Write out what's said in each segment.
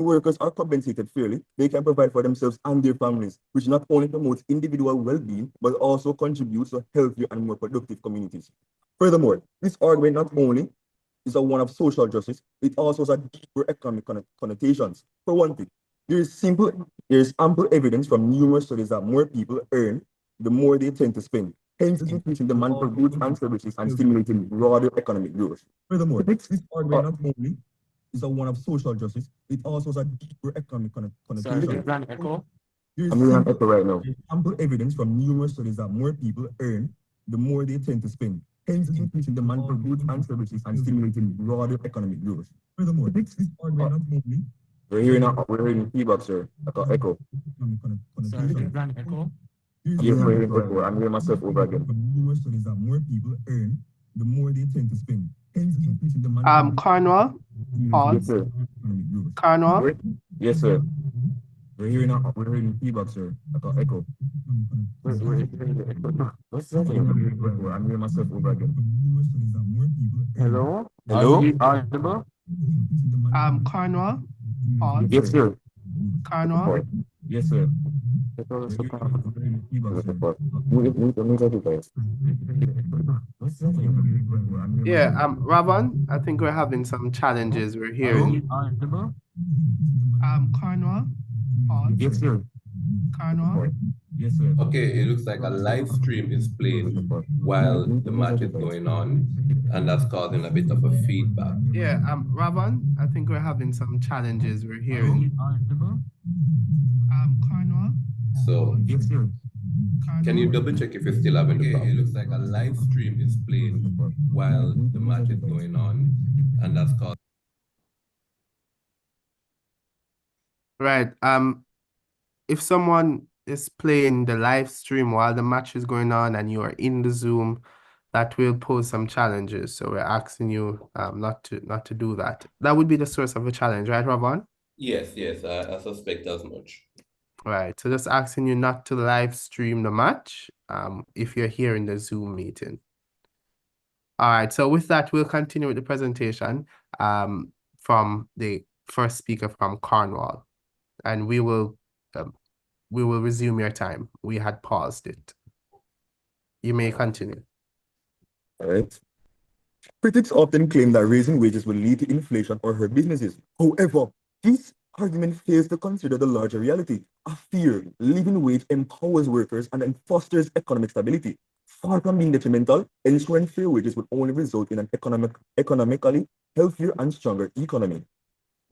workers are compensated fairly, they can provide for themselves and their families, which not only promotes individual well-being, but also contributes to healthier and more productive communities. Furthermore, this argument not only is a one of social justice, it also has a deeper economic connotations. For one thing, there is ample evidence from numerous studies that more people earn, the more they tend to spend, hence increasing demand for goods and services and stimulating broader economic growth. Furthermore, this argument not only is a one of social justice, it also has a deeper economic Sorry, connotation. is that an echo? I'm hearing an echo right now. There's ample evidence from numerous studies that more people earn, the more they tend to spend, hence increasing demand for goods and services and stimulating broader economic growth. Furthermore, this argument not only we're hearing feedback, sir. Echo. Sorry, is that an echo? Yes, we're hearing echo. I'm hearing myself over again. From numerous studies that more people earn, the more they tend to spend, hence increasing demand. Cornwall, Yes, pause. sir. Cornwall. Yes, sir. We're hearing feedback, sir. Echo. We're hearing the echo. What's that? I'm hearing myself over again. Hello? Hello? Audible? Cornwall, pause. Yes, sir. Cornwall. Yes, sir. Yeah, Ravon, I think we're having some challenges. We're hearing. Audible? Cornwall, pause. Yes, sir. Cornwall. Yes, sir. Okay, it looks like a live stream is playing while the match is going on, and that's causing a bit of a feedback. Yeah, Ravon, I think we're having some challenges. We're hearing. Audible? Cornwall. So, Yes, sir. can you double check if you're still having the problem? It looks like a live stream is playing while the match is going on, and that's causing. Right. If someone is playing the live stream while the match is going on and you are in the Zoom, that will pose some challenges. So we're asking you not to do that. That would be the source of a challenge, right, Ravon? Yes, I suspect as much. Right. So just asking you not to live stream the match if you're here in the Zoom meeting. All right. So with that, we'll continue with the presentation from the first speaker from Cornwall, and we will resume your time. We had paused it. You may continue. All right. Critics often claim that raising wages will lead to inflation or hurt businesses. However, this argument fails to consider the larger reality. A fair living wage empowers workers and then fosters economic stability. Far from being detrimental, ensuring fair wages would only result in an economically healthier and stronger economy,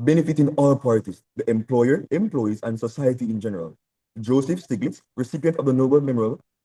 benefiting all parties, the employer, employees, and society in general. Joseph Stiglitz, recipient of the Nobel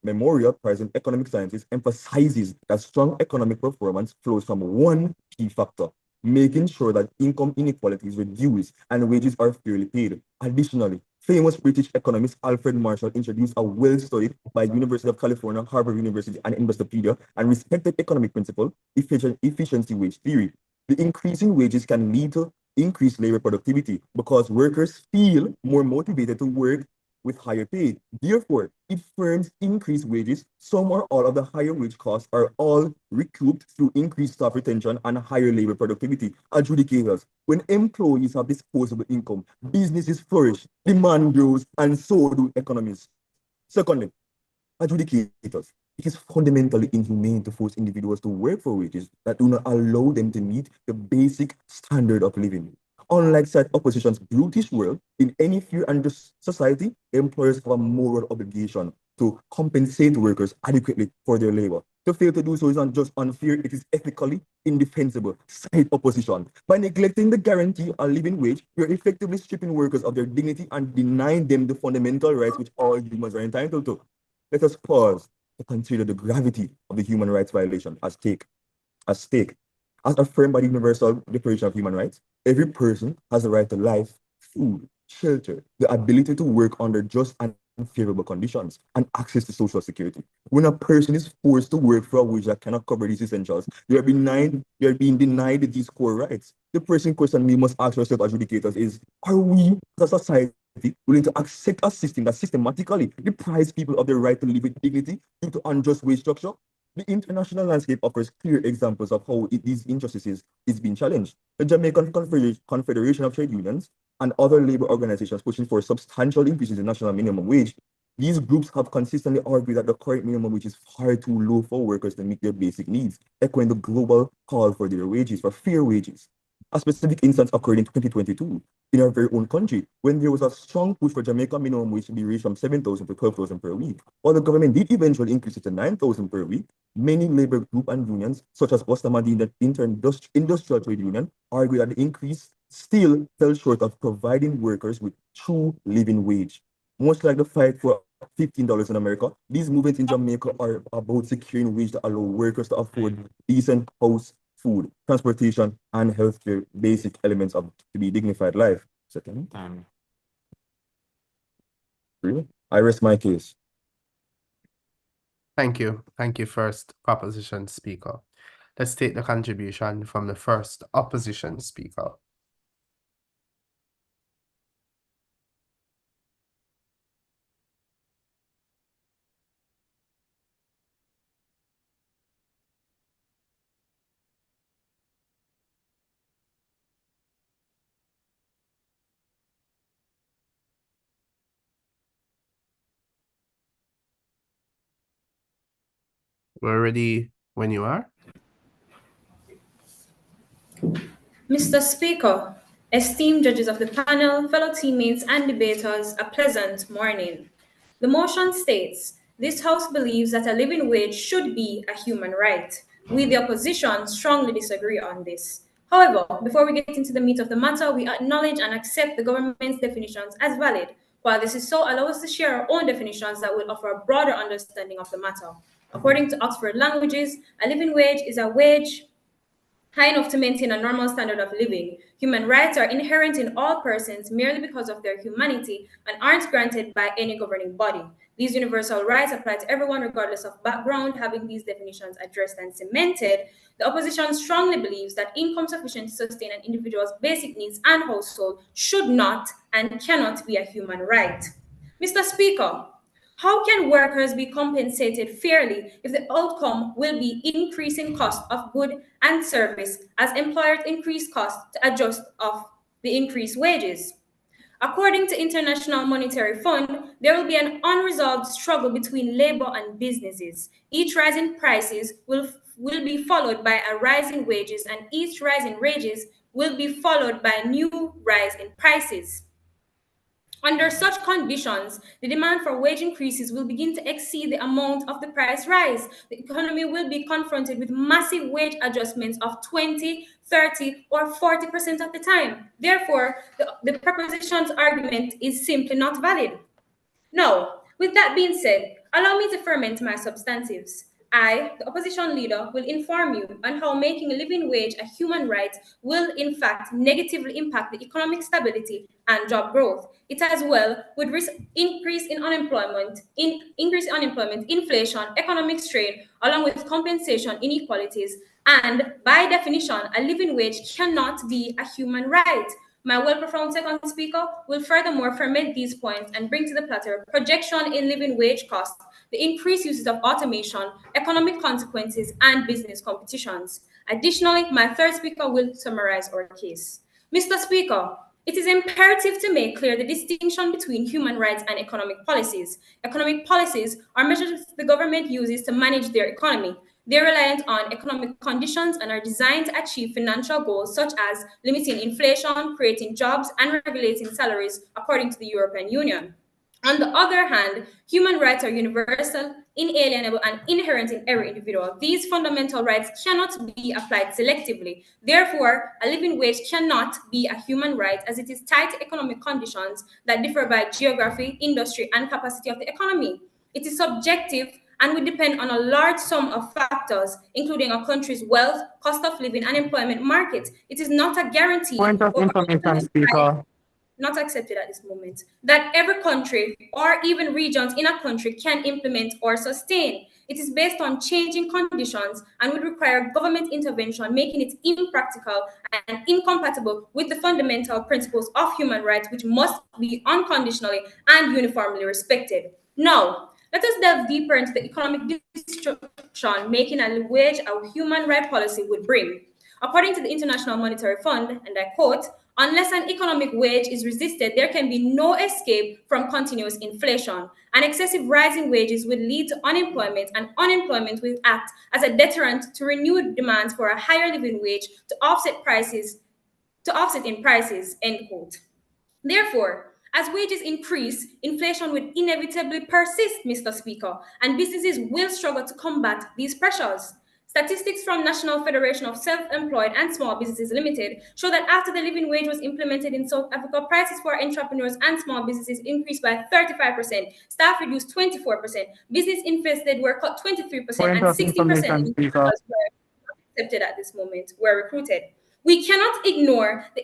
Memorial Prize in Economic Sciences, emphasizes that strong economic performance flows from one key factor: making sure that income inequality is reduced and wages are fairly paid. Additionally, famous British economist Alfred Marshall introduced a well-studied by University of California, Harvard University, and Investopedia and respected economic principle, efficiency wage theory. The increasing wages can lead to increased labor productivity because workers feel more motivated to work with higher pay. Therefore, if firms increase wages, some or all of the higher wage costs are all recouped through increased staff retention and higher labor productivity. Adjudicators: when employees have disposable income, businesses flourish, demand grows, and so do economies. Secondly, adjudicators: it is fundamentally inhumane to force individuals to work for wages that do not allow them to meet the basic standard of living. Unlike such opposition's brutish world, in any fair and just society, employers have a moral obligation to compensate workers adequately for their labor. To fail to do so is not just unfair, it is ethically indefensible. Side opposition: by neglecting the guarantee of a living wage, we are effectively stripping workers of their dignity and denying them the fundamental rights which all humans are entitled to. Let us pause to consider the gravity of the human rights violation at stake. As affirmed by the Universal Declaration of Human Rights, every person has the right to life, food, shelter, the ability to work under just and favorable conditions, and access to social security. When a person is forced to work for a wage that cannot cover these essentials, they are being denied these core rights. The pressing question we must ask ourselves as adjudicators is: are we as a society willing to accept a system that systematically deprives people of their right to live with dignity due to unjust wage structure? The international landscape offers clear examples of how these injustices is being challenged. The Jamaican Confederation of Trade Unions and other labor organizations pushing for substantial increases in national minimum wage. These groups have consistently argued that the current minimum wage is far too low for workers to meet their basic needs, echoing the global call for their wages, for fair wages. A specific instance occurred in 2022 in our very own country when there was a strong push for Jamaica minimum wage to be raised from 7,000 to 12,000 per week. While the government did eventually increase it to 9,000 per week, many labor groups and unions, such as Bustamante, the Industrial Trade Union, argue that the increase still fell short of providing workers with true living wage. Much like the fight for $15 in America, these movements in Jamaica are about securing wage that allow workers to afford decent house, food, transportation, and healthcare, basic elements of to be dignified life. Second, really? I rest my case. Thank you. Thank you, first proposition speaker. Let's take the contribution from the first opposition speaker. We're ready when you are. Mr. Speaker, esteemed judges of the panel, fellow teammates, and debaters, a pleasant morning. The motion states, this House believes that a living wage should be a human right. We, the opposition, strongly disagree on this. However, before we get into the meat of the matter, we acknowledge and accept the government's definitions as valid. While this is so, allow us to share our own definitions that will offer a broader understanding of the matter. According to Oxford Languages, a living wage is a wage high enough to maintain a normal standard of living. Human rights are inherent in all persons merely because of their humanity and aren't granted by any governing body. These universal rights apply to everyone regardless of background. Having these definitions addressed and cemented, the opposition strongly believes that income sufficient to sustain an individual's basic needs and household should not and cannot be a human right. Mr. Speaker, how can workers be compensated fairly if the outcome will be increasing cost of good and service as employers increase costs to adjust of the increased wages? According to International Monetary Fund, there will be an unresolved struggle between labor and businesses. Each rise in prices will be followed by a rise in wages, and each rise in wages will be followed by a new rise in prices. Under such conditions, the demand for wage increases will begin to exceed the amount of the price rise. The economy will be confronted with massive wage adjustments of 20, 30, or 40% of the time. Therefore, the proposition's argument is simply not valid. Now, with that being said, allow me to ferment my substantives. I, the opposition leader, will inform you on how making a living wage a human right will in fact negatively impact the economic stability and job growth. It as well would risk increase in unemployment, inflation, economic strain, along with compensation inequalities. And by definition, a living wage cannot be a human right. My well-performed second speaker will furthermore ferment these points and bring to the platter projection in living wage costs, the increased uses of automation, economic consequences, and business competitions. Additionally, my third speaker will summarize our case. Mr. Speaker, it is imperative to make clear the distinction between human rights and economic policies. Economic policies are measures the government uses to manage their economy. They're reliant on economic conditions and are designed to achieve financial goals such as limiting inflation, creating jobs, and regulating salaries, according to the European Union. On the other hand, human rights are universal, inalienable, and inherent in every individual. These fundamental rights cannot be applied selectively. Therefore, a living wage cannot be a human right as it is tied to economic conditions that differ by geography, industry, and capacity of the economy. It is subjective and will depend on a large sum of factors, including a country's wealth, cost of living, and employment market. It is not a guarantee Point of or information, speaker. not accepted at this moment, that every country or even regions in a country can implement or sustain. It is based on changing conditions and would require government intervention, making it impractical and incompatible with the fundamental principles of human rights, which must be unconditionally and uniformly respected. Now, Let us delve deeper into the economic destruction making a wage a human right policy would bring. According to the International Monetary Fund, and I quote, unless an economic wage is resisted, there can be no escape from continuous inflation. An excessive rise in wages would lead to unemployment, and unemployment will act as a deterrent to renewed demands for a higher living wage to offset in prices, end quote. Therefore, as wages increase, inflation will inevitably persist, Mr. Speaker, and businesses will struggle to combat these pressures. Statistics from National Federation of Self-Employed and Small Businesses Limited show that after the living wage was implemented in South Africa, prices for entrepreneurs and small businesses increased by 35%, staff reduced 24%, business invested were cut 23%, and 60% of individuals were accepted at this moment were recruited. We cannot ignore the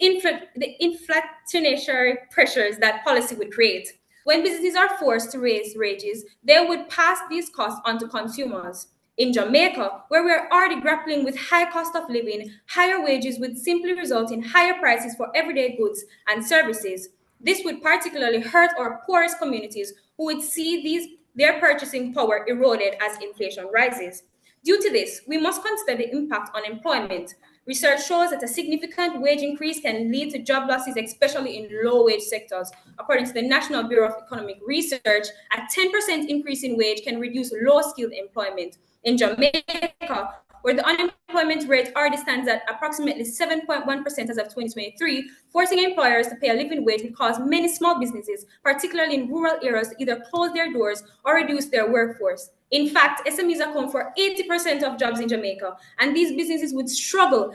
inflationary pressures that policy would create. When businesses are forced to raise wages, they would pass these costs on to consumers. In Jamaica, where we are already grappling with high cost of living, higher wages would simply result in higher prices for everyday goods and services. This would particularly hurt our poorest communities who would see their purchasing power eroded as inflation rises. Due to this, we must consider the impact on employment. Research shows that a significant wage increase can lead to job losses, especially in low-wage sectors. According to the National Bureau of Economic Research, a 10% increase in wage can reduce low-skilled employment. In Jamaica, where the unemployment rate already stands at approximately 7.1% as of 2023, forcing employers to pay a living wage will cause many small businesses, particularly in rural areas, to either close their doors or reduce their workforce. In fact, SMEs account for 80% of jobs in Jamaica, and these businesses would struggle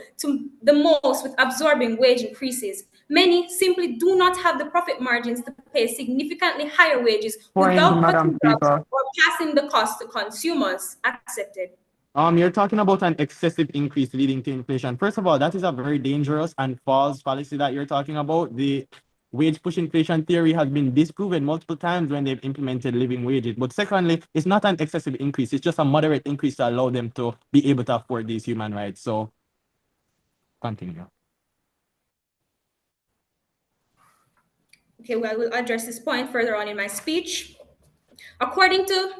the most with absorbing wage increases. Many simply do not have the profit margins to pay significantly higher wages without cutting jobs or passing the cost to consumers. Accepted. You're talking about an excessive increase leading to inflation. First of all, that is a very dangerous and false policy that you're talking about. The wage push inflation theory has been disproven multiple times when they've implemented living wages. But secondly, it's not an excessive increase. It's just a moderate increase to allow them to be able to afford these human rights. So continue. Okay, well, I will address this point further on in my speech. According to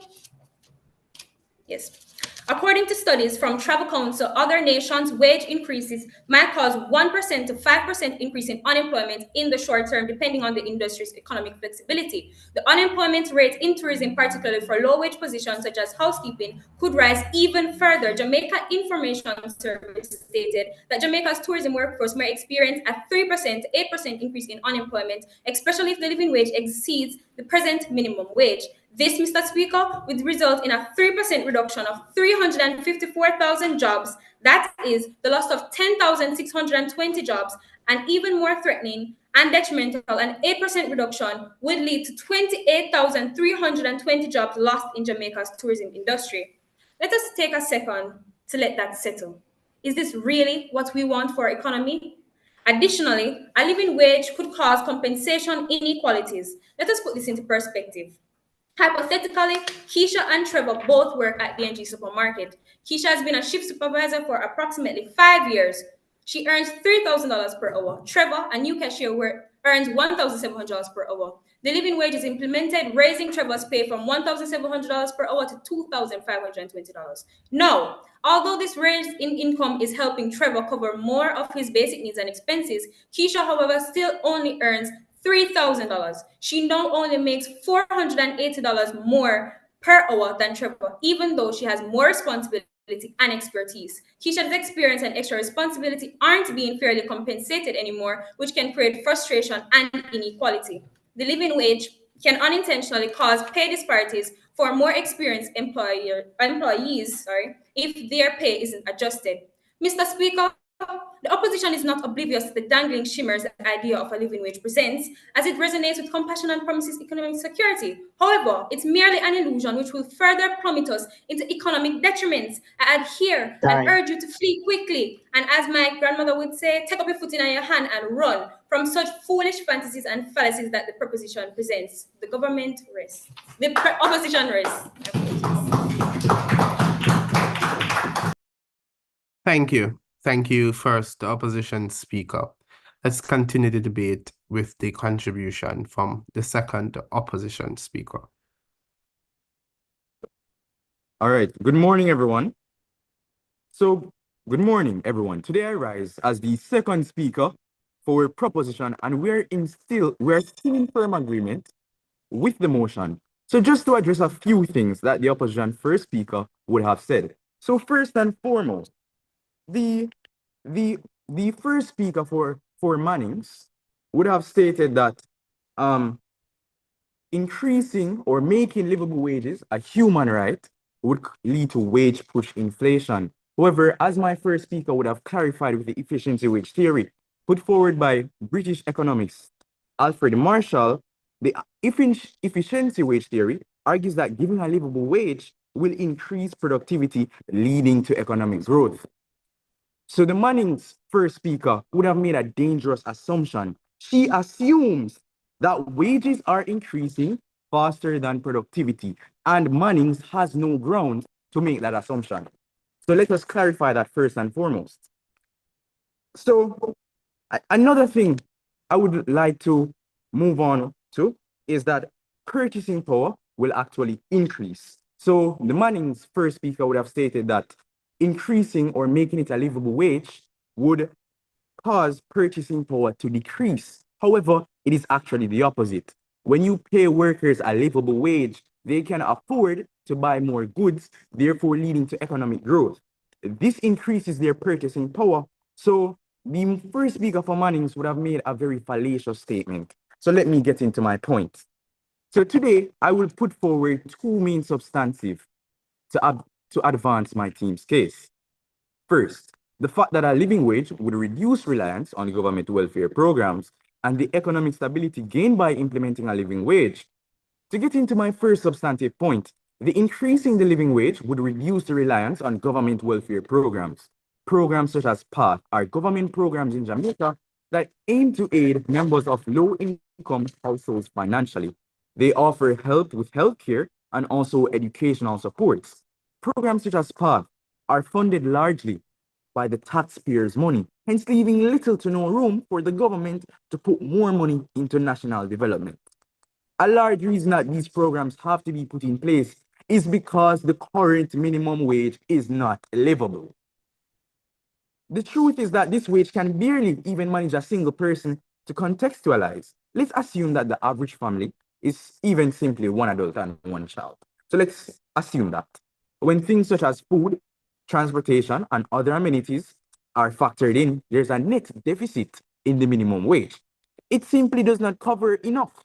studies from Travel Council, other nations' wage increases might cause 1% to 5% increase in unemployment in the short term, depending on the industry's economic flexibility. The unemployment rate in tourism, particularly for low-wage positions such as housekeeping, could rise even further. Jamaica Information Service stated that Jamaica's tourism workforce may experience a 3% to 8% increase in unemployment, especially if the living wage exceeds the present minimum wage. This, Mr. Speaker, would result in a 3% reduction of 354,000 jobs. That is the loss of 10,620 jobs, and even more threatening and detrimental, an 8% reduction would lead to 28,320 jobs lost in Jamaica's tourism industry. Let us take a second to let that settle. Is this really what we want for our economy? Additionally, a living wage could cause compensation inequalities. Let us put this into perspective. Hypothetically, Keisha and Trevor both work at D&G Supermarket. Keisha has been a shift supervisor for approximately 5 years. She earns $3,000 per hour. Trevor, a new cashier, earns $1,700 per hour. The living wage is implemented, raising Trevor's pay from $1,700 per hour to $2,520. Now, although this raise in income is helping Trevor cover more of his basic needs and expenses, Keisha, however, still only earns $3,000. She now only makes $480 more per hour than Trevor, even though she has more responsibility and expertise. Keisha's experience and extra responsibility aren't being fairly compensated anymore, which can create frustration and inequality. The living wage can unintentionally cause pay disparities for more experienced employees, if their pay isn't adjusted. Mr. Speaker, the opposition is not oblivious to the dangling shimmers the idea of a living wage presents, as it resonates with compassion and promises economic security. However, it's merely an illusion which will further plummet us into economic detriments. I adhere and urge you to flee quickly, and as my grandmother would say, take up your foot in your hand and run from such foolish fantasies and fallacies that the proposition presents. The government rests. The opposition rests. Thank you. Thank you, first, the opposition speaker. Let's continue the debate with the contribution from the second opposition speaker. All right. Good morning, everyone. So, good morning, everyone. Today I rise as the second speaker for proposition, and we're still in firm agreement with the motion. So, just to address a few things that the opposition first speaker would have said. So, first and foremost, the the the first speaker for Mannings would have stated that um increasing or making livable wages a human right would lead to wage push inflation. However, as my first speaker would have clarified with the efficiency wage theory put forward by British economist Alfred Marshall, the efficiency wage theory argues that giving a livable wage will increase productivity, leading to economic growth. So the Manning's first speaker would have made a dangerous assumption. She assumes that wages are increasing faster than productivity, and Manning's has no ground to make that assumption. So let us clarify that first and foremost. So another thing I would like to move on to is that purchasing power will actually increase. So the Manning's first speaker would have stated that increasing or making it a livable wage would cause purchasing power to decrease. However, it is actually the opposite. When you pay workers a livable wage, they can afford to buy more goods, therefore leading to economic growth. This increases their purchasing power. So the first speaker for Mannings would have made a very fallacious statement. So let me get into my point. So today, I will put forward two main substantive to advance my team's case. First, the fact that a living wage would reduce reliance on government welfare programs and the economic stability gained by implementing a living wage. To get into my first substantive point, the increasing the living wage would reduce the reliance on government welfare programs. Programs such as PATH are government programs in Jamaica that aim to aid members of low-income households financially. They offer help with healthcare and also educational supports. Programs such as PATH are funded largely by the taxpayers' money, hence leaving little to no room for the government to put more money into national development. A large reason that these programs have to be put in place is because the current minimum wage is not livable. The truth is that this wage can barely even manage a single person. To contextualize, let's assume that the average family is even simply one adult and one child. So let's assume that when things such as food, transportation, and other amenities are factored in, there's a net deficit in the minimum wage. It simply does not cover enough,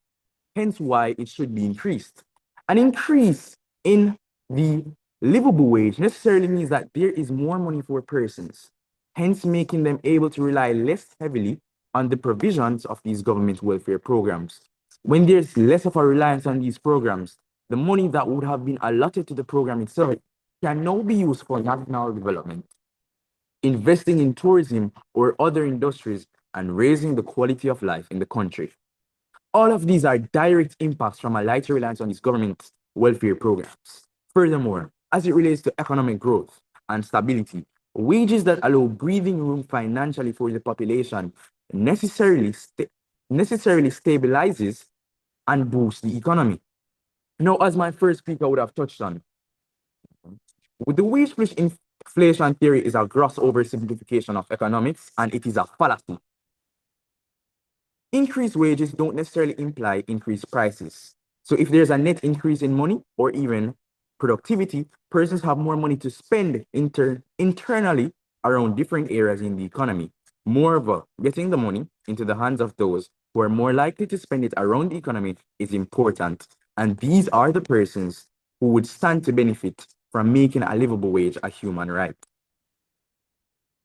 hence why it should be increased. An increase in the livable wage necessarily means that there is more money for persons, hence making them able to rely less heavily on the provisions of these government welfare programs. When there's less of a reliance on these programs, the money that would have been allotted to the program itself can now be used for national development, investing in tourism or other industries, and raising the quality of life in the country. All of these are direct impacts from a lighter reliance on these government welfare programs. Furthermore, as it relates to economic growth and stability, wages that allow breathing room financially for the population necessarily stabilizes and boosts the economy. Now, as my first speaker would have touched on, with the wage push inflation theory is a gross oversimplification of economics, and it is a fallacy. Increased wages don't necessarily imply increased prices. So if there's a net increase in money or even productivity, persons have more money to spend internally around different areas in the economy. Moreover, getting the money into the hands of those who are more likely to spend it around the economy is important. And these are the persons who would stand to benefit from making a livable wage a human right.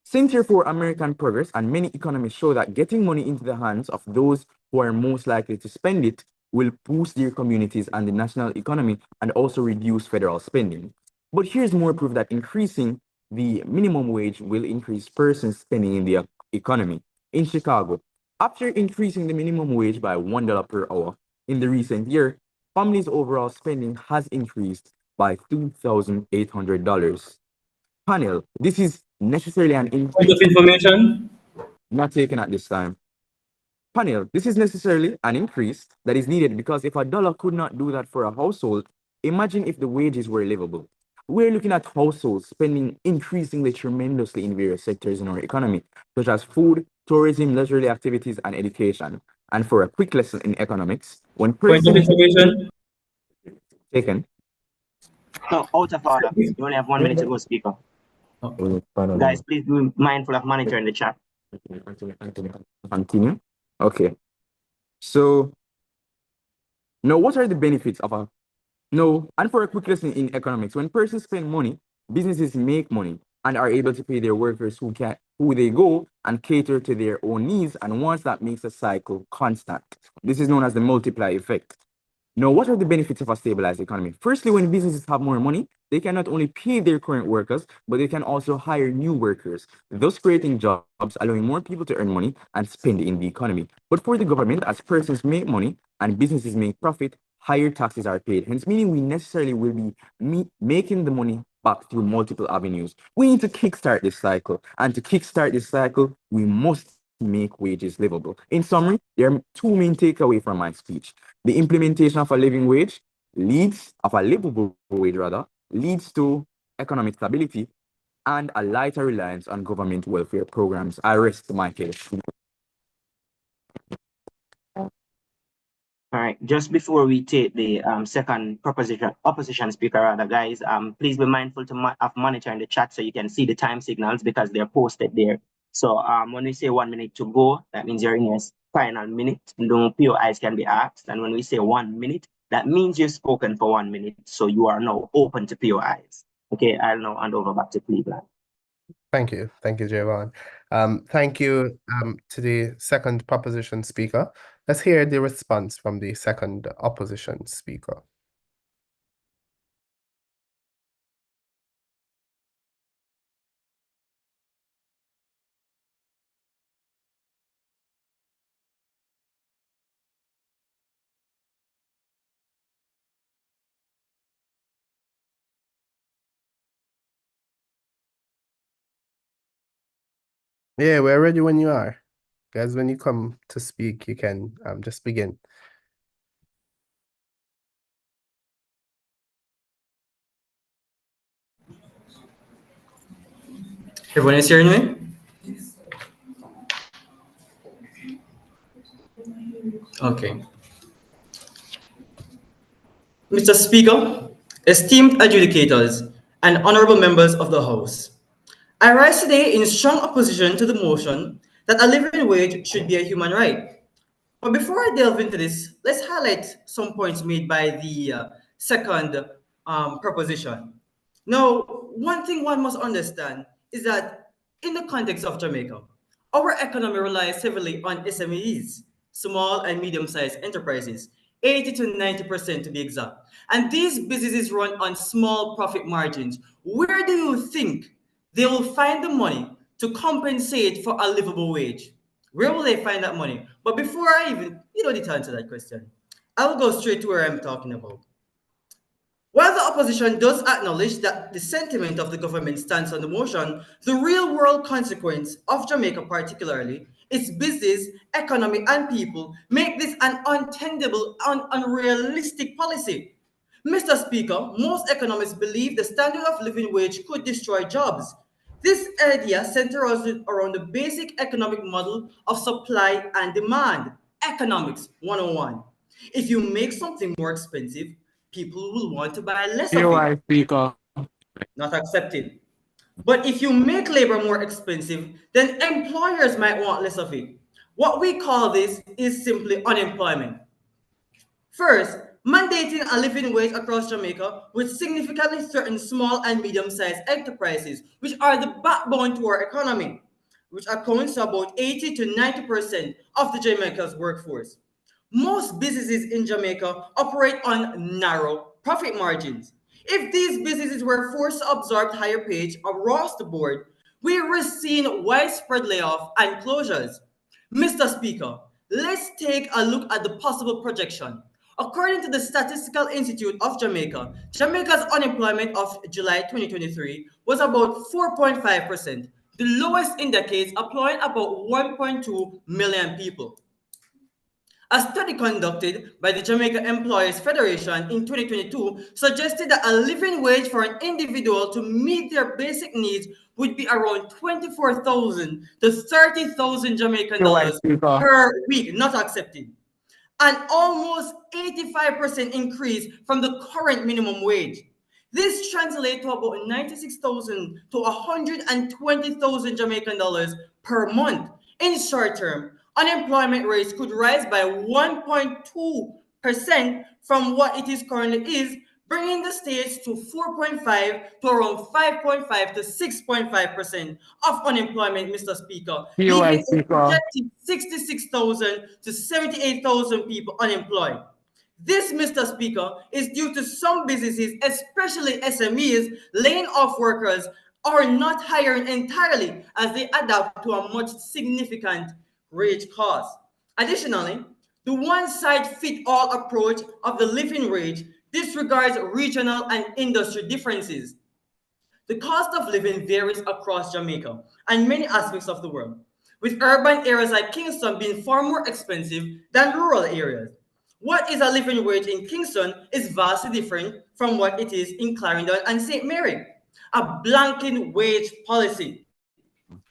Center for American Progress and many economists show that getting money into the hands of those who are most likely to spend it will boost their communities and the national economy and also reduce federal spending. But here's more proof that increasing the minimum wage will increase persons spending in the economy. In Chicago, after increasing the minimum wage by $1 per hour in the recent year, families' overall spending has increased by $2,800. Panel, this is necessarily an Point increase of information. not taken at this time. Panel, this is necessarily an increase that is needed because if a dollar could not do that for a household, imagine if the wages were livable. we're looking at households spending increasingly tremendously in various sectors in our economy, such as food, tourism, leisurely activities, and education. And for a quick lesson in economics, when Point of persons information. taken, No, out of order. You only have 1 minute to go, speaker. Guys, please be mindful of monitoring the chat. Continue. Okay. So now, what are the benefits of a no? And for a quick lesson in economics, when persons spend money, businesses make money and are able to pay their workers who they go and cater to their own needs. And once that makes a cycle constant, this is known as the multiply effect. Now, what are the benefits of a stabilized economy? Firstly, when businesses have more money, they can not only pay their current workers, but they can also hire new workers, thus creating jobs, allowing more people to earn money and spend in the economy. But for the government, as persons make money and businesses make profit, higher taxes are paid. Hence, meaning we necessarily will be making the money back through multiple avenues. We need to kickstart this cycle. And to kickstart this cycle, we must make wages livable. In summary, there are two main takeaways from my speech. The implementation of a living wage of a livable wage rather, leads to economic stability and a lighter reliance on government welfare programs. I rest my case. All right, just before we take the second opposition speaker, rather, guys, please be mindful of monitoring the chat so you can see the time signals because they're posted there. So when we say 1 minute to go, that means you're in your final minute. No POIs can be asked. And when we say 1 minute, that means you've spoken for 1 minute. So you are now open to POIs. Okay, I'll now hand over back to Cleveland. Thank you, Javon. Thank you to the second proposition speaker. Let's hear the response from the second opposition speaker. Yeah, we're ready when you are. Guys, when you come to speak, you can just begin. Everyone is hearing me? Okay. Mr. Speaker, esteemed adjudicators, and honorable members of the House, I rise today in strong opposition to the motion that a living wage should be a human right. But before I delve into this, let's highlight some points made by the second proposition. Now, one thing one must understand is that in the context of Jamaica, our economy relies heavily on SMEs, small and medium-sized enterprises, 80 to 90% to be exact. And these businesses run on small profit margins. Where do you think they will find the money to compensate for a livable wage? Where will they find that money? But before I even, need to answer that question, I will go straight to where I'm talking about. While the opposition does acknowledge that the sentiment of the government stands on the motion, the real-world consequence of Jamaica particularly, its business, economy, and people make this an untenable and unrealistic policy. Mr. Speaker, most economists believe the standard of living wage could destroy jobs. This idea centers around the basic economic model of supply and demand, economics 101. If you make something more expensive, people will want to buy less of it. Speaker. Not accepted. But if you make labor more expensive, then employers might want less of it. What we call this is simply unemployment. First, mandating a living wage across Jamaica would significantly threaten small and medium-sized enterprises, which are the backbone to our economy, which accounts for about 80 to 90% of the Jamaica's workforce. Most businesses in Jamaica operate on narrow profit margins. If these businesses were forced to absorb higher pay across the board, we risk seeing widespread layoffs and closures. Mr. Speaker, let's take a look at the possible projection. According to the Statistical Institute of Jamaica, Jamaica's unemployment of July 2023 was about 4.5%, the lowest in decades, employing about 1.2 million people. A study conducted by the Jamaica Employers Federation in 2022 suggested that a living wage for an individual to meet their basic needs would be around 24,000 to 30,000 Jamaican Your white dollars speaker. per week, not accepted. An almost 85% increase from the current minimum wage. This translates to about 96,000 to 120,000 Jamaican dollars per month. In short term, unemployment rates could rise by 1.2% from what it is currently is, bringing the states to 4.5 to around 5.5 to 6.5% of unemployment, Mr. Speaker, Your leaving white a speaker. projected 66,000 to 78,000 people unemployed. This, Mr. Speaker, is due to some businesses, especially SMEs, laying off workers or not hiring entirely as they adapt to a much significant wage cost. Additionally, the one-size-fits-all approach of the living wage disregards regional and industry differences. The cost of living varies across Jamaica and many aspects of the world, with urban areas like Kingston being far more expensive than rural areas. What is a living wage in Kingston is vastly different from what it is in Clarendon and St. Mary. A blanket wage policy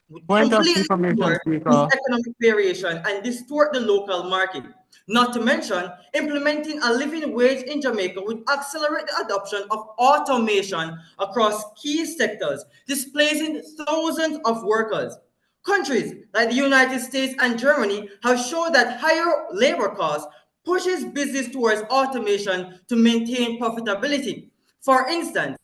would Point of completely information, ignore this speaker. economic variation and distort the local market. Not to mention, implementing a living wage in Jamaica would accelerate the adoption of automation across key sectors, displacing thousands of workers. Countries like the United States and Germany have shown that higher labor costs pushes business towards automation to maintain profitability. For instance,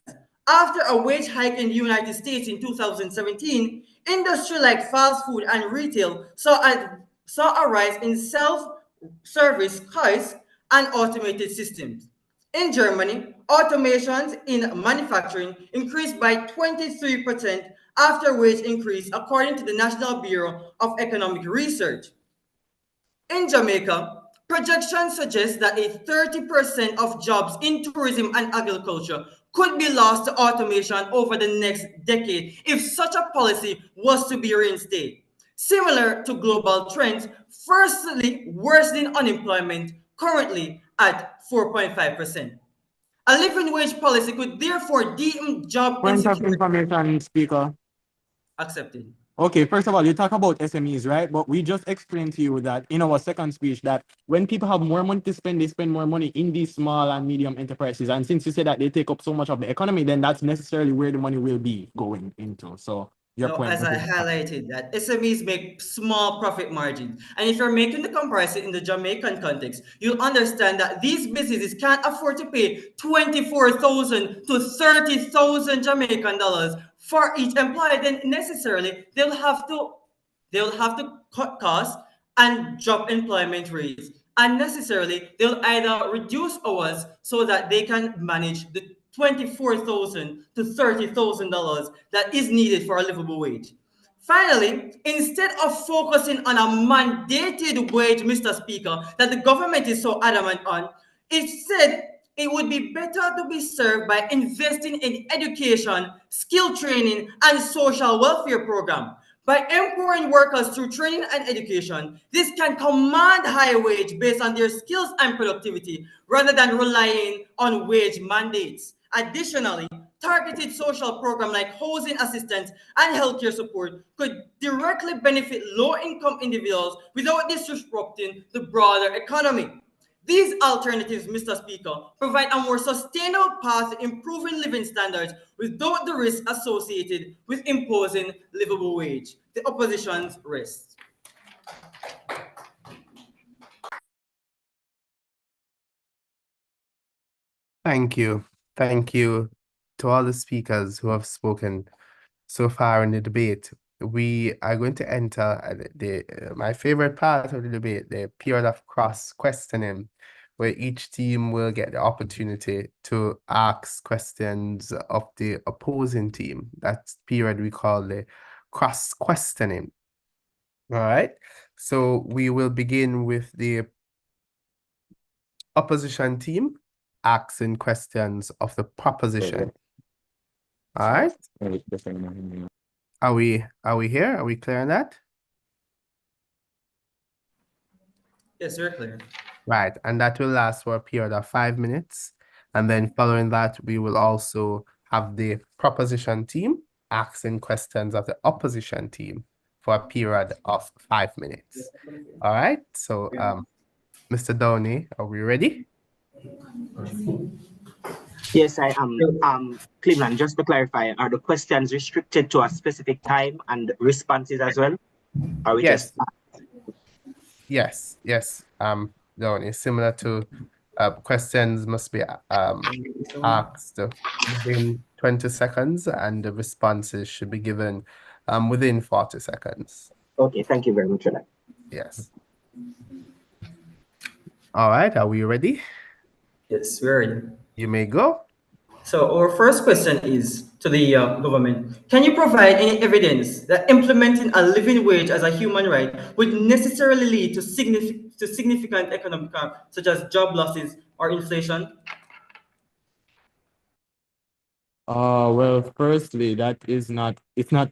after a wage hike in the United States in 2017, industry like fast food and retail saw a rise in self-service kiosks and automated systems. In Germany, automations in manufacturing increased by 23% after wage increase, according to the National Bureau of Economic Research. In Jamaica, projections suggest that a 30% of jobs in tourism and agriculture could be lost to automation over the next decade if such a policy was to be reinstated. Similar to global trends, firstly, worsening unemployment currently at 4.5%. A living wage policy could therefore deem job Point of insecurity information, speaker. accepted. Okay, first of all, you talk about SMEs, right? But we just explained to you that in our second speech that when people have more money to spend, they spend more money in these small and medium enterprises. And since you say that they take up so much of the economy, then that's necessarily where the money will be going into. So your Now, point as I is highlighted, that SMEs make small profit margins. And if you're making the comparison in the Jamaican context, you'll understand that these businesses can't afford to pay 24,000 to 30,000 Jamaican dollars for each employee. Then necessarily they'll have to cut costs and drop employment rates. Unnecessarily, they'll either reduce hours so that they can manage the 24,000 to $30,000 that is needed for a livable wage. Finally, instead of focusing on a mandated wage, Mr. Speaker, that the government is so adamant on, it said it would be better to be served by investing in education, skill training, and social welfare program. By empowering workers through training and education, this can command high wage based on their skills and productivity rather than relying on wage mandates. Additionally, targeted social programs like housing assistance and healthcare support could directly benefit low-income individuals without disrupting the broader economy. These alternatives, Mr. Speaker, provide a more sustainable path to improving living standards without the risk associated with imposing livable wage. The opposition's rests. Thank you. Thank you to all the speakers who have spoken so far in the debate. We are going to enter my favorite part of the debate, the period of cross questioning, where each team will get the opportunity to ask questions of the opposing team. That's period we call the cross questioning. All right. So we will begin with the opposition team asking questions of the proposition. All right. Are we here? Are we clear on that? Yes, very clear. Right, and that will last for a period of 5 minutes. And then following that, we will also have the proposition team asking questions of the opposition team for a period of 5 minutes. All right, so Mr. Downey, are we ready? Yes, I am. Cleveland, just to clarify, are the questions restricted to a specific time and responses as well? Are we Yes. just Yes. Downey, similar to questions must be asked within 20 seconds and the responses should be given within 40 seconds. okay? Thank you very much for that. Yes. All right, are we ready? Yes, we're ready. You may go. So our first question is to the government. Can you provide any evidence that implementing a living wage as a human right would necessarily lead to significant economic harm, such as job losses or inflation? Well, firstly, it's not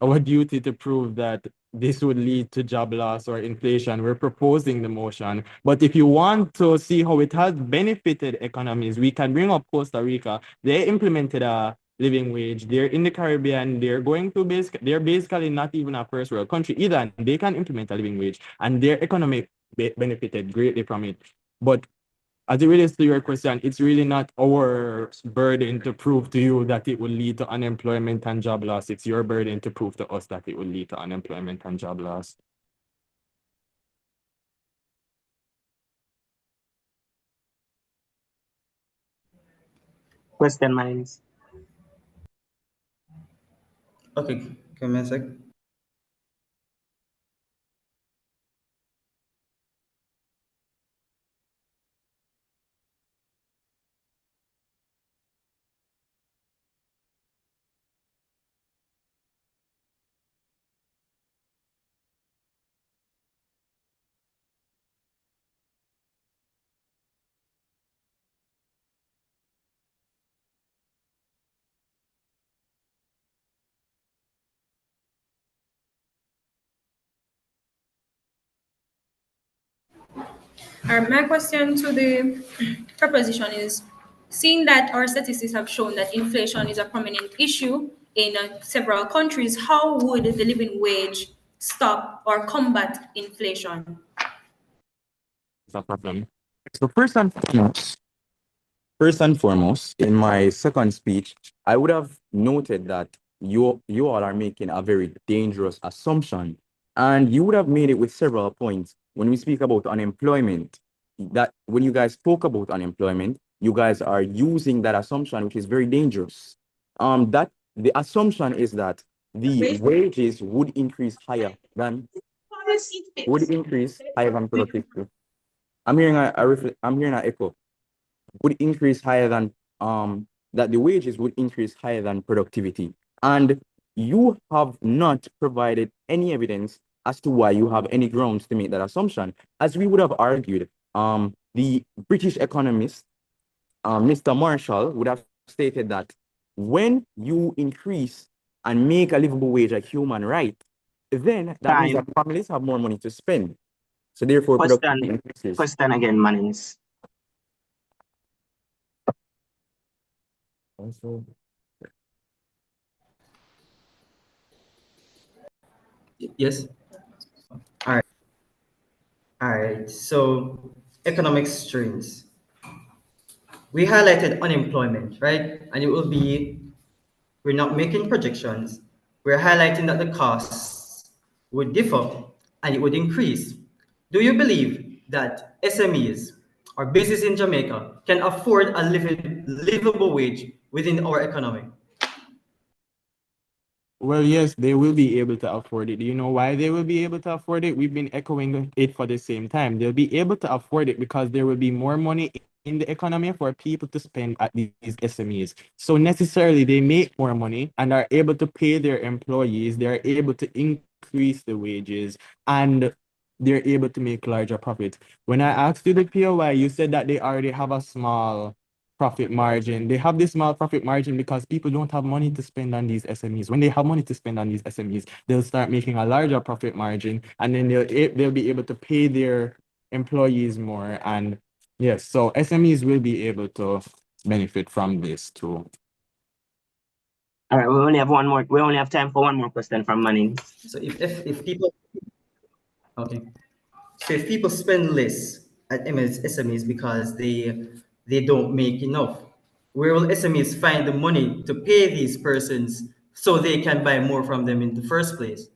our duty to prove that this would lead to job loss or inflation. We're proposing the motion. But if you want to see how it has benefited economies, we can bring up Costa Rica. They implemented a living wage. They're in the Caribbean. They're basically not even a first world country either. And they can implement a living wage and their economy benefited greatly from it. But as it relates to your question, it's really not our burden to prove to you that it will lead to unemployment and job loss. It's your burden to prove to us that it will lead to unemployment and job loss. Question, Mines. Okay, give me a sec. My question to the proposition is, seeing that our statistics have shown that inflation is a prominent issue in several countries, how would the living wage stop or combat inflation? It's a problem. So first and foremost, in my second speech, I would have noted that you all are making a very dangerous assumption. And you would have made it with several points. When we speak about unemployment, that when you guys spoke about unemployment, you guys are using that assumption, which is very dangerous. That the assumption is that the wages would increase higher than productivity. I'm hearing an echo. Would increase higher than that the wages would increase higher than productivity. And you have not provided any evidence as to why you have any grounds to make that assumption. As we would have argued, the British economist, Mr. Marshall, would have stated that when you increase and make a livable wage a human right, then that means that families have more money to spend. So therefore, productivity increases. Question again, Mannings. Yes. All right. So economic strains. We highlighted unemployment, right? And it will be, we're not making projections. We're highlighting that the costs would differ and it would increase. Do you believe that SMEs or business in Jamaica can afford a livable wage within our economy? Well, yes, they will be able to afford it. Do you know why they will be able to afford it? We've been echoing it for the same time. They'll be able to afford it because there will be more money in the economy for people to spend at these SMEs. So necessarily they make more money and are able to pay their employees. They're able to increase the wages and they're able to make larger profits. When I asked you the POI, you said that they already have a small profit margin. They have this small profit margin because people don't have money to spend on these SMEs. When they have money to spend on these SMEs, they'll start making a larger profit margin, and then they'll be able to pay their employees more. And yes, so SMEs will be able to benefit from this too. All right, we only have one more. We only have time for one more question from Manning. So if people, okay, so if people spend less at SMEs because they don't make enough, where will SMEs find the money to pay these persons so they can buy more from them in the first place?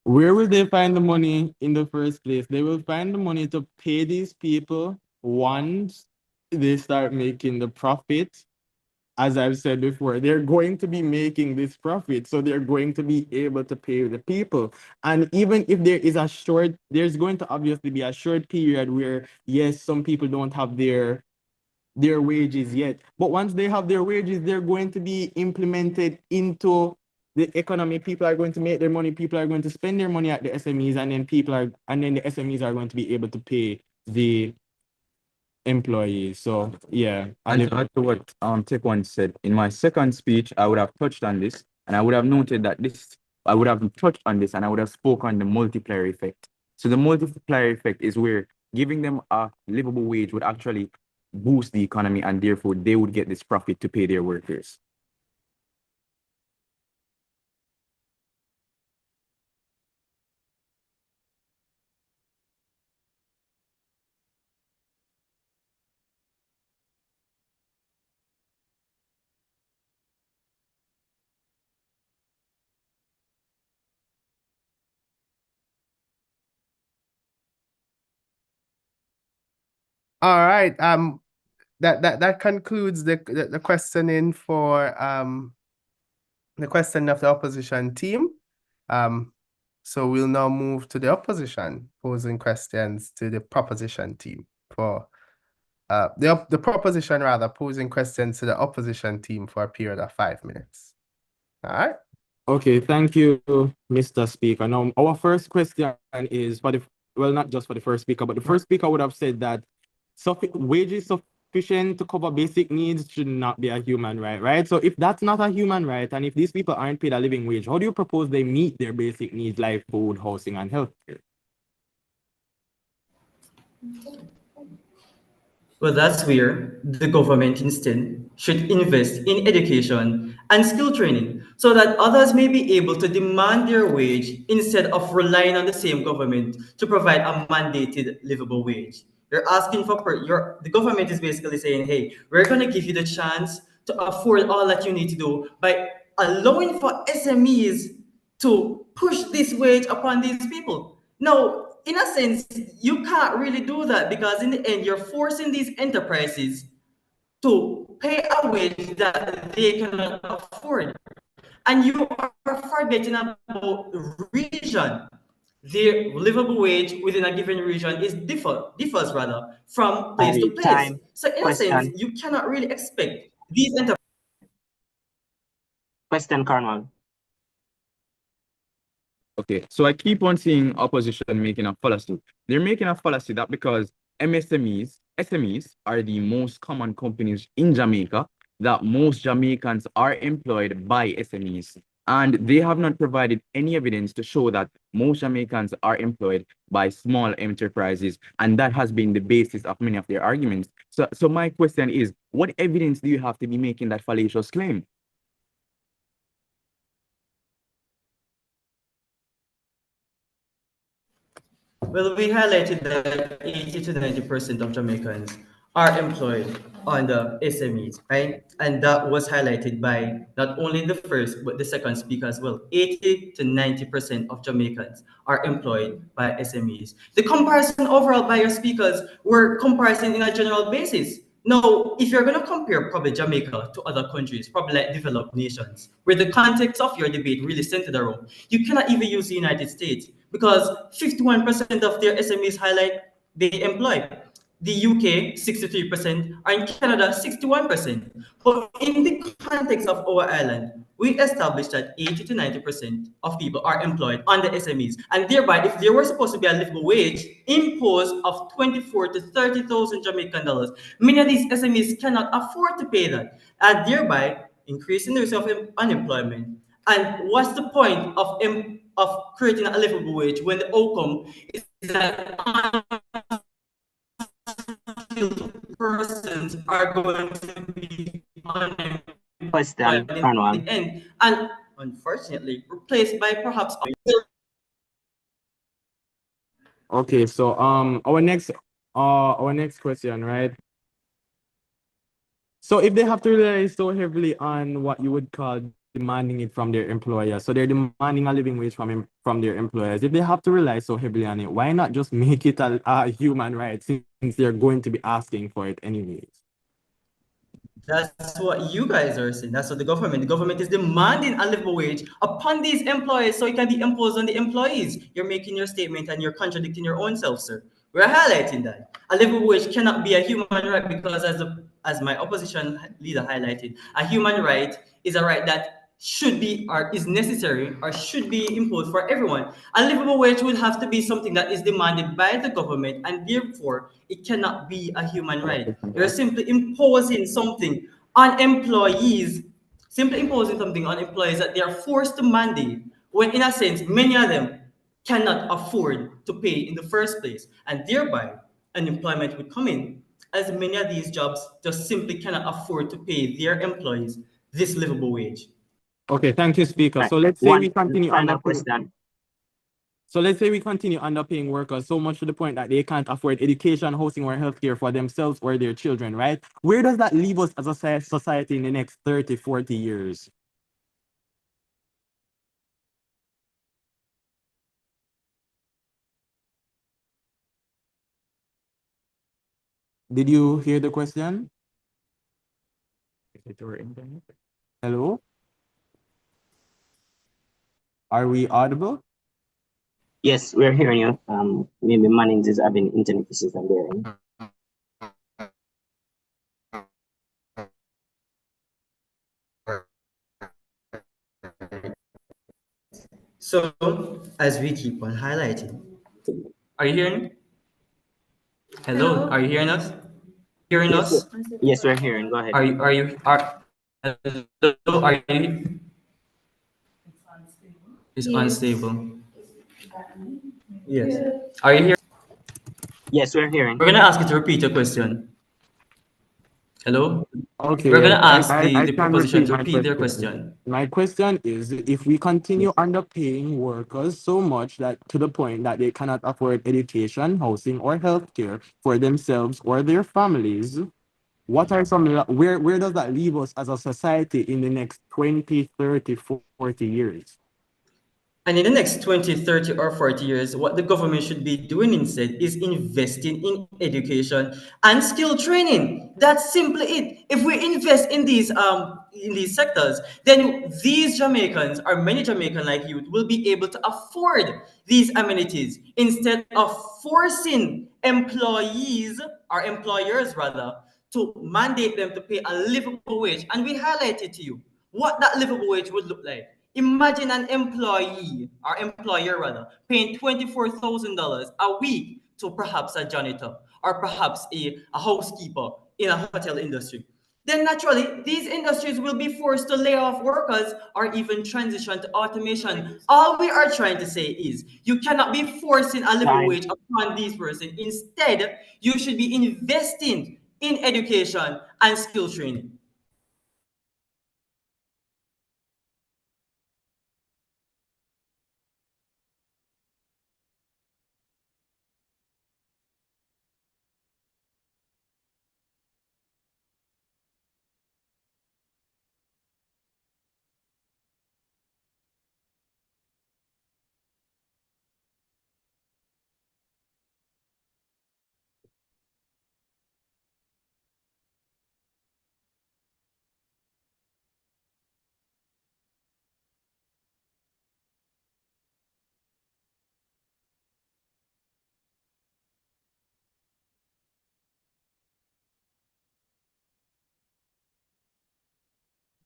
Where will they find the money in the first place? They will find the money to pay these people once they start making the profit. As I've said before, they're going to be making this profit, so they're going to be able to pay the people. And even if there is a short, there's going to obviously be a short period where, yes, some people don't have their wages yet. But once they have their wages, they're going to be implemented into the economy. People are going to make their money. People are going to spend their money at the SMEs, and then the SMEs are going to be able to pay the employees. So yeah, And to add to what Taekwon said, in my second speech, I would have touched on this, and I would have noted that I would have touched on this, and I would have spoken on the multiplier effect. So the multiplier effect is where giving them a livable wage would actually boost the economy, and therefore they would get this profit to pay their workers. All right. That concludes the questioning for the question of the opposition team. So we'll now move to the opposition posing questions to the proposition team for the proposition rather posing questions to the opposition team for a period of 5 minutes. All right. Okay, thank you, Mr. Speaker. Now, our first question is for not just for the first speaker, but the first speaker would have said that wages sufficient to cover basic needs should not be a human right, right? So if that's not a human right, and if these people aren't paid a living wage, how do you propose they meet their basic needs like food, housing, and healthcare? Well, that's where the government instead should invest in education and skill training so that others may be able to demand their wage instead of relying on the same government to provide a mandated livable wage. You're asking for, the government is basically saying, hey, we're going to give you the chance to afford all that you need to do by allowing for SMEs to push this wage upon these people. Now, in a sense, you can't really do that because in the end, you're forcing these enterprises to pay a wage that they cannot afford. And you are forgetting about region. The livable wage within a given region differs rather from place to place. Time. So in a sense, you cannot really expect these enterprises. Question, Cornwall. Okay, so I keep on seeing opposition making a fallacy. They're making a fallacy that because SMEs are the most common companies in Jamaica, that most Jamaicans are employed by SMEs. And they have not provided any evidence to show that most Jamaicans are employed by small enterprises. And that has been the basis of many of their arguments. So my question is, what evidence do you have to be making that fallacious claim? Well, we highlighted that 80 to 90% of Jamaicans are employed on the SMEs, right? And that was highlighted by not only the first, but the second speaker as well. 80 to 90% of Jamaicans are employed by SMEs. The comparison overall by your speakers were comparison in a general basis. Now, if you're going to compare probably Jamaica to other countries, probably like developed nations, where the context of your debate really centered around, you cannot even use the United States because 51% of their SMEs highlight they employ. The UK, 63%, or in Canada, 61%. But in the context of our island, we established that 80 to 90% of people are employed on the SMEs. And thereby, if there were supposed to be a livable wage imposed of 24 to 30,000 Jamaican dollars, many of these SMEs cannot afford to pay that, and thereby increasing the risk of unemployment And what's the point of creating a livable wage when the outcome is that persons are going to be Question, unemployed in Anwar. the end, and unfortunately replaced by perhaps. Okay, so our next question, right? So if they have to rely so heavily on what you would call demanding it from their employer, so they're demanding a living wage from their employers. If they have to rely so heavily on it, why not just make it a human right since they're going to be asking for it anyways? That's what you guys are saying. That's what the government is demanding a livable wage upon these employees so it can be imposed on the employees. You're making your statement and you're contradicting your own self, sir. We're highlighting that. A livable wage cannot be a human right because as my opposition leader highlighted, a human right is a right that should be or is necessary or should be imposed for everyone. A livable wage would have to be something that is demanded by the government and therefore it cannot be a human right. You're simply imposing something on employees, that they are forced to mandate when in a sense many of them cannot afford to pay in the first place and thereby unemployment would come in as many of these jobs just simply cannot afford to pay their employees this livable wage. Okay, thank you, Speaker. Right. So let's say we One continue final underpaying. question. So let's say we continue underpaying workers so much to the point that they can't afford education, housing, or healthcare for themselves or their children, right? Where does that leave us as a society in the next 30, 40 years? Did you hear the question? Is it your internet? Hello? Are we audible? Yes, we're hearing you. Maybe Mannings is having internet issues on their end. So, as we keep on highlighting, are you hearing? Hello, are you hearing us? Hearing Yes, us? yes, we're hearing. Go ahead. Hello, are you? It's unstable. Yes. Are you here? Yes, we're hearing. We're gonna ask you to repeat your question. Hello? Okay, We're gonna yes, ask I the can proposition repeat to my repeat their question. question. My question is, if we continue underpaying workers so much that to the point that they cannot afford education, housing, or healthcare for themselves or their families, what are where does that leave us as a society in the next 20, 30, 40 years? And in the next 20, 30, or 40 years, what the government should be doing instead is investing in education and skill training. That's simply it. If we invest in these sectors, then these Jamaicans or many Jamaican like youth will be able to afford these amenities instead of forcing employees or employers rather to mandate them to pay a livable wage. And we highlighted to you what that livable wage would look like. Imagine an employee or employer rather paying $24,000 a week to perhaps a janitor or perhaps a housekeeper in a hotel industry. Then naturally, these industries will be forced to lay off workers or even transition to automation. All we are trying to say is you cannot be forcing a living Time. wage upon these persons. Instead, you should be investing in education and skill training.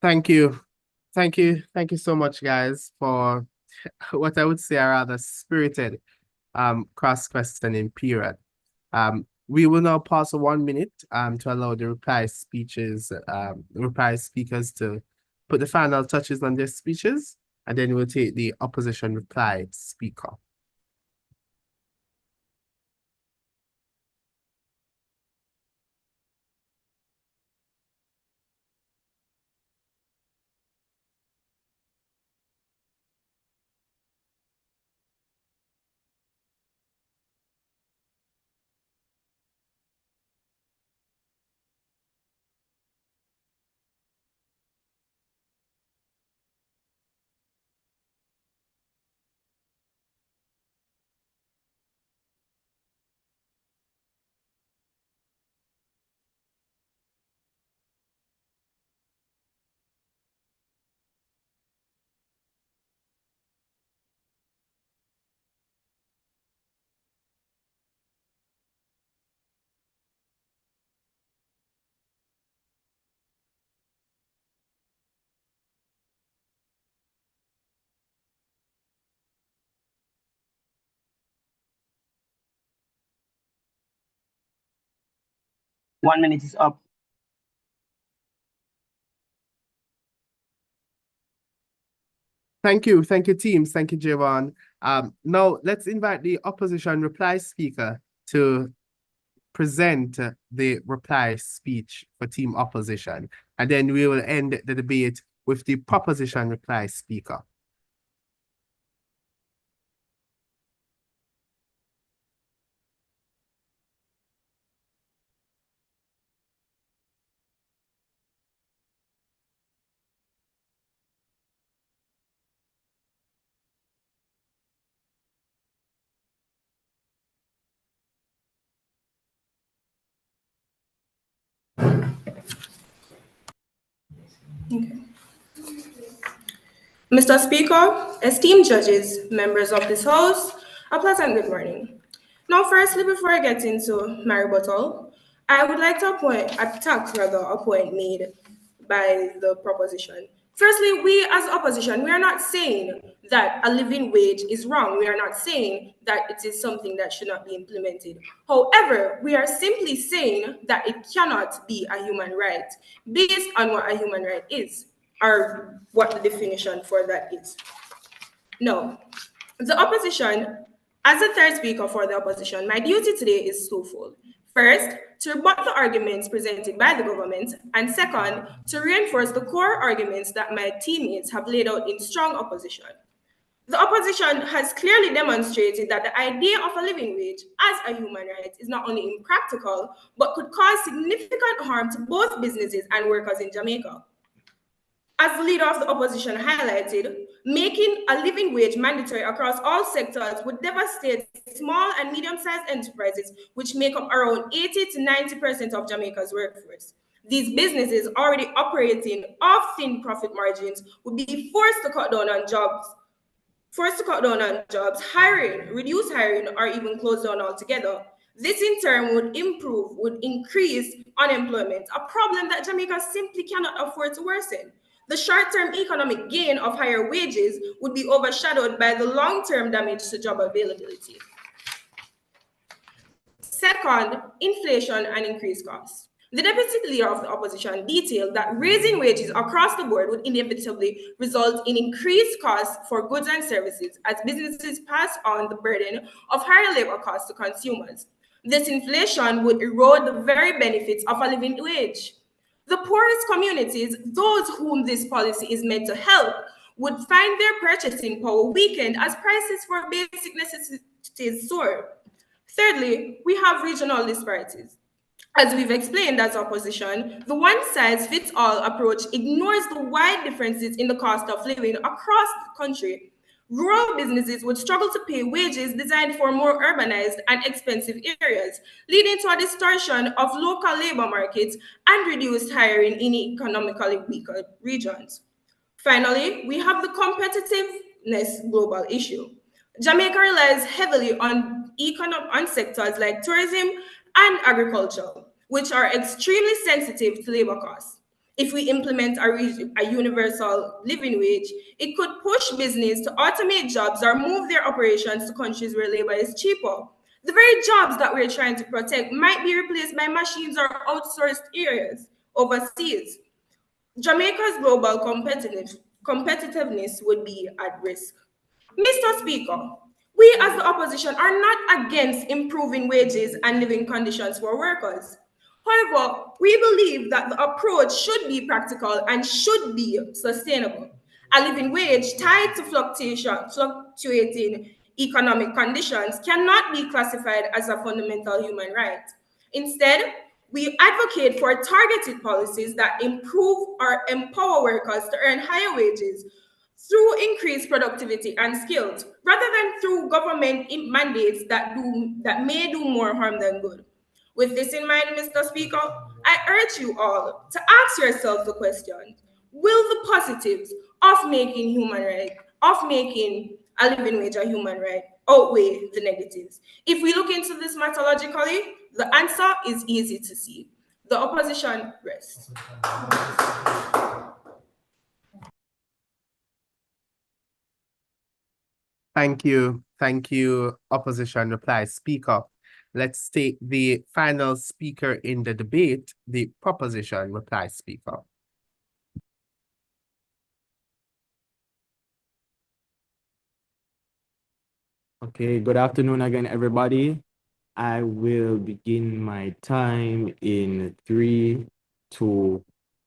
Thank you. Thank you. Thank you so much, guys, for what I would say a rather spirited cross-questioning period. We will now pause for 1 minute to allow the reply speakers to put the final touches on their speeches. and then we'll take the opposition reply speaker. One minute is up. Thank you, teams. Thank you, Javon. Now let's invite the opposition reply speaker to present the reply speech for team opposition, and then we will end the debate with the proposition reply speaker. Okay. Mr. Speaker, esteemed judges, members of this House, a pleasant good morning. Now, firstly, before I get into my rebuttal, I would like to attack a point made by the proposition. Firstly, we as opposition, we are not saying that a living wage is wrong. We are not saying that it is something that should not be implemented. However, we are simply saying that it cannot be a human right based on what a human right is, or what the definition for that is. No, the opposition, as a third speaker for the opposition, my duty today is twofold. First, to rebut the arguments presented by the government, and second, to reinforce the core arguments that my teammates have laid out in strong opposition. The opposition has clearly demonstrated that the idea of a living wage as a human right is not only impractical, but could cause significant harm to both businesses and workers in Jamaica. As the leader of the opposition highlighted, making a living wage mandatory across all sectors would devastate small and medium-sized enterprises, which make up around 80 to 90% of Jamaica's workforce. These businesses already operating off thin profit margins would be forced to cut down on jobs, hiring, reduce hiring, or even close down altogether. This in turn would increase unemployment, a problem that Jamaica simply cannot afford to worsen. The short-term economic gain of higher wages would be overshadowed by the long-term damage to job availability. Second, inflation and increased costs. The deputy leader of the opposition detailed that raising wages across the board would inevitably result in increased costs for goods and services as businesses pass on the burden of higher labor costs to consumers. This inflation would erode the very benefits of a living wage. The poorest communities, those whom this policy is meant to help, would find their purchasing power weakened as prices for basic necessities soar. Thirdly, we have regional disparities. As we've explained as opposition, the one-size-fits-all approach ignores the wide differences in the cost of living across the country. Rural businesses would struggle to pay wages designed for more urbanized and expensive areas, leading to a distortion of local labor markets and reduced hiring in economically weaker regions. Finally, we have the competitiveness global issue. Jamaica relies heavily on sectors like tourism and agriculture, which are extremely sensitive to labor costs. If we implement a universal living wage, it could push business to automate jobs or move their operations to countries where labor is cheaper. The very jobs that we're trying to protect might be replaced by machines or outsourced areas overseas. Jamaica's global competitiveness would be at risk. Mr. Speaker, we as the opposition are not against improving wages and living conditions for workers. However, we believe that the approach should be practical and should be sustainable. A living wage tied to fluctuating economic conditions cannot be classified as a fundamental human right. Instead, we advocate for targeted policies that improve or empower workers to earn higher wages through increased productivity and skills, rather than through government mandates that may do more harm than good. With this in mind, Mr. Speaker, I urge you all to ask yourselves the question: will the positives of making a living wage a human right outweigh the negatives? If we look into this matter logically, the answer is easy to see. The opposition rests. Thank you. Thank you, opposition reply speaker. Let's take the final speaker in the debate, the proposition reply speaker. Okay, good afternoon again, everybody. I will begin my time in 3, 2,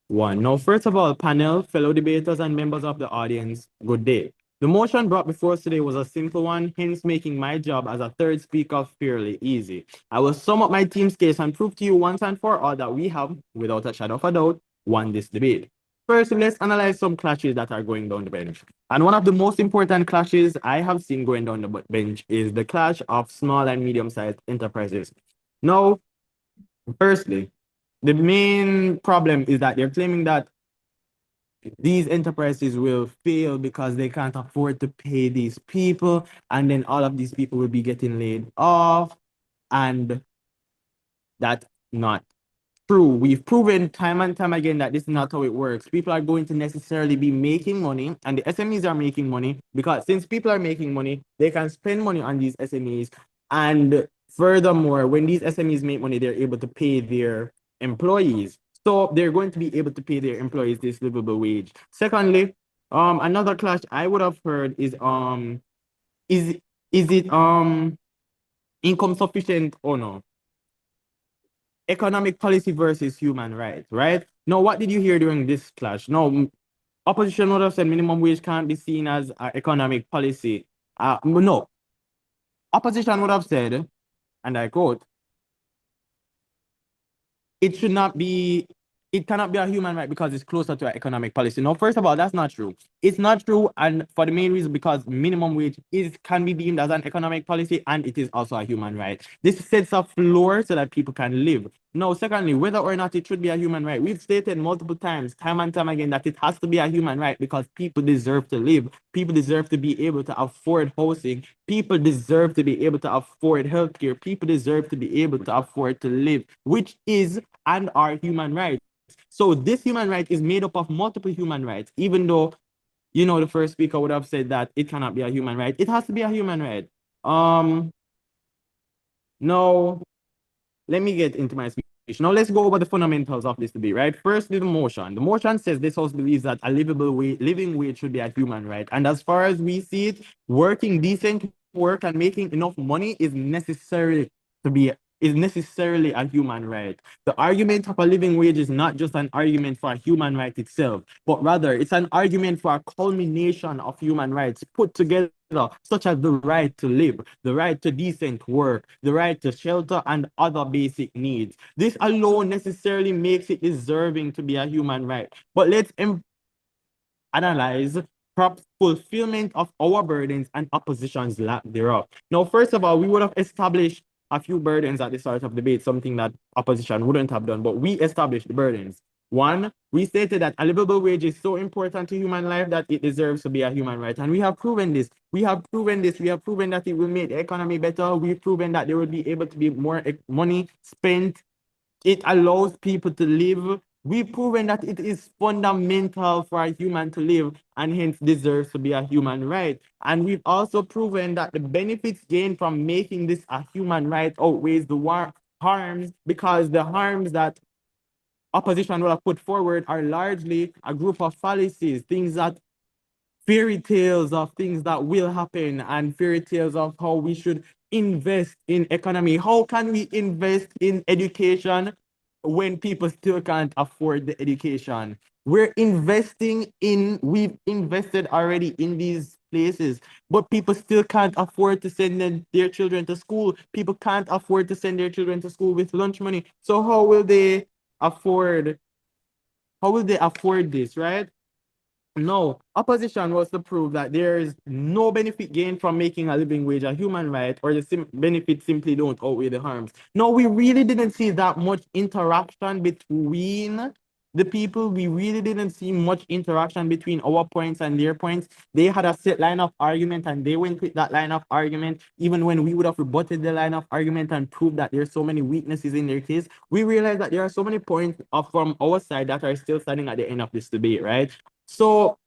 1. Now, first of all, panel, fellow debaters, and members of the audience, good day. The motion brought before us today was a simple one, hence making my job as a third speaker fairly easy. I will sum up my team's case and prove to you once and for all that we have, without a shadow of a doubt, won this debate. First, let's analyze some clashes that are going down the bench. And one of the most important clashes I have seen going down the bench is the clash of small and medium-sized enterprises. Now, firstly, the main problem is that they're claiming that these enterprises will fail because they can't afford to pay these people, and then all of these people will be getting laid off, and that's not true. We've proven time and time again that this is not how it works. People are going to necessarily be making money, and the SMEs are making money because since people are making money, they can spend money on these SMEs. And furthermore, when these SMEs make money, they're able to pay their employees. So they're going to be able to pay their employees this livable wage. Secondly, another clash I would have heard is is it income sufficient or no? Economic policy versus human rights, right? Now, what did you hear during this clash? No, opposition would have said minimum wage can't be seen as economic policy. No, opposition would have said, and I quote, it should not be, it cannot be a human right because it's closer to an economic policy. No, first of all, that's not true. It's not true, and for the main reason because minimum wage can be deemed as an economic policy, and it is also a human right. This sets a floor so that people can live. No, secondly, whether or not it should be a human right, we've stated multiple times, time and time again, that it has to be a human right because people deserve to live. People deserve to be able to afford housing. People deserve to be able to afford healthcare. People deserve to be able to afford to live, which is and are human rights. So this human right is made up of multiple human rights, even though, you know, the first speaker would have said that it cannot be a human right. It has to be a human right. No, let me get into my speech. Now let's go over the fundamentals of this debate, right? Firstly, the motion. The motion says this House believes that a living wage should be a human right. And as far as we see it, working decent work and making enough money is necessarily a human right. The argument of a living wage is not just an argument for a human right itself, but rather it's an argument for a culmination of human rights put together, such as the right to live, the right to decent work, the right to shelter, and other basic needs. This alone necessarily makes it deserving to be a human right. But let's analyze fulfillment of our burdens and opposition's lack thereof. Now, first of all, we would have established a few burdens at the start of the debate, something that opposition wouldn't have done, but we established the burdens. One, we stated that a livable wage is so important to human life that it deserves to be a human right. And we have proven this. We have proven that it will make the economy better. We've proven that there will be able to be more money spent. It allows people to live. We've proven that it is fundamental for a human to live and hence deserves to be a human right. And we've also proven that the benefits gained from making this a human right outweighs the harms, because the harms that opposition will have put forward are largely a group of fallacies, things that fairy tales of things that will happen and fairy tales of how we should invest in economy. How can we invest in education when people still can't afford the education? We've invested already in these places, but people still can't afford to send their children to school. People can't afford to send their children to school with lunch money. So afford, how will they afford this, right? No, opposition was to prove that there is no benefit gained from making a living wage a human right, or the benefits simply don't outweigh the harms. No, we really didn't see that much interaction between the people. We really didn't see much interaction between our points and their points. They had a set line of argument and they went with that line of argument, even when we would have rebutted the line of argument and proved that there's so many weaknesses in their case. We realized that there are so many points from our side that are still standing at the end of this debate, right? So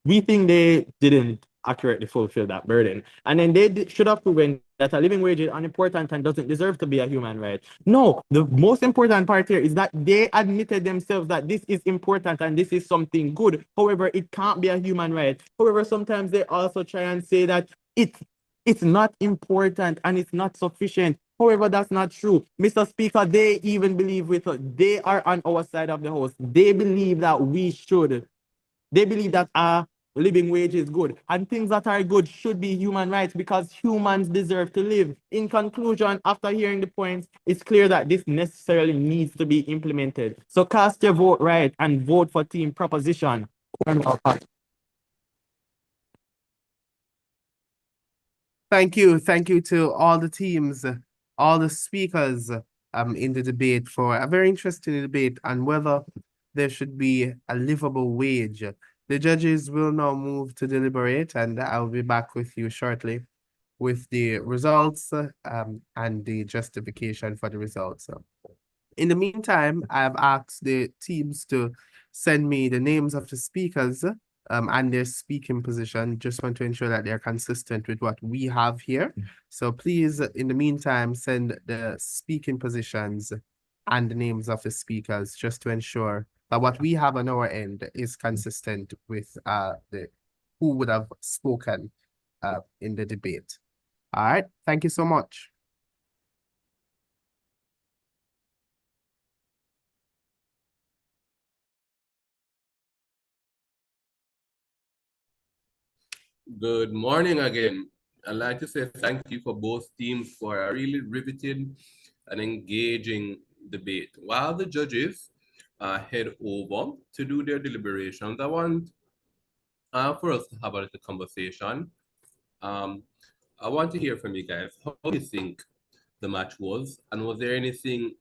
we think they didn't accurately fulfill that burden. And then they should have proven that a living wage is unimportant and doesn't deserve to be a human right. No, the most important part here is that they admitted themselves that this is important and this is something good. However, it can't be a human right. However, sometimes they also try and say that it's not important and it's not sufficient. However, that's not true. Mr. Speaker, they even believe with us. They are on our side of the house. They believe that they believe that a living wage is good, and things that are good should be human rights because humans deserve to live. In conclusion, after hearing the points, it's clear that this necessarily needs to be implemented. So cast your vote right and vote for team proposition. Thank you. Thank you to all the teams, all the speakers in the debate for a very interesting debate on whether there should be a livable wage. The judges will now move to deliberate, and I'll be back with you shortly with the results and the justification for the results. In the meantime, I've asked the teams to send me the names of the speakers and their speaking position. Just want to ensure that they're consistent with what we have here. So please, in the meantime, send the speaking positions and the names of the speakers just to ensure that what we have on our end is consistent with the who would have spoken in the debate. All right, thank you so much. Good morning again. I'd like to say thank you for both teams for a really riveting and engaging debate. While the judges head over to do their deliberations, I want for us to have a little conversation. Um, I want to hear from you guys. How do you think the match was? And was there anything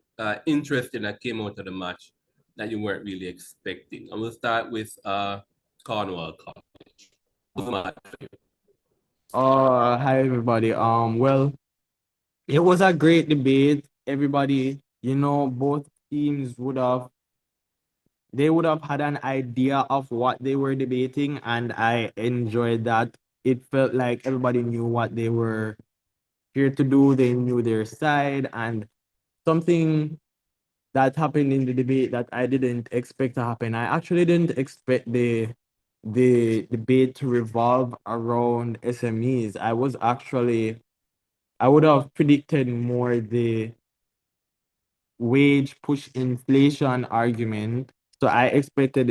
interesting that came out of the match that you weren't really expecting? And we'll start with Cornwall College. What was the match for you? Hi everybody. Well, it was a great debate. Everybody, both teams they would have had an idea of what they were debating, and I enjoyed that. It felt like everybody knew what they were here to do. They knew their side, and something that happened in the debate that I didn't expect to happen. I actually didn't expect the debate to revolve around SMEs. I would have predicted more the wage push inflation argument. So I expected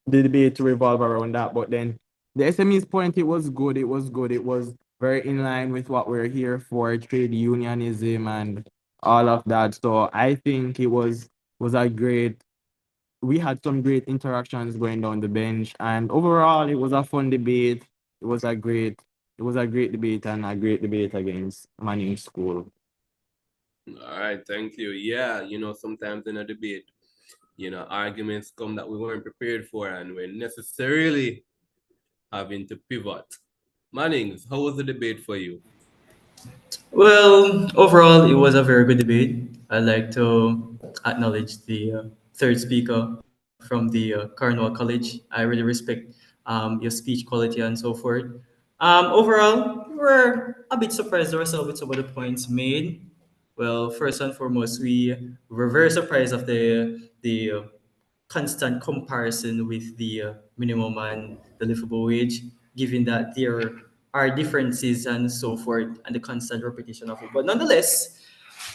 the debate to revolve around that. But then the SME's point, it was good. It was good. It was very in line with what we're here for, trade unionism and all of that. So I think it was a great we had some great interactions going down the bench, and overall it was a fun debate. It was a great debate and a great debate against Manning School. All right, thank you. Yeah, sometimes in a debate, arguments come that we weren't prepared for and we're necessarily having to pivot. Mannings, how was the debate for you? Well, overall, it was a very good debate. I'd like to acknowledge the third speaker from the Cornwall College. I really respect your speech quality and so forth. Overall, we were a bit surprised ourselves with some of the points made. Well, first and foremost, we were very surprised of the constant comparison with the minimum and the livable wage. given that there are differences and so forth, and the constant repetition of it. But nonetheless,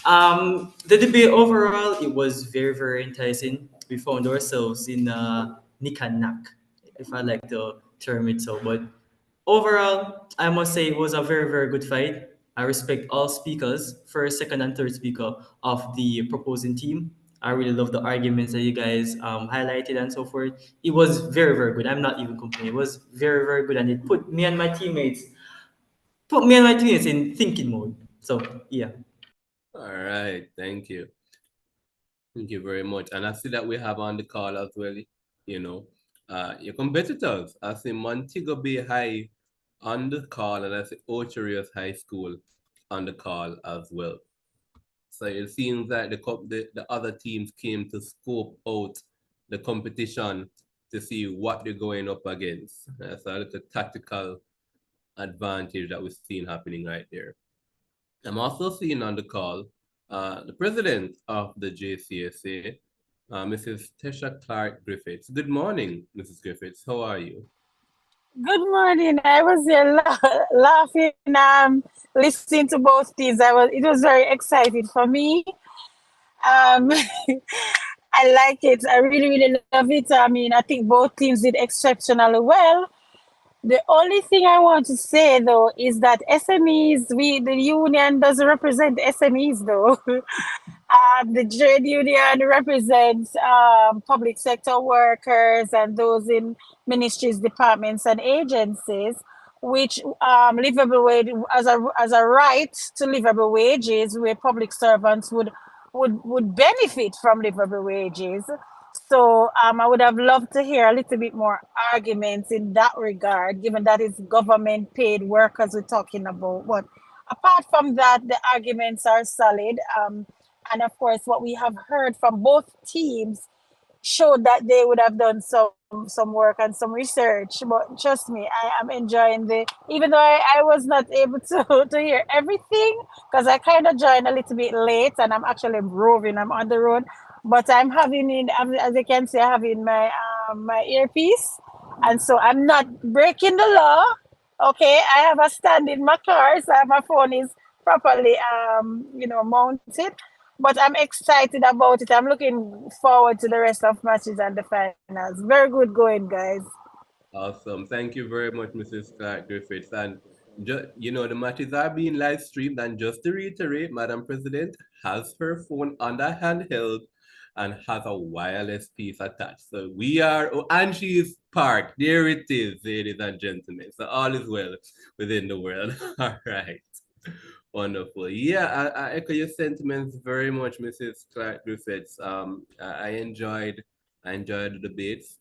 the debate overall, it was very, very enticing. We found ourselves in nick and knack, if I like to term it so. But overall, I must say it was a very, very good fight. I respect all speakers, first, second, and third speaker of the proposing team. I really love the arguments that you guys highlighted and so forth. It was very, very good. I'm not even complaining. It was very, very good, and it put me and my teammates in thinking mode. So yeah. All right, thank you. Thank you very much. And I see that we have on the call as well, you know, your competitors. I see Montego Bay High on the call, and I see Ocho Rios High School on the call as well. So it seems that the other teams came to scope out the competition to see what they're going up against. So a little tactical advantage that we're seeing happening right there. I'm also seeing on the call the president of the JCSA, Mrs. Tesha Clark Griffiths. Good morning, Mrs. Griffiths. How are you? Good morning. I was there laughing, listening to both teams. It was very exciting for me. Um, I like it. I really, really love it. I mean, I think both teams did exceptionally well. The only thing I want to say though is that SMEs, the union doesn't represent SMEs though. The trade union represents public sector workers and those in ministries, departments, and agencies, which livable wage as a right to livable wages, where public servants would benefit from livable wages. So I would have loved to hear a little bit more arguments in that regard, given that it's government paid workers we're talking about. But apart from that, the arguments are solid. And of course, what we have heard from both teams showed that they would have done some work and some research. But trust me, I am enjoying even though I was not able to hear everything because I kind of joined a little bit late and I'm actually roving. I'm on the road, but I'm having as you can see, I have in my earpiece, and so I'm not breaking the law. Okay, I have a stand in my car, so my phone is properly mounted, but I'm excited about it. I'm looking forward to the rest of matches and the finals. Very good going, guys. Awesome. Thank you very much, Mrs. Clark Griffiths. And the matches are being live streamed. And just to reiterate, Madam President has her phone on the handheld and has a wireless piece attached. So and she is parked. There it is, ladies and gentlemen. So all is well within the world. All right. Wonderful. Yeah, I echo your sentiments very much, Mrs. Clark Griffiths. I enjoyed the debates.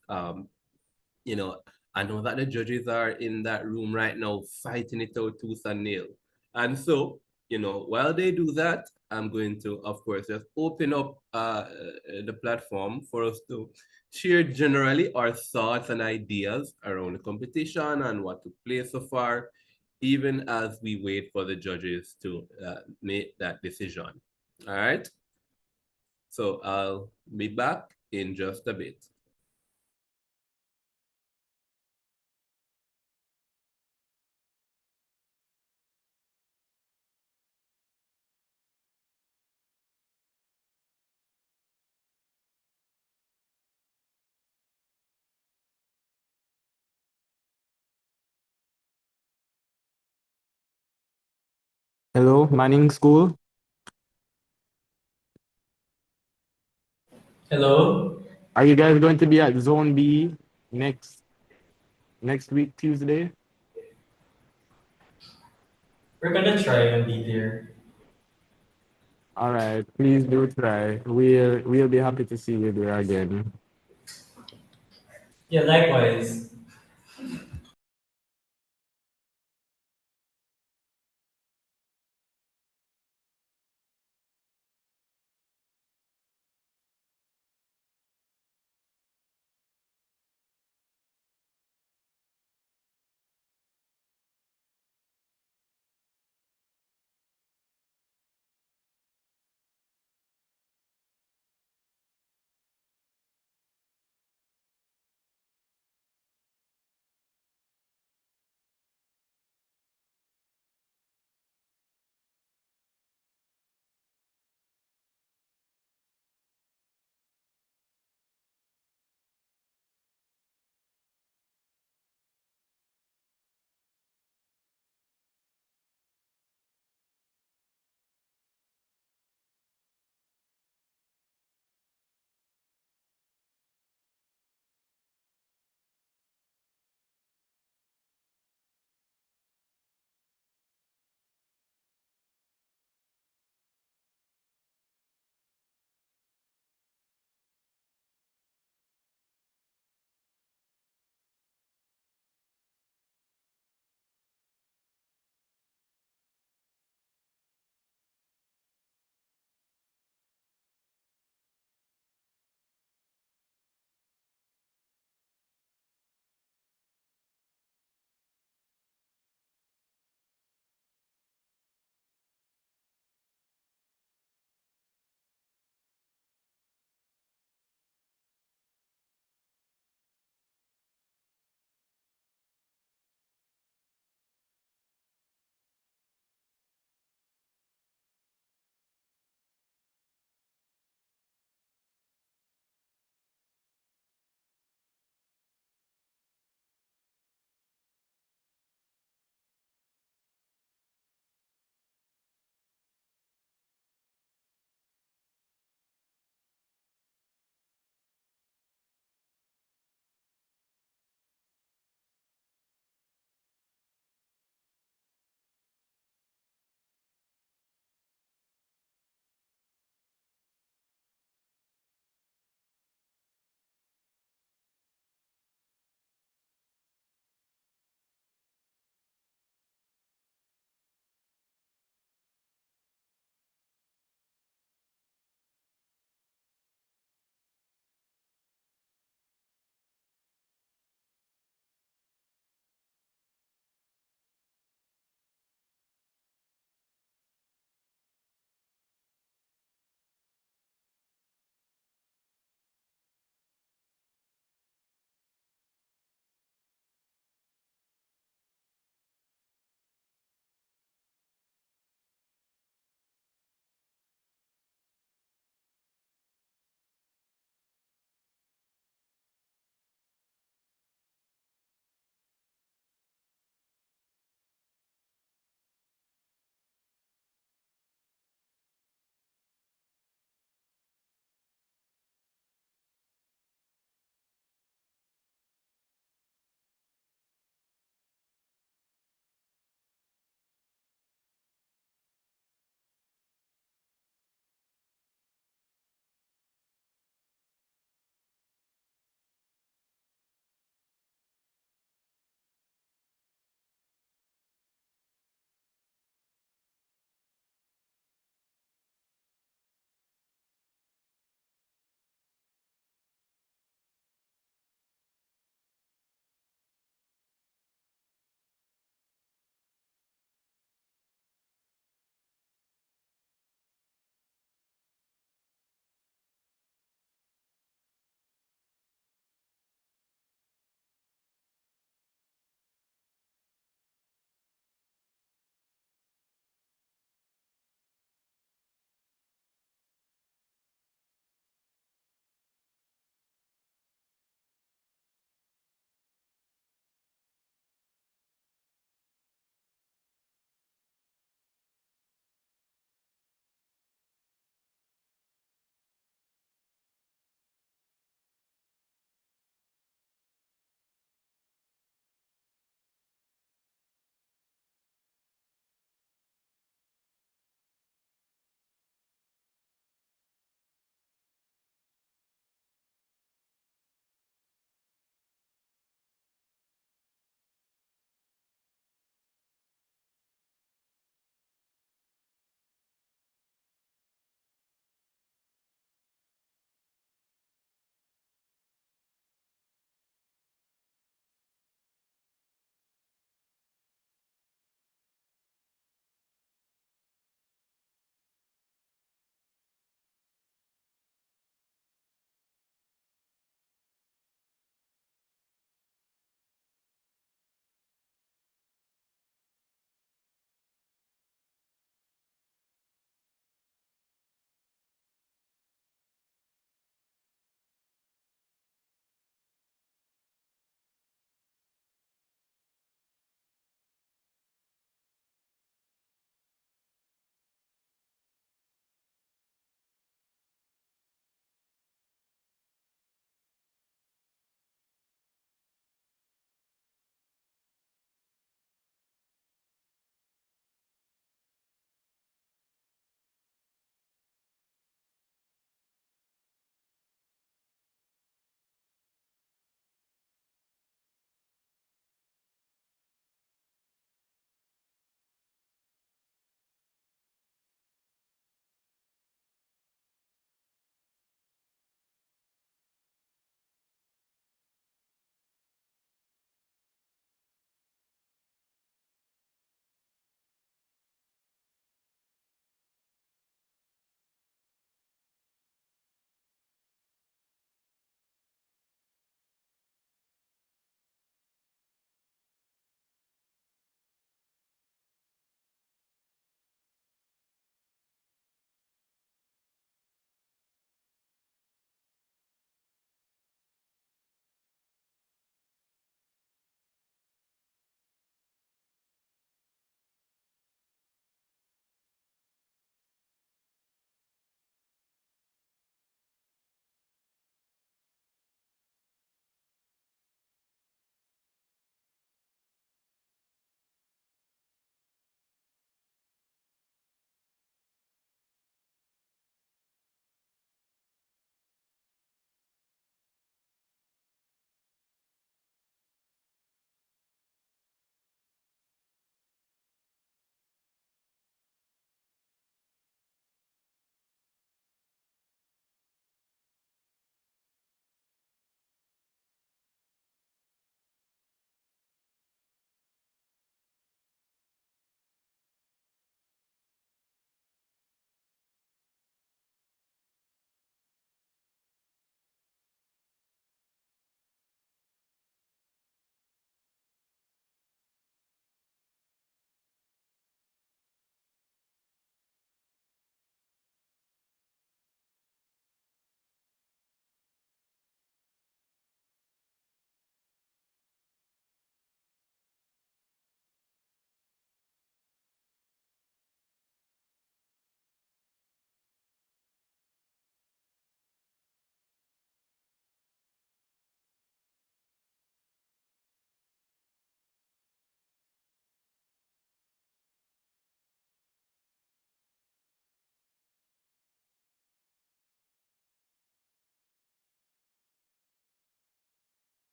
You know, I know that the judges are in that room right now fighting it out tooth and nail. And so, while they do that, I'm going to, of course, just open up the platform for us to share generally our thoughts and ideas around the competition and what took place so far, even as we wait for the judges to make that decision. All right. So I'll be back in just a bit. Hello, Manning School. Hello. Are you guys going to be at Zone B next week, Tuesday? We're gonna try and be there. All right, please do try. We'll be happy to see you there again. Yeah, likewise.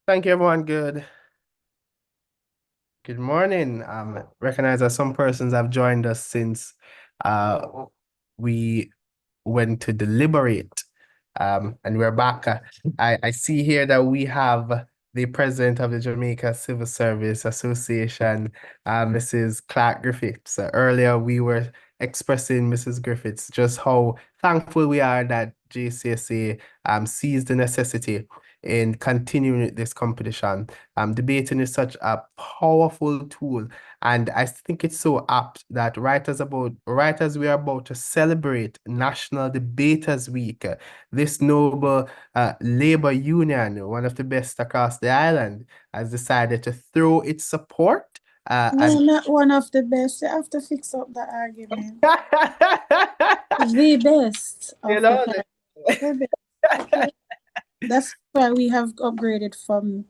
Thank you, everyone. Good morning. Recognize that some persons have joined us since we went to deliberate. And we're back. I see here that we have the president of the Jamaica Civil Service Association, Mrs. Clark Griffiths. Earlier, we were expressing, Mrs. Griffiths, just how thankful we are that JCSA sees the necessity in continuing this competition. Debating is such a powerful tool, and I think it's so apt that right as we are about to celebrate National Debaters Week, this noble labor union, one of the best across the island, has decided to throw its support. No, not one of the best. You have to fix up the argument. The best of You know, the best. Okay? That's why we have upgraded from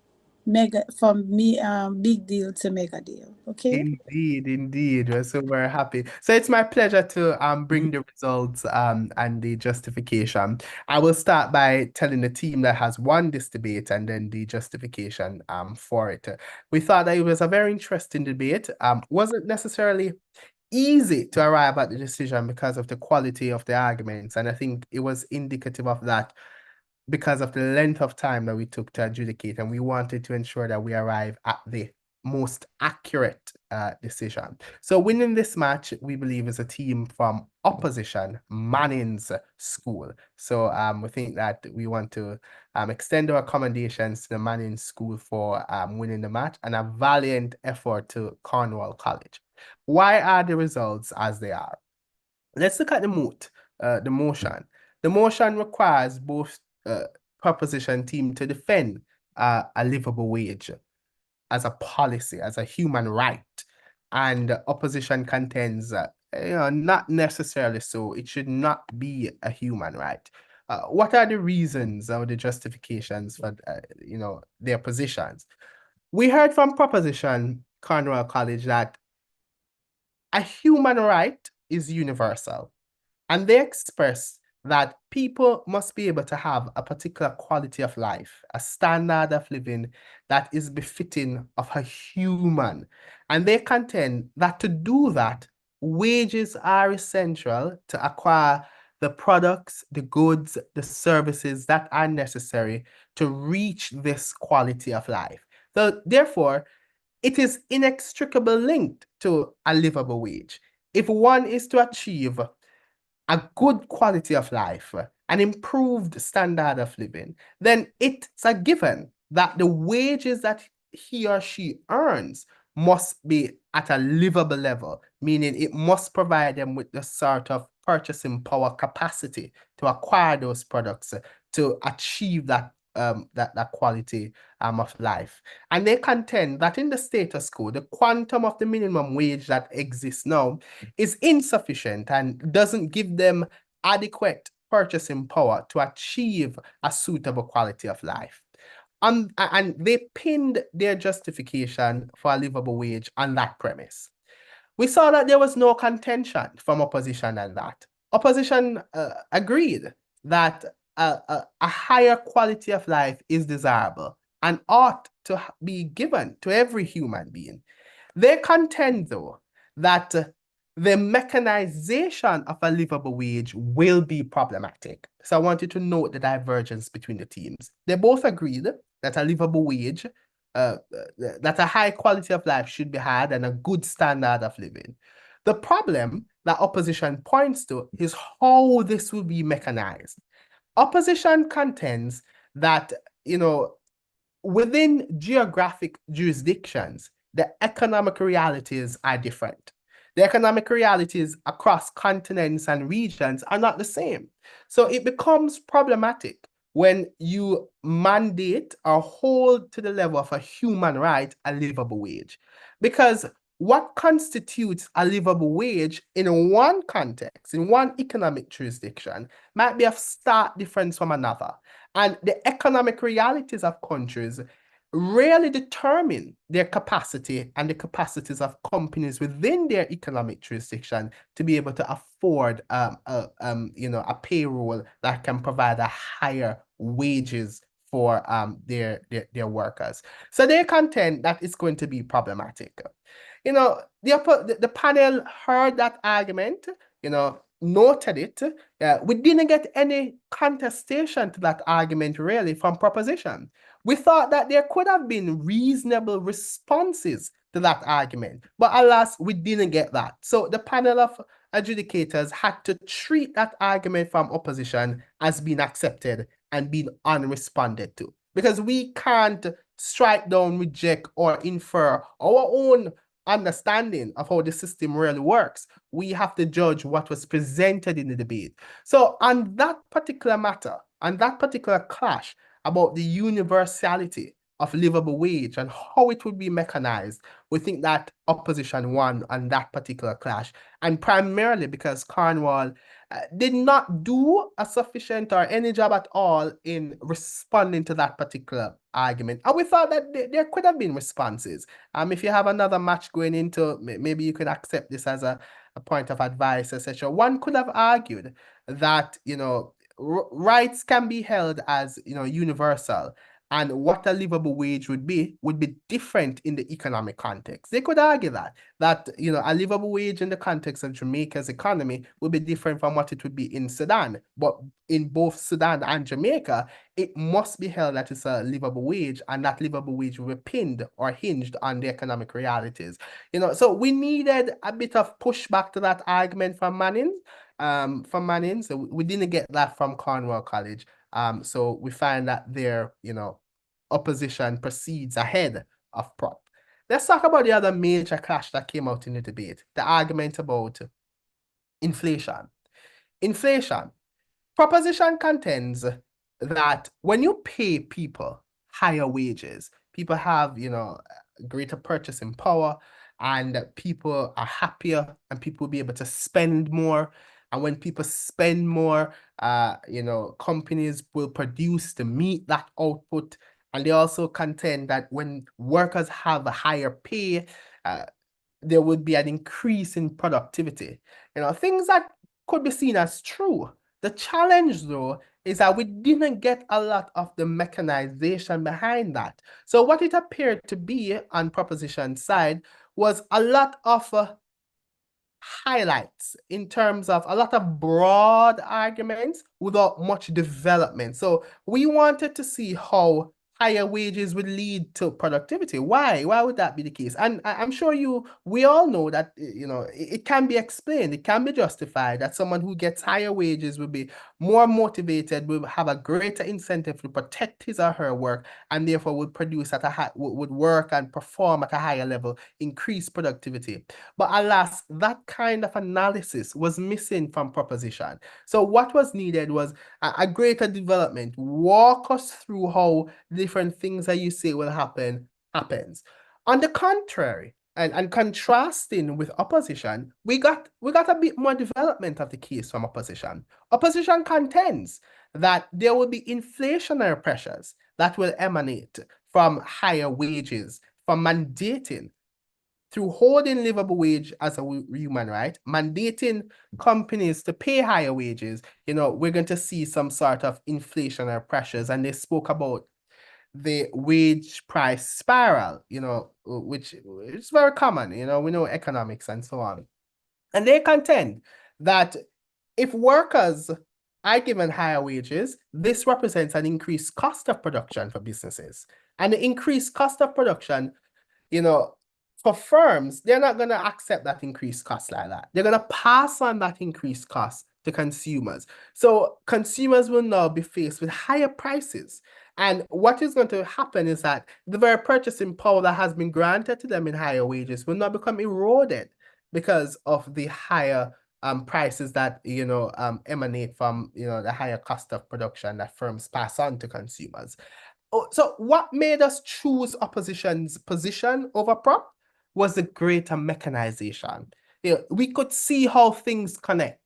big deal to mega deal. Okay. Indeed. We're so very happy. So it's my pleasure to bring the results and the justification. I will start by telling the team that has won this debate and then the justification for it. We thought that it was a very interesting debate. Wasn't necessarily easy to arrive at the decision because of the quality of the arguments, and I think it was indicative of that because of the length of time that we took to adjudicate, and we wanted to ensure that we arrive at the most accurate decision. So winning this match, we believe, is a team from opposition, Manning's School. So we think that we want to extend our commendations to the Manning School for winning the match, and a valiant effort to Cornwall College. Why are the results as they are? Let's look at the motion. The motion requires both proposition team to defend a livable wage as a policy, as a human right, and opposition contends not necessarily so. It should not be a human right. What are the reasons or the justifications for their positions? We heard from proposition Cornwall College that a human right is universal, and they express that people must be able to have a particular quality of life, a standard of living that is befitting of a human. And they contend that to do that, wages are essential to acquire the products, the goods, the services that are necessary to reach this quality of life. So therefore, it is inextricably linked to a livable wage. If one is to achieve a good quality of life, an improved standard of living, then it's a given that the wages that he or she earns must be at a livable level, meaning it must provide them with the sort of purchasing power capacity to acquire those products to achieve that quality of life. And they contend that in the status quo, the quantum of the minimum wage that exists now is insufficient and doesn't give them adequate purchasing power to achieve a suitable quality of life. And they pinned their justification for a livable wage on that premise. We saw that there was no contention from opposition on that. Opposition agreed that a higher quality of life is desirable and ought to be given to every human being. They contend, though, that the mechanization of a livable wage will be problematic. So I want you to note the divergence between the teams. They both agreed that a livable wage, that a high quality of life should be had and a good standard of living. The problem that opposition points to is how this will be mechanized. Opposition contends that, within geographic jurisdictions, the economic realities are different. The economic realities across continents and regions are not the same. So it becomes problematic when you mandate or hold to the level of a human right a livable wage. Because what constitutes a livable wage in one context, in one economic jurisdiction, might be of stark difference from another. And the economic realities of countries really determine their capacity and the capacities of companies within their economic jurisdiction to be able to afford a payroll that can provide a higher wages for their workers. So they contend that it's going to be problematic. You know, the panel heard that argument, you know, noted it. We didn't get any contestation to that argument really from proposition. We thought that there could have been reasonable responses to that argument, but alas, we didn't get that. So the panel of adjudicators had to treat that argument from opposition as being accepted and being unresponded to, because we can't strike down, reject, or infer our own understanding of how the system really works. We have to judge what was presented in the debate. So on that particular matter, on that particular clash about the universality of livable wage and how it would be mechanized, we think that opposition won on that particular clash. And primarily because Cornwall did not do a sufficient or any job at all in responding to that particular argument. And we thought that there could have been responses. If you have another match going into, maybe you could accept this as a point of advice, etc. One could have argued that, you know, rights can be held as, you know, universal, and what a livable wage would be different in the economic context. They could argue that you know, a livable wage in the context of Jamaica's economy would be different from what it would be in Sudan. But in both Sudan and Jamaica, it must be held that it's a livable wage, and that livable wage will be pinned or hinged on the economic realities. You know, so we needed a bit of pushback to that argument from Manning. So we didn't get that from Cornwall College. So we find that their, you know, opposition proceeds ahead of prop. Let's talk about the other major clash that came out in the debate, the argument about inflation. Inflation. Proposition contends that when you pay people higher wages, people have, you know, greater purchasing power, and people are happier, and people will be able to spend more. And when people spend more, you know, companies will produce to meet that output. And they also contend that when workers have a higher pay, there would be an increase in productivity. You know, things that could be seen as true. The challenge, though, is that we didn't get a lot of the mechanization behind that. So what it appeared to be on proposition side was a lot of highlights in terms of a lot of broad arguments without much development. So we wanted to see how higher wages would lead to productivity. Why? Why would that be the case? And I'm sure we all know that, you know, it can be explained, it can be justified that someone who gets higher wages will be more motivated, will have a greater incentive to protect his or her work, and therefore would produce at a high, would work and perform at a higher level, increase productivity. But alas, that kind of analysis was missing from proposition. So what was needed was a greater development. Walk us through how different things that you say will happen happens. On the contrary, and contrasting with opposition, we got a bit more development of the case from opposition. Opposition contends that there will be inflationary pressures that will emanate from higher wages, from mandating through holding livable wage as a human right, mandating companies to pay higher wages. You know, we're going to see some sort of inflationary pressures, and they spoke about the wage price spiral, you know, which is very common, you know, we know economics and so on. And they contend that if workers are given higher wages, this represents an increased cost of production for businesses. And the increased cost of production, you know, for firms, they're not going to accept that increased cost like that. They're going to pass on that increased cost to consumers. So consumers will now be faced with higher prices. And what is going to happen is that the very purchasing power that has been granted to them in higher wages will now become eroded because of the higher prices that, you know, emanate from, you know, the higher cost of production that firms pass on to consumers. So what made us choose opposition's position over prop was the greater mechanization. You know, we could see how things connect.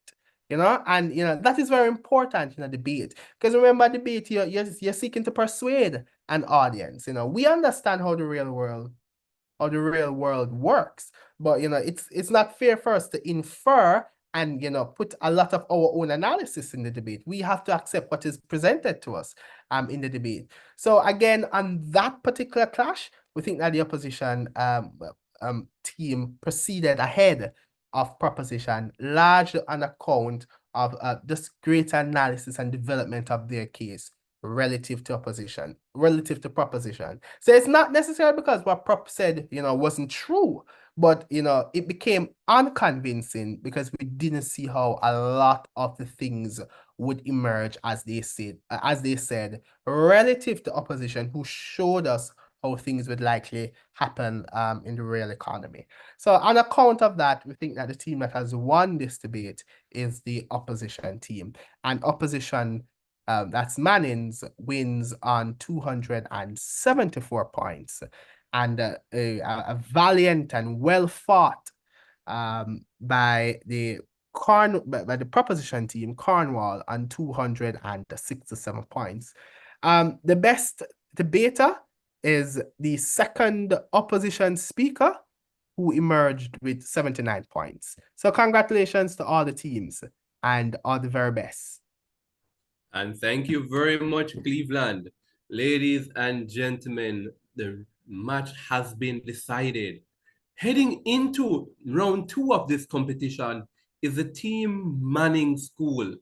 You know, and you know that is very important in a debate, because remember, debate you're seeking to persuade an audience. You know, we understand how the real world works, but you know it's not fair for us to infer and put a lot of our own analysis in the debate. We have to accept what is presented to us in the debate. So again, on that particular clash, we think that the opposition team proceeded ahead of proposition, largely on account of this great analysis and development of their case relative to proposition. So it's not necessarily because what prop said, wasn't true, but it became unconvincing because we didn't see how a lot of the things would emerge as they said, relative to opposition, who showed us how things would likely happen in the real economy. So on account of that, we think that the team that has won this debate is the opposition team. And opposition, that's Manning's, wins on 274 points. And a valiant and well fought by the proposition team, Cornwall, on 267 points. The best debater is the second opposition speaker, who emerged with 79 points. So congratulations to all the teams and all the very best. And thank you very much, Cleveland. Ladies and gentlemen, the match has been decided. Heading into round 2 of this competition is the team Manning School.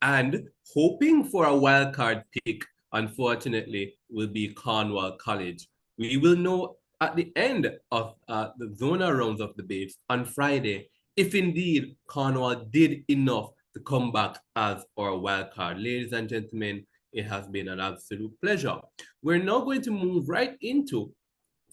And hoping for a wildcard pick, unfortunately, will be Cornwall College. We will know at the end of the zonal rounds of debates on Friday if indeed Cornwall did enough to come back as our wildcard. Ladies and gentlemen, it has been an absolute pleasure. We're now going to move right into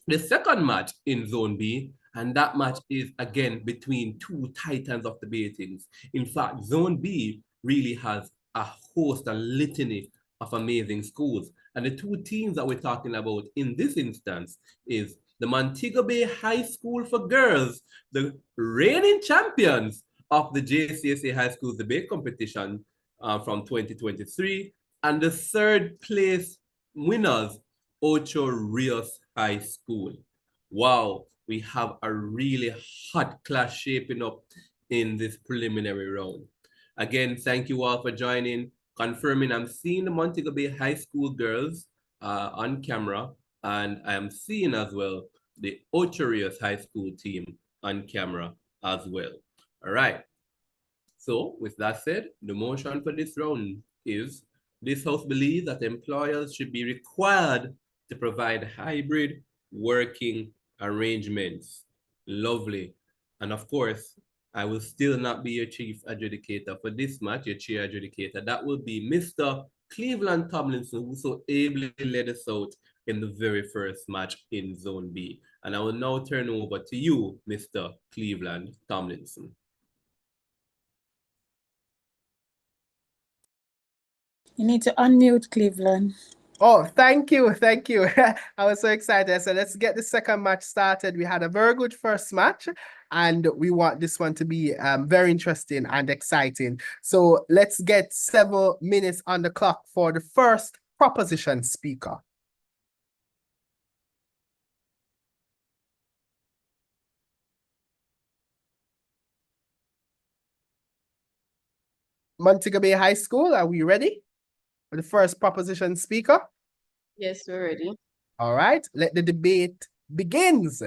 the second match in Zone B, and that match is again between two titans of the debatings. In fact, Zone B really has a host, a litany of amazing schools. And the two teams that we're talking about in this instance is the Montego Bay High School for Girls, the reigning champions of the JCSA High School Debate Competition from 2023, and the third place winners, Ocho Rios High School. Wow, we have a really hot clash shaping up in this preliminary round. Again, thank you all for joining. Confirming, I'm seeing the Montego Bay High School girls on camera, and I am seeing as well the Ocho Rios High School team on camera as well. All right. So with that said, the motion for this round is this House believes that employers should be required to provide hybrid working arrangements. Lovely. And of course, I will still not be your chief adjudicator for this match, your chair adjudicator. That will be Mr. Cleveland Tomlinson, who so ably led us out in the very first match in Zone B. And I will now turn over to you, Mr. Cleveland Tomlinson. You need to unmute Cleveland. Oh, thank you. Thank you. I was so excited. So let's get the second match started. We had a very good first match, and we want this one to be very interesting and exciting. So let's get 7 minutes on the clock for the first proposition speaker. Montego Bay High School, are we ready for the first proposition speaker? Yes, we're ready. All right, let the debate begins.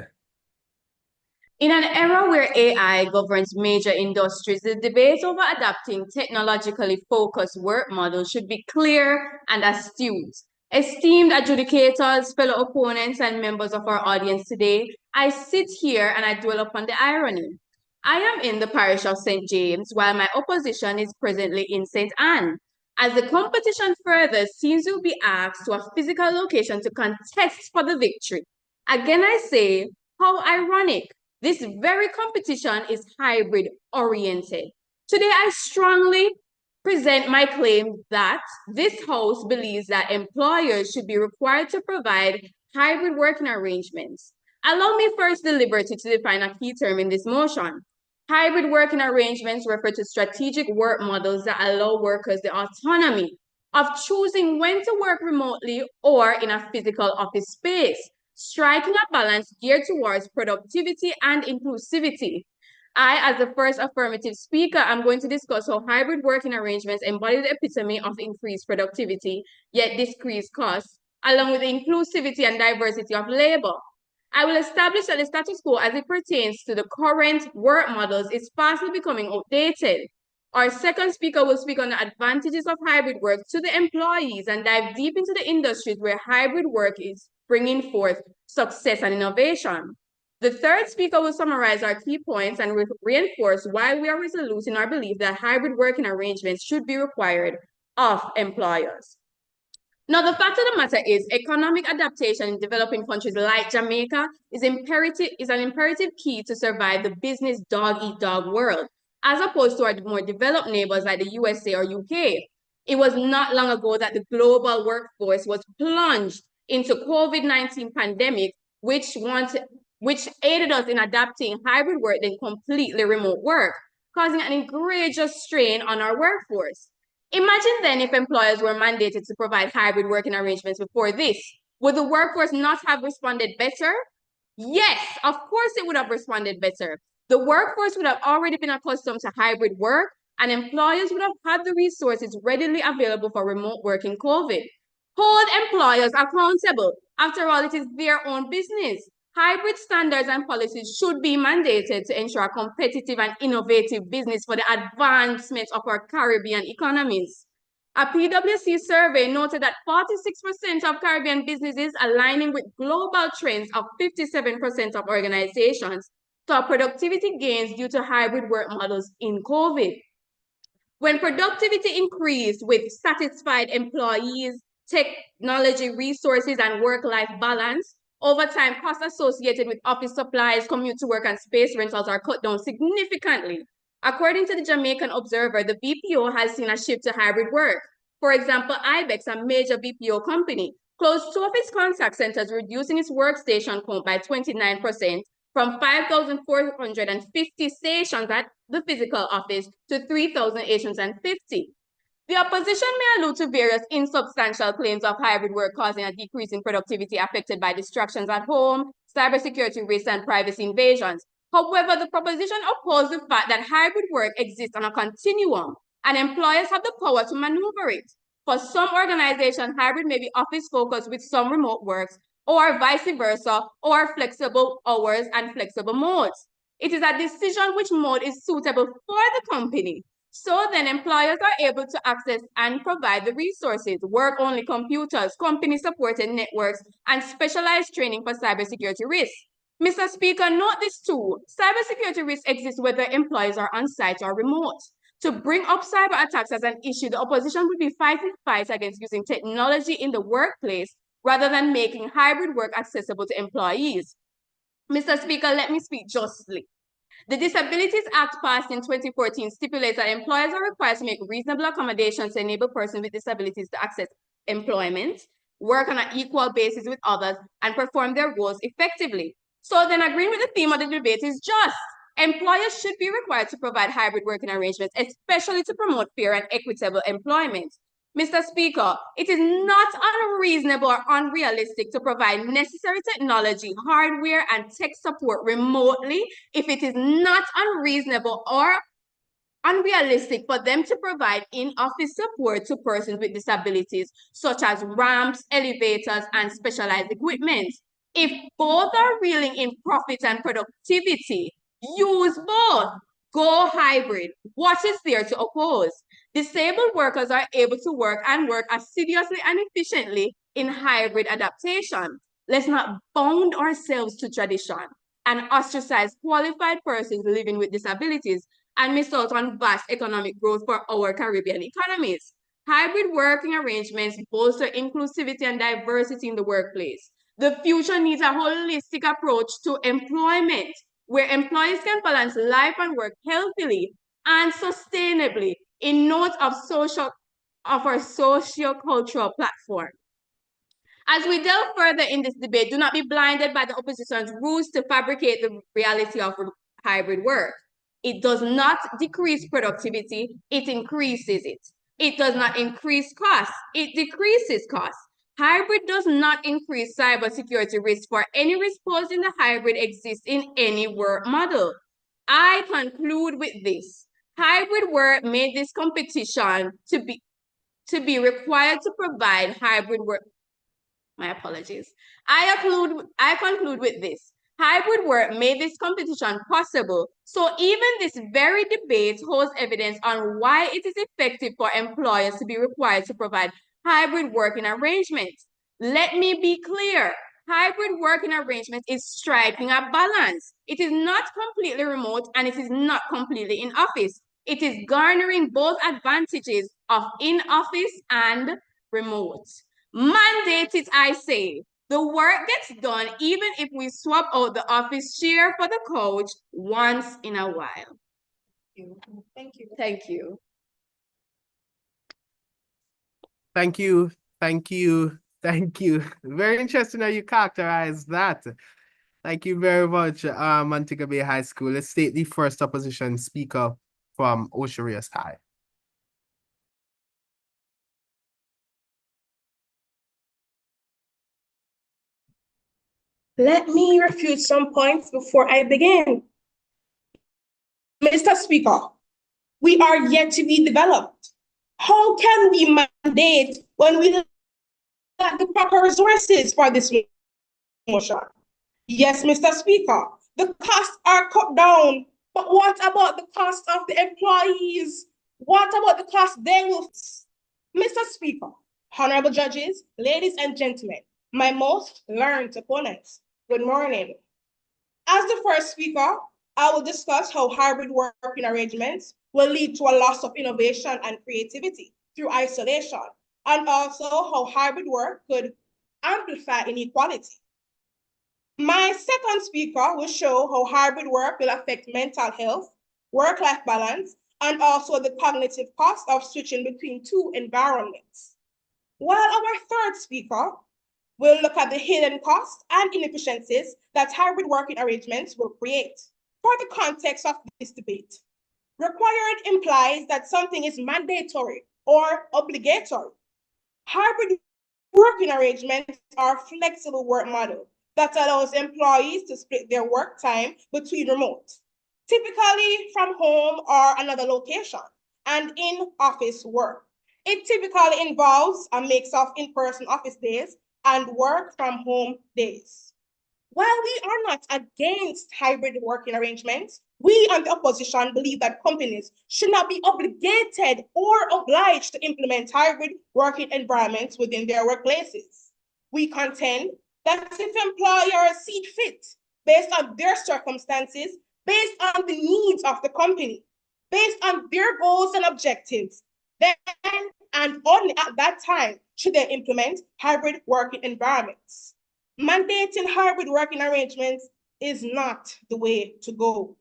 In an era where AI governs major industries, the debate over adapting technologically focused work models should be clear and astute. Esteemed adjudicators, fellow opponents, and members of our audience today, I sit here and I dwell upon the irony. I am in the parish of St. James, while my opposition is presently in St. Anne. As the competition further, teams will be asked to a physical location to contest for the victory. Again, I say, how ironic. This very competition is hybrid oriented. Today, I strongly present my claim that this House believes that employers should be required to provide hybrid working arrangements. Allow me first the liberty to define a key term in this motion. Hybrid working arrangements refer to strategic work models that allow workers the autonomy of choosing when to work remotely or in a physical office space, striking a balance geared towards productivity and inclusivity. I, as the first affirmative speaker, am going to discuss how hybrid working arrangements embody the epitome of increased productivity, yet decreased costs, along with the inclusivity and diversity of labor. I will establish that the status quo as it pertains to the current work models is fastly becoming outdated. Our second speaker will speak on the advantages of hybrid work to the employees and dive deep into the industries where hybrid work is bringing forth success and innovation. The third speaker will summarize our key points and reinforce why we are resolute in our belief that hybrid working arrangements should be required of employers. Now, the fact of the matter is, economic adaptation in developing countries like Jamaica is an imperative key to survive the business dog-eat-dog world, as opposed to our more developed neighbors like the USA or UK. It was not long ago that the global workforce was plunged into COVID-19 pandemic, which aided us in adapting hybrid work than completely remote work, causing an egregious strain on our workforce. Imagine then if employers were mandated to provide hybrid working arrangements before this. Would the workforce not have responded better? Yes, of course it would have responded better. The workforce would have already been accustomed to hybrid work, and employers would have had the resources readily available for remote work in COVID. Hold employers accountable. After all, it is their own business. Hybrid standards and policies should be mandated to ensure a competitive and innovative business for the advancement of our Caribbean economies. A PwC survey noted that 46% of Caribbean businesses aligning with global trends of 57% of organizations saw productivity gains due to hybrid work models in COVID. When productivity increased with satisfied employees, technology resources, and work-life balance, over time, costs associated with office supplies, commute to work, and space rentals are cut down significantly. According to the Jamaican Observer, the BPO has seen a shift to hybrid work. For example, IBEX, a major BPO company, closed 2 of its contact centers, reducing its workstation count by 29%, from 5,450 stations at the physical office to 3,850. The opposition may allude to various insubstantial claims of hybrid work causing a decrease in productivity affected by distractions at home, cybersecurity risks, and privacy invasions. However, the proposition upholds the fact that hybrid work exists on a continuum, and employers have the power to maneuver it. For some organizations, hybrid may be office-focused with some remote works, or vice versa, or flexible hours and flexible modes. It is a decision which mode is suitable for the company. So then employers are able to access and provide the resources, work-only computers, company-supported networks, and specialized training for cybersecurity risks. Mr. Speaker, note this too. Cybersecurity risks exist whether employees are on-site or remote. To bring up cyber attacks as an issue, the opposition would be fighting fights against using technology in the workplace rather than making hybrid work accessible to employees. Mr. Speaker, let me speak justly. The Disabilities Act passed in 2014 stipulates that employers are required to make reasonable accommodations to enable persons with disabilities to access employment, work on an equal basis with others, and perform their roles effectively. So then, agreeing with the theme of the debate is just. Employers should be required to provide hybrid working arrangements, especially to promote fair and equitable employment. Mr. Speaker, it is not unreasonable or unrealistic to provide necessary technology, hardware, and tech support remotely if it is not unreasonable or unrealistic for them to provide in-office support to persons with disabilities, such as ramps, elevators, and specialized equipment. If both are reeling in profit and productivity, use both. Go hybrid. What is there to oppose? Disabled workers are able to work and work assiduously and efficiently in hybrid adaptation. Let's not bound ourselves to tradition and ostracize qualified persons living with disabilities and miss out on vast economic growth for our Caribbean economies. Hybrid working arrangements bolster inclusivity and diversity in the workplace. The future needs a holistic approach to employment, where employees can balance life and work healthily and sustainably in note of our socio-cultural platform. As we delve further in this debate, do not be blinded by the opposition's rules to fabricate the reality of hybrid work. It does not decrease productivity, it increases it. It does not increase costs, it decreases costs. Hybrid does not increase cybersecurity risk, for any risk posed in the hybrid exists in any work model. I conclude with this. Hybrid work made this competition to be required to provide hybrid work. My apologies. I conclude with this. Hybrid work made this competition possible. So even this very debate holds evidence on why it is effective for employers to be required to provide hybrid working arrangements. Let me be clear. Hybrid working arrangement is striking a balance. It is not completely remote and it is not completely in office. It is garnering both advantages of in-office and remote. Mandate it, I say. The work gets done even if we swap out the office chair for the couch once in a while. Thank you. Thank you. Thank you. Thank you. Thank you. Very interesting how you characterize that. Thank you very much, Montego Bay High School. Let's state the first opposition speaker from Osherias High. Let me refute some points before I begin. Mr. Speaker, we are yet to be developed. How can we mandate when we lack the proper resources for this motion? Yes, Mr. Speaker, the costs are cut down, but what about the cost of the employees? What about the cost they will face? Mr. Speaker, honorable judges, ladies and gentlemen, my most learned opponents, good morning. As the first speaker, I will discuss how hybrid working arrangements will lead to a loss of innovation and creativity through isolation, and also how hybrid work could amplify inequality. My second speaker will show how hybrid work will affect mental health, work-life balance, and also the cognitive cost of switching between two environments. While our third speaker will look at the hidden costs and inefficiencies that hybrid working arrangements will create. For the context of this debate, required implies that something is mandatory or obligatory. Hybrid working arrangements are a flexible work model that allows employees to split their work time between remote, typically from home or another location, and in-office work. It typically involves a mix of in-person office days and work from home days. While we are not against hybrid working arrangements, we on the opposition believe that companies should not be obligated or obliged to implement hybrid working environments within their workplaces. We contend that if employers see fit, based on their circumstances, based on the needs of the company, based on their goals and objectives, then and only at that time should they implement hybrid working environments. Mandating hybrid working arrangements is not the way to go.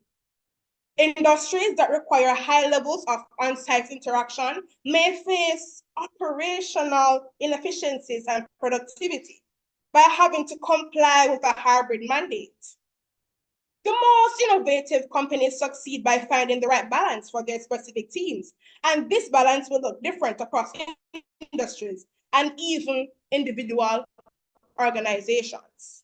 Industries that require high levels of on-site interaction may face operational inefficiencies and productivity by having to comply with a hybrid mandate. The most innovative companies succeed by finding the right balance for their specific teams, and this balance will look different across industries and even individual organizations.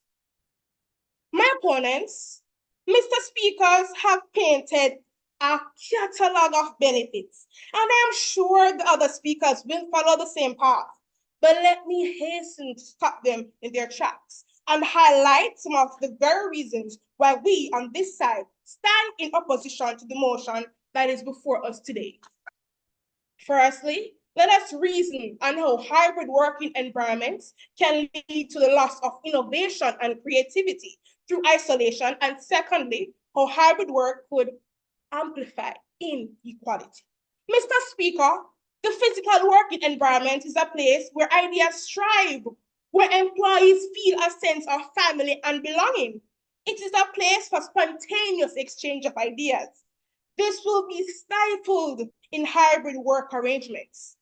My opponents, Mr. Speakers, have painted a catalog of benefits, and I am sure the other speakers will follow the same path. But let me hasten to stop them in their tracks and highlight some of the very reasons why we on this side stand in opposition to the motion that is before us today. Firstly, let us reason on how hybrid working environments can lead to the loss of innovation and creativity through isolation, and secondly, how hybrid work could amplify inequality. Mr. Speaker, the physical working environment is a place where ideas thrive, where employees feel a sense of family and belonging. It is a place for spontaneous exchange of ideas. This will be stifled in hybrid work arrangements.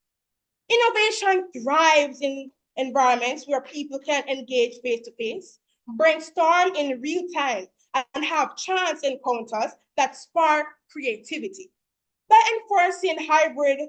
Innovation thrives in environments where people can engage face-to-face, brainstorm in real time, and have chance encounters that spark creativity. By enforcing hybrid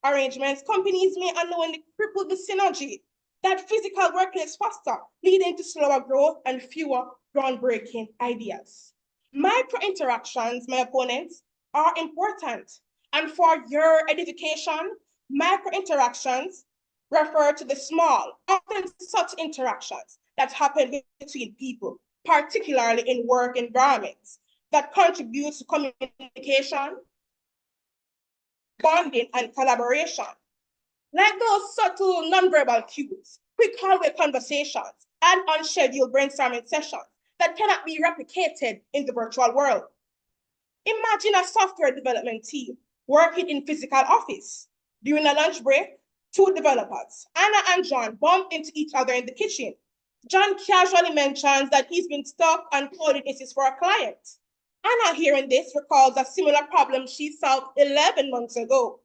arrangements, companies may unknowingly cripple the synergy that physical workplace foster, leading to slower growth and fewer groundbreaking ideas. Micro interactions, my opponents, are important. And for your edification, micro interactions refer to the small, often such interactions that happen between people, particularly in work environments, that contribute to communication, bonding, and collaboration. Like those subtle nonverbal cues, quick hallway conversations, and unscheduled brainstorming sessions that cannot be replicated in the virtual world. Imagine a software development team working in physical office. During a lunch break, two developers, Anna and John, bump into each other in the kitchen. John casually mentions that he's been stuck on coding issues for a client. Anna, hearing this, recalls a similar problem she solved 11 months ago.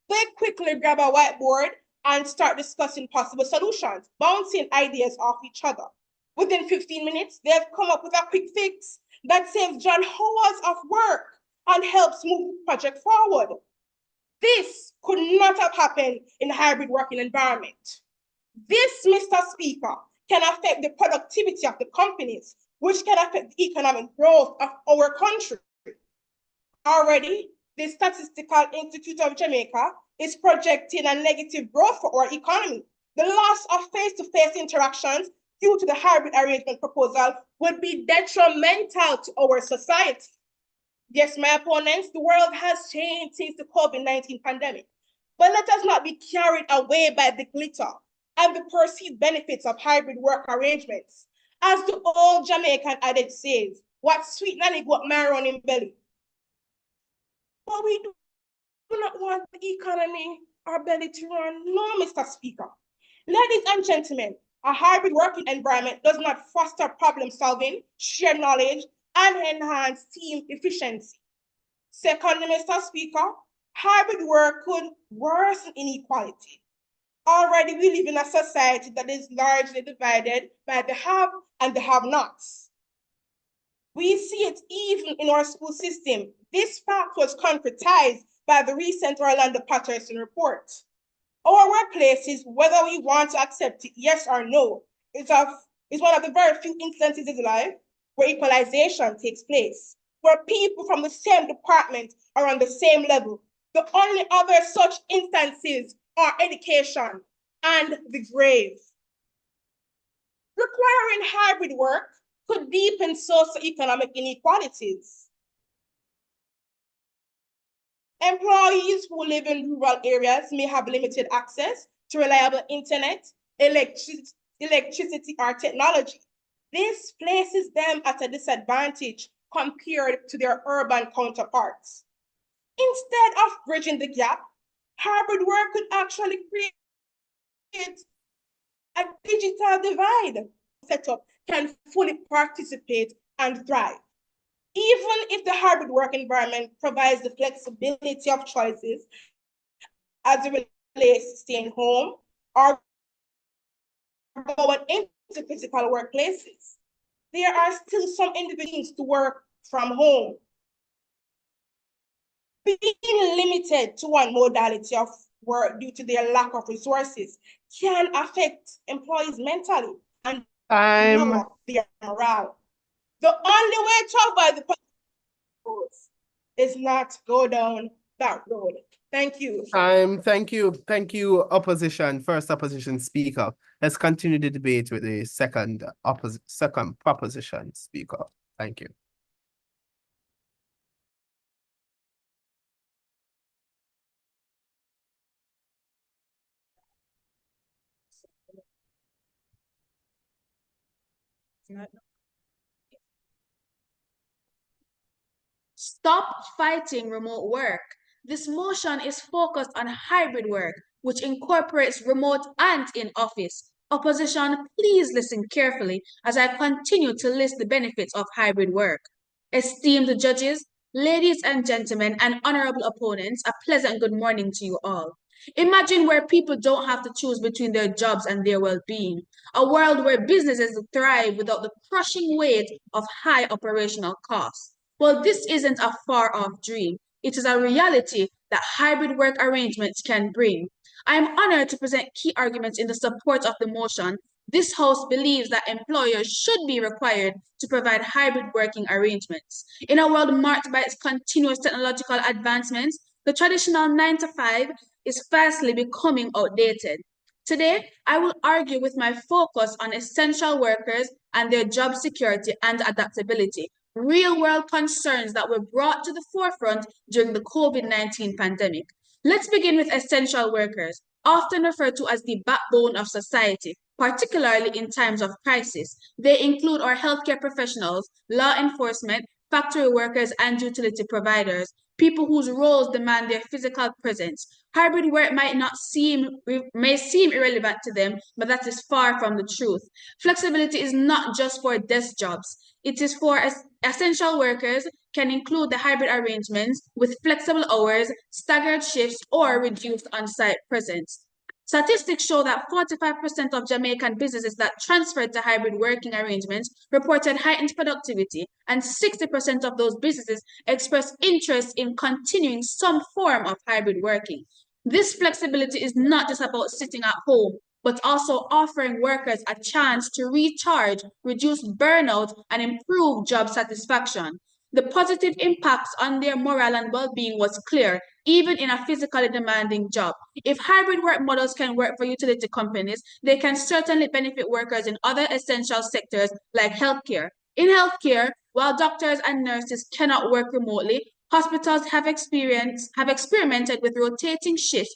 They quickly grab a whiteboard and start discussing possible solutions, bouncing ideas off each other. Within 15 minutes, they've come up with a quick fix that saves John hours of work and helps move the project forward. This could not have happened in a hybrid working environment. This, Mr. Speaker, can affect the productivity of the companies, which can affect the economic growth of our country. Already, the Statistical Institute of Jamaica is projecting a negative growth for our economy. The loss of face-to-face interactions due to the hybrid arrangement proposal would be detrimental to our society. Yes, my opponents, the world has changed since the COVID-19 pandemic, but let us not be carried away by the glitter and the perceived benefits of hybrid work arrangements. As the old Jamaican adage says, what sweet nanny got marrow in belly. But we do not want the economy, our belly to run. No, Mr. Speaker. Ladies and gentlemen, a hybrid working environment does not foster problem solving, share knowledge, and enhance team efficiency. Secondly, Mr. Speaker, hybrid work could worsen inequality. Already, we live in a society that is largely divided by the have and the have-nots. We see it even in our school system. This fact was concretized by the recent Orlando Patterson report. Our workplaces, whether we want to accept it, yes or no, is one of the very few instances in life where equalization takes place, where people from the same department are on the same level. The only other such instances are education and the grave. Requiring hybrid work could deepen socioeconomic inequalities. Employees who live in rural areas may have limited access to reliable internet, electricity, or technology. This places them at a disadvantage compared to their urban counterparts. Instead of bridging the gap, hybrid work could actually create a digital divide. Setup can fully participate and thrive. Even if the hybrid work environment provides the flexibility of choices as it relates to staying home or going into physical workplaces, there are still some individuals to work from home. Being limited to one modality of work due to their lack of resources can affect employees mentally and lower their morale. The only way to avoid the is not go down that road. Thank you. Thank you, opposition, first opposition speaker. Let's continue the debate with the second proposition speaker. Thank you. Stop fighting remote work. This motion is focused on hybrid work, which incorporates remote and in-office. Opposition, please listen carefully as I continue to list the benefits of hybrid work. Esteemed judges, ladies and gentlemen, and honorable opponents, a pleasant good morning to you all. Imagine where people don't have to choose between their jobs and their well-being. A world where businesses thrive without the crushing weight of high operational costs. Well, this isn't a far-off dream. It is a reality that hybrid work arrangements can bring. I am honored to present key arguments in the support of the motion This House believes that employers should be required to provide hybrid working arrangements. In a world marked by its continuous technological advancements, the traditional 9 to 5 is fastly becoming outdated. Today, I will argue with my focus on essential workers and their job security and adaptability, real-world concerns that were brought to the forefront during the COVID-19 pandemic. Let's begin with essential workers, often referred to as the backbone of society, particularly in times of crisis. They include our healthcare professionals, law enforcement, factory workers, and utility providers, people whose roles demand their physical presence. Hybrid work may seem irrelevant to them, but that is far from the truth. Flexibility is not just for desk jobs. It is for essential workers, can include the hybrid arrangements with flexible hours, staggered shifts, or reduced on-site presence. Statistics show that 45% of Jamaican businesses that transferred to hybrid working arrangements reported heightened productivity, and 60% of those businesses expressed interest in continuing some form of hybrid working. This flexibility is not just about sitting at home, but also offering workers a chance to recharge, reduce burnout, and improve job satisfaction. The positive impacts on their morale and well-being was clear, even in a physically demanding job. If hybrid work models can work for utility companies, they can certainly benefit workers in other essential sectors like healthcare. In healthcare, while doctors and nurses cannot work remotely, hospitals have experimented with rotating shifts,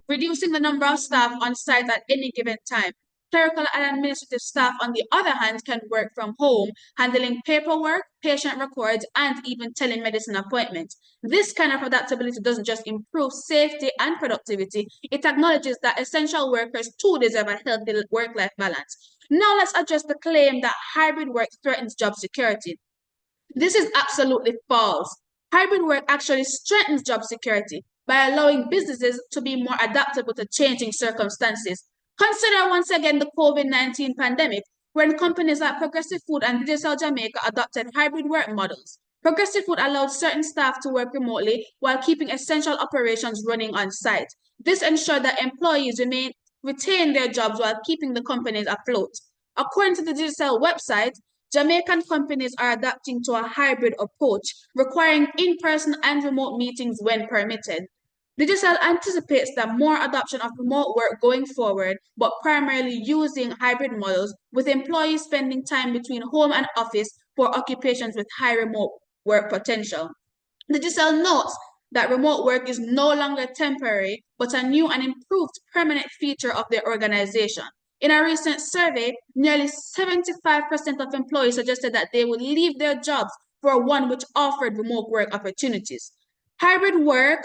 reducing the number of staff on site at any given time. Clerical and administrative staff, on the other hand, can work from home, handling paperwork, patient records, and even telemedicine appointments. This kind of adaptability doesn't just improve safety and productivity, it acknowledges that essential workers too deserve a healthy work-life balance. Now let's address the claim that hybrid work threatens job security. This is absolutely false. Hybrid work actually strengthens job security by allowing businesses to be more adaptable to changing circumstances. Consider once again the COVID-19 pandemic, when companies like Progressive Food and Digital Jamaica adopted hybrid work models. Progressive Food allowed certain staff to work remotely while keeping essential operations running on site. This ensured that employees retain their jobs while keeping the companies afloat. According to the Digital website, Jamaican companies are adapting to a hybrid approach, requiring in-person and remote meetings when permitted. Digital anticipates that more adoption of remote work going forward, but primarily using hybrid models, with employees spending time between home and office for occupations with high remote work potential. Digital notes that remote work is no longer temporary, but a new and improved permanent feature of their organization. In a recent survey, nearly 75% of employees suggested that they would leave their jobs for one which offered remote work opportunities. Hybrid work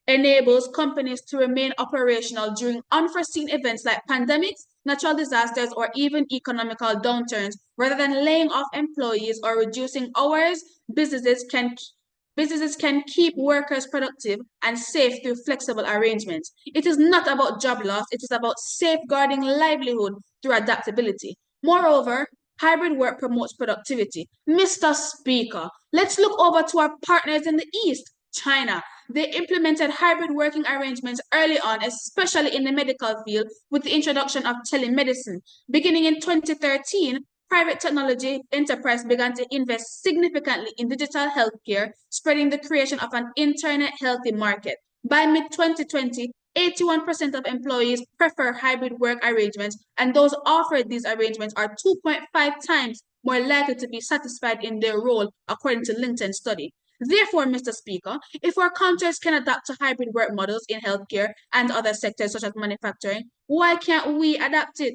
enables companies to remain operational during unforeseen events like pandemics, natural disasters, or even economical downturns. Rather than laying off employees or reducing hours, businesses can keep workers productive and safe through flexible arrangements. It is not about job loss, it is about safeguarding livelihood through adaptability. Moreover, hybrid work promotes productivity. Mr. Speaker, let's look over to our partners in the East, China. They implemented hybrid working arrangements early on, especially in the medical field, with the introduction of telemedicine. Beginning in 2013, private technology enterprise began to invest significantly in digital healthcare, spreading the creation of an internet healthy market. By mid-2020, 81% of employees prefer hybrid work arrangements, and those offered these arrangements are 2.5 times more likely to be satisfied in their role, according to LinkedIn study. Therefore, Mr. Speaker, if our countries can adapt to hybrid work models in healthcare and other sectors such as manufacturing, why can't we adapt it?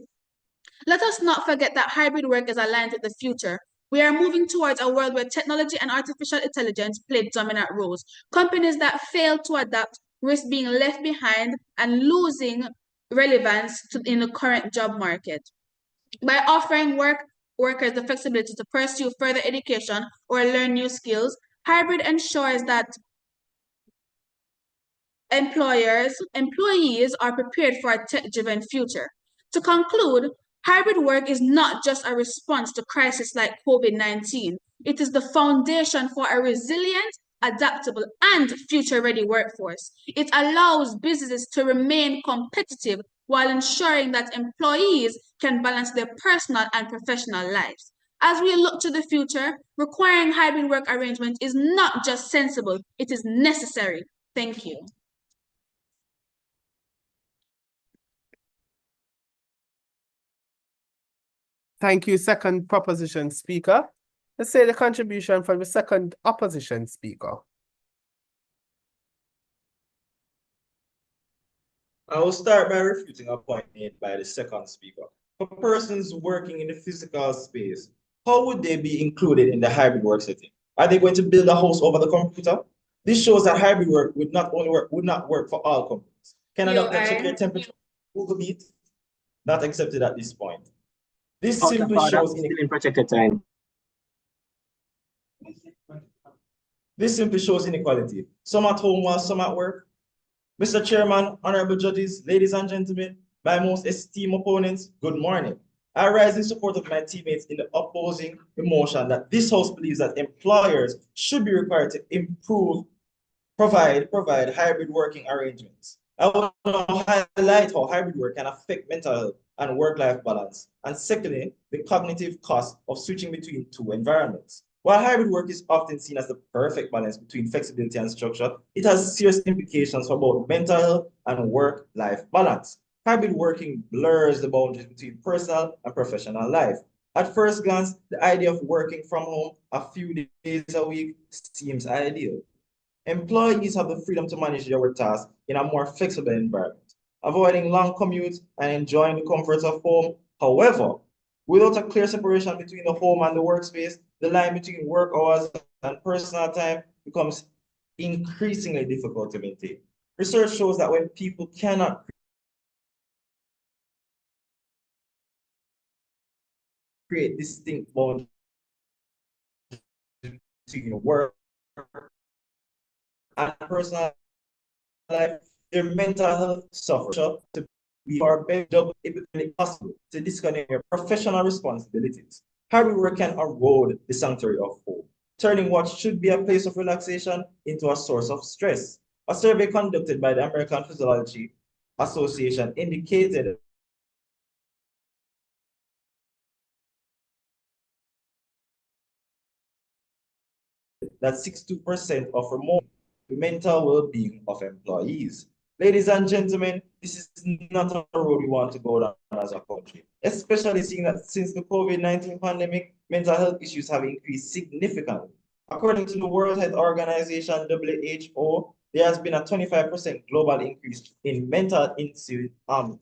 Let us not forget that hybrid work is aligned with the future. We are moving towards a world where technology and artificial intelligence play dominant roles. Companies that fail to adapt risk being left behind and losing relevance in the current job market. By offering workers the flexibility to pursue further education or learn new skills, hybrid ensures that employees are prepared for a tech-driven future. To conclude, hybrid work is not just a response to crises like COVID-19. It is the foundation for a resilient, adaptable, and future-ready workforce. It allows businesses to remain competitive while ensuring that employees can balance their personal and professional lives. As we look to the future, requiring hybrid work arrangements is not just sensible, it is necessary. Thank you. Thank you, second proposition speaker. Let's say the contribution from the second opposition speaker. I will start by refuting a point made by the second speaker. For persons working in the physical space, how would they be included in the hybrid work setting? Are they going to build a house over the computer? This shows that hybrid work would not work for all companies. Can a doctor check your temperature on Google Meet? Not accepted at this point. This simply shows still in protected time. This simply shows inequality. Some at home while some at work. Mr. Chairman, honorable judges, ladies and gentlemen, my most esteemed opponents, good morning. I rise in support of my teammates in the opposing the motion that this House believes that employers should be required to provide hybrid working arrangements. I want to highlight how hybrid work can affect mental health and work-life balance, and secondly, the cognitive cost of switching between two environments. While hybrid work is often seen as the perfect balance between flexibility and structure, it has serious implications for both mental health and work-life balance. Hybrid working blurs the boundaries between personal and professional life. At first glance, the idea of working from home a few days a week seems ideal. Employees have the freedom to manage their work tasks in a more flexible environment, avoiding long commutes and enjoying the comforts of home. However, without a clear separation between the home and the workspace, the line between work hours and personal time becomes increasingly difficult to maintain. Research shows that when people cannot create distinct boundaries between work and personal life, their mental health suffers. To be far better, it becomes possible to disconnect your professional responsibilities. Hybrid work can erode the sanctuary of home, turning what should be a place of relaxation into a source of stress. A survey conducted by the American Physiology Association indicated that 62% of remote the mental well-being of employees. Ladies and gentlemen, this is not a road we want to go down as a country, especially seeing that since the COVID-19 pandemic, mental health issues have increased significantly. According to the World Health Organization, WHO, there has been a 25% global increase in mental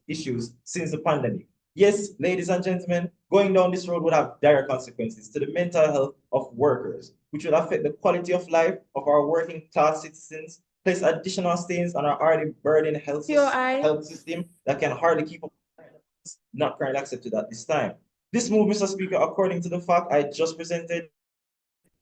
issues since the pandemic. Yes, ladies and gentlemen, going down this road would have dire consequences to the mental health of workers, which would affect the quality of life of our working class citizens, place additional stains on our already burdened health system that can hardly keep up, not currently accepted at this time. This move, Mr. Speaker, according to the fact I just presented,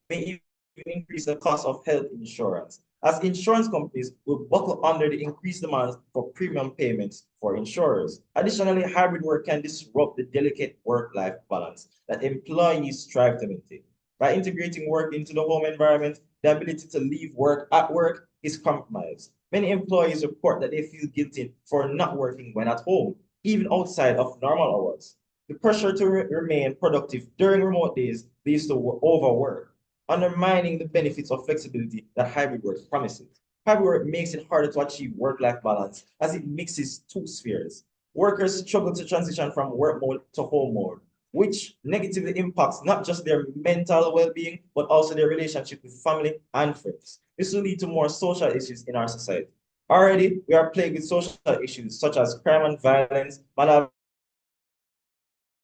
may even increase the cost of health insurance, as insurance companies will buckle under the increased demands for premium payments for insurers. Additionally, hybrid work can disrupt the delicate work-life balance that employees strive to maintain. By integrating work into the home environment, the ability to leave work at work is compromised. Many employees report that they feel guilty for not working when at home, even outside of normal hours. The pressure to remain productive during remote days leads to overwork, undermining the benefits of flexibility that hybrid work promises. Hybrid work makes it harder to achieve work-life balance as it mixes two spheres. Workers struggle to transition from work mode to home mode, which negatively impacts not just their mental well-being, but also their relationship with family and friends. This will lead to more social issues in our society. Already, we are plagued with social issues such as crime and violence,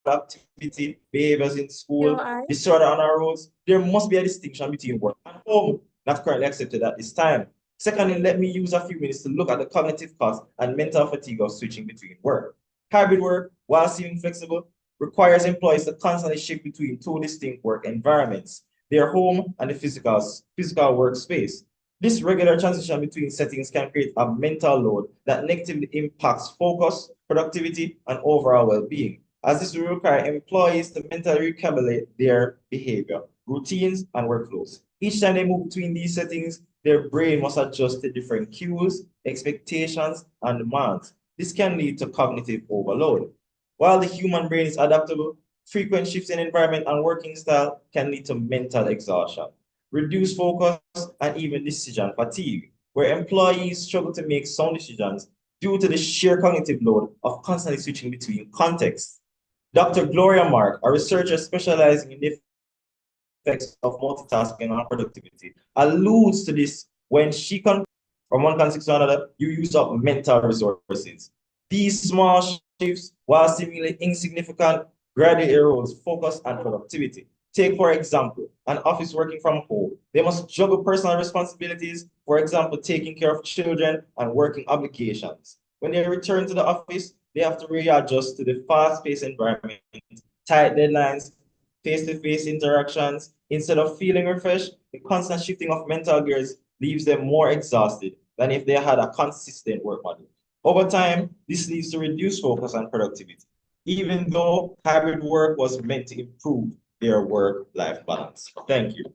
activity, behaviors in school, disorder on our roads. There must be a distinction between work and home, not currently accepted at this time. Secondly, let me use a few minutes to look at the cognitive cost and mental fatigue of switching between work. Hybrid work, while seeming flexible, requires employees to constantly shift between two distinct work environments, their home and the physical workspace. This regular transition between settings can create a mental load that negatively impacts focus, productivity, and overall well-being, as this will require employees to mentally recalibrate their behavior, routines, and workflows. Each time they move between these settings, their brain must adjust to different cues, expectations, and demands. This can lead to cognitive overload. While the human brain is adaptable, frequent shifts in environment and working style can lead to mental exhaustion, reduced focus, and even decision fatigue, where employees struggle to make sound decisions due to the sheer cognitive load of constantly switching between contexts. Dr. Gloria Mark, a researcher specializing in the effects of multitasking on productivity, alludes to this when she from one context to another, you use up mental resources. These small shifts, while seemingly insignificant, gradually erodes focus and productivity. Take, for example, an office working from home. They must juggle personal responsibilities, for example, taking care of children and working obligations. When they return to the office, they have to readjust to the fast-paced environment, tight deadlines, face-to-face interactions. Instead of feeling refreshed, the constant shifting of mental gears leaves them more exhausted than if they had a consistent work model. Over time, this leads to reduced focus and productivity, even though hybrid work was meant to improve their work-life balance. Thank you.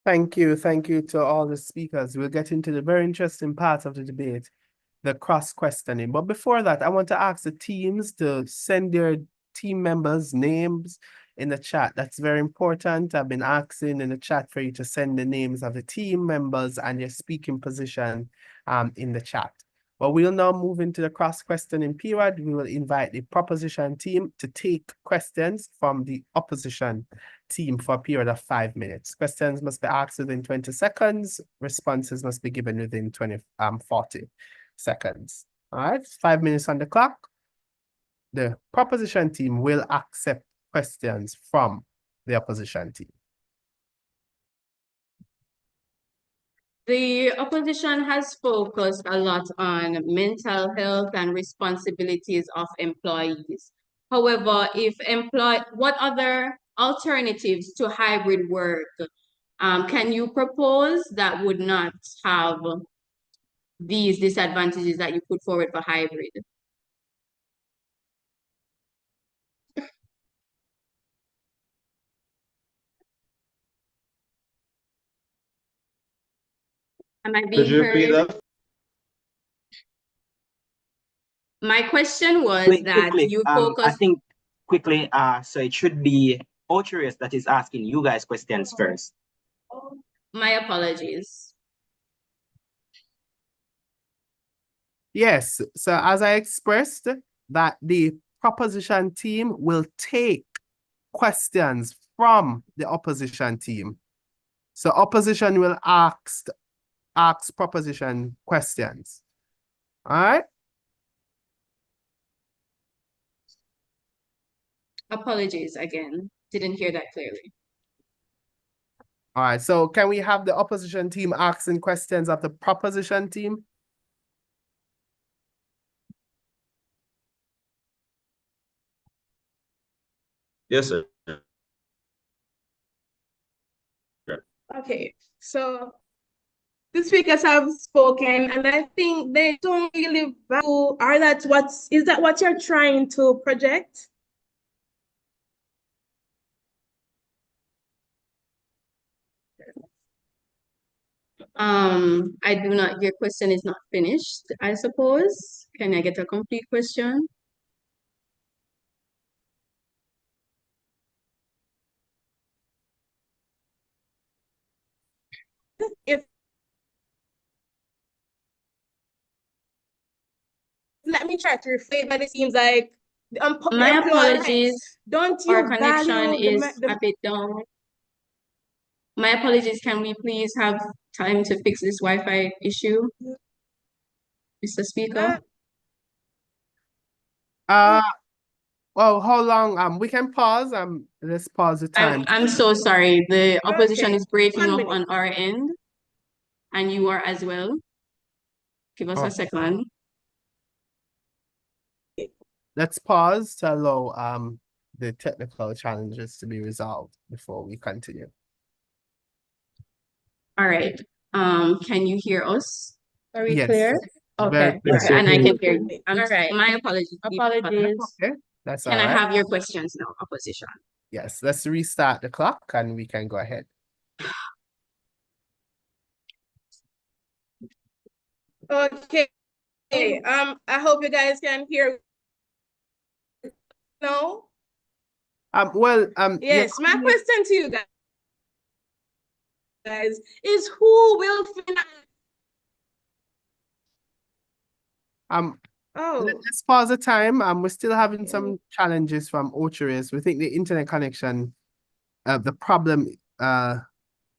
Thank you. Thank you to all the speakers. We'll get into the very interesting part of the debate, the cross-questioning. But before that, I want to ask the teams to send their team members' names in the chat. That's very important. I've been asking in the chat for you to send the names of the team members and your speaking position in the chat. Well, we'll now move into the cross-questioning period. We will invite the proposition team to take questions from the opposition team for a period of 5 minutes. Questions must be asked within 20 seconds. Responses must be given within 40 seconds. All right, 5 minutes on the clock. The proposition team will accept questions from the opposition team. The opposition has focused a lot on mental health and responsibilities of employees. However, what other alternatives to hybrid work can you propose that would not have these disadvantages that you put forward for hybrid? Am I being heard? My question was that you focus. I think quickly, so it should be Ocherius that is asking you guys questions first. My apologies. Yes, so as I expressed, that the proposition team will take questions from the opposition team. So opposition will ask proposition questions. All right? Apologies again. Didn't hear that clearly. All right, so can we have the opposition team asking questions of the proposition team? Yes, sir. Okay, so the speakers have spoken, and I think they don't really value. Is that what you're trying to project? I do not. Your question is not finished, I suppose. Can I get a complete question? If let me try to reflect, but it seems like My apologies. Don't you Our connection value is a bit down. My apologies. Can we please have time to fix this Wi-Fi issue, Mr. Speaker? Well, how long? We can pause. Let's pause the time. I'm so sorry. The opposition Okay, is breaking 1 up minute. on our end, and you are as well. Give us a second. Let's pause to allow the technical challenges to be resolved before we continue. All right. Can you hear us? Are we Yes. clear? Okay. Very Okay. And I can hear you. All right. My apologies. Okay, that's all Can I right. have your questions now, opposition? Yes, let's restart the clock and we can go ahead. Okay. I hope you guys can hear. No. Yes. My question to you guys is who will finance? Let's pause the time. We're still having some challenges from Ocherius. We think the internet connection, the problem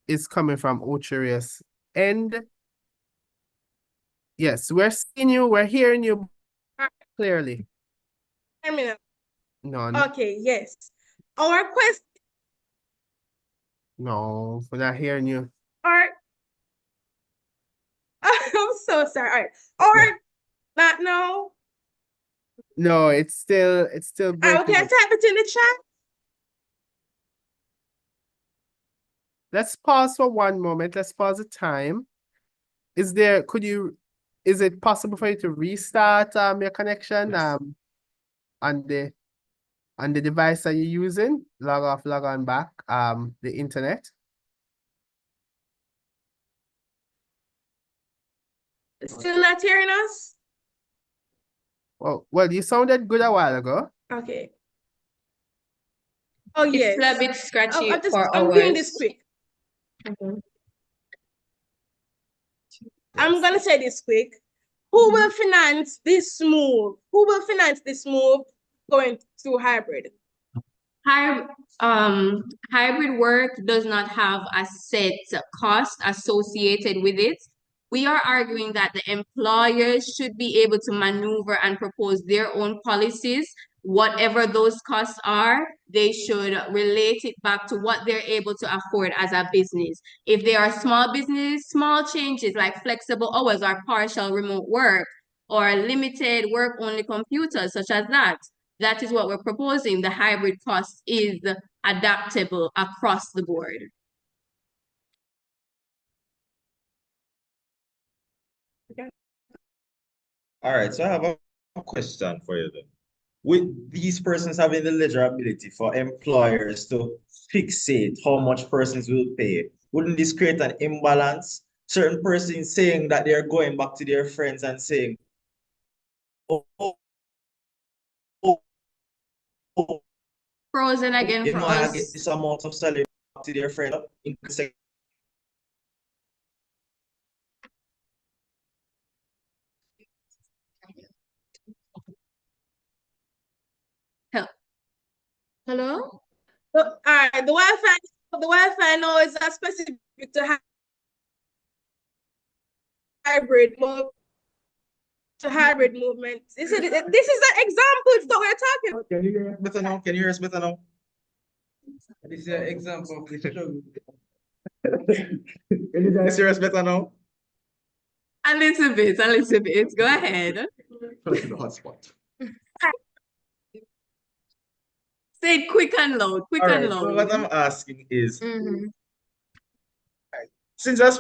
is coming from Ocherius. And yes, we're seeing you, we're hearing you clearly. No. Okay, yes. Our question. No, we're not hearing you. I'm so sorry. All right. Or not no. No, it's still breaking Okay, up. type it in the chat. Let's pause for one moment. Let's pause the time. Is it possible for you to restart your connection on the device that you're using? Log off, log on back, the internet. Still not hearing us? Well, you sounded good a while ago. Okay. Oh, It's yes. still a bit scratchy I'm doing this quick. I'm going to say this quick. Who will finance this move? Who will finance this move going to hybrid? Hybrid work does not have a set cost associated with it. We are arguing that the employers should be able to maneuver and propose their own policies. Whatever those costs are, they should relate it back to what they're able to afford as a business. If they are small business, small changes like flexible hours or partial remote work or limited work-only computers such as that, that is what we're proposing. The hybrid cost is adaptable across the board. Okay. All right, so I have a question for you then. With these persons having the ledger ability for employers to fixate how much persons will pay, wouldn't this create an imbalance? Certain persons saying that they're going back to their friends and saying, oh, Frozen again you for know, I us. get this amount of salary back to their friend. Hello? All right, the Wi-Fi now is specific to hybrid movement. This is an example that we're talking about. Can you hear us better now? Can you hear us better now? This is an example of the struggle. Can you guys hear us better now? A little bit. Go ahead. Hotspot. Say it quick and loud. So what I'm asking is, since as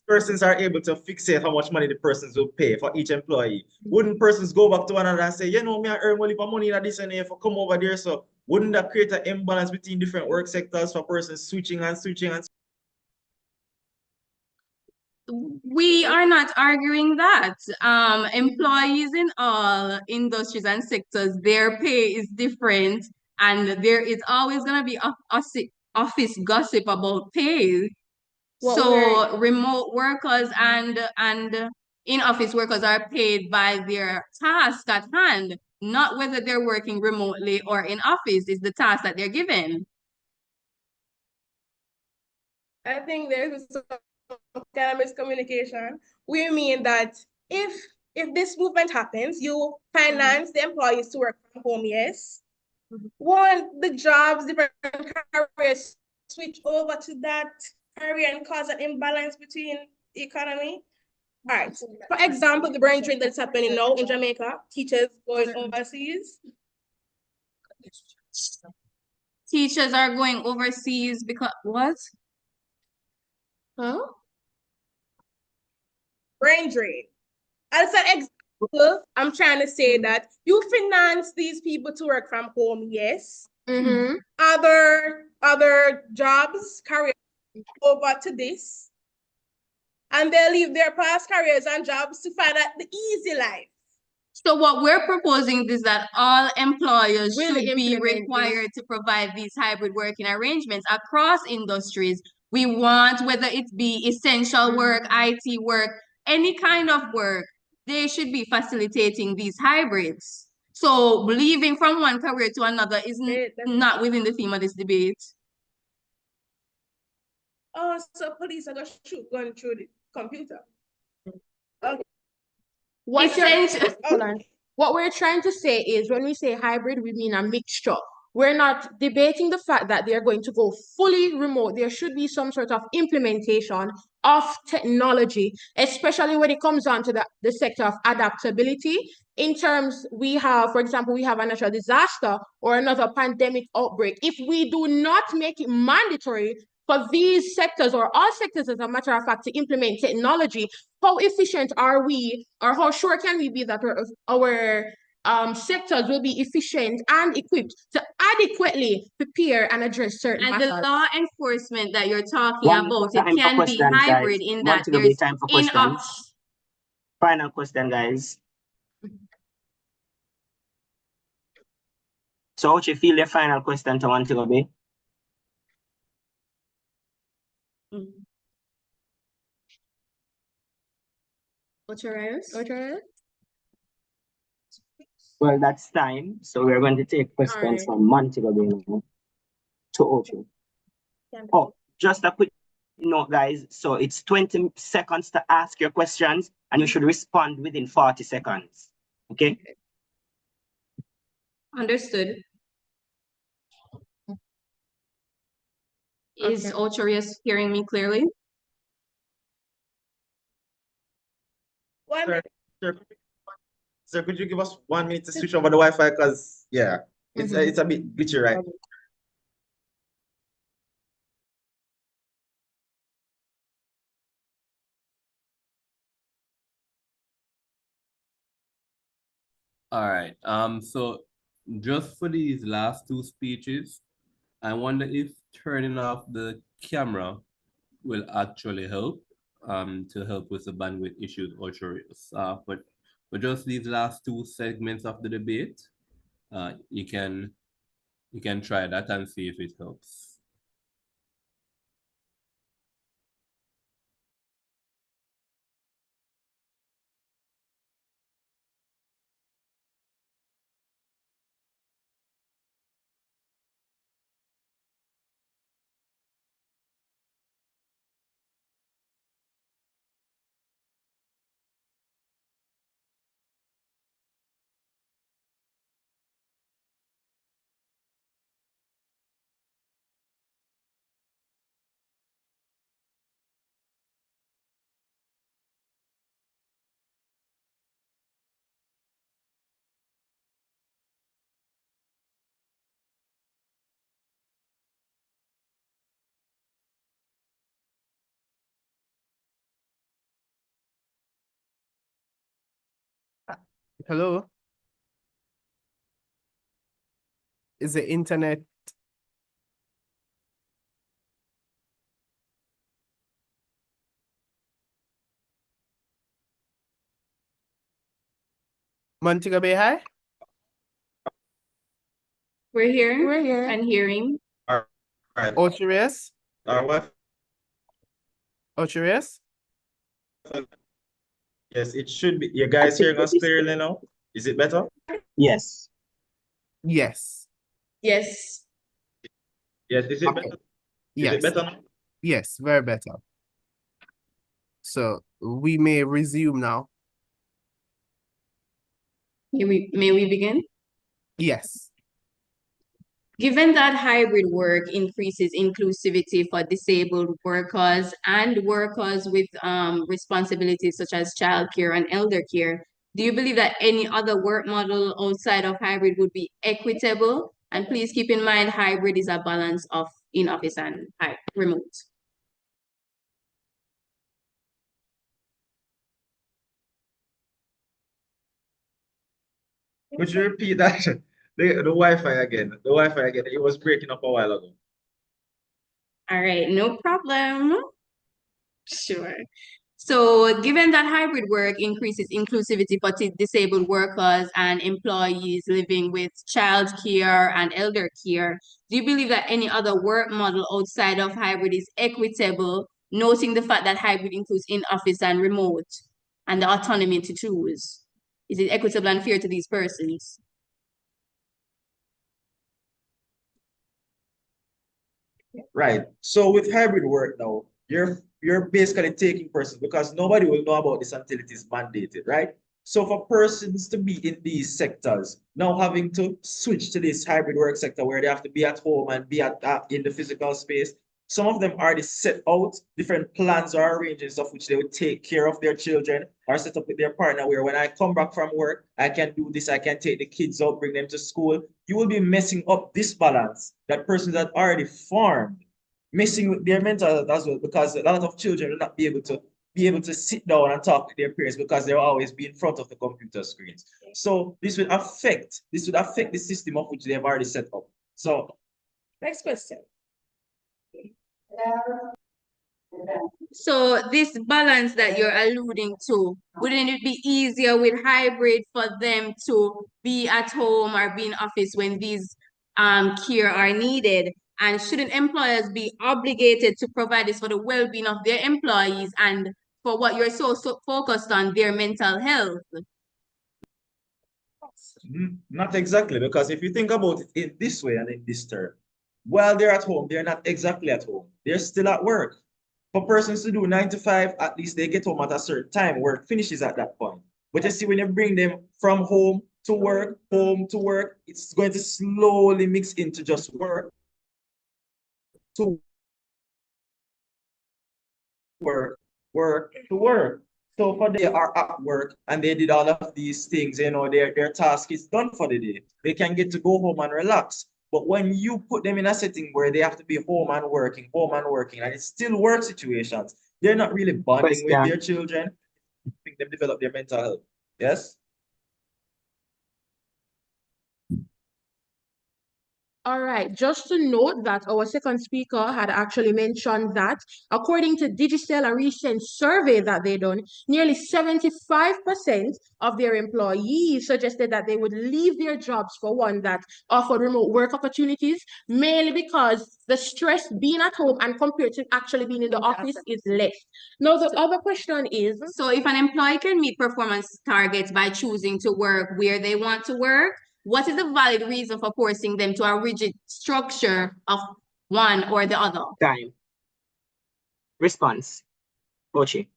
persons are able to fixate how much money the persons will pay for each employee, wouldn't persons go back to one another and say, you know, me I earn only for money that this and if I come over there, so wouldn't that create an imbalance between different work sectors for persons switching and switching and We are not arguing that. Employees in all industries and sectors, their pay is different, and there is always going to be office gossip about pay. So remote workers and in-office workers are paid by their task at hand, not whether they're working remotely or in office. Is the task that they're given. I think there's some kind of miscommunication. We mean that if this movement happens, you finance the employees to work from home, yes. Want the jobs, different careers switch over to that area and cause an imbalance between the economy. All right. For example, the brain drain that's happening now in Jamaica, teachers going overseas. Teachers are going overseas because what? Huh? Brain drain. As an example, I'm trying to say that you finance these people to work from home, yes. Other jobs, career over to this. and they leave their past careers and jobs to find out the easy life. So what we're proposing is that all employers Will should be implement required to provide these hybrid working arrangements across industries. We want, whether it be essential work, IT work, any kind of work, they should be facilitating these hybrids. So leaving from one career to another is not within the theme of this debate. Oh, so police are going to shoot gun through the computer. Okay. Hold on. What we're trying to say is when we say hybrid, we mean a mixture. We're not debating the fact that they're going to go fully remote. There should be some sort of implementation of technology, especially when it comes down to the sector of adaptability. In terms, we have, for example, we have a natural disaster or another pandemic outbreak. If we do not make it mandatory for these sectors or all sectors, as a matter of fact, to implement technology, how efficient are we, or how sure can we be that our sectors will be efficient and equipped to adequately prepare and address certain And matters? the law enforcement that you're talking One about, it time for can be questions, guys. hybrid in that Montego Bay there's time for in questions. Final question, guys. So, what you feel the final question to Montego Bay? Well, that's time. So we're going to take questions from Montego Bay now to Ocho. Oh, just a quick note, guys. So it's 20 seconds to ask your questions, and you should respond within 40 seconds. Okay? Understood. Is Ocharius hearing me clearly? Sir, could you give us 1 minute to switch over the Wi-Fi? Because, yeah, it's a bit glitchy, right? All right. So just for these last two speeches, I wonder if turning off the camera will actually help to help with the bandwidth issues or but just these last two segments of the debate, you can try that and see if it helps. Hello? Is the internet? Montego Bay High? We're here. We're here. And hearing. All right. Ocharius? What? Ocharius? Yes, it should be. You guys hearing us clearly now? Is it better? Yes. Yes. Yes. Yes, is it better? Is it better now? Yes, very better. So we may resume now. May we begin? Yes. Given that hybrid work increases inclusivity for disabled workers and workers with responsibilities such as childcare and elder care, do you believe that any other work model outside of hybrid would be equitable? And please keep in mind, hybrid is a balance of in-office and remote. Could you repeat that? The Wi-Fi again. The Wi-Fi again. It was breaking up a while ago. All right, no problem. Sure. So, given that hybrid work increases inclusivity for disabled workers and employees living with childcare and elder care, do you believe that any other work model outside of hybrid is equitable, noting the fact that hybrid includes in-office and remote and the autonomy to choose? Is it equitable and fair to these persons? Right. So with hybrid work now, you're basically taking persons because nobody will know about this until it is mandated, right? So for persons to be in these sectors, now having to switch to this hybrid work sector where they have to be at home and be at in the physical space, some of them already set out different plans or arrangements of which they would take care of their children or set up with their partner where when I come back from work, I can do this, I can take the kids out, bring them to school. You will be messing up this balance that persons that already formed, messing with their mental health as well, because a lot of children will not be able to sit down and talk to their parents because they'll always be in front of the computer screens. So this would affect the system of which they have already set up. So Next question. So this balance that you're alluding to, wouldn't it be easier with hybrid for them to be at home or be in office when these care are needed? And shouldn't employers be obligated to provide this for the well-being of their employees and for what you're so focused on, their mental health? not exactly, because if you think about it in this way and in this term, while they're at home, they're not exactly at home. They're still at work. For persons to do 9 to 5, at least they get home at a certain time. Work finishes at that point. But you see, when you bring them from home to work, it's going to slowly mix into just work to work to work. So for they are at work and they did all of these things, their task is done for the day. They can get to go home and relax. But when you put them in a setting where they have to be home and working, and it's still work situations, they're not really bonding with their children, helping them develop their mental health. Yes? All right, just to note that our second speaker had actually mentioned that according to Digicel, a recent survey that they done, nearly 75% of their employees suggested that they would leave their jobs for one that offered remote work opportunities, mainly because the stress being at home and compared to actually being in the office is less. Now, the other question is, so if an employee can meet performance targets by choosing to work where they want to work, what is the valid reason for forcing them to a rigid structure of one or the other? Time. Response. Kochi.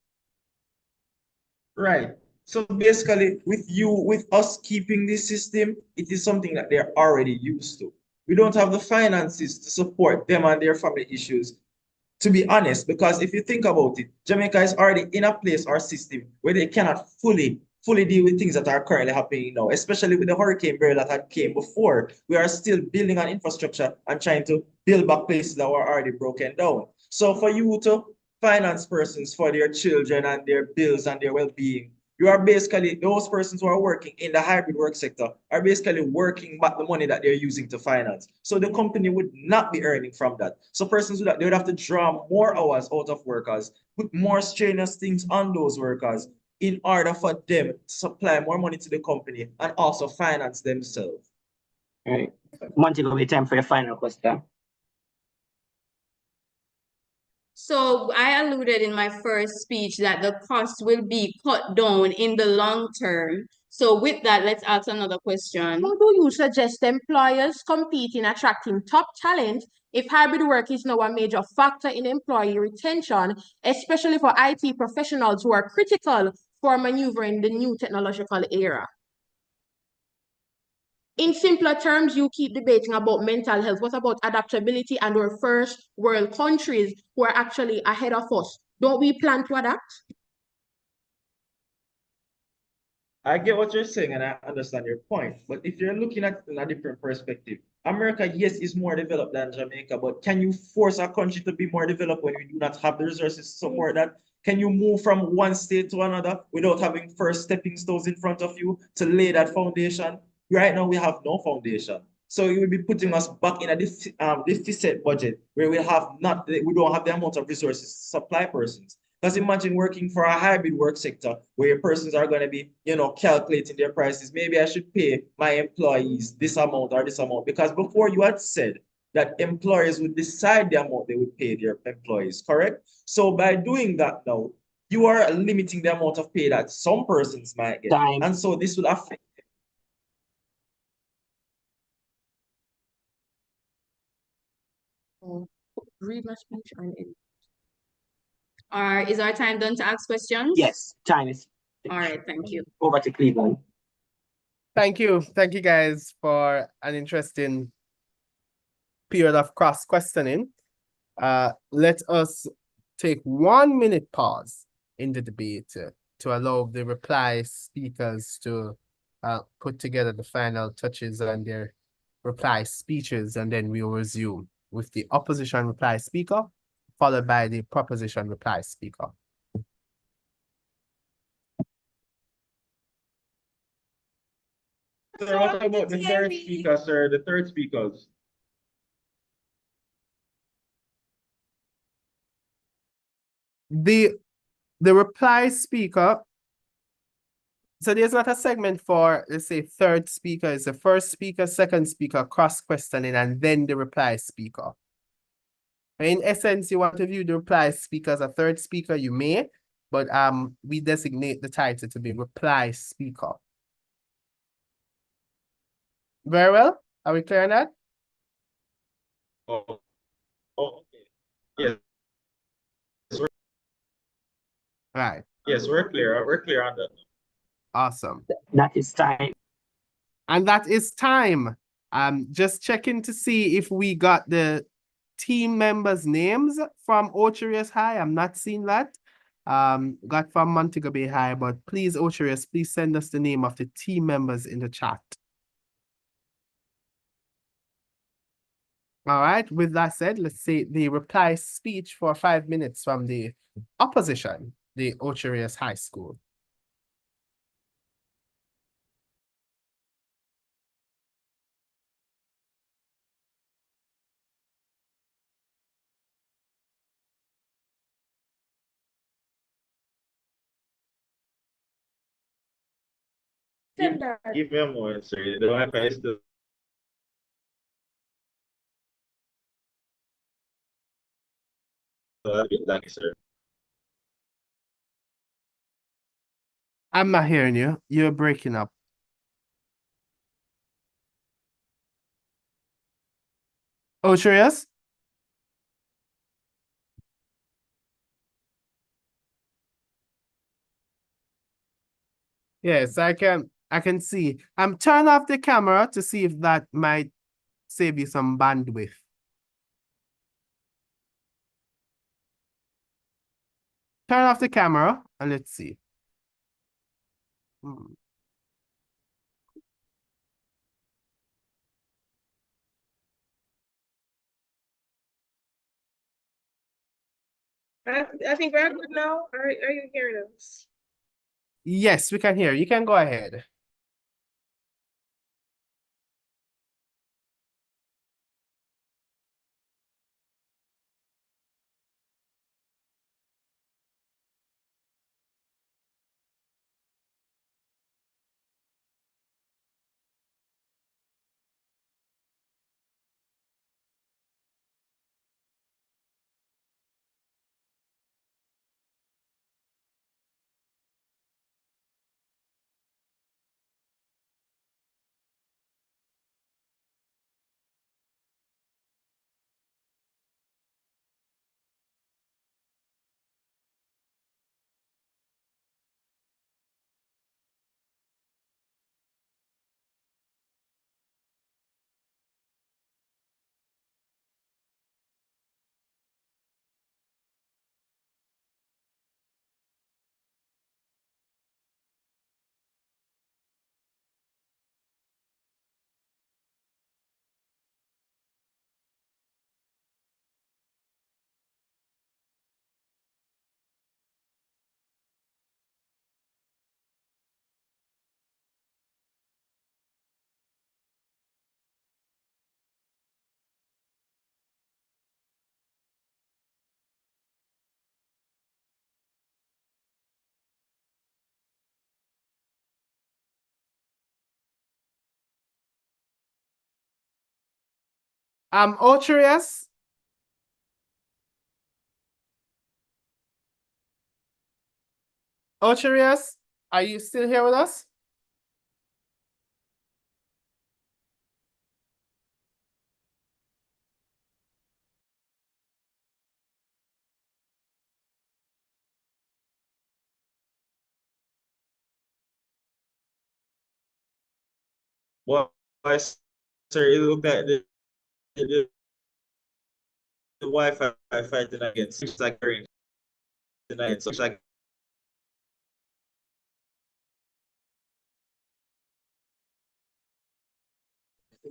Right. So basically, with us keeping this system, it is something that they're already used to. We don't have the finances to support them and their family issues, to be honest, because if you think about it, Jamaica is already in a place or system where they cannot fully deal with things that are currently happening now, especially with the hurricane barrier that had came before. We are still building an infrastructure and trying to build back places that were already broken down. So for you to finance persons for their children and their bills and their well-being, you are basically, those persons who are working in the hybrid work sector are basically working back the money that they're using to finance. So the company would not be earning from that. So persons would, they would have to draw more hours out of workers, put more strenuous things on those workers in order for them to supply more money to the company and also finance themselves. All right. Montego, it's time for your final question. So I alluded in my first speech that the cost will be cut down in the long term. So with that, let's ask another question. How do you suggest employers compete in attracting top talent if hybrid work is now a major factor in employee retention, especially for IT professionals who are critical for maneuvering the new technological era? In simpler terms, you keep debating about mental health. What about adaptability and our first world countries who are actually ahead of us? Don't we plan to adapt? I get what you're saying and I understand your point. But if you're looking at it in a different perspective, America, yes, is more developed than Jamaica, but can you force a country to be more developed when we do not have the resources to support that? Can you move from one state to another without having first stepping stones in front of you to lay that foundation? Right now, we have no foundation. So it will be putting us back in a deficit budget where we don't have the amount of resources to supply persons. Because imagine working for a hybrid work sector where persons are going to be, calculating their prices. Maybe I should pay my employees this amount or this amount. Because before you had said that employers would decide the amount they would pay their employees, correct? So by doing that now, you are limiting the amount of pay that some persons might get. Time. And so this will affect. Read my speech and end. Is our time done to ask questions? Yes, time is All right, thank you. over to Cleveland. Thank you. Thank you guys for an interesting period of cross questioning. Let us take 1 minute pause in the debate to allow the reply speakers to put together the final touches on their reply speeches, and then we will resume with the opposition reply speaker, followed by the proposition reply speaker. Sir, what about the third speaker, sir? The third speakers. The reply speaker, so there's not a segment for, let's say, third speaker. It's the first speaker, second speaker, cross questioning, and then the reply speaker. In essence, you want to view the reply speaker as a third speaker, you may, but we designate the title to be reply speaker. Very well. Are we clear on that? Oh, okay. Yes. Right. Yes, we're clear. We're clear on that. Awesome. That is time. And that is time. Just checking to see if we got the team members' names from Ocherius High. I'm not seeing that. Got from Montego Bay High, but please, Ocherius, please send us the name of the team members in the chat. All right, with that said, let's see the reply speech for 5 minutes from the opposition, the Ocherius High School. Give me a moment, sir. The Wi-Fi is still. Thank you, sir. I'm not hearing you. You're breaking up. Ocherius? Yes, I can see. Turn off the camera to see if that might save you some bandwidth. Turn off the camera and let's see. I think we're good now. Are you hearing us? Yes, we can hear. You can go ahead. Ocherius? Ocherius, are you still here with us? Well, sir, it looked like the Wi-Fi fighting against. Seems like tonight. So like,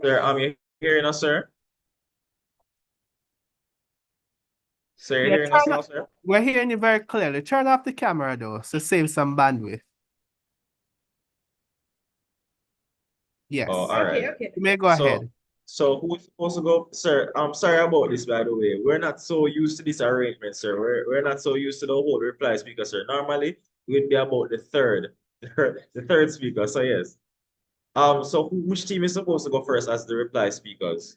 sir, you hearing us, sir? Sir, you Yeah, hearing us now, sir? we're hearing you very clearly. Turn off the camera though, so save some bandwidth. Yes. Oh, all right. Okay. You may go ahead. So who's supposed to go, sir? I'm sorry about this, by the way. We're not so used to this arrangement, sir. We're not so used to the whole reply speaker, sir. Normally, we'd be about the third speaker. So yes. So which team is supposed to go first as the reply speakers?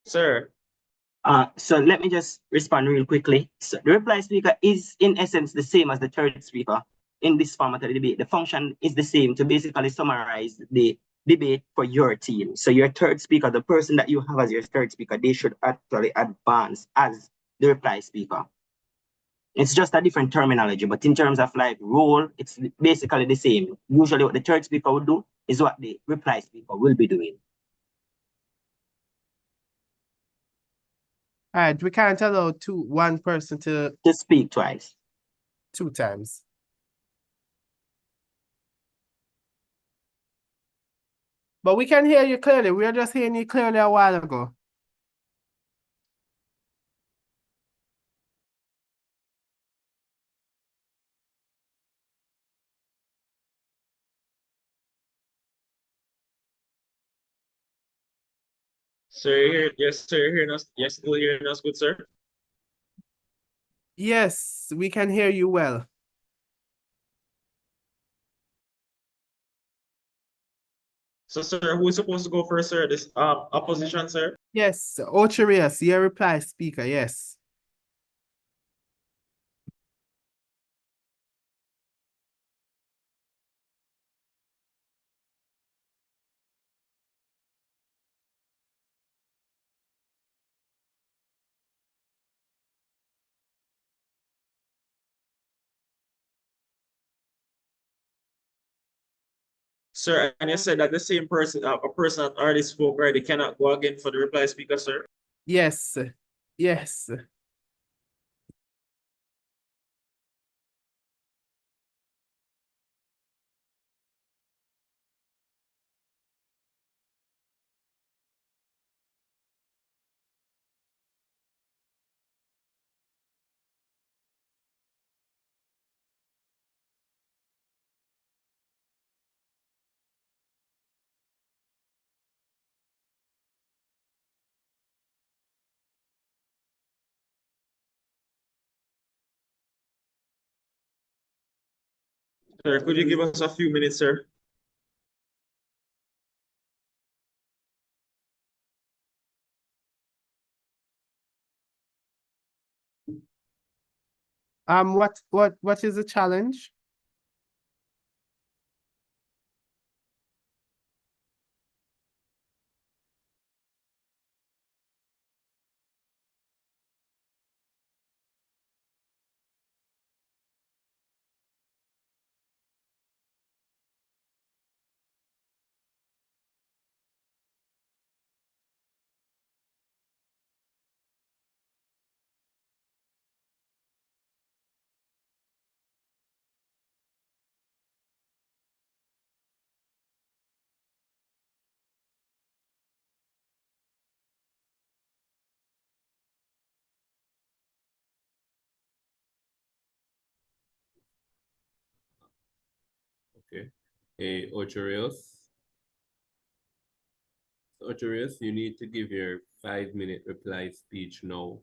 Sir. So let me just respond real quickly. So the reply speaker is in essence the same as the third speaker in this format of the debate. The function is the same to basically summarize the debate for your team. So your third speaker, the person that you have as your third speaker, they should actually advance as the reply speaker. It's just a different terminology, but in terms of like role, it's basically the same. Usually what the third speaker would do is what the reply speaker will be doing. All right, we can't allow one person to speak twice. 2 times. But we can hear you clearly. We were just hearing you clearly a while ago. Sir, yes, sir, hearing us. Yes, still hearing us, good sir. Yes, we can hear you well. So, sir, who is supposed to go first, sir? This opposition, sir? Yes, Ocherius, your reply speaker, yes. Sir, and you said that the same person, a person that already spoke already cannot go again for the reply speaker, sir? Yes, yes. Sir, could you give us a few minutes, sir? What is the challenge? Okay. Hey, Ocherius. Ocherius, you need to give your 5-minute reply speech now.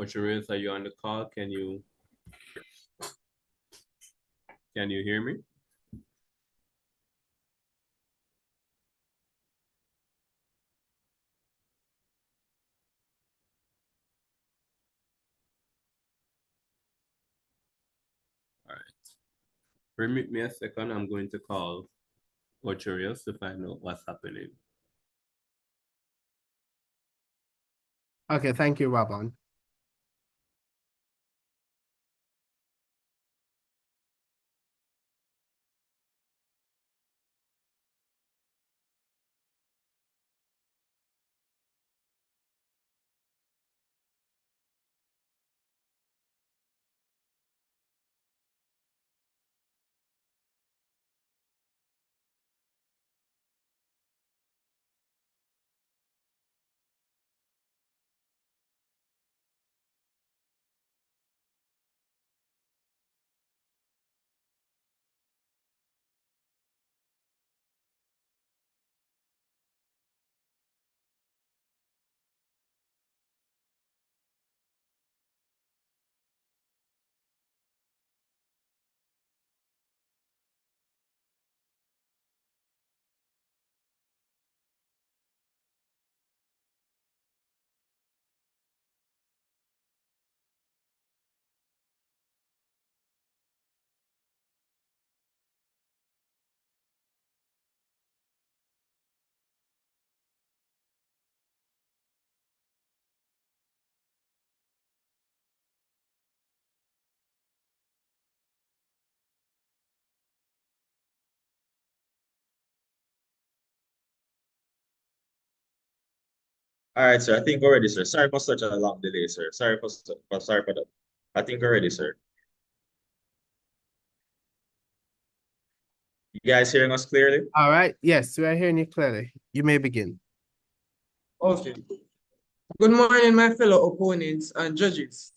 Osharius, are you on the call? Can you hear me? All right. Permit me a second. I'm going to call Osharius to find out what's happening. Okay, thank you, Rabon. All right, sir. I think already, sir. Sorry for such a long delay, sir. Sorry for that. I think already, sir. You guys hearing us clearly? All right. Yes, we are hearing you clearly. You may begin. Okay. Good morning, my fellow opponents and judges.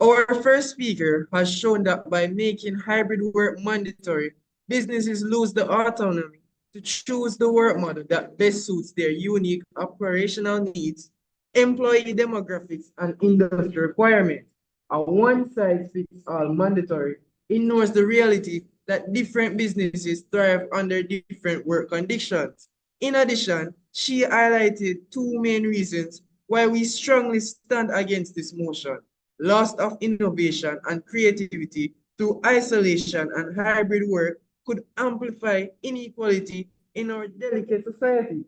Our first speaker has shown that by making hybrid work mandatory, businesses lose the autonomy to choose the work model that best suits their unique operational needs, employee demographics, and industry requirements. A one-size-fits-all mandatory ignores the reality that different businesses thrive under different work conditions. In addition, she highlighted two main reasons why we strongly stand against this motion: loss of innovation and creativity through isolation and hybrid work could amplify inequality in our delicate society.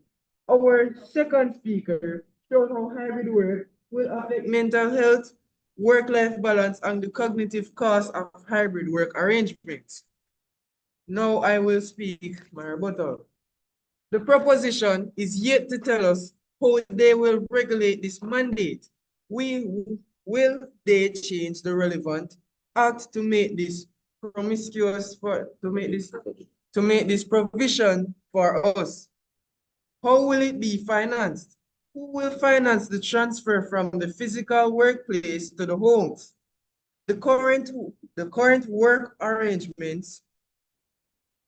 Our second speaker showed how hybrid work will affect mental health, work-life balance, and the cognitive cost of hybrid work arrangements. Now I will speak my rebuttal. The proposition is yet to tell us how they will regulate this mandate. Will they change the relevant act to make this promiscuous for to make this provision for us? How will it be financed? Who will finance the transfer from the physical workplace to the homes? The current work arrangements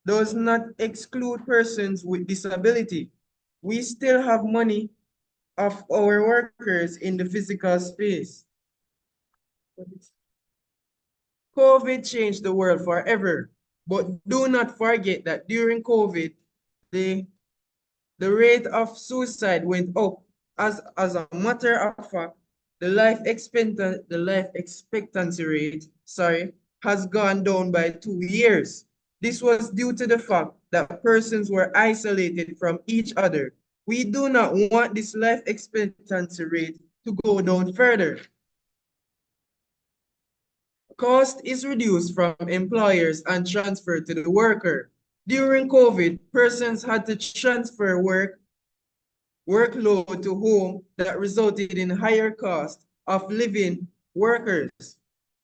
does not exclude persons with disability. We still have money of our workers in the physical space. COVID changed the world forever, but do not forget that during COVID, the rate of suicide went up. As a matter of fact, the life expectancy rate, has gone down by 2 years. This was due to the fact that persons were isolated from each other. We do not want this life expectancy rate to go down further. Cost is reduced from employers and transferred to the worker. During COVID, persons had to transfer workload to home that resulted in higher cost of living workers.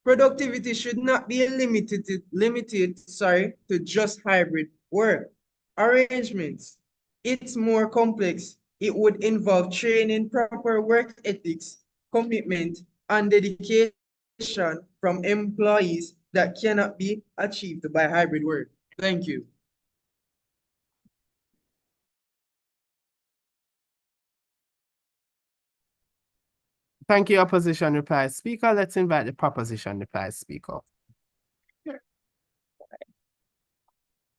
Productivity should not be limited to just hybrid work arrangements. It's more complex. It would involve training, proper work ethics, commitment, and dedication from employees that cannot be achieved by hybrid work. Thank you. Thank you, opposition reply speaker. Let's invite the proposition reply speaker.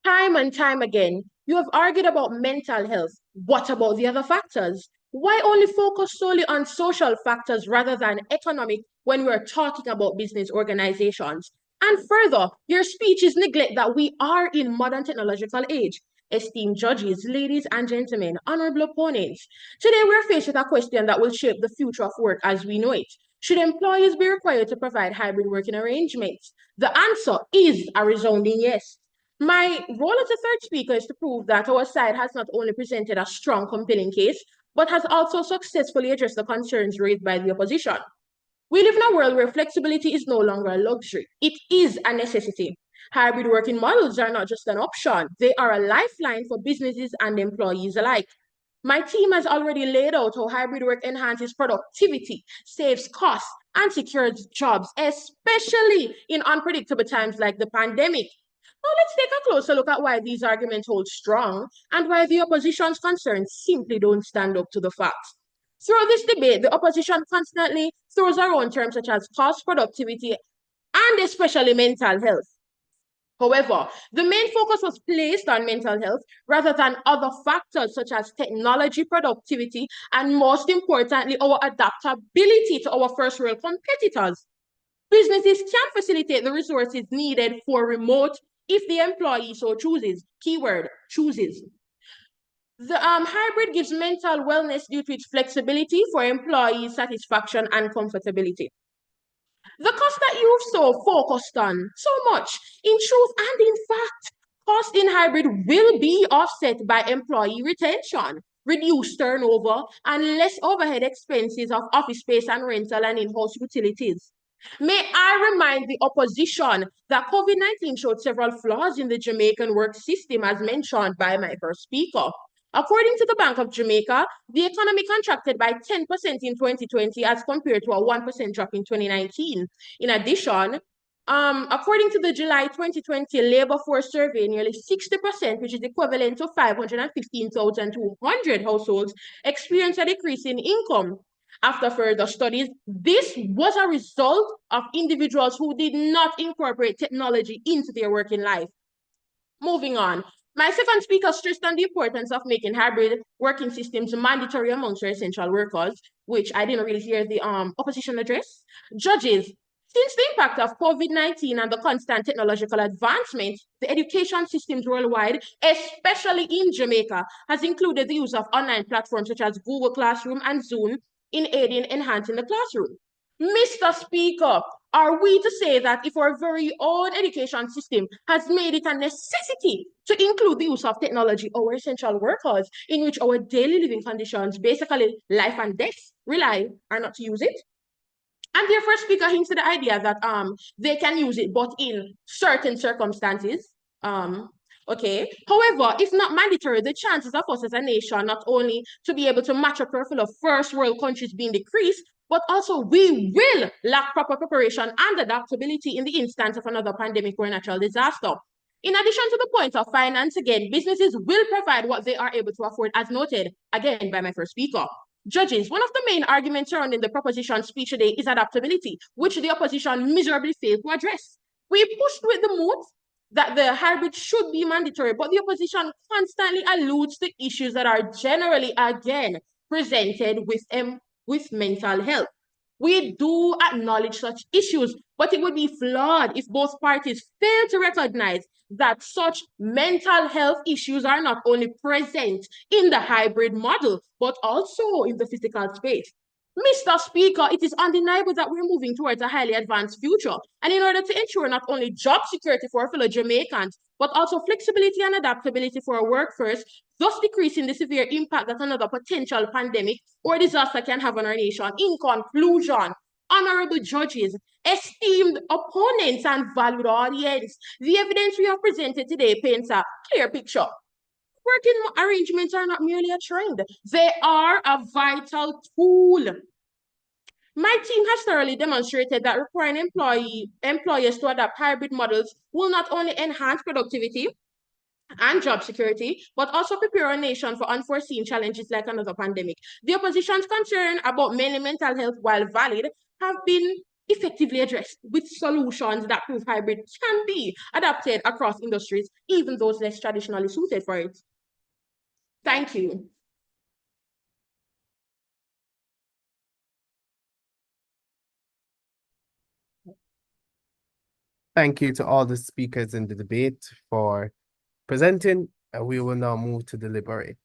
Time and time again, you have argued about mental health. What about the other factors? Why only focus solely on social factors rather than economic when we're talking about business organizations? And further, your speeches neglect that we are in modern technological age. Esteemed judges, ladies and gentlemen, honorable opponents, today we're faced with a question that will shape the future of work as we know it. Should employees be required to provide hybrid working arrangements? The answer is a resounding yes. My role as a third speaker is to prove that our side has not only presented a strong, compelling case, but has also successfully addressed the concerns raised by the opposition. We live in a world where flexibility is no longer a luxury. It is a necessity. Hybrid working models are not just an option. They are a lifeline for businesses and employees alike. My team has already laid out how hybrid work enhances productivity, saves costs, and secures jobs, especially in unpredictable times like the pandemic. Now let's take a closer look at why these arguments hold strong and why the opposition's concerns simply don't stand up to the facts. Throughout this debate, the opposition constantly throws around terms such as cost, productivity, and especially mental health. However, the main focus was placed on mental health rather than other factors such as technology, productivity, and most importantly, our adaptability to our first world competitors. Businesses can facilitate the resources needed for remote if the employee so chooses. Keyword, chooses. The hybrid gives mental wellness due to its flexibility for employee satisfaction and comfortability. The cost that you've so focused on so much, in truth and in fact, cost in hybrid will be offset by employee retention, reduced turnover, and less overhead expenses of office space and rental and in-house utilities. May I remind the opposition that COVID-19 showed several flaws in the Jamaican work system as mentioned by my first speaker. According to the Bank of Jamaica, the economy contracted by 10% in 2020 as compared to a 1% drop in 2019. In addition, according to the July 2020 labor force survey, nearly 60%, which is equivalent to 515,200 households, experienced a decrease in income. After further studies, this was a result of individuals who did not incorporate technology into their working life. Moving on, my second speaker stressed on the importance of making hybrid working systems mandatory amongst our essential workers, which I didn't really hear the opposition address. Judges, since the impact of COVID-19 and the constant technological advancement, the education systems worldwide, especially in Jamaica, has included the use of online platforms such as Google Classroom and Zoom in aiding enhancing the classroom. Mr. Speaker, are we to say that if our very own education system has made it a necessity to include the use of technology, our essential workers, in which our daily living conditions, basically life and death, rely, are not to use it? And their first speaker hints to the idea that they can use it, but in certain circumstances. Okay. However, if not mandatory, the chances of us as a nation not only to be able to match a profile of first world countries being decreased, but also we will lack proper preparation and adaptability in the instance of another pandemic or natural disaster. In addition to the point of finance, again, businesses will provide what they are able to afford, as noted, again, by my first speaker. Judges, one of the main arguments surrounding the proposition speech today is adaptability, which the opposition miserably failed to address. We pushed with the moot that the hybrid should be mandatory, but the opposition constantly alludes to issues that are generally, again, presented with mental health. We do acknowledge such issues, but it would be flawed if both parties fail to recognize that such mental health issues are not only present in the hybrid model, but also in the physical space. Mr. Speaker, it is undeniable that we're moving towards a highly advanced future. And in order to ensure not only job security for our fellow Jamaicans, but also flexibility and adaptability for our workforce, thus decreasing the severe impact that another potential pandemic or disaster can have on our nation. In conclusion, honorable judges, esteemed opponents, and valued audience, the evidence we have presented today paints a clear picture. Working arrangements are not merely a trend. They are a vital tool. My team has thoroughly demonstrated that requiring employers to adapt hybrid models will not only enhance productivity and job security, but also prepare our nation for unforeseen challenges like another pandemic. The opposition's concern about mainly mental health, while valid, have been effectively addressed with solutions that prove hybrid can be adapted across industries, even those less traditionally suited for it. Thank you. Thank you to all the speakers in the debate for presenting. We will now move to deliberate.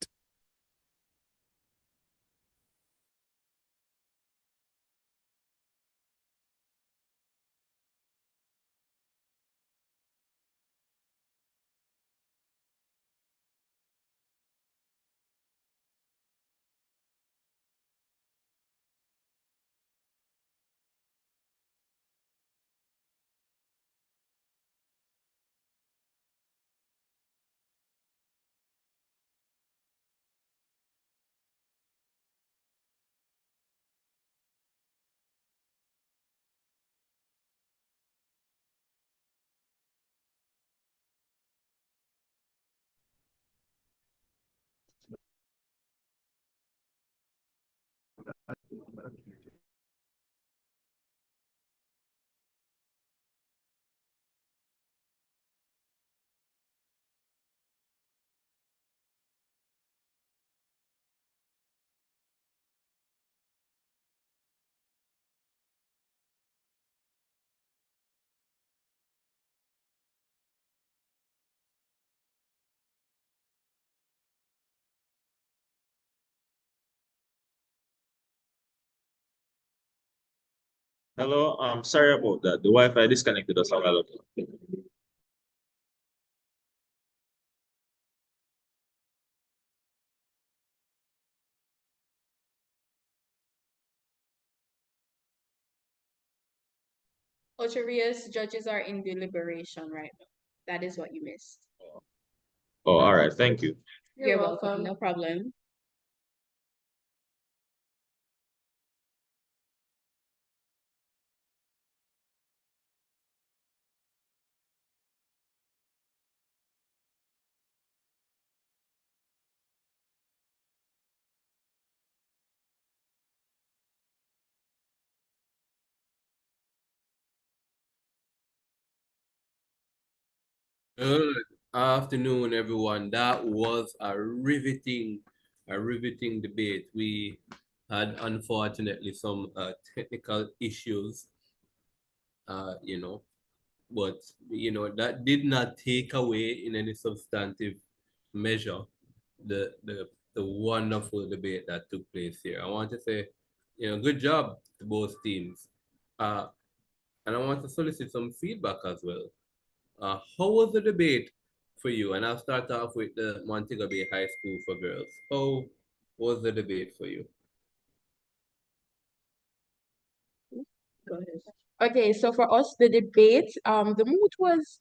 Hello, sorry about that. The Wi-Fi disconnected us a while ago. Ocheria's judges are in deliberation right now. That is what you missed. Oh, all right. Thank you. You're welcome. No problem. Good afternoon, everyone. That was a riveting debate. We had unfortunately some technical issues, you know, but that did not take away in any substantive measure the wonderful debate that took place here. I want to say, good job to both teams, and I want to solicit some feedback as well. How was the debate for you? And I'll start off with the Montego Bay High School for Girls. How was the debate for you? Go ahead. Okay, so for us, the debate, the mood was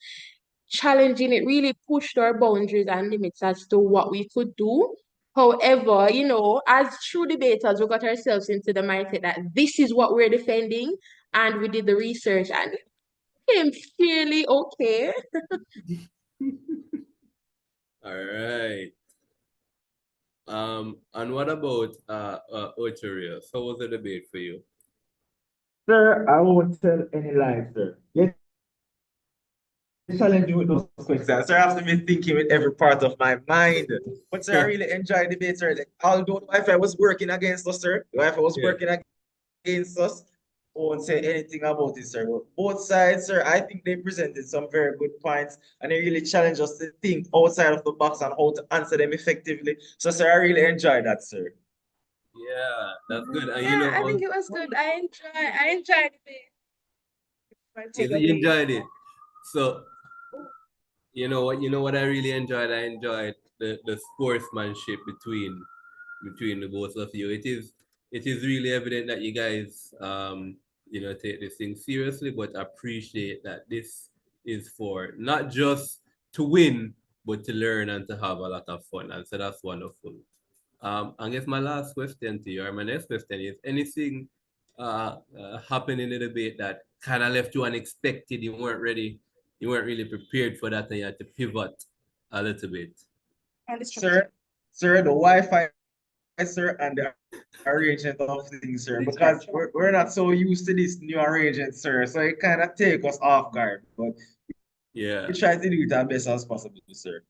challenging. It really pushed our boundaries and limits as to what we could do. However, as true debaters, we got ourselves into the mindset that this is what we're defending, and we did the research, and it came fairly okay. All right. And what about Ochoria? How was the debate for you? Sir, I won't tell any lies, sir. You challenge me with those questions. Sir, after me thinking with every part of my mind. But sir, I really enjoyed the debate, sir. Like, although the Wi-Fi was working against us, sir. The Wi-Fi was working against us. I won't say anything about it, sir. But both sides, sir, I think they presented some very good points and they really challenged us to think outside of the box and how to answer them effectively. So, sir, I really enjoyed that, sir. Yeah, that's good. And Yeah, I think it was good. I enjoyed it. you enjoyed it. So you know what I really enjoyed? I enjoyed the sportsmanship between the both of you. It is really evident that you guys take this thing seriously, but appreciate that this is for not just to win, but to learn and to have a lot of fun. And so that's wonderful. I guess my last question to you, or my next question is anything happened in the debate that kind of left you unexpected, you weren't really prepared for that and you had to pivot a little bit. Sir, the Wi-Fi, sir, and the arrangement of things, sir, because we're not so used to this new arrangement, sir. So it kind of take us off guard. But Yeah. we try to do it as best as possible, sir.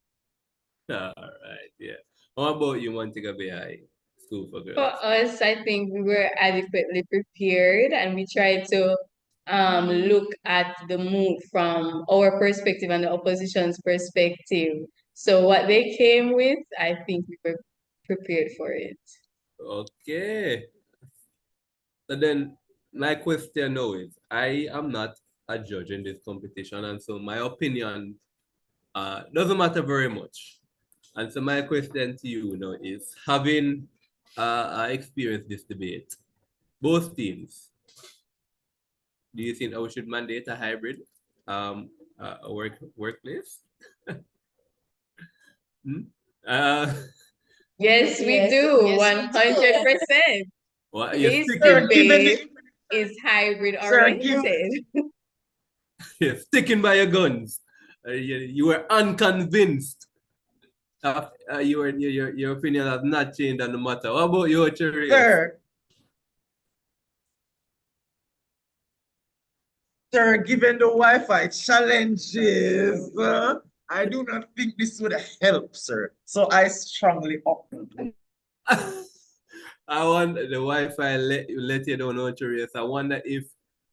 All right. Yeah. How about you, Montego Bay School for For Girls? us, I think we were adequately prepared and we tried to look at the move from our perspective and the opposition's perspective. So what they came with, I think we were prepared for it. Okay. So then my question now is, I am not a judge in this competition, and so my opinion doesn't matter very much. And so my question to you now is, having experienced this debate, both teams, do you think we should mandate a hybrid workplace? Hmm? Uh, Yes, we do, 100%. what you're This sticking, debate is hybrid Sir, oriented. you're sticking by your guns. You were unconvinced. Your opinion has not changed on the matter. What about you, Cherry? Sir, given the Wi-Fi challenges, I do not think this would help, sir. So I strongly oppose. I want the Wi-Fi let you know, Cherry. I wonder if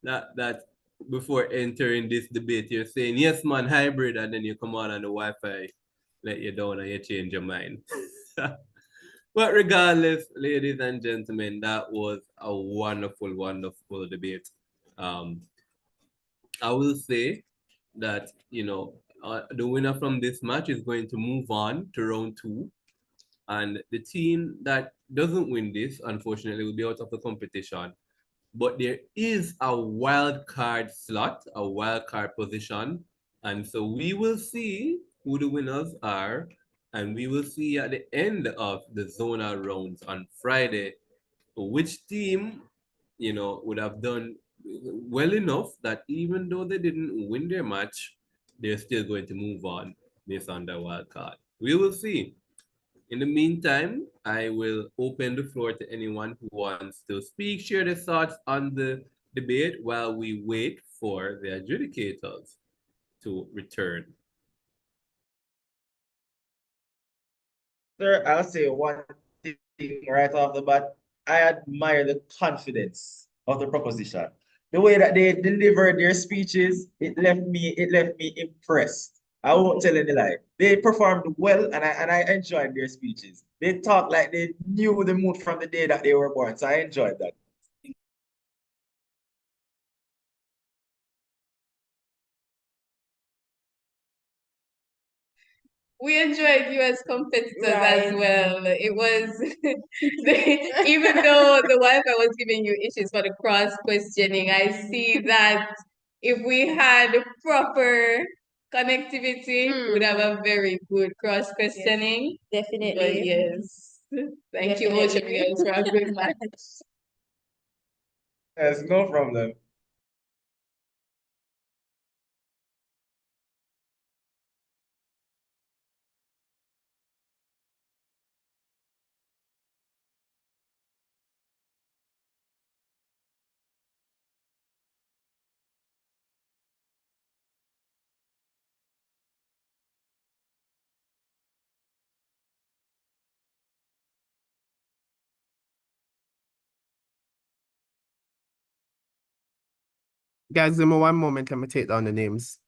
that before entering this debate, you're saying yes, man, hybrid, and then you come on and the Wi-Fi let you down and you change your mind. But regardless, ladies and gentlemen, that was a wonderful, wonderful debate. I will say that, the winner from this match is going to move on to round 2. And the team that doesn't win this, unfortunately, will be out of the competition. But there is a wild card slot, a wild card position. And so we will see who the winners are. And we will see at the end of the zonal rounds on Friday which team, would have done well enough that even though they didn't win their match, they're still going to move on based on the wild card. We will see. In the meantime, I will open the floor to anyone who wants to speak, share their thoughts on the debate while we wait for the adjudicators to return. Sir, I'll say one thing right off the bat. I admire the confidence of the proposition. The way that they delivered their speeches, it left me impressed. I won't tell any lie. They performed well and I enjoyed their speeches. They talked like they knew the mood from the day that they were born. So I enjoyed that. We enjoyed you as competitors as well. It was, even though the Wi-Fi was giving you issues for the cross questioning, I see that if we had proper connectivity, we would have a very good cross questioning. Definitely. But yes, thank you, both of you guys, for a good match. Yes, no problem. Guys, give me one moment. Let me take down the names.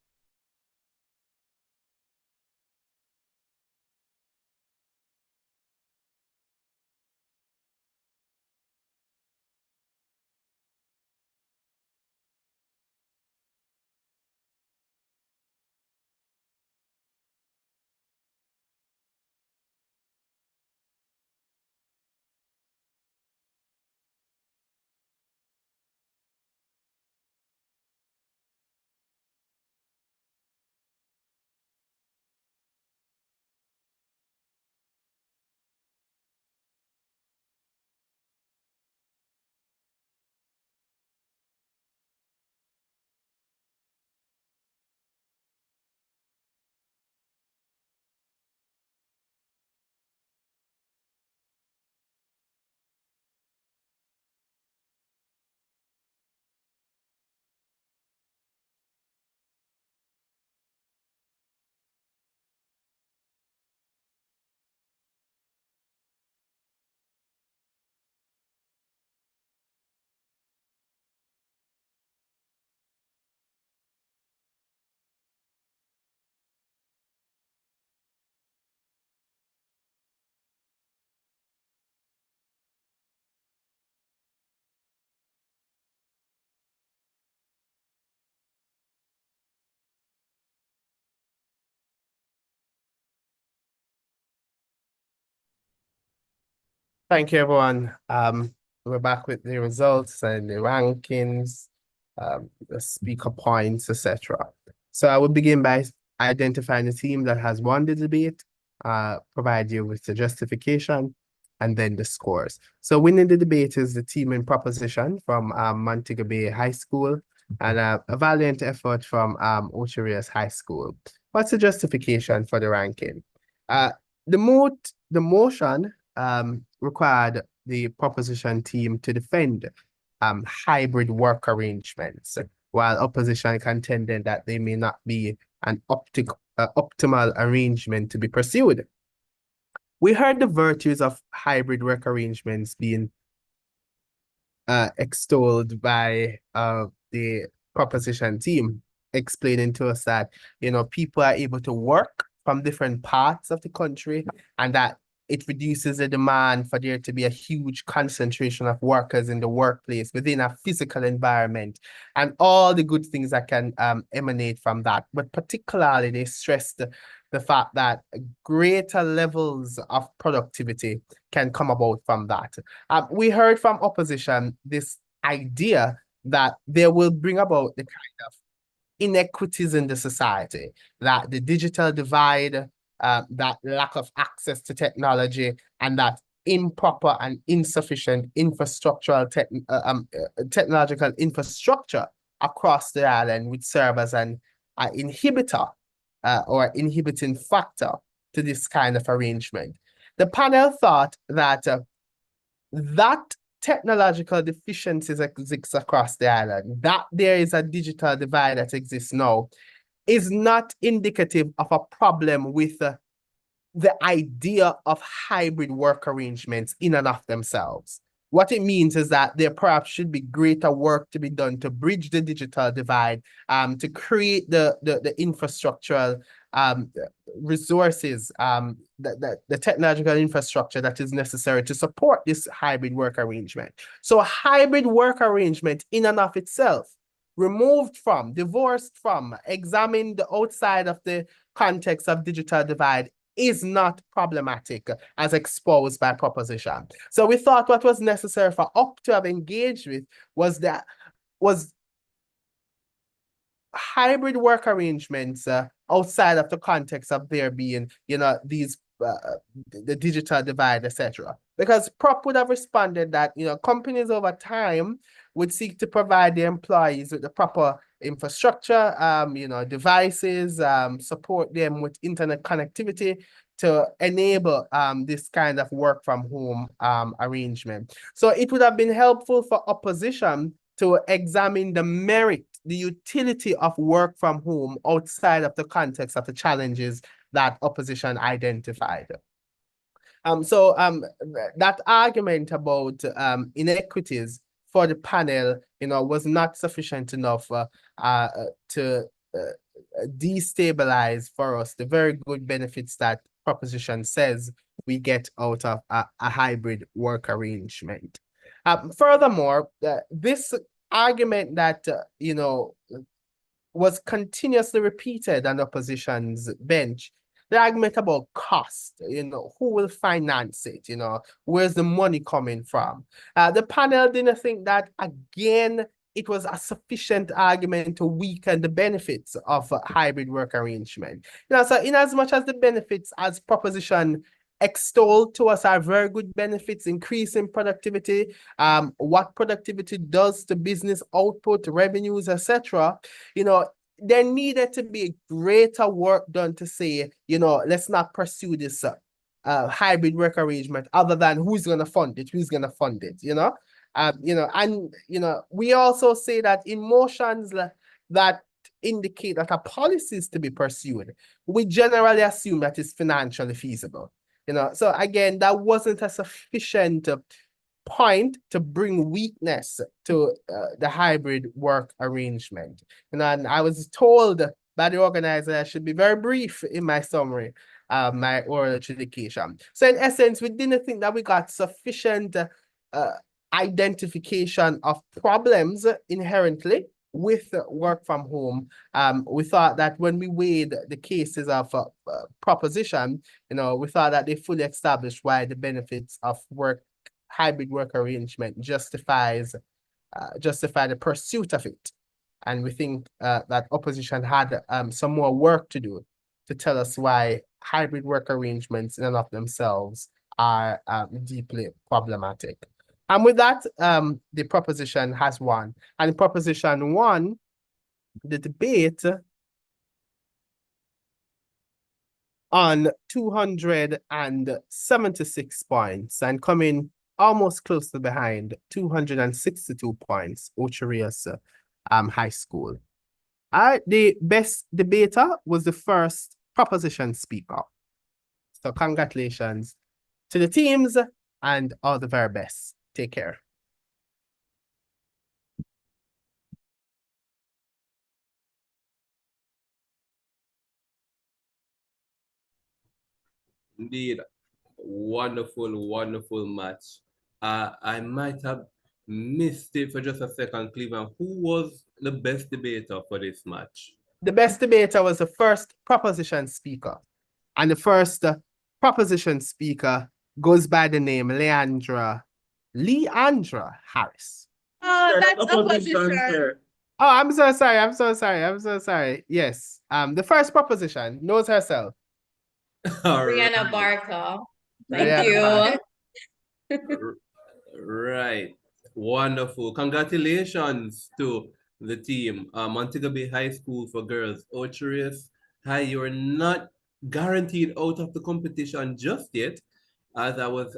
Thank you, everyone. We're back with the results and the rankings, the speaker points, etc. So I will begin by identifying the team that has won the debate, provide you with the justification, and then the scores. So winning the debate is the team in proposition from Montego Bay High School and a valiant effort from Ocherias High School. What's the justification for the ranking? The motion required the proposition team to defend hybrid work arrangements, while opposition contended that they may not be an optimal arrangement to be pursued. We heard the virtues of hybrid work arrangements being extolled by the proposition team, explaining to us that, people are able to work from different parts of the country and that it reduces the demand for there to be a huge concentration of workers in the workplace within a physical environment and all the good things that can emanate from that. But particularly, they stressed the fact that greater levels of productivity can come about from that. We heard from opposition this idea that they will bring about the kind of inequities in the society, that the digital divide, that lack of access to technology, and that improper and insufficient technological infrastructure across the island would serve as an inhibitor or inhibiting factor to this kind of arrangement. The panel thought that that technological deficiencies exist across the island, that there is a digital divide that exists now, is not indicative of a problem with the idea of hybrid work arrangements in and of themselves. What it means is that there perhaps should be greater work to be done to bridge the digital divide, to create the infrastructural resources, the technological infrastructure that is necessary to support this hybrid work arrangement. So a hybrid work arrangement in and of itself, removed from, divorced from, examined outside of the context of digital divide, is not problematic as exposed by proposition. So we thought what was necessary for UP to have engaged with was hybrid work arrangements outside of the context of there being, these the digital divide, etc. Because Prop would have responded that, companies over time would seek to provide their employees with the proper infrastructure, devices, support them with internet connectivity to enable this kind of work from home arrangement. So it would have been helpful for opposition to examine the merit, the utility of work from home outside of the context of the challenges that opposition identified. So that argument about inequities for the panel, was not sufficient enough to destabilize for us the very good benefits that proposition says we get out of a hybrid work arrangement. Furthermore, this argument that, was continuously repeated on the opposition's bench, the argument about cost, who will finance it, where's the money coming from? The panel didn't think that, again, it was a sufficient argument to weaken the benefits of a hybrid work arrangement. So in as much as the benefits as proposition extolled to us are very good benefits, increasing productivity, what productivity does to business output, revenues, etc., there needed to be greater work done to say, let's not pursue this hybrid work arrangement other than who's going to fund it, we also say that in motions that indicate that a policy is to be pursued, we generally assume that it's financially feasible. So again, that wasn't a sufficient point to bring weakness to the hybrid work arrangement. And I was told by the organizer I should be very brief in my summary, my oral adjudication. So in essence, we didn't think that we got sufficient identification of problems inherently with work from home. We thought that when we weighed the cases of proposition, we thought that they fully established why the benefits of work hybrid work arrangement justify the pursuit of it. And we think that opposition had some more work to do to tell us why hybrid work arrangements in and of themselves are deeply problematic. And with that, the proposition has won. And in proposition 1, the debate on 276 points and coming almost closely behind 262 points, Ocherius High School. The best debater was the first proposition speaker. So congratulations to the teams and all the very best. Take care. Indeed, wonderful, wonderful match. I might have missed it for just a second, Cleveland. Who was the best debater for this match? The best debater was the first proposition speaker. And the first proposition speaker goes by the name Leandra Harris. Oh, that's opposition. Oh, I'm so sorry. Yes. The first proposition knows herself. Brianna Barker. Brianna Thank you. Right. Wonderful. Congratulations to the team. Montego Bay High School for Girls. Ocherius High, you're not guaranteed out of the competition just yet. As I was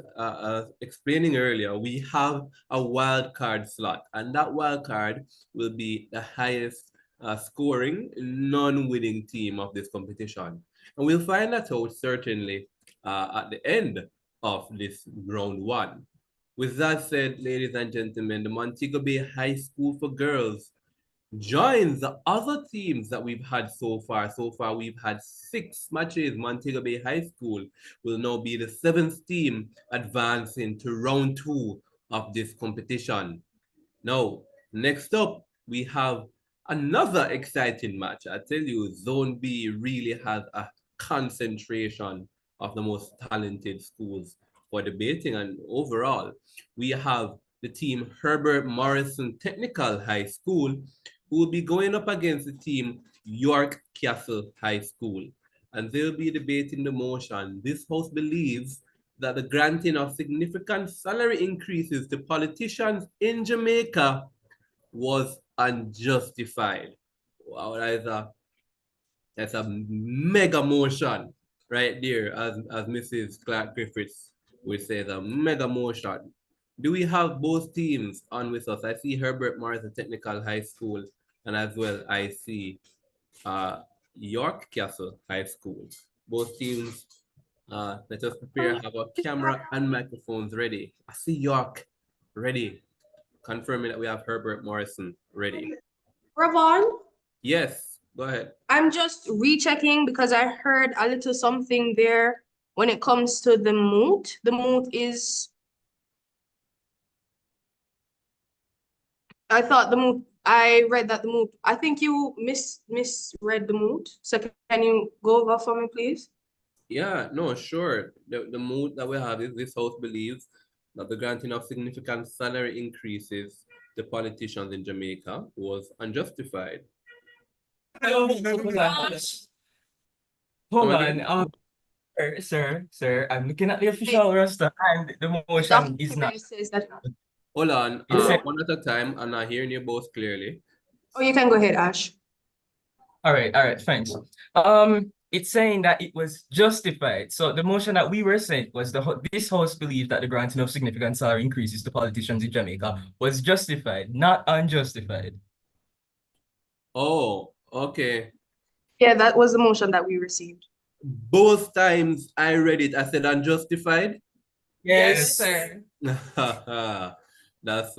explaining earlier, we have a wild card slot, and that wild card will be the highest scoring non-winning team of this competition. And we'll find that out certainly at the end of this round 1. With that said, ladies and gentlemen, the Montego Bay High School for Girls joins the other teams that we've had so far. So far, we've had 6 matches. Montego Bay High School will now be the 7th team advancing to round 2 of this competition. Now, next up, we have another exciting match. I tell you, Zone B really has a concentration of the most talented schools for debating, and overall, we have the team Herbert Morrison Technical High School, who will be going up against the team York Castle High School, and they'll be debating the motion. This house believes that the granting of significant salary increases to politicians in Jamaica was unjustified. Wow, that's a mega motion right there, as Mrs. Clark Griffiths would say, the mega motion. Do we have both teams on with us? I see Herbert Morrison Technical High School, and as well I see York Castle High School. Both teams, let us prepare, have our camera and microphones ready. I see York ready, confirming that we have Herbert Morrison ready. Ravon, Yes, go ahead. I'm just rechecking because I heard a little something there when it comes to the moot. The moot is, I thought the moot, I read that the moot, I think you misread the moot. So can you go over for me, please? Yeah, no, sure. The mood that we have is this house believes that the granting of significant salary increases to politicians in Jamaica was unjustified. Hold on. Sir, I'm looking at the official roster and the motion is not. Says that. Hold on, It's one at a time. I'm not hearing you both clearly. Oh, you can go ahead, Ash. All right, thanks. It's saying that it was justified. So the motion that we were saying was this house believed that the granting of significant salary increases to politicians in Jamaica was justified, not unjustified. Oh, okay. Yeah, that was the motion that we received. Both times I read it, I said unjustified. Yes, sir. That's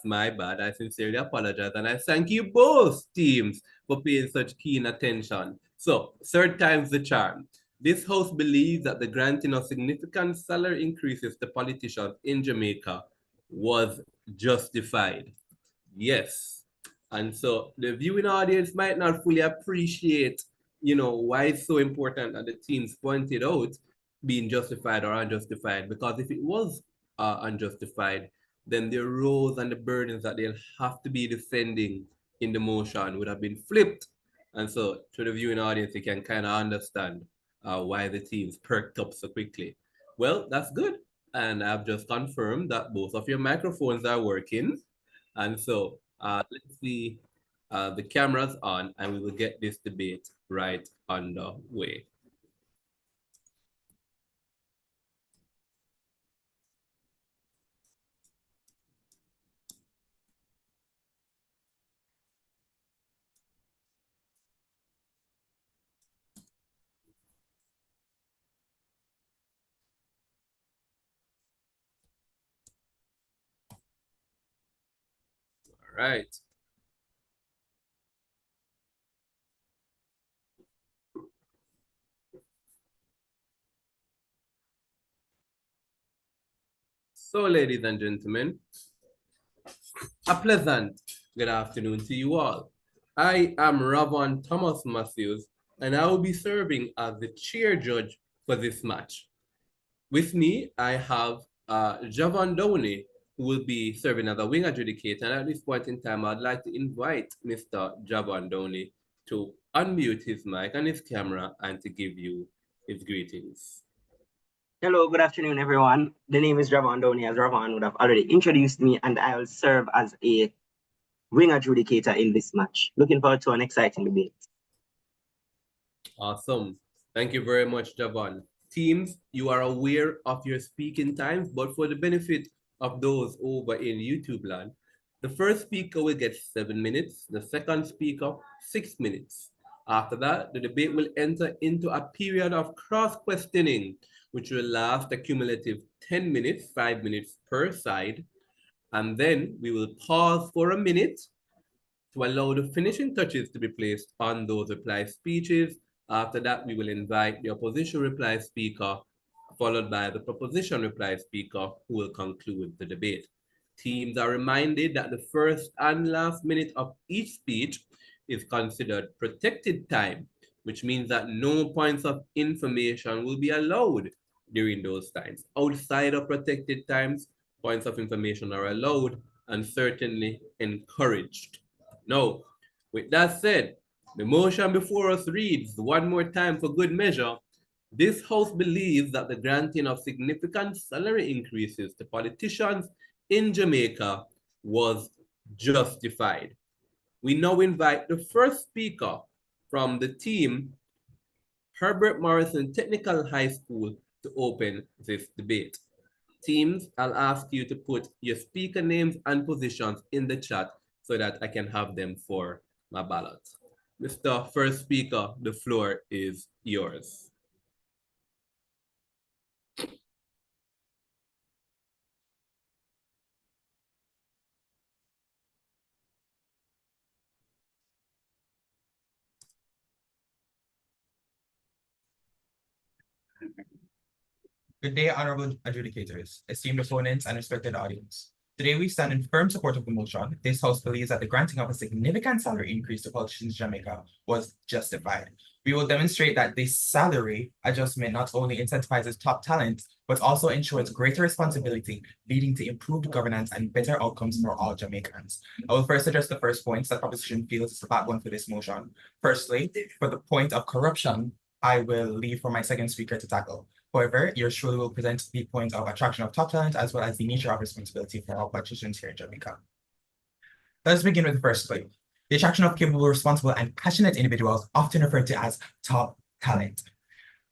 my bad. I sincerely apologize, and I thank you both teams for paying such keen attention. So, 3rd time's the charm. This house believes that the granting of significant salary increases to politicians in Jamaica was justified. Yes. And so the viewing audience might not fully appreciate, why it's so important that the teams pointed out. being justified or unjustified, because if it was unjustified, then the roles and the burdens that they'll have to be defending in the motion would have been flipped. And so, to the viewing audience, you can kind of understand why the teams perked up so quickly. Well, that's good. And I've just confirmed that both of your microphones are working. And so, let's see the cameras on, and we will get this debate right underway. All right. So, ladies and gentlemen, a pleasant good afternoon to you all. I am Ravon Thomas Matthews, and I will be serving as the chair judge for this match. With me, I have Javon Downey, who will be serving as a wing adjudicator. And at this point in time, I'd like to invite Mr. Javon Downey to unmute his mic and his camera and to give you his greetings. Hello, good afternoon, everyone. The name is Javon Downey, as Ravon would have already introduced me, and I will serve as a wing adjudicator in this match. Looking forward to an exciting debate. Awesome. Thank you very much, Javon. Teams, you are aware of your speaking times, but for the benefit of those over in YouTube land, the first speaker will get 7 minutes, the second speaker, 6 minutes. After that, the debate will enter into a period of cross-questioning, which will last a cumulative 10 minutes, 5 minutes per side. And then we will pause for a minute to allow the finishing touches to be placed on those reply speeches. After that, we will invite the opposition reply speaker, followed by the proposition reply speaker, who will conclude the debate. Teams are reminded that the first and last minute of each speech is considered protected time, which means that no points of information will be allowed during those times. Outside of protected times, points of information are allowed and certainly encouraged. Now, with that said, the motion before us reads, one more time for good measure, this House believes that the granting of significant salary increases to politicians in Jamaica was justified. We now invite the first speaker from the team, Herbert Morrison Technical High School, to open this debate. Teams, I'll ask you to put your speaker names and positions in the chat so that I can have them for my ballot. Mr. First Speaker, the floor is yours. Good day, honorable adjudicators, esteemed opponents, and respected audience. Today, we stand in firm support of the motion. This House believes that the granting of a significant salary increase to politicians in Jamaica was justified. We will demonstrate that this salary adjustment not only incentivizes top talent, but also ensures greater responsibility, leading to improved governance and better outcomes for all Jamaicans. I will first address the first points that proposition feels is the backbone for this motion. Firstly, for the point of corruption, I will leave for my second speaker to tackle. However, yours truly will present the point of attraction of top talent as well as the nature of responsibility for all politicians here in Jamaica. Let's begin with the first point. The attraction of capable, responsible, and passionate individuals, often referred to as top talent.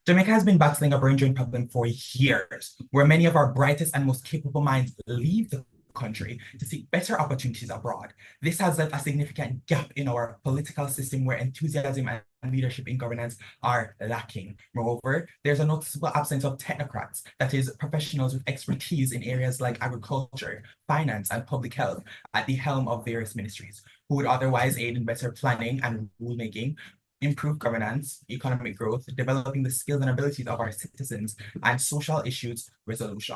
Jamaica has been battling a brain-drain problem for years, where many of our brightest and most capable minds leave the country to seek better opportunities abroad. This has left a significant gap in our political system where enthusiasm and leadership in governance are lacking. Moreover, there's a noticeable absence of technocrats, that is, professionals with expertise in areas like agriculture, finance, and public health at the helm of various ministries, who would otherwise aid in better planning and rulemaking, improve governance, economic growth, developing the skills and abilities of our citizens, and social issues resolution.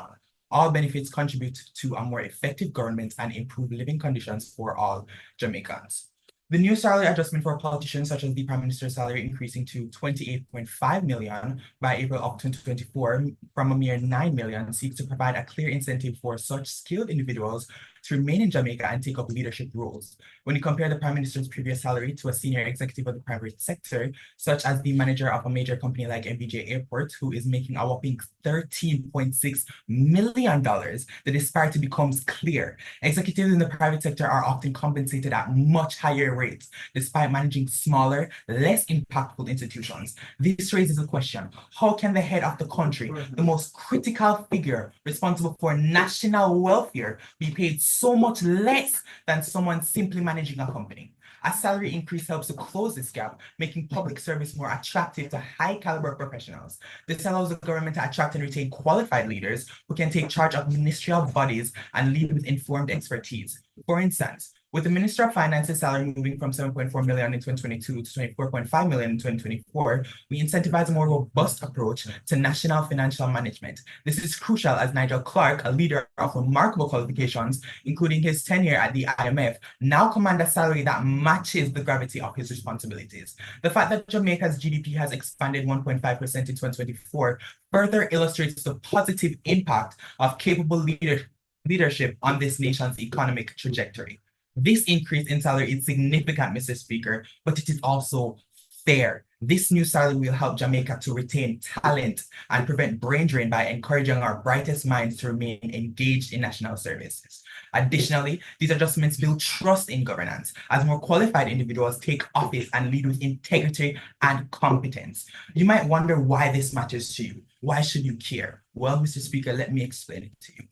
All benefits contribute to a more effective government and improve living conditions for all Jamaicans. The new salary adjustment for politicians, such as the Prime Minister's salary increasing to 28.5 million by April of 2024 from a mere 9 million, seeks to provide a clear incentive for such skilled individuals to remain in Jamaica and take up leadership roles. When you compare the Prime Minister's previous salary to a senior executive of the private sector, such as the manager of a major company like MBJ Airport, who is making a whopping $13.6 million, the disparity becomes clear. Executives in the private sector are often compensated at much higher rates, despite managing smaller, less impactful institutions. This raises a question: how can the head of the country, the most critical figure responsible for national welfare, be paid so much less than someone simply managing a company? A salary increase helps to close this gap, making public service more attractive to high caliber professionals. This allows the government to attract and retain qualified leaders who can take charge of ministerial bodies and lead with informed expertise. For instance, with the Minister of Finance's salary moving from 7.4 million in 2022 to 24.5 million in 2024, we incentivize a more robust approach to national financial management. This is crucial as Nigel Clark, a leader of remarkable qualifications, including his tenure at the IMF, now commands a salary that matches the gravity of his responsibilities. The fact that Jamaica's GDP has expanded 1.5% in 2024 further illustrates the positive impact of capable leadership on this nation's economic trajectory. This increase in salary is significant, Mr. Speaker, but it is also fair. This new salary will help Jamaica to retain talent and prevent brain drain by encouraging our brightest minds to remain engaged in national services. Additionally, these adjustments build trust in governance as more qualified individuals take office and lead with integrity and competence. You might wonder why this matters to you. Why should you care? Well, Mr. Speaker, let me explain it to you.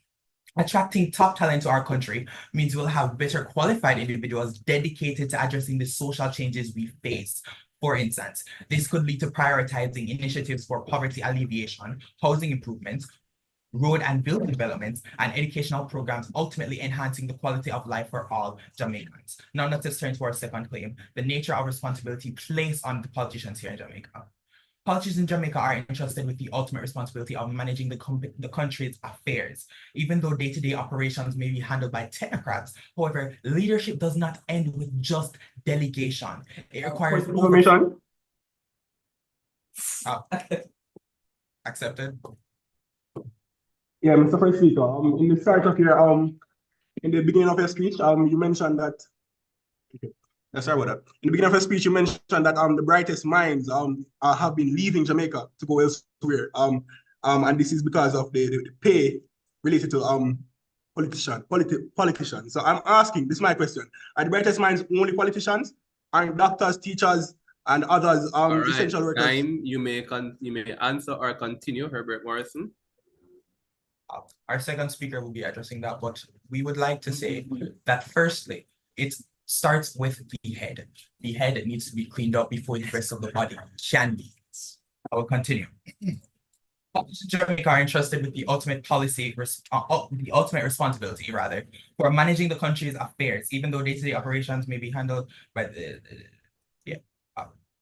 Attracting top talent to our country means we'll have better qualified individuals dedicated to addressing the social changes we face. For instance, this could lead to prioritizing initiatives for poverty alleviation, housing improvements, road and building developments, and educational programs, ultimately enhancing the quality of life for all Jamaicans. Now let us turn to our second claim, the nature of responsibility placed on the politicians here in Jamaica. Politicians in Jamaica are entrusted with the ultimate responsibility of managing the country's affairs. Even though day-to-day operations may be handled by technocrats, however, leadership does not end with just delegation. It requires information. Accepted. Yeah, Mr. First Speaker, in the start of your in the beginning of your speech, you mentioned that. Sorry about that. In the beginning of your speech, you mentioned that the brightest minds have been leaving Jamaica to go elsewhere. And this is because of the pay related to politicians. So I'm asking, this is my question: are the brightest minds only politicians? Are doctors, teachers, and others essential workers? Time, you may answer or continue, Herbert Morrison. Our second speaker will be addressing that, but we would like to say that firstly, it starts with the head. The head needs to be cleaned up before the rest of the body can be. I will continue. Jamaica are entrusted with the ultimate responsibility for managing the country's affairs, even though day-to-day operations may be handled by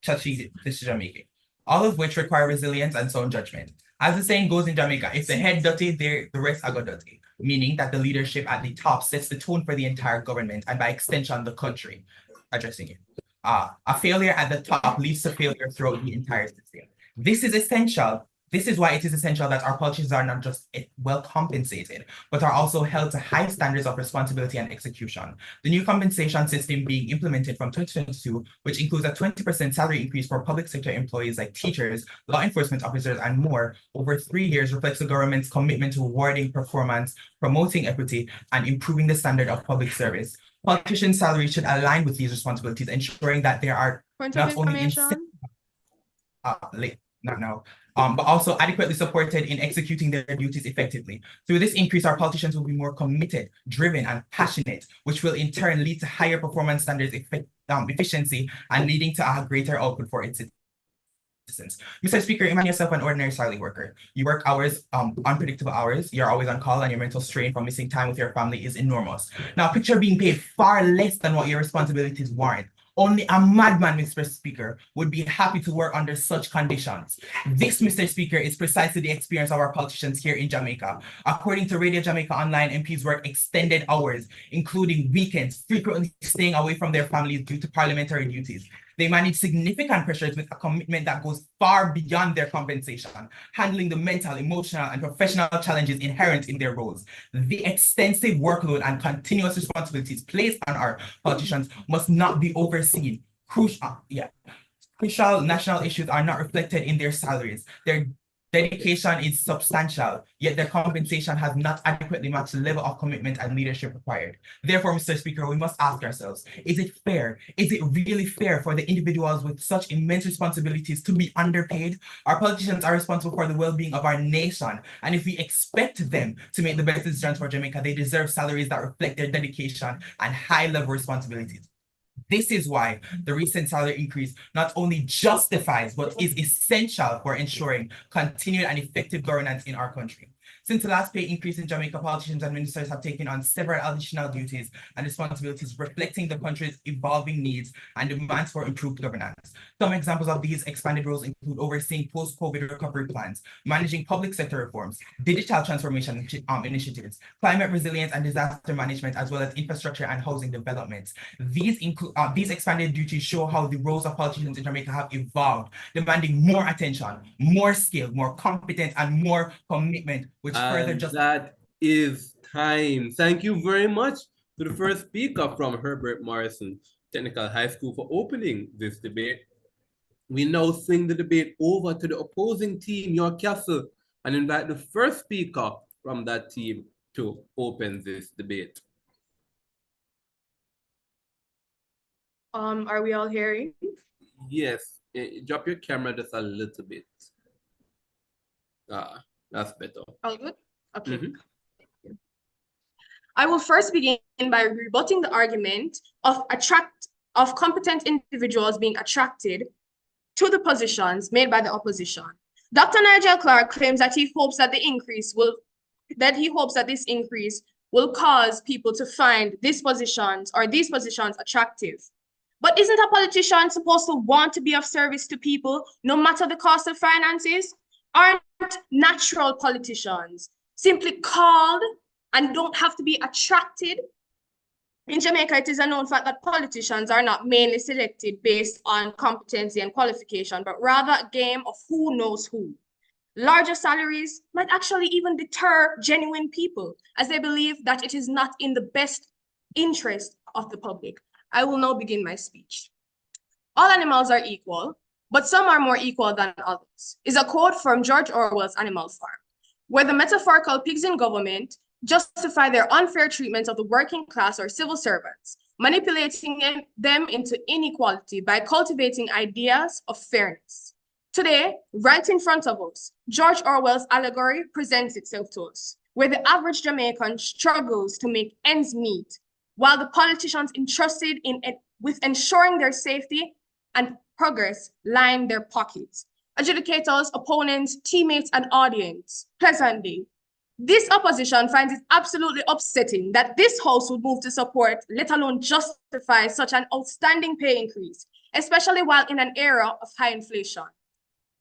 touchy decision-making, all of which require resilience and sound judgment. As the saying goes in Jamaica, if the head dirty, the rest are dirty, meaning that the leadership at the top sets the tone for the entire government and by extension, the country. Addressing it. A failure at the top leads to failure throughout the entire system. This is essential. This is why it is essential that our politicians are not just well compensated, but are also held to high standards of responsibility and execution. The new compensation system being implemented from 2022, which includes a 20% salary increase for public sector employees like teachers, law enforcement officers, and more, over 3 years reflects the government's commitment to rewarding performance, promoting equity, and improving the standard of public service. Politicians' salaries should align with these responsibilities, ensuring that there are not only but also adequately supported in executing their duties effectively. Through this increase, our politicians will be more committed, driven, and passionate, which will in turn lead to higher performance standards, efficiency, and leading to a greater output for its citizens. Mr. Speaker, imagine yourself an ordinary salary worker. You work hours, unpredictable hours, you're always on call, and your mental strain from missing time with your family is enormous. Now, picture being paid far less than what your responsibilities warrant. Only a madman, Mr. Speaker, would be happy to work under such conditions. This, Mr. Speaker, is precisely the experience of our politicians here in Jamaica. According to Radio Jamaica Online, MPs work extended hours, including weekends, frequently staying away from their families due to parliamentary duties. They manage significant pressures with a commitment that goes far beyond their compensation, handling the mental, emotional, and professional challenges inherent in their roles. The extensive workload and continuous responsibilities placed on our politicians must not be overseen. Crucial national issues are not reflected in their salaries. Their dedication is substantial, yet their compensation has not adequately matched the level of commitment and leadership required. Therefore, Mr. Speaker, we must ask ourselves, is it fair? Is it really fair for the individuals with such immense responsibilities to be underpaid? Our politicians are responsible for the well-being of our nation, and if we expect them to make the best decisions for Jamaica, they deserve salaries that reflect their dedication and high-level responsibilities. This is why the recent salary increase not only justifies, but is essential for ensuring continued and effective governance in our country. Since the last pay increase in Jamaica, politicians and ministers have taken on several additional duties and responsibilities reflecting the country's evolving needs and demands for improved governance. Some examples of these expanded roles include overseeing post-COVID recovery plans, managing public sector reforms, digital transformation initiatives, climate resilience and disaster management, as well as infrastructure and housing development. These expanded duties show how the roles of politicians in Jamaica have evolved, demanding more attention, more skill, more competence, and more commitment, which further just that is time. Thank you very much to the first speaker from Herbert Morrison Technical High School for opening this debate. We now swing the debate over to the opposing team, York Castle, and invite the first speaker from that team to open this debate. Are we all hearing? Yes, drop your camera just a little bit. That's better. All good? Okay. I will first begin by rebutting the argument of competent individuals being attracted to the positions made by the opposition. Dr. Nigel Clark claims that he hopes that this increase will cause people to find these positions attractive. But isn't a politician supposed to want to be of service to people, no matter the cost of finances? Aren't natural politicians simply called and don't have to be attracted? In Jamaica, it is a known fact that politicians are not mainly selected based on competency and qualification, but rather a game of who knows who. Larger salaries might actually even deter genuine people, as they believe that it is not in the best interest of the public. I will now begin my speech. All animals are equal, but some are more equal than others, is a quote from George Orwell's Animal Farm, where the metaphorical pigs in government justify their unfair treatment of the working class or civil servants, manipulating them into inequality by cultivating ideas of fairness. Today, right in front of us, George Orwell's allegory presents itself to us, where the average Jamaican struggles to make ends meet, while the politicians entrusted with ensuring their safety and progress line their pockets. Adjudicators, opponents, teammates, and audience, pleasant day. This opposition finds it absolutely upsetting that this House would move to support, let alone justify, such an outstanding pay increase, especially while in an era of high inflation.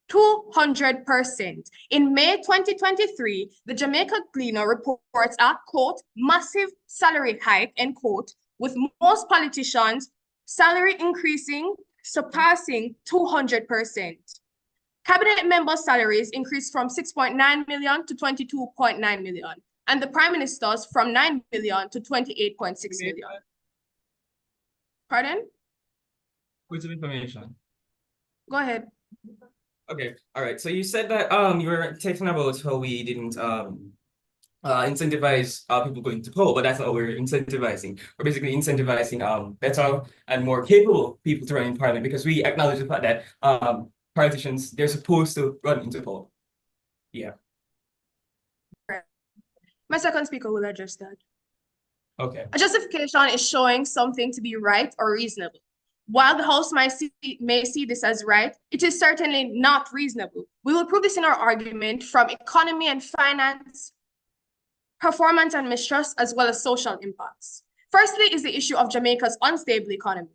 200%. In May 2023, the Jamaica Gleaner reports a, quote, massive salary hike, end quote, with most politicians' salary increasing, surpassing 200%. Cabinet members' salaries increased from 6.9 million to 22.9 million, and the Prime Minister's from 9 million to 28.6 million. Pardon? Points of information. Go ahead. Okay, all right. So you said that you were talking about how we didn't incentivize people going to poll, but that's not what we're incentivizing. We're basically incentivizing better and more capable people to run in parliament, because we acknowledge the fact that politicians, they're supposed to run into poll. Yeah. My second speaker will address that. Okay. A justification is showing something to be right or reasonable. While the House may see this as right, it is certainly not reasonable. We will prove this in our argument from economy and finance, performance and mistrust, as well as social impacts. Firstly is the issue of Jamaica's unstable economy.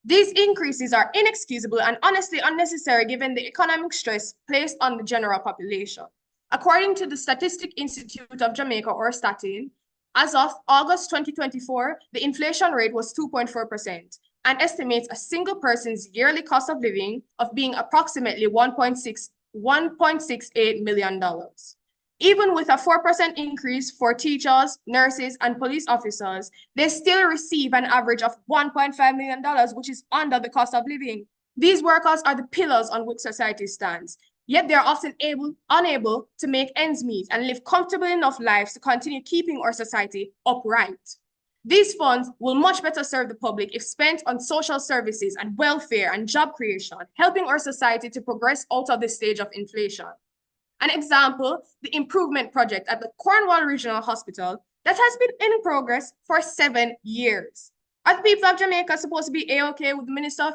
These increases are inexcusable and honestly unnecessary given the economic stress placed on the general population. According to the Statistic Institute of Jamaica, or Statin, as of August 2024, the inflation rate was 2.4% and estimates a single person's yearly cost of living of being approximately $1.68 million. Even with a 4% increase for teachers, nurses, and police officers, they still receive an average of $1.5 million, which is under the cost of living. These workers are the pillars on which society stands, yet they are often unable to make ends meet and live comfortable enough lives to continue keeping our society upright. These funds will much better serve the public if spent on social services and welfare and job creation, helping our society to progress out of this stage of inflation. An example, the improvement project at the Cornwall Regional Hospital that has been in progress for 7 years. Are the people of Jamaica supposed to be A-OK with the Minister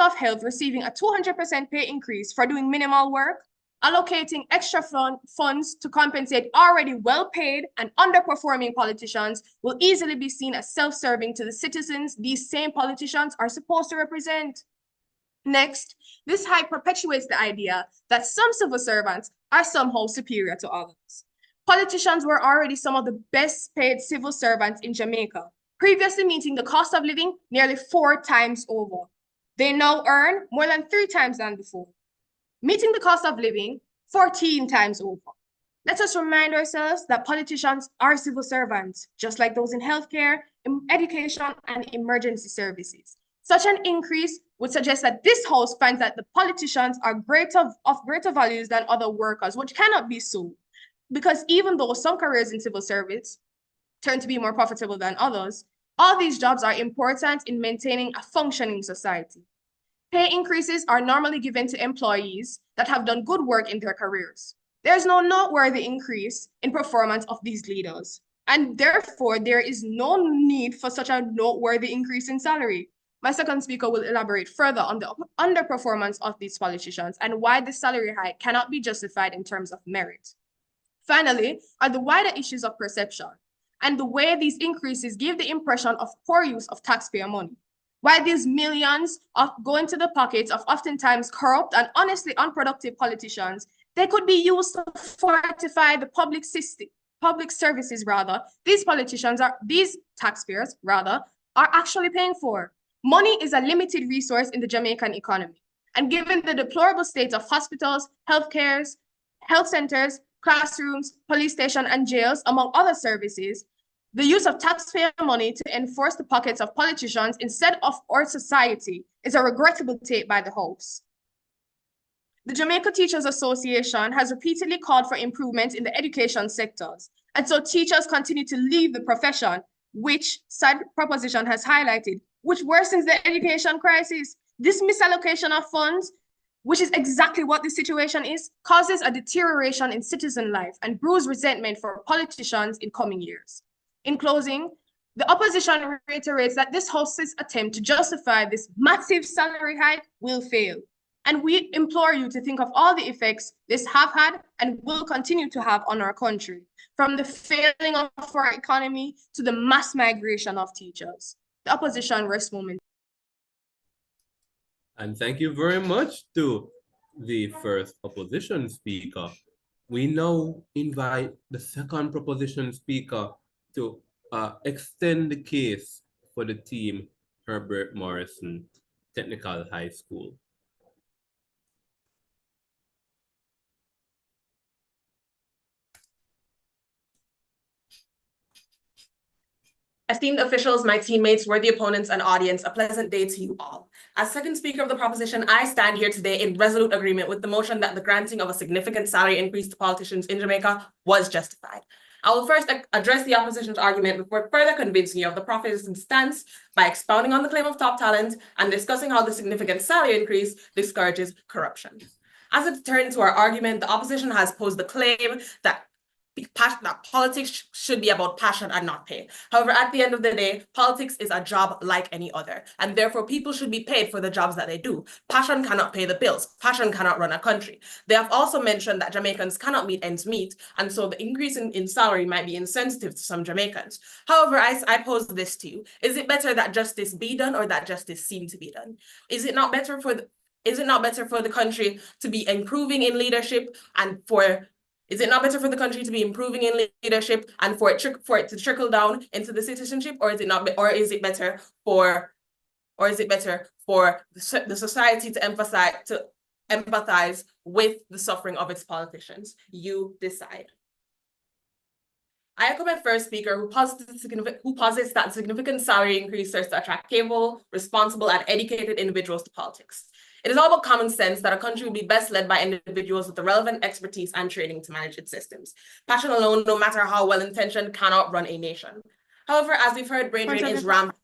of Health receiving a 200% pay increase for doing minimal work? Allocating extra funds to compensate already well-paid and underperforming politicians will easily be seen as self-serving to the citizens these same politicians are supposed to represent. Next, this hike perpetuates the idea that some civil servants are somehow superior to others. Politicians were already some of the best paid civil servants in Jamaica, previously meeting the cost of living nearly 4 times over. They now earn more than 3 times than before, meeting the cost of living 14 times over. Let us remind ourselves that politicians are civil servants, just like those in healthcare, education, and emergency services. Such an increase would suggest that this House finds that the politicians are of greater values than other workers, which cannot be so. Because even though some careers in civil service turn to be more profitable than others, all these jobs are important in maintaining a functioning society. Pay increases are normally given to employees that have done good work in their careers. There's no noteworthy increase in performance of these leaders, and therefore there is no need for such a noteworthy increase in salary. My second speaker will elaborate further on the underperformance of these politicians and why the salary hike cannot be justified in terms of merit. Finally, are the wider issues of perception and the way these increases give the impression of poor use of taxpayer money. Why these millions go into the pockets of oftentimes corrupt and honestly unproductive politicians, they could be used to fortify the public services these taxpayers are actually paying for. Money is a limited resource in the Jamaican economy. And given the deplorable state of hospitals, health centers, classrooms, police stations, and jails, among other services, the use of taxpayer money to enforce the pockets of politicians instead of our society is a regrettable take by the House. The Jamaica Teachers Association has repeatedly called for improvements in the education sectors, and so teachers continue to leave the profession, which said proposition has highlighted, which worsens the education crisis. This misallocation of funds, which is exactly what the situation is, causes a deterioration in citizen life and brews resentment for politicians in coming years. In closing, the opposition reiterates that this House's attempt to justify this massive salary hike will fail. And we implore you to think of all the effects this have had and will continue to have on our country, from the failing of our economy to the mass migration of teachers. The opposition rests moment. And thank you very much to the first opposition speaker. We now invite the second proposition speaker to extend the case for the team Herbert Morrison Technical High School. Esteemed officials, my teammates, worthy opponents, and audience, a pleasant day to you all. As second speaker of the proposition, I stand here today in resolute agreement with the motion that the granting of a significant salary increase to politicians in Jamaica was justified. I will first address the opposition's argument before further convincing you of the proposition's stance by expounding on the claim of top talent and discussing how the significant salary increase discourages corruption. As a deterrent to our argument, the opposition has posed the claim that that politics should be about passion and not pay. However, at the end of the day, politics is a job like any other, and therefore people should be paid for the jobs that they do. Passion cannot pay the bills. Passion cannot run a country. They have also mentioned that Jamaicans cannot meet ends meet, and so the increase in salary might be insensitive to some Jamaicans. However, I pose this to you. Is it better that justice be done or that justice seem to be done? Is it not better for the country to be improving in leadership and for Is it not better for the country to be improving in leadership and for it to trickle down into the citizenship, or is it not? Or is it better for the society to empathize with the suffering of its politicians? You decide. I echo my first speaker who posits that significant salary increase serves to attract capable, responsible, and educated individuals to politics. It is all about common sense that a country will be best led by individuals with the relevant expertise and training to manage its systems. Passion alone, no matter how well-intentioned, cannot run a nation. However, as we've heard, brain drain is rampant.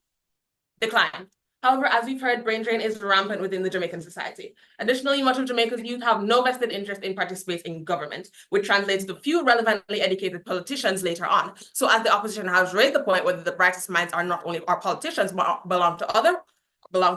However, as we've heard, brain drain is rampant within the Jamaican society. Additionally, much of Jamaica's youth have no vested interest in participating in government, which translates to few relevantly educated politicians later on. So as the opposition has raised the point whether the brightest minds are not only our politicians, but belong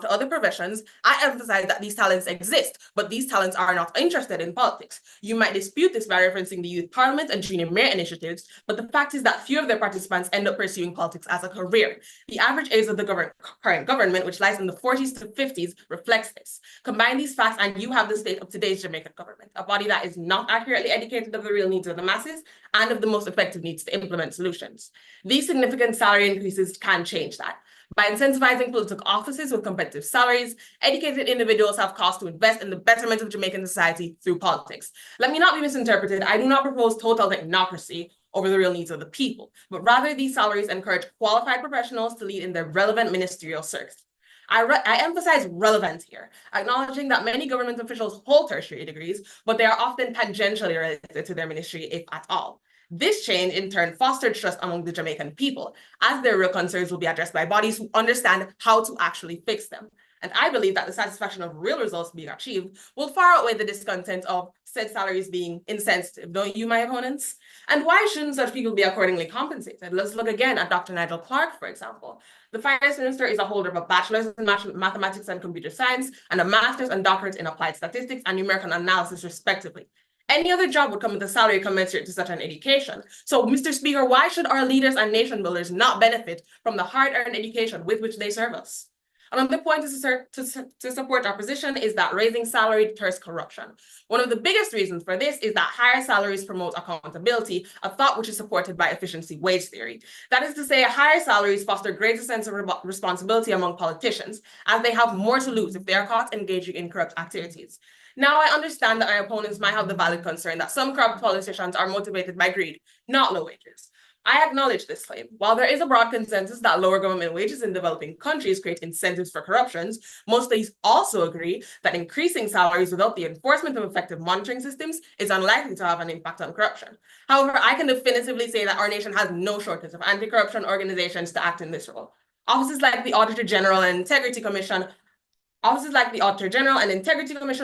to other professions, I emphasize that these talents exist, but these talents are not interested in politics. You might dispute this by referencing the Youth Parliament and junior mayor initiatives, but the fact is that few of their participants end up pursuing politics as a career. The average age of the current government, which lies in the 40s to 50s, reflects this. Combine these facts and you have the state of today's Jamaican government, a body that is not accurately educated of the real needs of the masses and of the most effective needs to implement solutions. These significant salary increases can change that. By incentivizing political offices with competitive salaries, educated individuals have cause to invest in the betterment of Jamaican society through politics. Let me not be misinterpreted. I do not propose total technocracy over the real needs of the people, but rather these salaries encourage qualified professionals to lead in their relevant ministerial circles. I emphasize relevance here, acknowledging that many government officials hold tertiary degrees, but they are often tangentially related to their ministry, if at all. This change, in turn, fostered trust among the Jamaican people, as their real concerns will be addressed by bodies who understand how to actually fix them. And I believe that the satisfaction of real results being achieved will far outweigh the discontent of said salaries being insensitive, don't you, my opponents? And why shouldn't such people be accordingly compensated? Let's look again at Dr. Nigel Clark, for example. The finance minister is a holder of a bachelor's in mathematics and computer science and a master's and doctorate in applied statistics and numerical analysis, respectively. Any other job would come with a salary commensurate to such an education. So, Mr. Speaker, why should our leaders and nation builders not benefit from the hard-earned education with which they serve us? Another point to support our position is that raising salary deters corruption. One of the biggest reasons for this is that higher salaries promote accountability, a thought which is supported by efficiency wage theory. That is to say, higher salaries foster greater sense of responsibility among politicians, as they have more to lose if they are caught engaging in corrupt activities. Now, I understand that our opponents might have the valid concern that some corrupt politicians are motivated by greed, not low wages. I acknowledge this claim. While there is a broad consensus that lower government wages in developing countries create incentives for corruptions, most studies also agree that increasing salaries without the enforcement of effective monitoring systems is unlikely to have an impact on corruption. However, I can definitively say that our nation has no shortage of anti-corruption organizations to act in this role. Offices like the Auditor General and Integrity Commission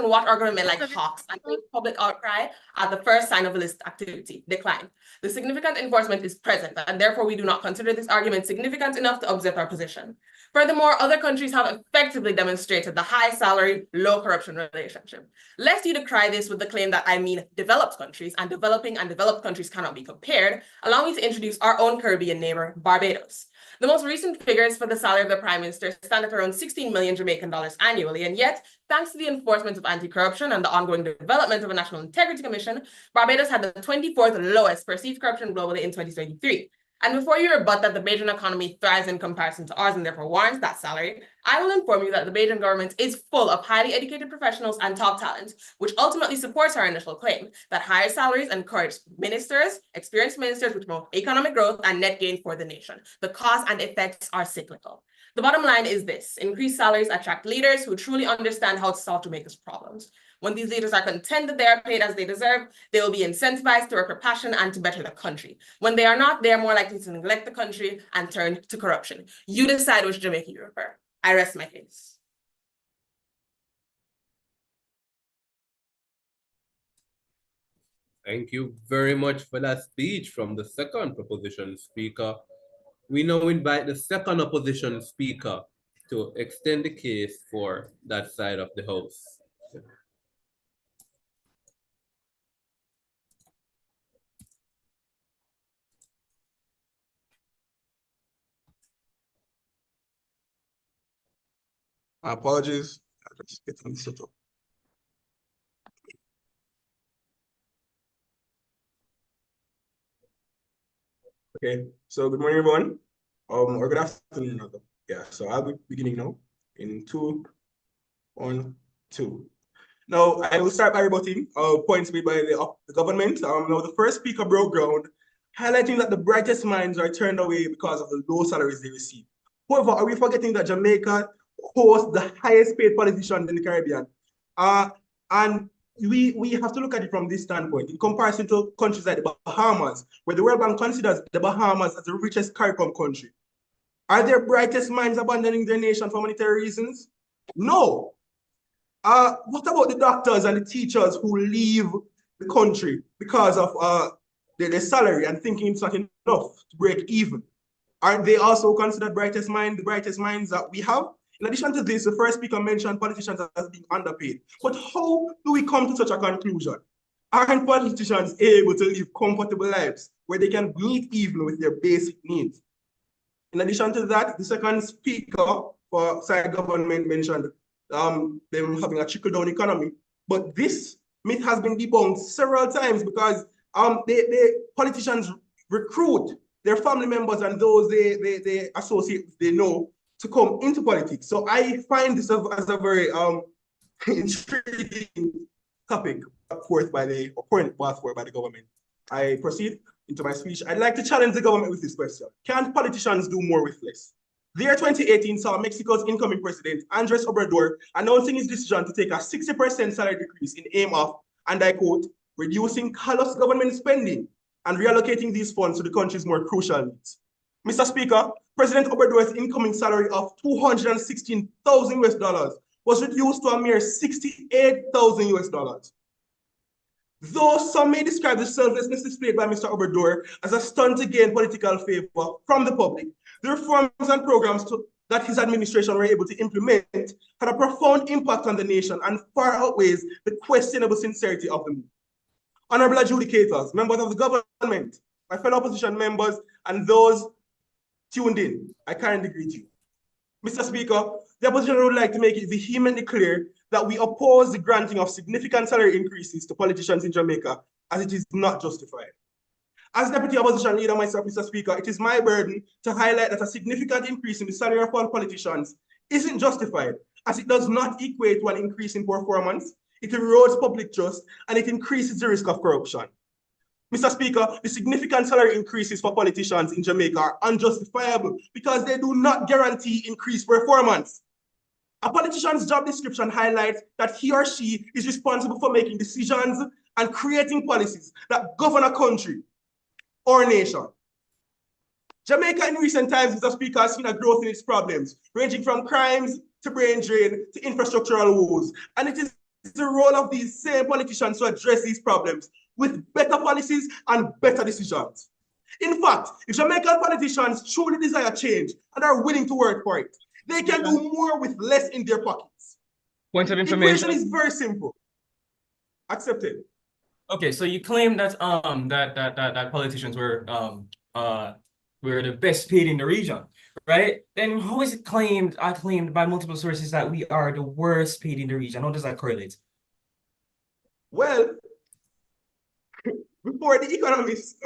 watch our government like hawks and make public outcry at the first sign of illicit activity decline. The significant enforcement is present, and therefore we do not consider this argument significant enough to upset our position. Furthermore, other countries have effectively demonstrated the high salary, low corruption relationship. Lest you decry this with the claim that I mean developed countries, and developing and developed countries cannot be compared, allow me to introduce our own Caribbean neighbor, Barbados. The most recent figures for the salary of the Prime Minister stand at around 16 million Jamaican dollars annually, and yet, thanks to the enforcement of anti-corruption and the ongoing development of a National Integrity Commission, Barbados had the 24th lowest perceived corruption globally in 2023. And before you rebut that the Bajan economy thrives in comparison to ours and therefore warrants that salary, I will inform you that the Bajan government is full of highly educated professionals and top talent, which ultimately supports our initial claim that higher salaries encourage experienced ministers, which promote economic growth and net gain for the nation. The cause and effects are cyclical. The bottom line is this: increased salaries attract leaders who truly understand how to solve Jamaica's problems. When these leaders are content that they are paid as they deserve, they will be incentivized to work with passion and to better the country. When they are not, they are more likely to neglect the country and turn to corruption. You decide which Jamaica you prefer. I rest my case. Thank you very much for that speech from the second proposition speaker. We now invite the second opposition speaker to extend the case for that side of the house. Apologies. I just get on set up. Okay, so good morning, everyone. Or good afternoon, rather. Yeah, so I'll be beginning now in 2, 1, 2. Now, I will start by rebutting points made by the government. Now, the first speaker broke ground, highlighting that the brightest minds are turned away because of the low salaries they receive. However, are we forgetting that Jamaica hosts the highest paid politicians in the Caribbean? And we have to look at it from this standpoint in comparison to countries like the Bahamas, where the World Bank considers the Bahamas as the richest CARICOM country. Are their brightest minds abandoning their nation for monetary reasons? No. What about the doctors and the teachers who leave the country because of their salary and thinking it's not enough to break even? Aren't they also considered the brightest minds that we have? In addition to this, the first speaker mentioned politicians as being underpaid. But how do we come to such a conclusion? Aren't politicians able to live comfortable lives where they can meet even with their basic needs? In addition to that, the second speaker for side government mentioned them having a trickle-down economy. But this myth has been debunked several times because politicians recruit their family members and those they associate, they know, to come into politics. So I find this as a very intriguing topic brought forth by the government. I proceed into my speech. I'd like to challenge the government with this question. Can't politicians do more with less? The year 2018 saw Mexico's incoming president, Andres Obrador, announcing his decision to take a 60% salary decrease in aim of, and I quote, reducing callous government spending and reallocating these funds to the country's more crucial needs. Mr. Speaker, President Obrador's incoming salary of $216,000 US was reduced to a mere $68,000 US. Though some may describe the selflessness displayed by Mr. Obrador as a stunt to gain political favor from the public, the reforms and programs that his administration were able to implement had a profound impact on the nation and far outweighs the questionable sincerity of the move. Honorable adjudicators, members of the government, my fellow opposition members, and those tuned in, I kindly greet you. Mr. Speaker, the opposition would like to make it vehemently clear that we oppose the granting of significant salary increases to politicians in Jamaica, as it is not justified. As Deputy Opposition Leader myself, Mr. Speaker, it is my burden to highlight that a significant increase in the salary of all politicians isn't justified, as it does not equate to an increase in performance, it erodes public trust, and it increases the risk of corruption. Mr. Speaker, the significant salary increases for politicians in Jamaica are unjustifiable because they do not guarantee increased performance. A politician's job description highlights that he or she is responsible for making decisions and creating policies that govern a country or nation. Jamaica in recent times, Mr. Speaker, has seen a growth in its problems, ranging from crimes to brain drain to infrastructural woes. And it is the role of these same politicians to address these problems with better policies and better decisions. In fact, if Jamaican politicians truly desire change and are willing to work for it, they can do more with less in their pockets. Point of The information. equation is very simple. Accepted. Okay, so you claim that that politicians were the best paid in the region, right? Then how is it claimed by multiple sources that we are the worst paid in the region? How does that correlate? Well, before the economists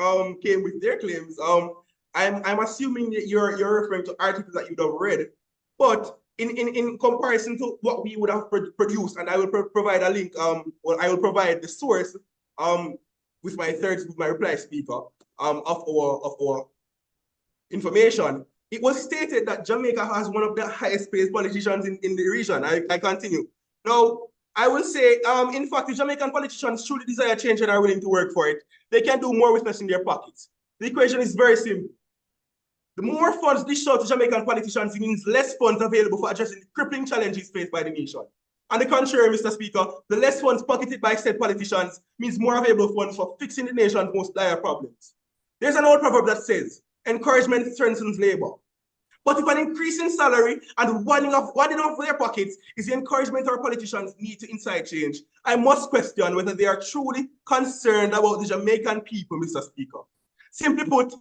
came with their claims, I'm assuming that you're referring to articles that you'd have read, but in comparison to what we would have produced, and I will provide a link, or I will provide the source with my reply speaker of our information. It was stated that Jamaica has one of the highest paid politicians in the region. I continue. Now, I will say, in fact, if Jamaican politicians truly desire change and are willing to work for it, they can do more with less in their pockets. The equation is very simple. The more funds dished out to Jamaican politicians means less funds available for addressing the crippling challenges faced by the nation. On the contrary, Mr. Speaker, the less funds pocketed by said politicians means more available funds for fixing the nation's most dire problems. There's an old proverb that says, encouragement strengthens labor. But if an increase in salary and wadding off their pockets is the encouragement our politicians need to incite change, I must question whether they are truly concerned about the Jamaican people, Mr. Speaker. Simply put,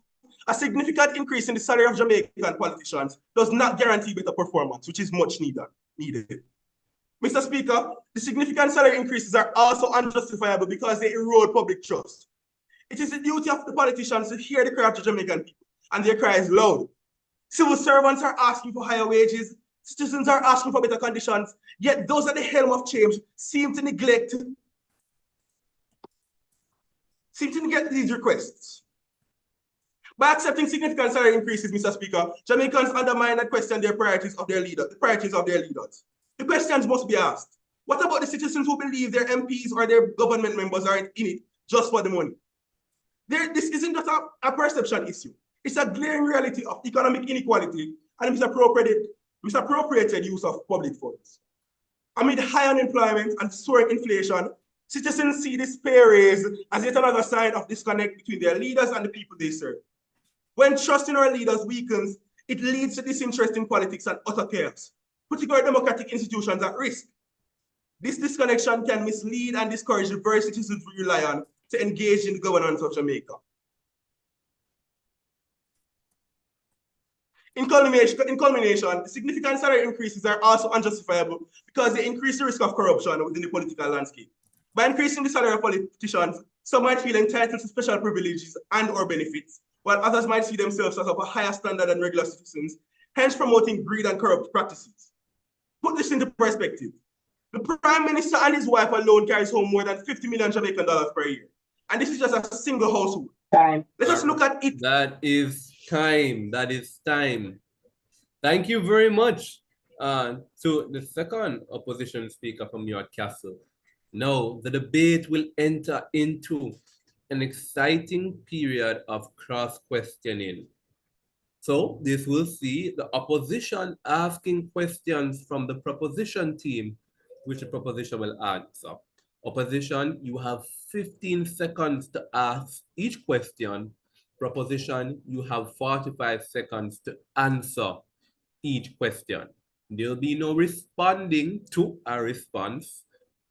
a significant increase in the salary of Jamaican politicians does not guarantee better performance, which is much needed. Mr. Speaker, the significant salary increases are also unjustifiable because they erode public trust. It is the duty of the politicians to hear the cry of the Jamaican people, and their cry is loud. Civil servants are asking for higher wages, citizens are asking for better conditions, yet those at the helm of change seem to neglect these requests. By accepting significant salary increases, Mr. Speaker, Jamaicans undermine and question the priorities of their leaders. The questions must be asked. What about the citizens who believe their MPs or their government members are in it just for the money? This isn't just a perception issue. It's a glaring reality of economic inequality and misappropriated use of public funds. Amid high unemployment and soaring inflation, citizens see this pay raise as yet another sign of disconnect between their leaders and the people they serve. When trust in our leaders weakens, it leads to disinterest in politics and utter chaos, putting our democratic institutions at risk. This disconnection can mislead and discourage the very citizens we rely on to engage in the governance of Jamaica. In culmination, the significant salary increases are also unjustifiable because they increase the risk of corruption within the political landscape. By increasing the salary of politicians, some might feel entitled to special privileges and/or benefits, while others might see themselves as of a higher standard than regular citizens, hence promoting greed and corrupt practices. Put this into perspective. The Prime Minister and his wife alone carries home more than 50 million Jamaican dollars per year. And this is just a single household. Time. Let us look at it. That is time. That is time. Thank you very much to the second opposition speaker from York Castle. Now, the debate will enter into an exciting period of cross-questioning. So this will see the opposition asking questions from the proposition team, which the proposition will answer. Opposition, you have 15 seconds to ask each question. Proposition, you have 45 seconds to answer each question. There'll be no responding to a response,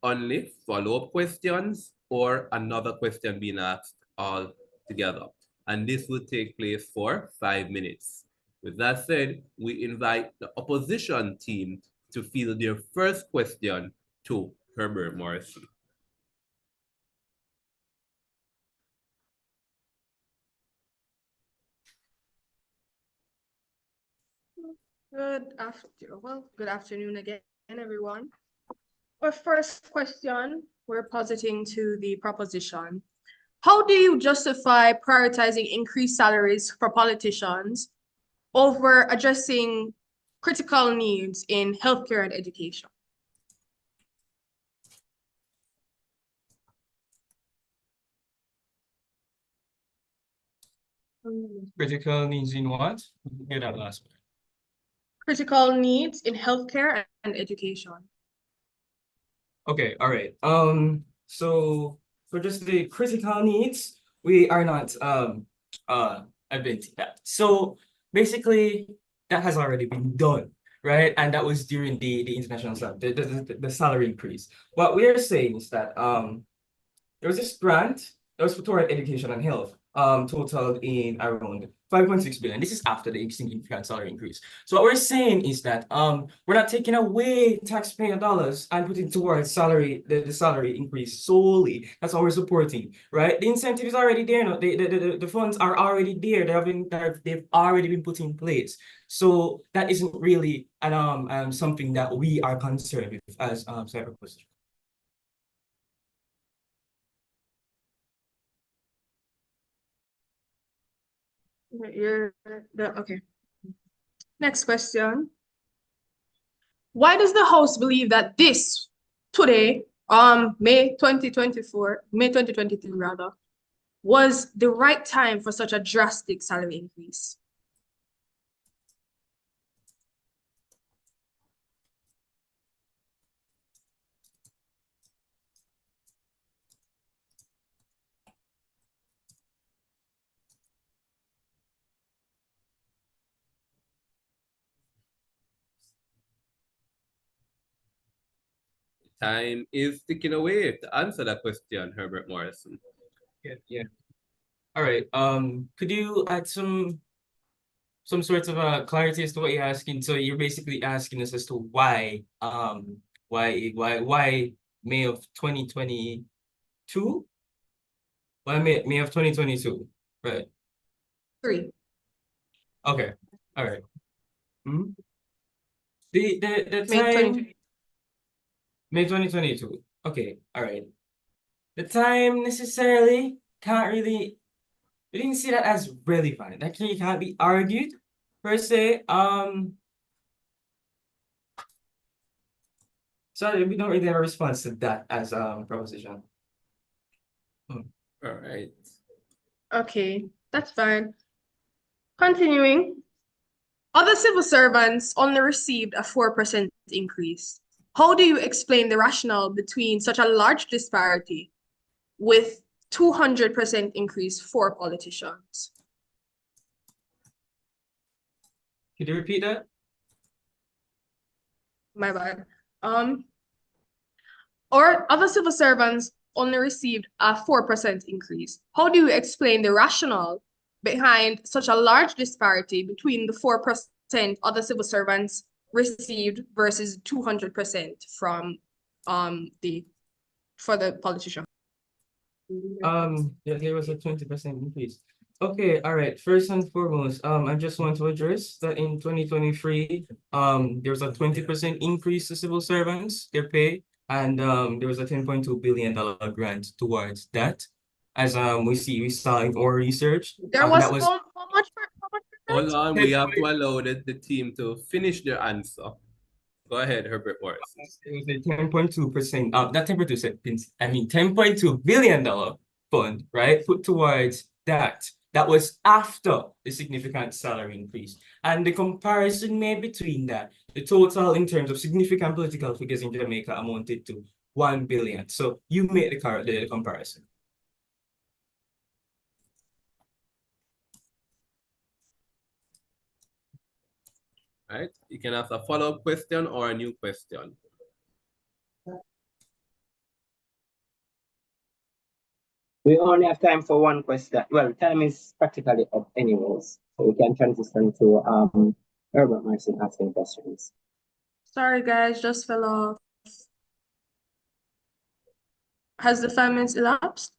only follow-up questions or another question being asked all together. And this will take place for 5 minutes. With that said, we invite the opposition team to field their first question to Herbert Morrissey. Good afternoon again, everyone. Our first question, we're positing to the proposition. How do you justify prioritizing increased salaries for politicians over addressing critical needs in healthcare and education? Critical needs in what? Hear that last part. Critical needs in healthcare and education. Okay, all right. So for just the critical needs, we are not admitting that. So basically, that has already been done, right? And that was during the international the salary increase. What we are saying is that there was this grant that was for toward education and health, totaled in around 5.6 billion. This is after the significant salary increase. So what we're saying is that we're not taking away taxpayer dollars and putting towards salary, the salary increase solely. That's what we're supporting, right? The incentive is already there now. The funds are already there. They've already been put in place. So that isn't really something that we are concerned with as cyber position. Okay. Next question. Why does the House believe that today, May 2023 rather, was the right time for such a drastic salary increase? time is ticking away to answer that question, Herbert Morrison. Yeah. All right. Could you add some sort of clarity as to what you're asking? So you're basically asking us as to why May of 2022? Why May of 2022? Right. 3. Okay. All right. The May time 2022. May 2022. Okay. All right. The time necessarily can't really, we didn't see that as relevant. That can't be argued per se. So we don't really have a response to that as proposition. All right. Okay, that's fine. Continuing. Other civil servants only received a 4% increase. How do you explain the rationale between such a large disparity with 200% increase for politicians? Could you repeat that? My bad. Or other civil servants only received a 4% increase. How do you explain the rationale behind such a large disparity between the 4% other civil servants received versus 200% from for the politician? Yeah, there was a 20% increase. Okay, all right. First and foremost, I just want to address that in 2023, there was a 20% increase to civil servants, their pay, and there was a $10.2 billion grant towards that. As we saw in our research. There was that was how much? Hold on, we have to allow the team to finish their answer. Go ahead, Herbert Morrison. It was a 10.2%, not 10.2%, I mean $10.2 billion fund, right? Put towards that. That was after the significant salary increase. And the comparison made between that, the total in terms of significant political figures in Jamaica amounted to 1 billion. So you make the comparison. Right? You can ask a follow-up question or a new question. We only have time for one question. Well, time is practically up anyways, so we can transition to Herbert Martin asking questions. Sorry guys, just fell off. Has the 5 minutes elapsed?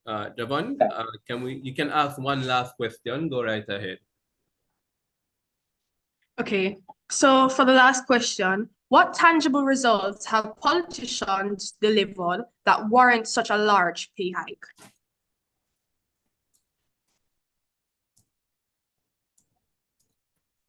Javon, you can ask one last question. Go right ahead. Okay, so for the last question, what tangible results have politicians delivered that warrant such a large pay hike?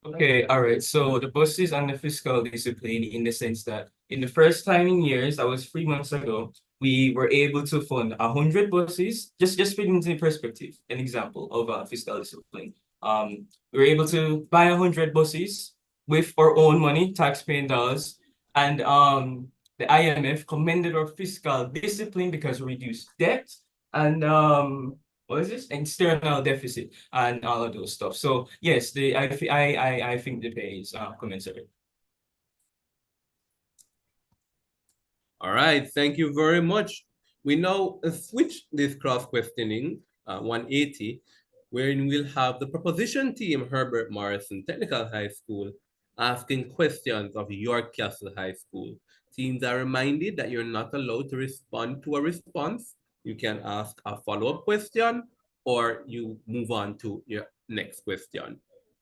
Okay, all right. So the bosses and the fiscal discipline in the sense that in the first time in years, that was 3 months ago, we were able to fund 100 buses. Just put into perspective, an example of fiscal discipline. We were able to buy 100 buses with our own money, taxpaying dollars, and the IMF commended our fiscal discipline because we reduced debt and what is this? External deficit and all of those stuff. So yes, I think the pay is commensurate. All right, thank you very much. We now switch this cross-questioning 180, wherein we'll have the proposition team, Herbert Morrison Technical High School, asking questions of York Castle High School. Teams are reminded that you're not allowed to respond to a response. You can ask a follow-up question or you move on to your next question.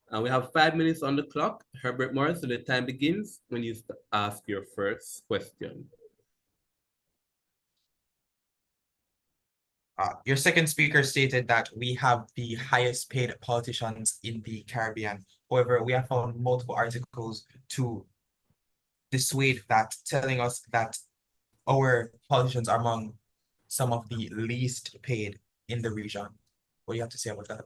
And we have 5 minutes on the clock. Herbert Morrison, the time begins when you ask your first question. Your second speaker stated that we have the highest paid politicians in the Caribbean. However, we have found multiple articles to dissuade that, telling us that our politicians are among some of the least paid in the region. What do you have to say about that?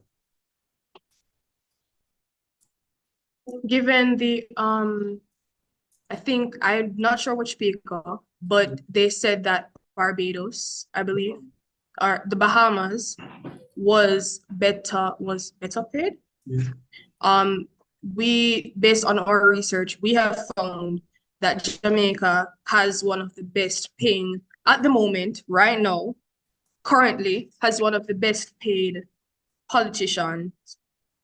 Given the I think I'm not sure which speaker, but they said that Barbados, I believe, or the Bahamas was better paid. Yes. We based on our research, we have found that Jamaica has one of the best paying at the moment, right now, currently has one of the best paid politicians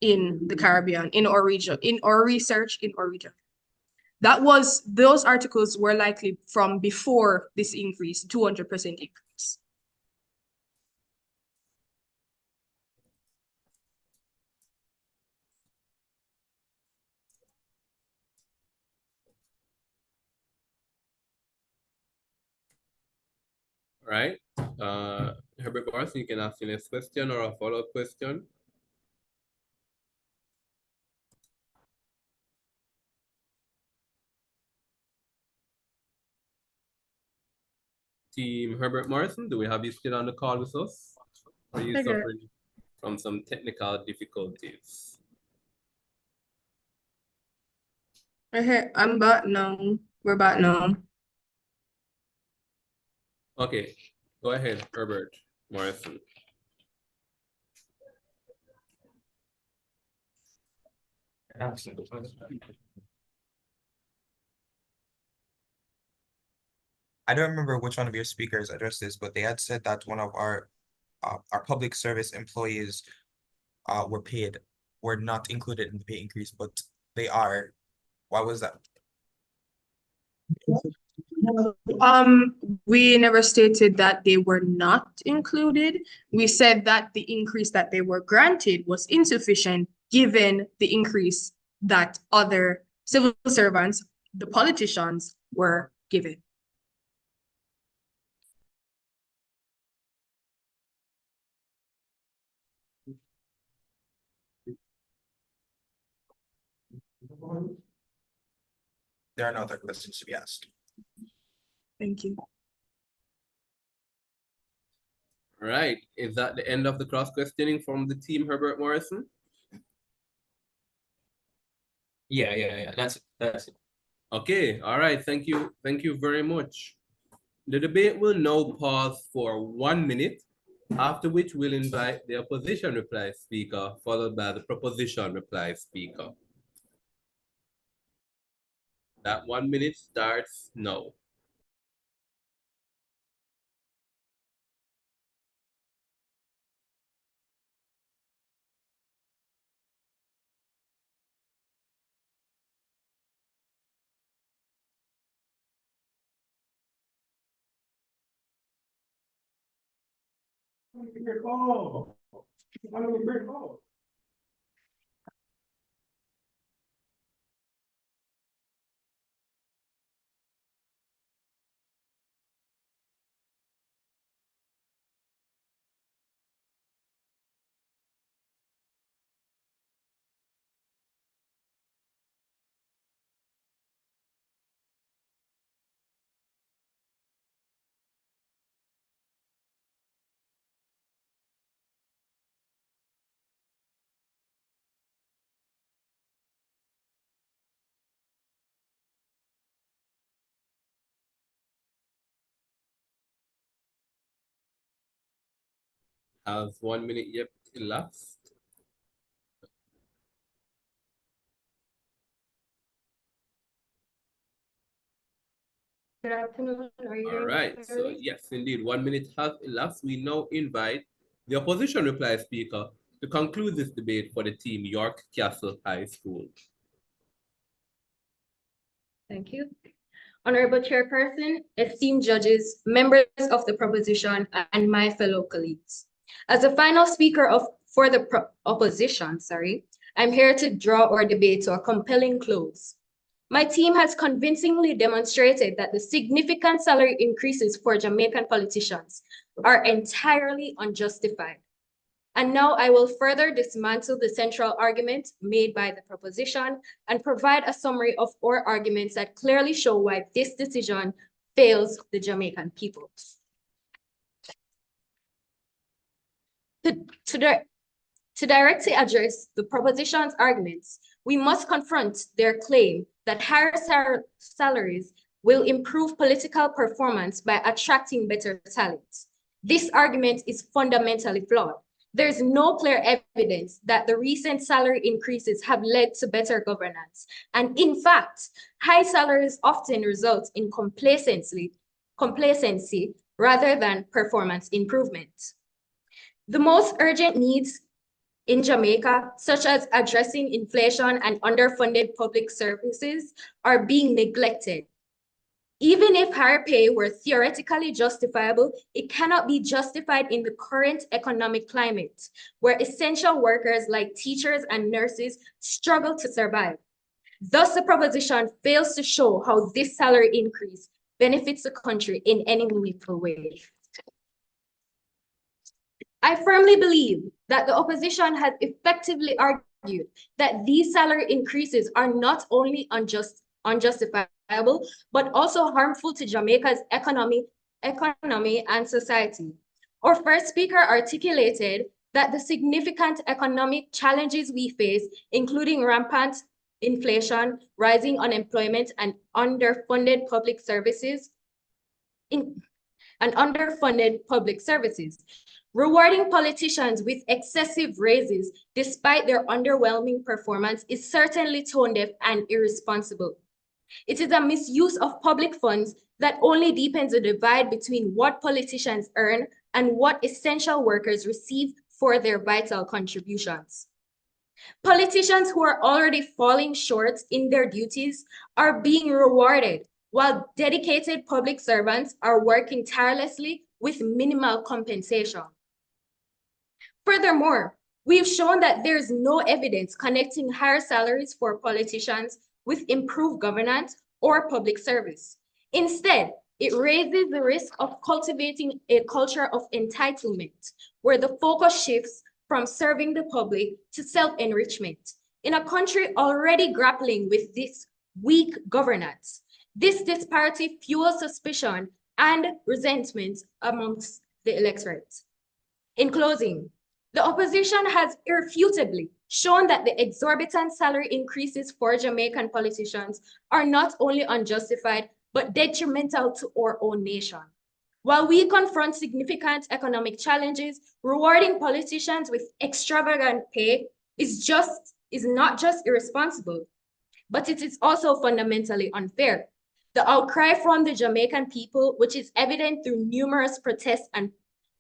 in the Caribbean, in our region, in our research, in our region. Those articles were likely from before this increase, 200% increase. Right. Herbert Morrison, you can ask the next question or a follow-up question. Team Herbert Morrison, do we have you still on the call with us? Or are you suffering from some technical difficulties? I'm back now. We're back now. Okay, go ahead, Herbert Morrison. I don't remember which one of your speakers addressed this, but they had said that one of our public service employees were not included in the pay increase, but they are. Why was that? We never stated that they were not included. We said that the increase that they were granted was insufficient given the increase that other civil servants, the politicians, were given. There are no other questions to be asked. Thank you. All right, is that the end of the cross questioning from the team, Herbert Morrison? Yeah. That's it. Okay, all right. Thank you very much. The debate will now pause for 1 minute, after which we'll invite the opposition reply speaker, followed by the proposition reply speaker. That 1 minute starts now. Has 1 minute yet elapsed? Good afternoon. Are you All right, so yes, indeed, 1 minute has elapsed. We now invite the opposition reply speaker to conclude this debate for the team York Castle High School. Thank you. Honorable Chairperson, esteemed judges, members of the proposition, and my fellow colleagues. As the final speaker for the opposition, I'm here to draw our debate to a compelling close. My team has convincingly demonstrated that the significant salary increases for Jamaican politicians are entirely unjustified. And now I will further dismantle the central argument made by the proposition and provide a summary of our arguments that clearly show why this decision fails the Jamaican people. To directly address the proposition's arguments, we must confront their claim that higher salaries will improve political performance by attracting better talent. This argument is fundamentally flawed. There's no clear evidence that the recent salary increases have led to better governance. And in fact, high salaries often result in complacency rather than performance improvement. The most urgent needs in Jamaica, such as addressing inflation and underfunded public services, are being neglected. Even if higher pay were theoretically justifiable, it cannot be justified in the current economic climate, where essential workers like teachers and nurses struggle to survive. Thus, the proposition fails to show how this salary increase benefits the country in any meaningful way. I firmly believe that the opposition has effectively argued that these salary increases are not only unjustifiable, but also harmful to Jamaica's economy and society. Our first speaker articulated that the significant economic challenges we face, including rampant inflation, rising unemployment, and underfunded public services, Rewarding politicians with excessive raises despite their underwhelming performance is certainly tone-deaf and irresponsible. It is a misuse of public funds that only deepens the divide between what politicians earn and what essential workers receive for their vital contributions. Politicians who are already falling short in their duties are being rewarded, while dedicated public servants are working tirelessly with minimal compensation. Furthermore, we've shown that there's no evidence connecting higher salaries for politicians with improved governance or public service. Instead, it raises the risk of cultivating a culture of entitlement, where the focus shifts from serving the public to self-enrichment. In a country already grappling with this weak governance, this disparity fuels suspicion and resentment amongst the electorate. In closing, the opposition has irrefutably shown that the exorbitant salary increases for Jamaican politicians are not only unjustified, but detrimental to our own nation. While we confront significant economic challenges, rewarding politicians with extravagant pay is not just irresponsible, but it is also fundamentally unfair. The outcry from the Jamaican people, which is evident through numerous protests and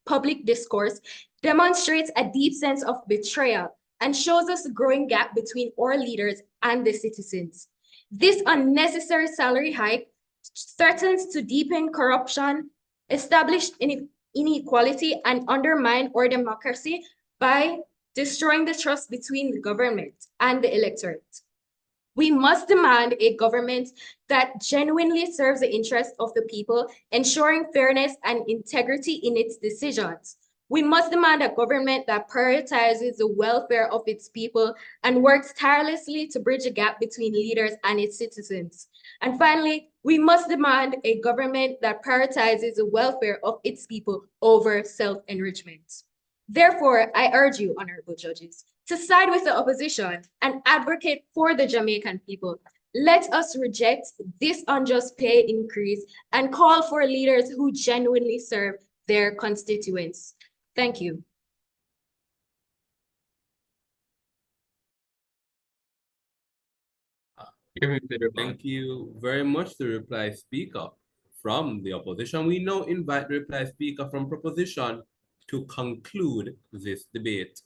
public discourse, demonstrates a deep sense of betrayal and shows us a growing gap between our leaders and the citizens. This unnecessary salary hike threatens to deepen corruption, establish inequality, and undermine our democracy by destroying the trust between the government and the electorate. We must demand a government that genuinely serves the interests of the people, ensuring fairness and integrity in its decisions. We must demand a government that prioritizes the welfare of its people and works tirelessly to bridge the gap between leaders and its citizens. And finally, we must demand a government that prioritizes the welfare of its people over self-enrichment. Therefore, I urge you, honorable judges, to side with the opposition and advocate for the Jamaican people. Let us reject this unjust pay increase and call for leaders who genuinely serve their constituents. Thank you. Thank you very much, the reply speaker from the opposition. We now invite the reply speaker from proposition to conclude this debate.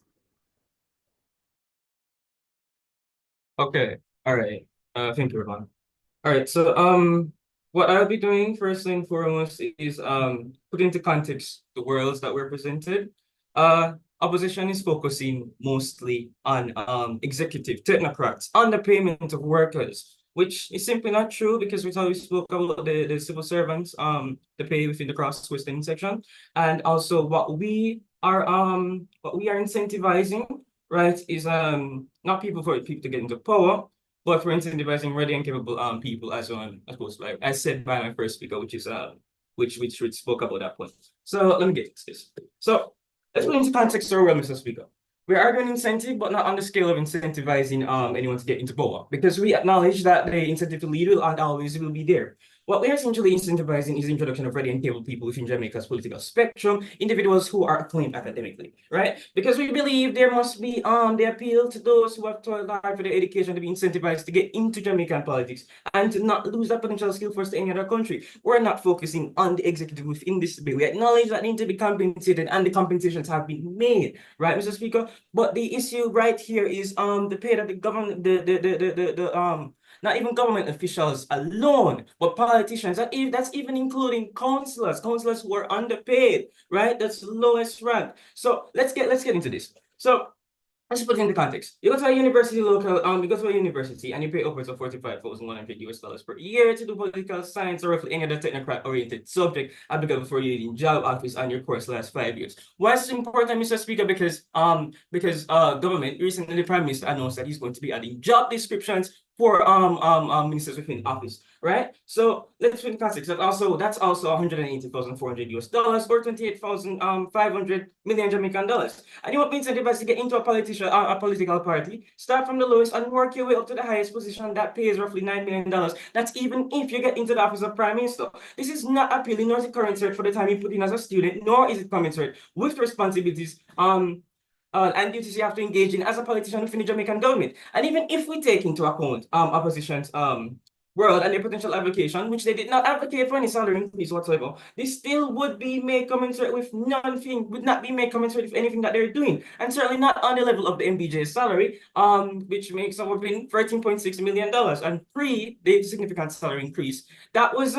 Okay, all right. Thank you, everyone. All right, so what I'll be doing first and foremost is put into context the worlds that were presented. Opposition is focusing mostly on executive technocrats, underpayment of workers, which is simply not true because we always spoke about the civil servants, the pay within the cross-questioning section, and also what we are incentivizing, right, is not people to get into power, but for incentivizing ready and capable people as opposed to, like as said by my first speaker, which spoke about that point. So let me get to this. So let's put into context our well, Mr. Speaker. We're arguing incentive, but not on the scale of incentivizing anyone to get into power, because we acknowledge that the incentive to lead will and always will be there. What we are essentially incentivizing is the introduction of ready and capable people within Jamaica's political spectrum, individuals who are acclaimed academically, right? Because we believe there must be the appeal to those who have toiled hard for their education to be incentivized to get into Jamaican politics and to not lose that potential skill force to any other country. We're not focusing on the executive within this debate. We acknowledge that they need to be compensated and the compensations have been made, right, Mr. Speaker? But the issue right here is the pay that the government, the not even government officials alone, but politicians. That's even including councillors who are underpaid, right? That's the lowest rank. So let's get into this. So let's put it into context. You go to a university you go to a university and you pay upwards of $45,150 per year to do political science or roughly any other technocrat-oriented subject applicable for you in job office and your course lasts 5 years. Why is it important, Mr. Speaker? Because government recently, the Prime Minister announced that he's going to be adding job descriptions for ministers within office, right? So let's put in context. That's also $180,400 or 28,500 million Jamaican dollars. And you want me incentivized to get into a political party, start from the lowest and work your way up to the highest position that pays roughly $9 million. That's even if you get into the office of Prime Minister. This is not appealing, nor is it commensurate for the time you put in as a student, nor is it commensurate with responsibilities and duties you have to engage in as a politician within the Jamaican government. And even if we take into account opposition's world and their potential application, which they did not advocate for any salary increase whatsoever, this still would be made commensurate with would not be made commensurate with anything that they're doing, and certainly not on the level of the MBJ's salary, which makes up within $13.6 million, and pre the significant salary increase. That was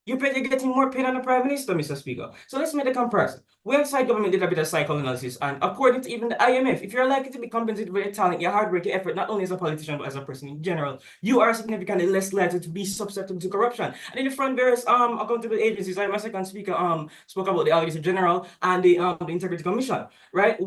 you're getting more pay than the Prime Minister, Mr. Speaker. So let's make the comparison. Website government did a bit of psychoanalysis, and according to even the IMF, if you're likely to be compensated for your talent, your hard work, your effort, not only as a politician but as a person in general, you are significantly less likely to be susceptible to corruption. And in the front various accountable agencies, like my second speaker spoke about the Auditor General and the Integrity Commission, right?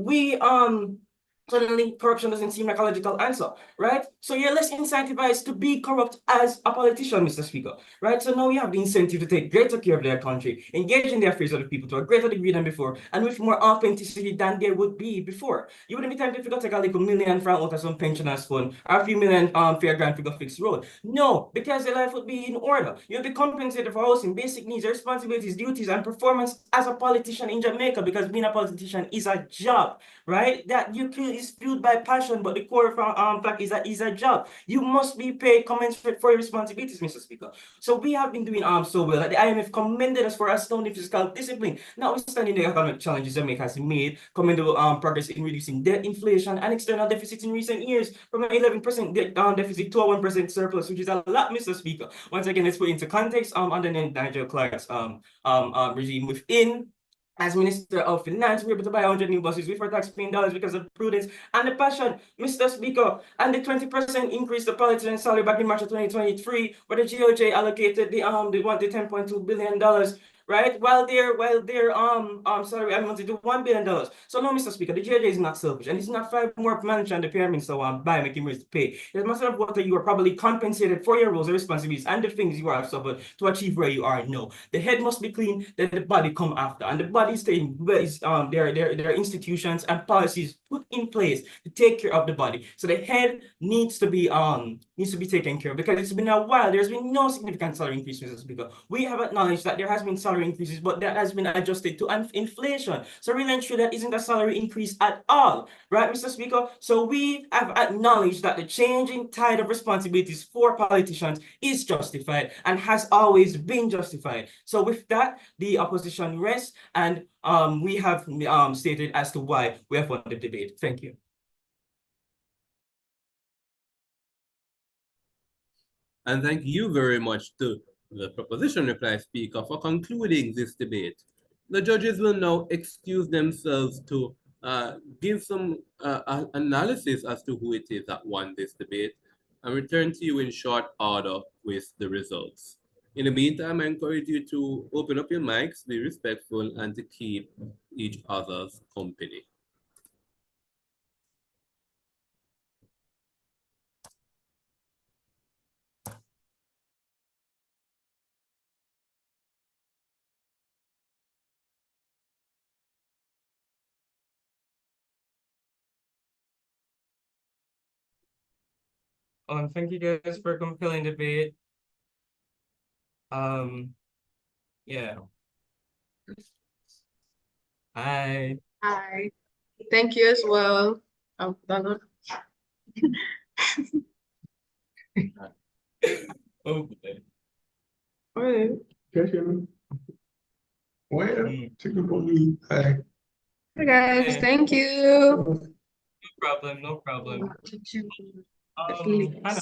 Suddenly, corruption doesn't seem like a logical answer, right? So you're less incentivized to be corrupt as a politician, Mr. Speaker, right? So now you have the incentive to take greater care of their country, engage in the affairs of the people to a greater degree than before, and with more authenticity than there would be before. You wouldn't be tempted to go take a little million franc out of some pensioners fund or a few million fair grant figure fixed road. No, because your life would be in order. You'll be compensated for housing, basic needs, responsibilities, duties, and performance as a politician in Jamaica, because being a politician is a job, right? That you is fueled by passion, but the core fact is a job. You must be paid commensurate for your responsibilities, Mr. Speaker. So we have been doing so well that the IMF commended us for astounding fiscal discipline. Notwithstanding the economic challenges Jamaica has made, commendable progress in reducing debt, inflation, and external deficits in recent years from an 11% deficit to a 1% surplus, which is a lot, Mr. Speaker. Once again, let's put into context under Nigel Clark's regime within. As Minister of Finance, we were able to buy 100 new buses with our taxpaying dollars because of prudence and the passion, Mr. Speaker. And the 20% increase the politician salary back in March of 2023, where the GOJ allocated the $10.2 billion, right? While their salary amounted to $1 billion. So no, Mr. Speaker, the GOJ is not selfish, and it's not five more management and the Prime Minister by making ways to pay. It's a matter of whether you are probably compensated for your roles and responsibilities and the things you have suffered to achieve where you are now. The head must be clean, then the body come after, and the body stay there are institutions and policies put in place to take care of the body. So the head needs to be taken care of, because it's been a while. There's been no significant salary increase, Mr. Speaker. We have acknowledged that there has been salary increases, but that has been adjusted to inflation. So really and truly, that isn't a salary increase at all, right, Mr. Speaker? So we have acknowledged that the changing tide of responsibilities for politicians is justified and has always been justified. So with that, the opposition rests, and we have stated as to why we have won the debate. Thank you. And thank you very much to the proposition reply speaker for concluding this debate. The judges will now excuse themselves to give some analysis as to who it is that won this debate, and return to you in short order with the results. In the meantime, I encourage you to open up your mics, be respectful, and to keep each other's company. Thank you guys for compelling debate. Yeah. Hi. Hi. Thank you as well. Donna. Okay. Alright. Well, technically, Hey guys, thank you. No problem, no problem. Hannah,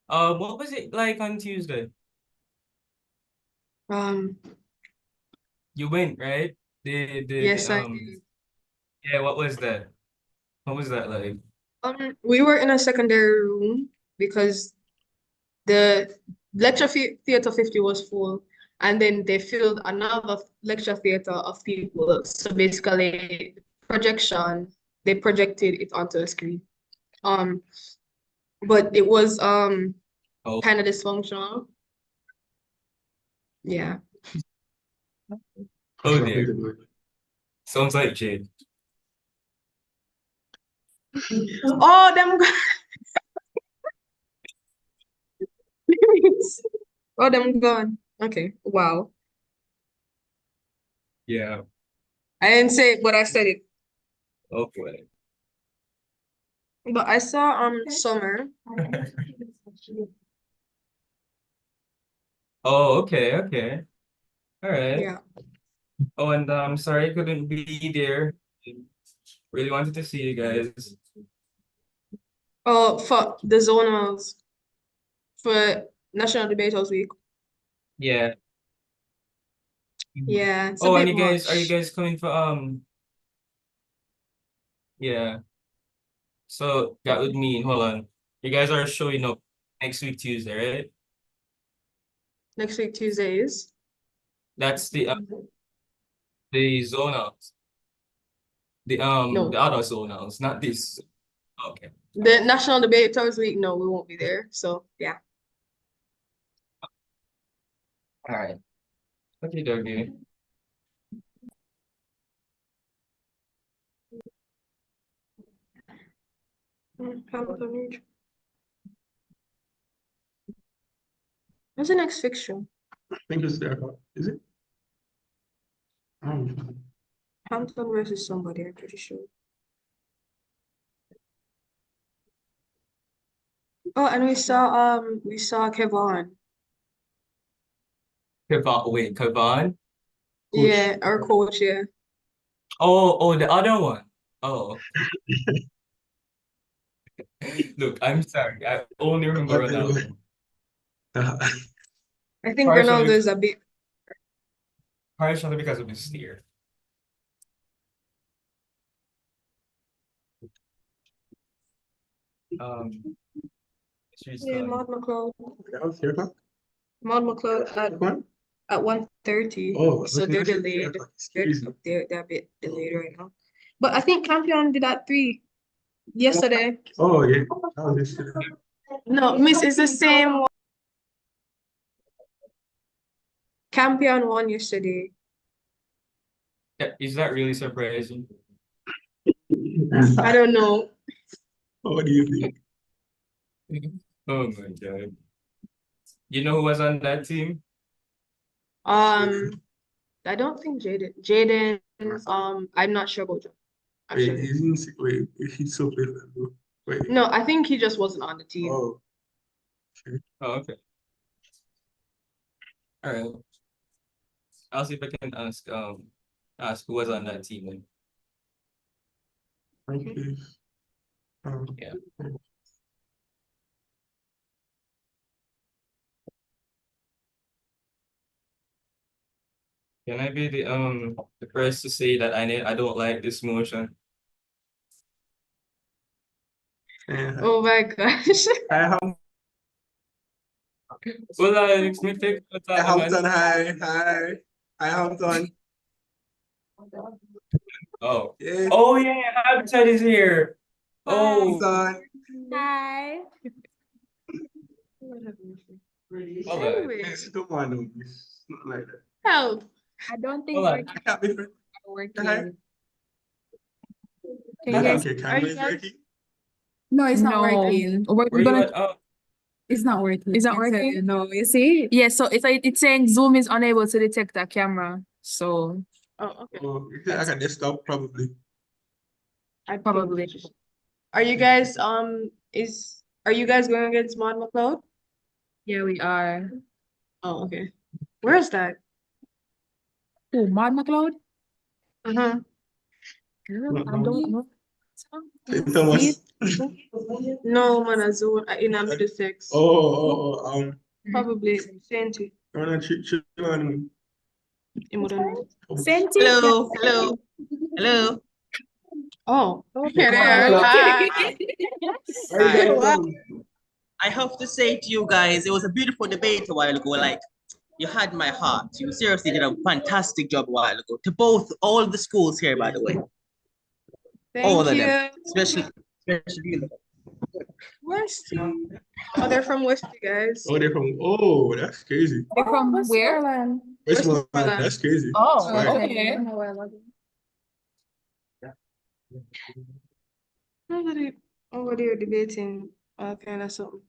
what was it like on Tuesday? You went, right? Yes, I did. Yeah, what was that? What was that like? We were in a secondary room because the theater 50 was full, and then they filled another lecture theater of people. So basically, projection, they projected it onto a screen. But it was kind of dysfunctional. Yeah. Oh dear. Sounds like Jade. Oh, them. Oh, them gone. Okay. Wow. Yeah. I didn't say it, but I said it. Okay. But I saw Summer. Oh, okay, okay. All right. Yeah. Oh, and I'm sorry I couldn't be there. Really wanted to see you guys. Oh, for the zonals for National Debaters Week. Yeah. Yeah, it's a Oh, and bit are you much. guys coming for yeah. So that would mean, hold on. You guys are showing up next week Tuesday, right? Next week Tuesday is? That's the zonals. The No. the other zonals, not this. Okay. The National Debaters Week, no, we won't be there. So yeah. All right. Okay, dokie. What's the next fixture? I think it's there. Is it? Hampton versus somebody, I'm pretty sure. Oh, and we saw Kevon. Wait, Kavan? Yeah, our coach, yeah. Oh, the other one. Oh. Look, I'm sorry. I only remember Ronaldo. I think Ronaldo is a bit partially because of his steer. yeah, Maud McLeod. That Maud McLeod at 1:30. Oh, So they're delayed. They're a bit delayed right now. But I think Campion did at 3 yesterday. Oh, yeah. That was yesterday. No, Miss, it's the same one. Campion won yesterday. Yeah, is that really surprising? I don't know. What do you think? Oh my God. You know who was on that team? I don't think Jaden, I'm not sure about John. Wait, he's so big. Wait. No, I think he just wasn't on the team. Oh. Okay. Oh, okay. All right. I'll see if I can ask who was on that team then. Thank you. Yeah. Can I be the first to say that I don't like this motion? Oh my gosh. Well, let me take Hi, Hampton. Hi. Hi, Hampton. Oh. Yeah. Oh yeah, Habitat is here. Oh. Hi. Hold on. It's don't want to. It's not like that. Help. I don't think Hold on. we're working. Can you That's guys? okay. Are Camera you is guys? working. No, it's not working. Where you at? It's not working. It's not I tell you, working? no, you see? Yeah, so it's saying Zoom is unable to detect a camera. So Oh, okay. Oh, is it like a desktop? Probably. I think. probably. Are you guys are you guys going against Mod McLeod? Yeah, we are. Oh, okay. Where is that? Oh, Maud McLeod? Uh-huh. Girl, I don't know. St. Thomas. No, man, in Middlesex. Probably Senti. Senti? Hello, hello, hello. Oh, Okay there. there. Hi. Hi. I have to say to you guys, it was a beautiful debate a while ago. Like, you had my heart. You seriously did a fantastic job a while ago. To all the schools here, by the way. All Thank of you. them. Especially you. Westy. Oh, they're from Westy, guys. Oh, they're from. Oh, that's crazy. They're from where? Westmoreland. That's crazy. Oh, Right. okay. Nobody over there debating all kind of something.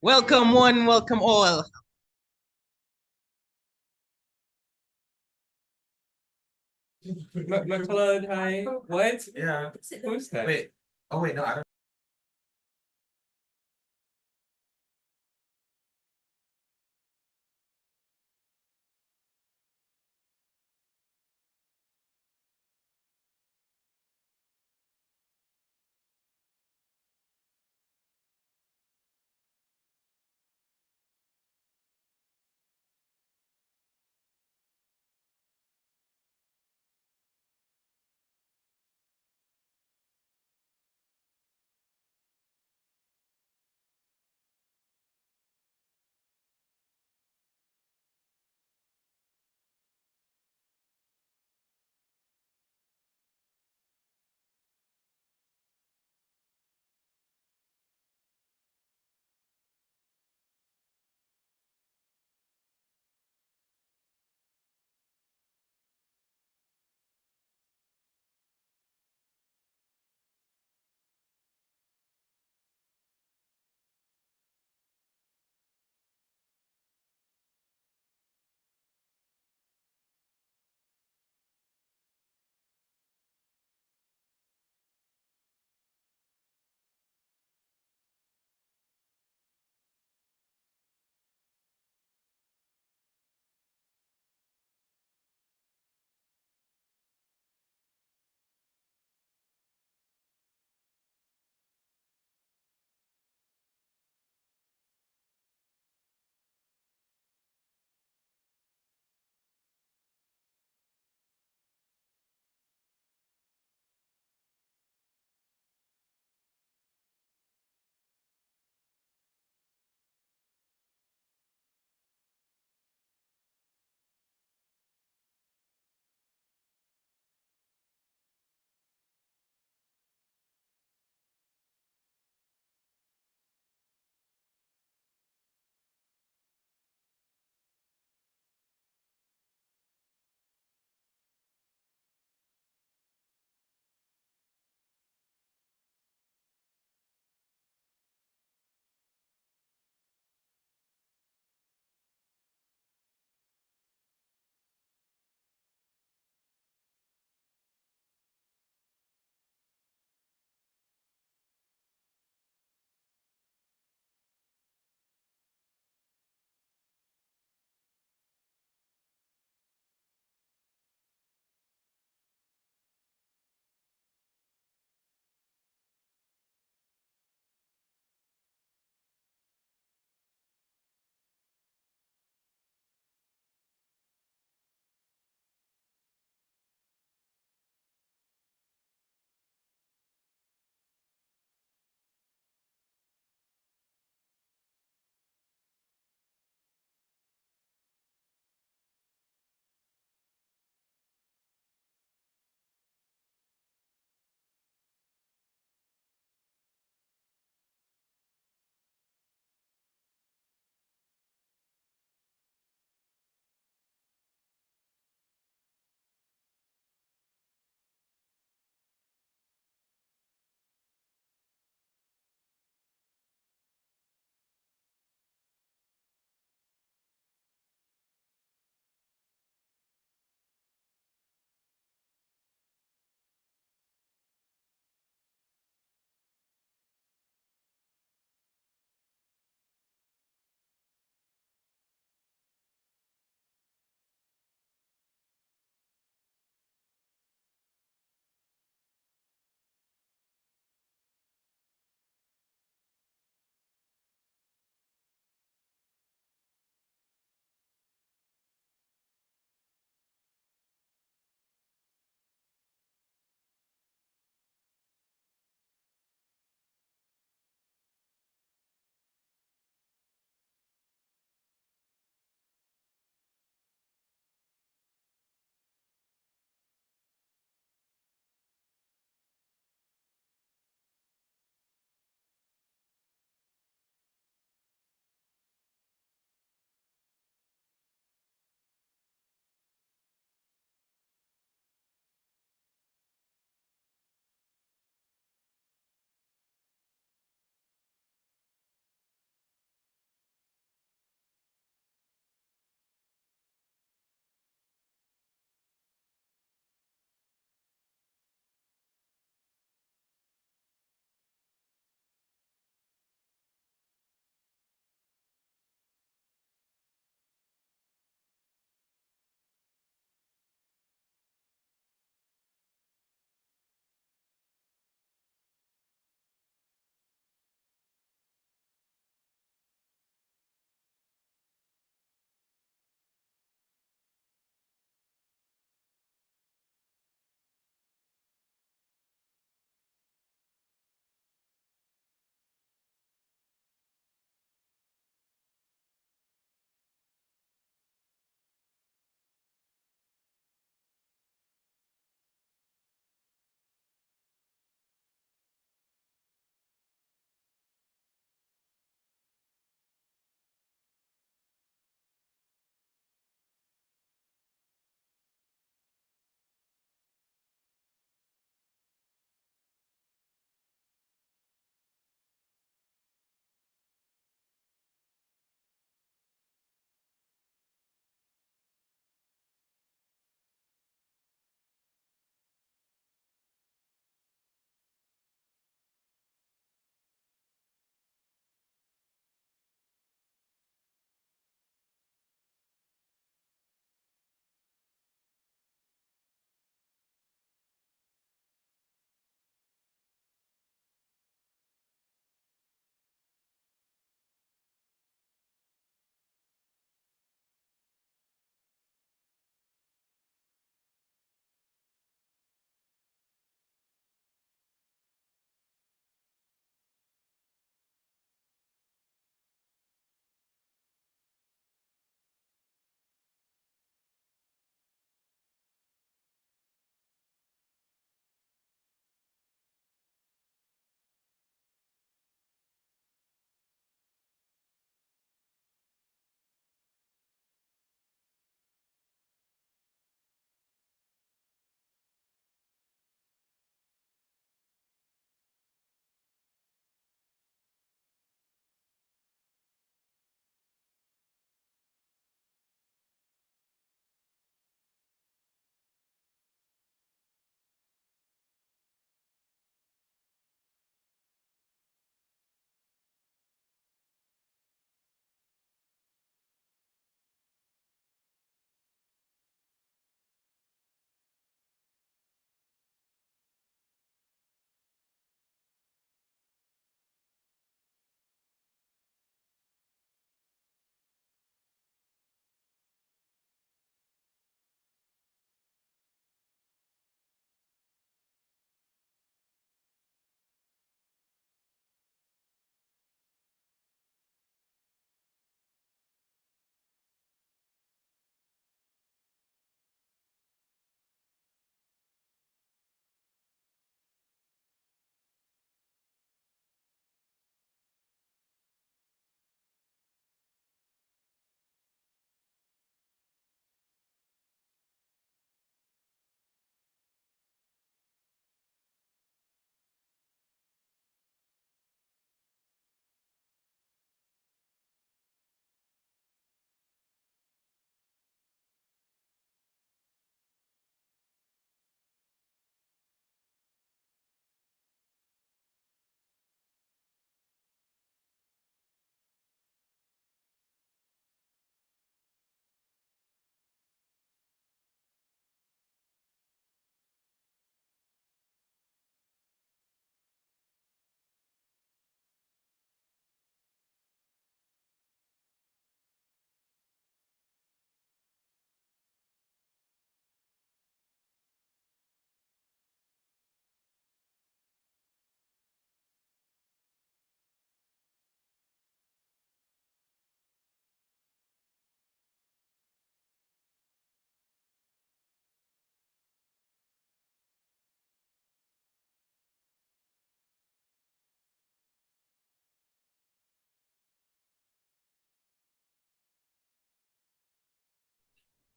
Welcome one, welcome all. McLeod, hi. What? Yeah. Who's that? Wait. Oh wait, no, I don't.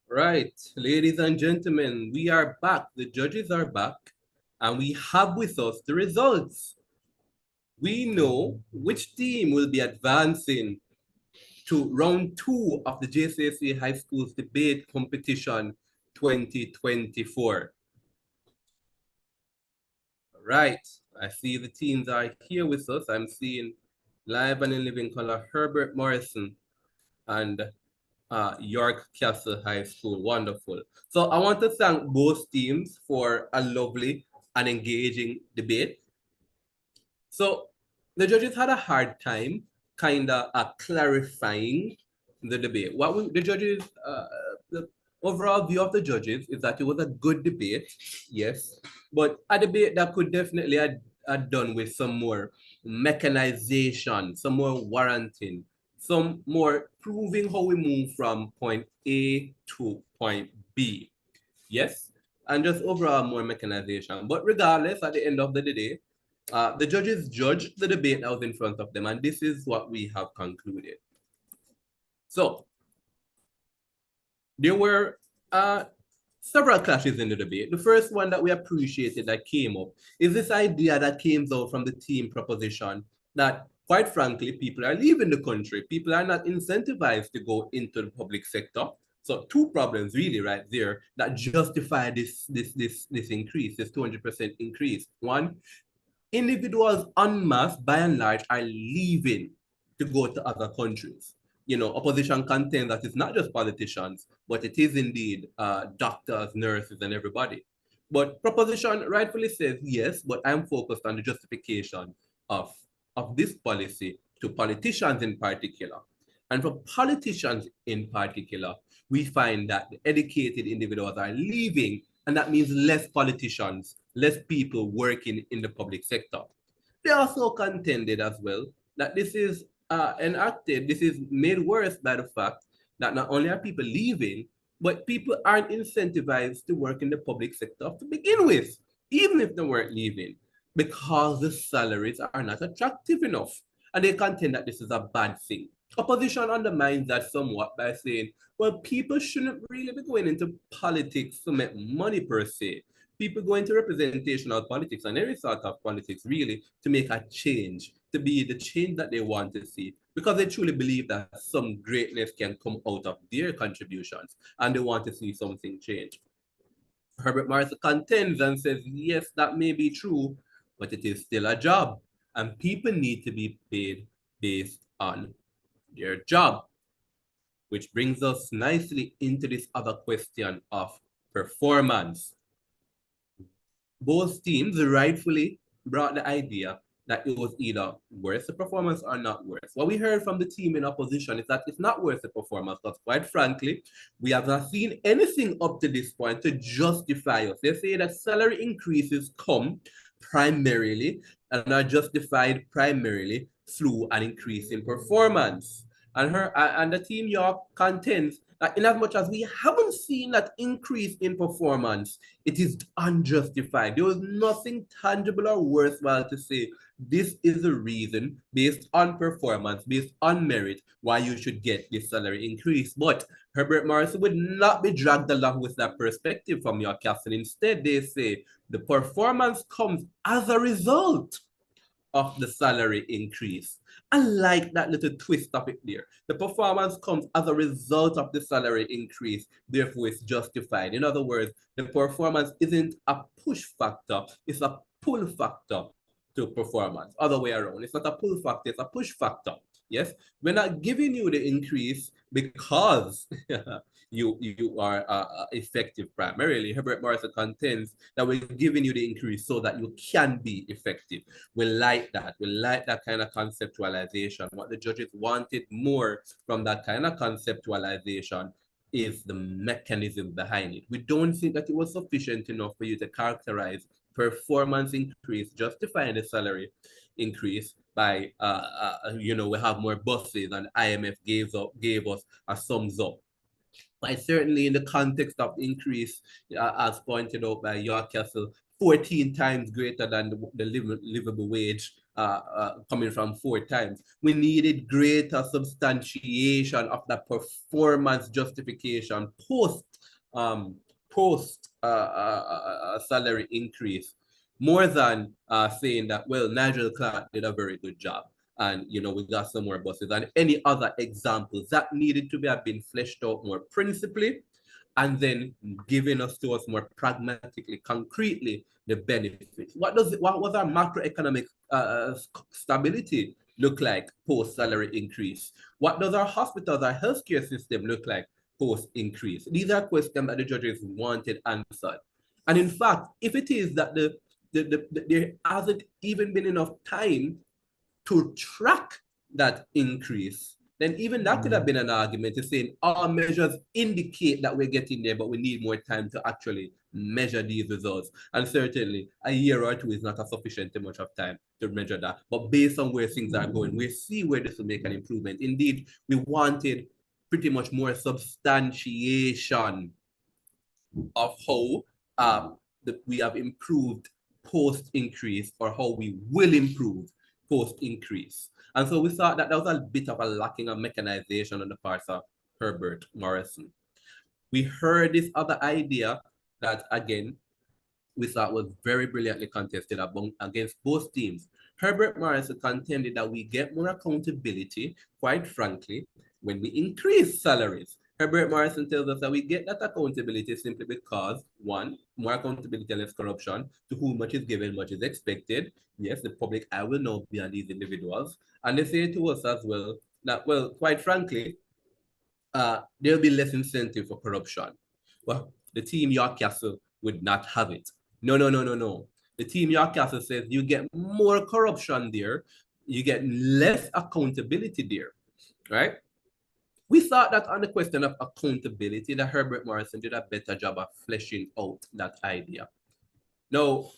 Right, ladies and gentlemen, we are back. The judges are back, and we have with us the results. We know which team will be advancing to round 2 of the JCSA High Schools Debate Competition 2024. Right, I see the teams are here with us. I'm seeing live and in living color Herbert Morrison and York Castle High School. Wonderful. So I want to thank both teams for a lovely and engaging debate. So the judges had a hard time kind of clarifying the debate. The judges, the overall view of the judges is that it was a good debate, yes, but a debate that could definitely had done with some more mechanization, some more warranting, some more proving how we move from point A to point B. Yes, and just overall more mechanization. But regardless, at the end of the day, the judges judged the debate that was in front of them, and this is what we have concluded. So, there were several clashes in the debate. The first one that we appreciated that came up is this idea that came out from the team proposition that, quite frankly, people are leaving the country. People are not incentivized to go into the public sector. So two problems really right there that justify this increase, this 200% increase. One, individuals en masse, by and large, are leaving to go to other countries. You know, opposition contends that it's not just politicians, but it is indeed doctors, nurses, and everybody. But proposition rightfully says yes, but I'm focused on the justification of this policy to politicians in particular. And for politicians in particular, we find that the educated individuals are leaving, and that means less politicians, less people working in the public sector. They also contended as well that this is enacted, this is made worse by the fact that not only are people leaving, but people aren't incentivized to work in the public sector to begin with, even if they weren't leaving, because the salaries are not attractive enough. And they contend that this is a bad thing. Opposition undermines that somewhat by saying, well, people shouldn't really be going into politics to make money per se. People go into representational politics and every sort of politics really to make a change, to be the change that they want to see, because they truly believe that some greatness can come out of their contributions and they want to see something change. Herbert Morrison contends and says, yes, that may be true, but it is still a job and people need to be paid based on their job. Which brings us nicely into this other question of performance. Both teams rightfully brought the idea that it was either worth the performance or not worth. What we heard from the team in opposition is that it's not worth the performance, because quite frankly, we have not seen anything up to this point to justify us. They say that salary increases come primarily and are justified primarily through an increase in performance. And the team York contends that in as much as we haven't seen that increase in performance, it is unjustified. There was nothing tangible or worthwhile to say this is the reason based on performance, based on merit, why you should get this salary increase. But Herbert Morrison would not be dragged along with that perspective from York Castle. Instead, they say the performance comes as a result of the salary increase. I like that little twist of it there. The performance comes as a result of the salary increase, therefore it's justified. In other words, the performance isn't a push factor, it's a pull factor to performance. Other way around, it's not a pull factor, it's a push factor. Yes, we're not giving you the increase because you are effective primarily. Herbert Morrison contends that we're giving you the increase so that you can be effective. We like that. We like that kind of conceptualization. What the judges wanted more from that kind of conceptualization is the mechanism behind it. We don't think that it was sufficient enough for you to characterize performance increase justifying the salary increase by we have more buses and IMF gave us a sums up. But certainly in the context of the increase, as pointed out by York Castle, 14 times greater than the livable wage coming from 4 times. We needed greater substantiation of the performance justification post post salary increase, more than saying that, well, Nigel Clark did a very good job, and we got some more buses, and any other examples that needed to have been fleshed out more principally, and then giving us to us more pragmatically, concretely, the benefits. What was our macroeconomic stability look like post salary increase? What does our hospitals, our healthcare system look like post increase? These are questions that the judges wanted answered. And in fact, if it is that there hasn't even been enough time to track that increase, then even that could have been an argument to saying our measures indicate that we're getting there, but we need more time to actually measure these results. And certainly a year or two is not a sufficient amount of time to measure that. But based on where things are going, we see where this will make an improvement. Indeed, we wanted pretty much more substantiation of how we have improved post-increase, or how we will improve post-increase. And so we thought that was a bit of a lacking of mechanization on the part of Herbert Morrison. We heard this other idea that, again, we thought was very brilliantly contested against both teams. Herbert Morrison contended that we get more accountability, quite frankly, when we increase salaries. Herbert Morrison tells us that we get that accountability simply because, one, more accountability and less corruption. To whom much is given, much is expected. Yes, the public eye will now be on these individuals. And they say to us as well that, well, quite frankly, there'll be less incentive for corruption. Well, the team York Castle would not have it. No. The team York Castle says you get more corruption there, you get less accountability there, right? We thought that on the question of accountability, that Herbert Morrison did a better job of fleshing out that idea. Now,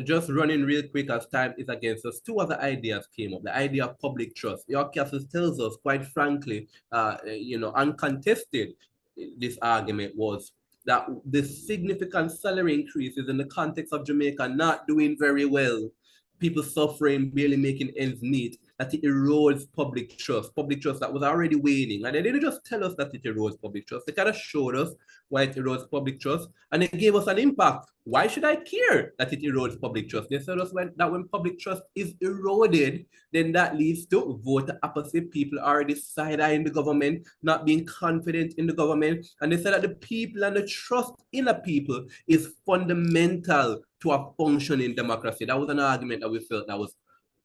just running real quick as time is against us, two other ideas came up. The idea of public trust. York Castle tells us, quite frankly, uncontested, this argument was that the significant salary increases in the context of Jamaica not doing very well, people suffering, barely making ends meet, that it erodes public trust that was already waning. And they didn't just tell us that it erodes public trust, they kind of showed us why it erodes public trust, and it gave us an impact. Why should I care that it erodes public trust? They told us that when public trust is eroded, then that leads to vote opposite, people already side-eyeing the government, not being confident in the government. And they said that the people and the trust in the people is fundamental to a functioning democracy. That was an argument that we felt that was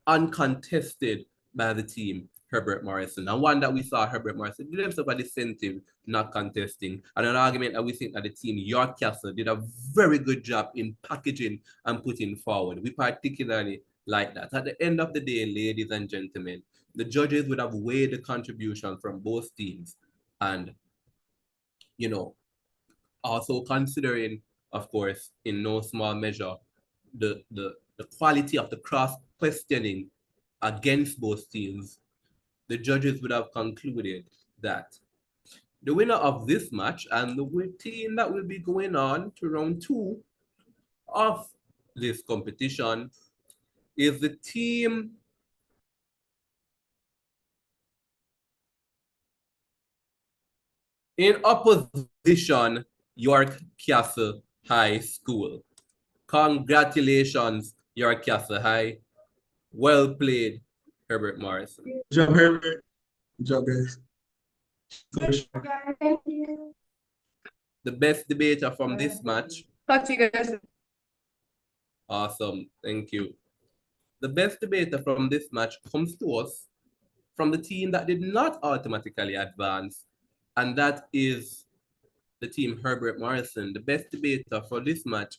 uncontested by the team Herbert Morrison, and one that we saw Herbert Morrison did himself a dissentive, not contesting, and an argument that we think that the team York Castle did a very good job in packaging and putting forward. We particularly like that. At the end of the day, ladies and gentlemen, the judges would have weighed the contribution from both teams, and also considering, of course, in no small measure, the quality of the cross-questioning against both teams, the judges would have concluded that the winner of this match and the team that will be going on to round 2 of this competition is the team in opposition, York Castle High School. Congratulations, York Castle High. Well played, Herbert Morrison. Good job, Herbert. Good job, guys. Thank you. The best debater from this match. Talk to you guys. Awesome, thank you. The best debater from this match comes to us from the team that did not automatically advance, and that is the team Herbert Morrison. The best debater for this match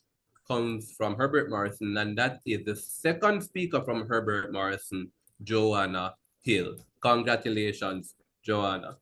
comes from Herbert Morrison, and that is the second speaker from Herbert Morrison, Joanna Hill. Congratulations, Joanna.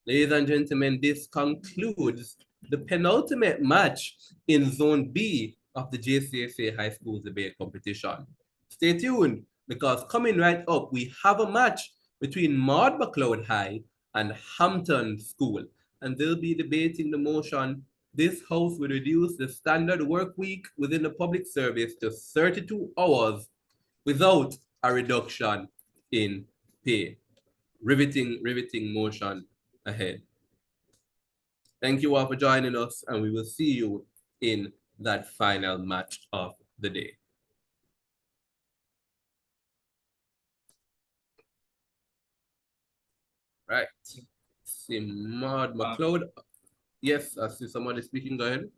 Ladies and gentlemen, this concludes the penultimate match in Zone B of the JCSA High School Debate Competition. Stay tuned, because coming right up, we have a match between Maud McLeod High and Hampton School, and they'll be debating the motion this House will reduce the standard work week within the public service to 32 hours without a reduction in pay. Riveting motion ahead. Thank you all for joining us, and we will see you in that final match of the day. Right. See Maud McLeod. Yes, I see somebody speaking. Go ahead.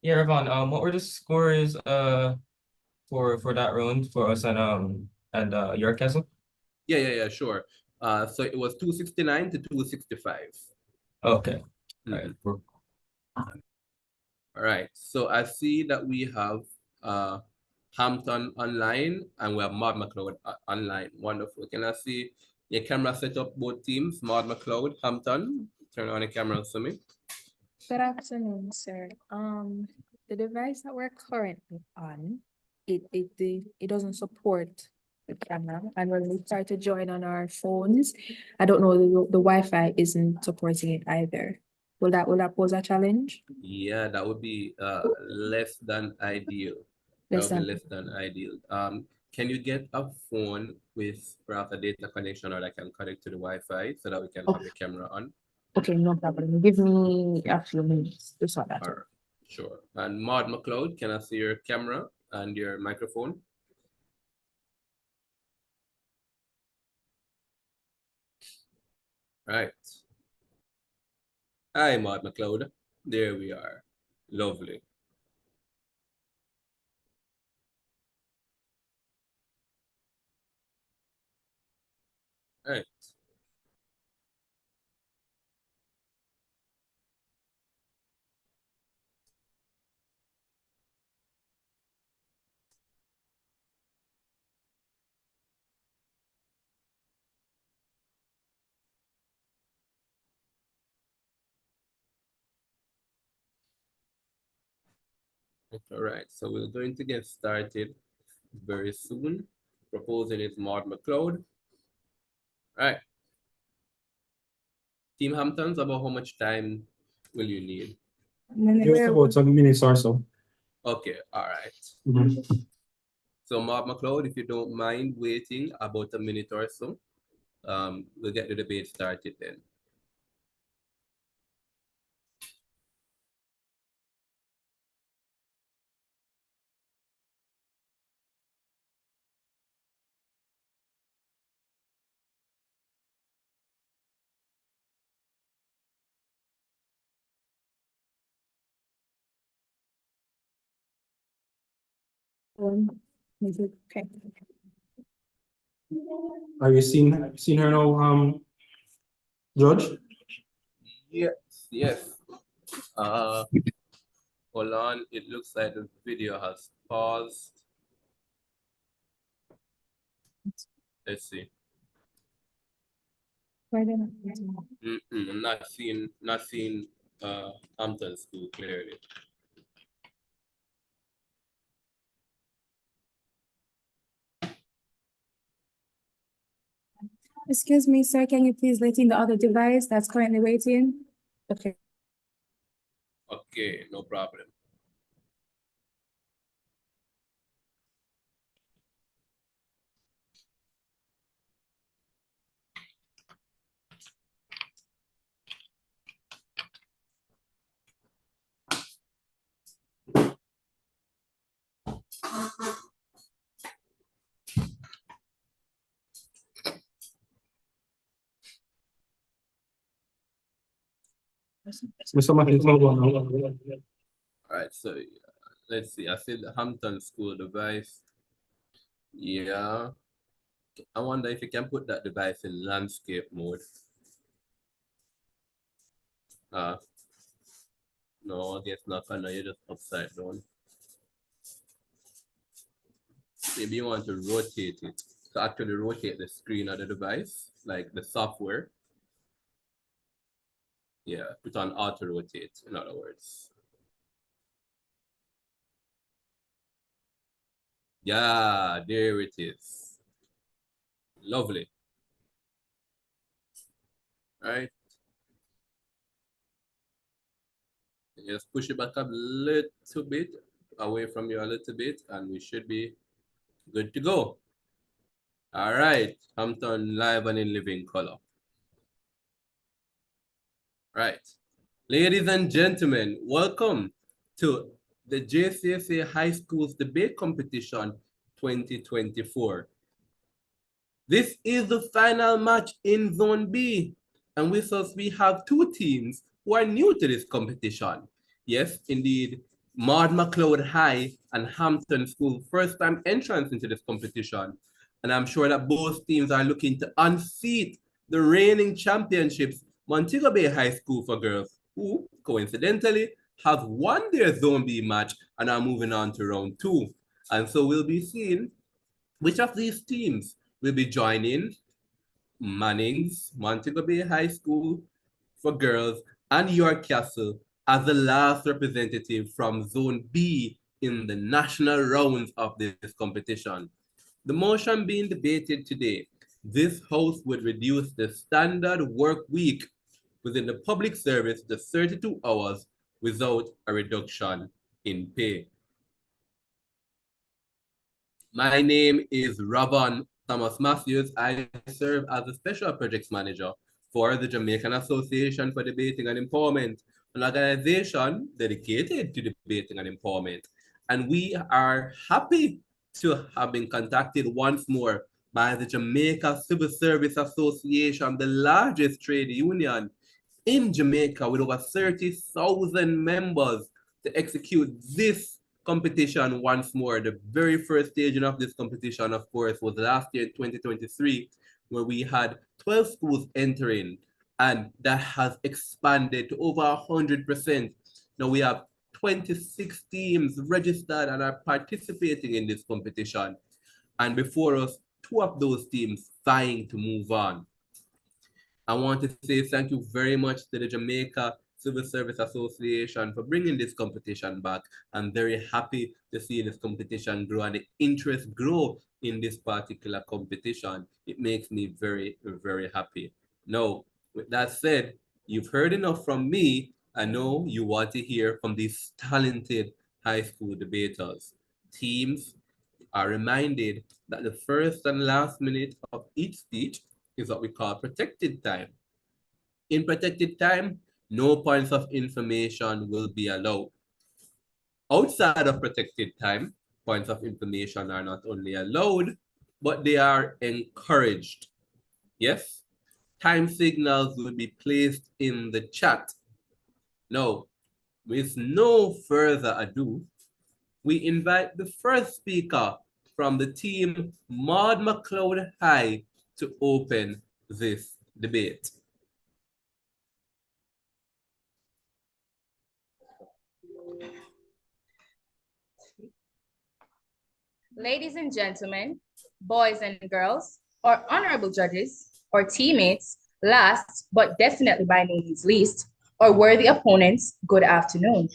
Yeah, Ravon, what were the scores for that round for us and York Castle? Yeah, sure. So it was 269 to 265. Okay. All right. So I see that we have Hampton online and we have Maud McLeod online. Wonderful. Can I see your camera set up both teams? Maud McLeod, Hampton. Turn on the camera for me. Good afternoon, sir. The device that we're currently on, it doesn't support the camera, and when we try to join on our phones, I don't know, the Wi-Fi isn't supporting it either. Will that pose a challenge? Yeah, that would be less than ideal. That would be less than ideal. Can you get a phone with perhaps a data connection or that can connect to the Wi-Fi so that we can have the camera on? Okay, no problem. Give me a few minutes to sort that out. Sure. And Maud McLeod, can I see your camera and your microphone? Right. Hi, Maud McLeod. There we are. Lovely. Right. All right, so we're going to get started very soon. Proposing is Maud McLeod. All right. Team Hamptons, about how much time will you need? Just about 7 minutes or so. Okay, all right. Mm-hmm. So Maud McLeod, if you don't mind waiting about a minute or so, we'll get the debate started then. Okay. Have you seen her now, Judge? Yes. Hold on, it looks like the video has paused. Let's see. I'm not seeing Hampton School clearly. Excuse me, sir, can you please let in the other device that's currently waiting? Okay. Okay, no problem. Mr. Martin, All right, so let's see. I see the Hampton School device. Yeah. I wonder if you can put that device in landscape mode. No, I guess not. I know you're just upside down. Maybe you want to rotate it. To actually rotate the screen of the device, like the software. Yeah, put on auto rotate, in other words. Yeah, there it is. Lovely. Right. Just push it back a little bit, away from you a little bit, and we should be good to go. All right, Hampton live and in living color. Right. Ladies and gentlemen, welcome to the JCSA High Schools Debate Competition 2024. This is the final match in Zone B, and with us we have two teams who are new to this competition. Yes, indeed, Maud McLeod High and Hampton School first time entrance into this competition. And I'm sure that both teams are looking to unseat the reigning championships, Montego Bay High School for girls, who coincidentally have won their Zone B match and are moving on to round 2. And so we'll be seeing which of these teams will be joining Manning's Montego Bay High School for girls and York Castle as the last representative from Zone B in the national rounds of this competition. The motion being debated today, this House would reduce the standard work week within the public service to 32 hours without a reduction in pay. My name is Robin Thomas Matthews. I serve as the Special Projects Manager for the Jamaican Association for Debating and Empowerment, an organization dedicated to debating and empowerment. And we are happy to have been contacted once more by the Jamaica Civil Service Association, the largest trade union in Jamaica with over 30,000 members, to execute this competition once more. The very first staging of this competition, of course, was last year in 2023, where we had 12 schools entering, and that has expanded to over 100%. Now we have 26 teams registered and are participating in this competition. And before us, 2 of those teams vying to move on. I want to say thank you very much to the Jamaica Civil Service Association for bringing this competition back. I'm very happy to see this competition grow and the interest grow in this particular competition. It makes me very, very happy. Now, with that said, you've heard enough from me. I know you want to hear from these talented high school debaters. Teams are reminded that the first and last minute of each speech is what we call protected time. In protected time, no points of information will be allowed. Outside of protected time, points of information are not only allowed, but they are encouraged. Yes, time signals will be placed in the chat. Now, with no further ado, we invite the first speaker from the team Maud McLeod High to open this debate. Ladies and gentlemen, boys and girls, or honorable judges, or teammates, last but definitely by no means least, or worthy opponents, good afternoon.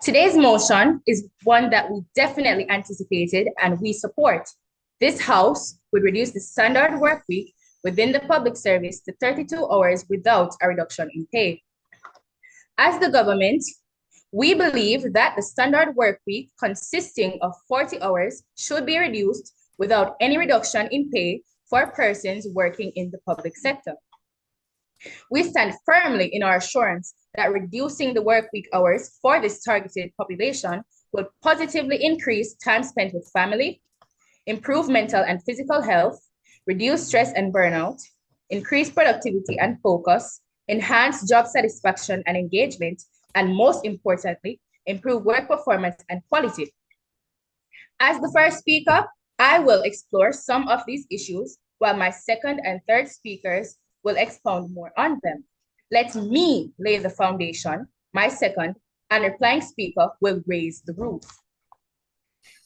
Today's motion is one that we definitely anticipated and we support. This House would reduce the standard work week within the public service to 32 hours without a reduction in pay. As the government, we believe that the standard work week consisting of 40 hours should be reduced without any reduction in pay for persons working in the public sector. We stand firmly in our assurance that reducing the work week hours for this targeted population will positively increase time spent with family, improve mental and physical health, reduce stress and burnout, increase productivity and focus, enhance job satisfaction and engagement, and most importantly, improve work performance and quality. As the first speaker, I will explore some of these issues while my second and third speakers will expound more on them. Let me lay the foundation. My second and replying speaker will raise the roof.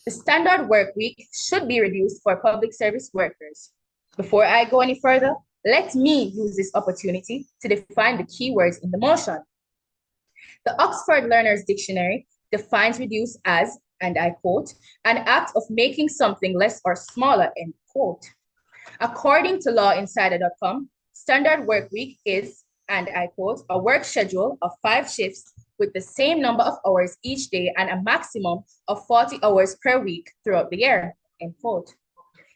The standard work week should be reduced for public service workers. Before I go any further, let me use this opportunity to define the key words in the motion. The Oxford Learner's Dictionary defines reduce as, and I quote, an act of making something less or smaller, end quote. According to lawinsider.com, standard work week is, and I quote, a work schedule of 5 shifts with the same number of hours each day and a maximum of 40 hours per week throughout the year, end quote.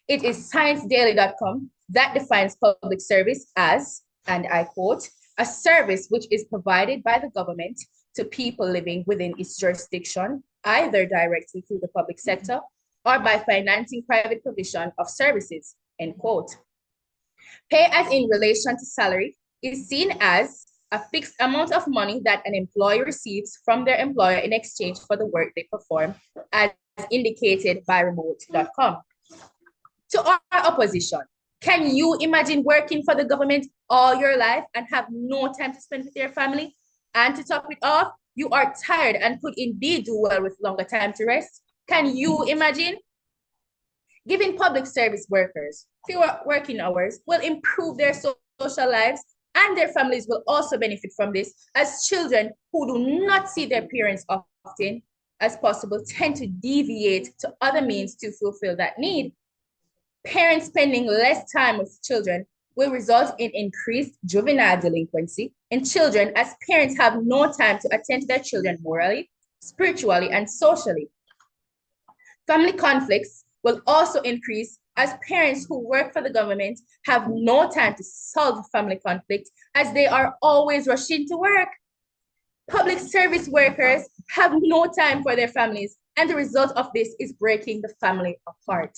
It is sciencedaily.com that defines public service as, and I quote, a service which is provided by the government to people living within its jurisdiction, either directly through the public sector or by financing private provision of services, end quote. Pay as in relation to salary is seen as a fixed amount of money that an employee receives from their employer in exchange for the work they perform, as indicated by remote.com. To our opposition, can you imagine working for the government all your life and have no time to spend with your family? And to top it off, you are tired and could indeed do well with longer time to rest. Can you imagine? Giving public service workers fewer working hours will improve their social lives, and their families will also benefit from this, as children who do not see their parents often as possible tend to deviate to other means to fulfill that need. Parents spending less time with children will result in increased juvenile delinquency in children, as parents have no time to attend to their children morally, spiritually, and socially. Family conflicts will also increase, as parents who work for the government have no time to solve family conflict, as they are always rushing to work. Public service workers have no time for their families, and the result of this is breaking the family apart.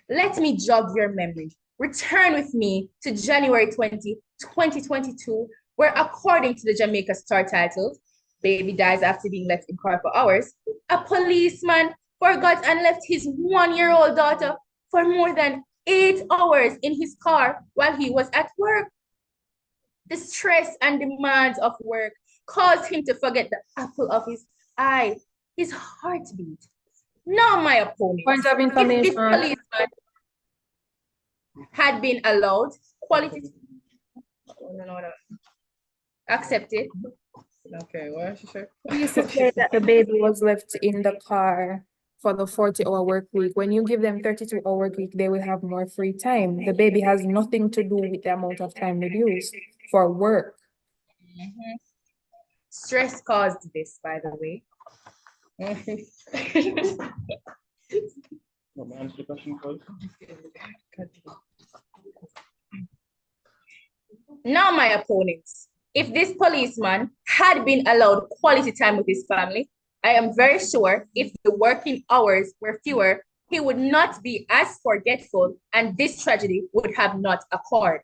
Let me jog your memory. Return with me to January 20, 2022, where, according to the Jamaica Star titled, "Baby Dies After Being Left in Car for Hours," a policeman forgot and left his 1-year-old daughter for more than 8 hours in his car while he was at work. The stress and demands of work caused him to forget the apple of his eye, his heartbeat. Now, my opponent, Point of if this information. policeman had been allowed accepted. Okay, what did she say? We used to say that the baby was left in the car for the 40-hour work week. When you give them 32-hour work week, they will have more free time. The baby has nothing to do with the amount of time reduced for work. Stress caused this, by the way. Now, my opponents, if this policeman had been allowed quality time with his family, I am very sure if the working hours were fewer, he would not be as forgetful, and this tragedy would have not occurred.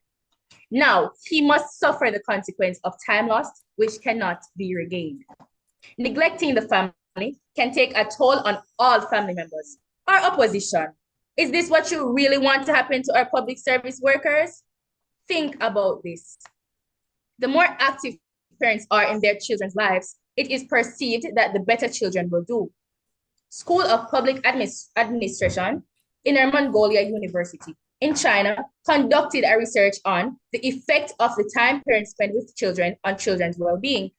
Now, he must suffer the consequence of time lost, which cannot be regained. Neglecting the family can take a toll on all family members. Our opposition, is this what you really want to happen to our public service workers? Think about this. The more active parents are in their children's lives, it is perceived that the better children will do. School of Public Administration, Inner Mongolia University in China, conducted a research on the effect of the time parents spend with children on children's well-being.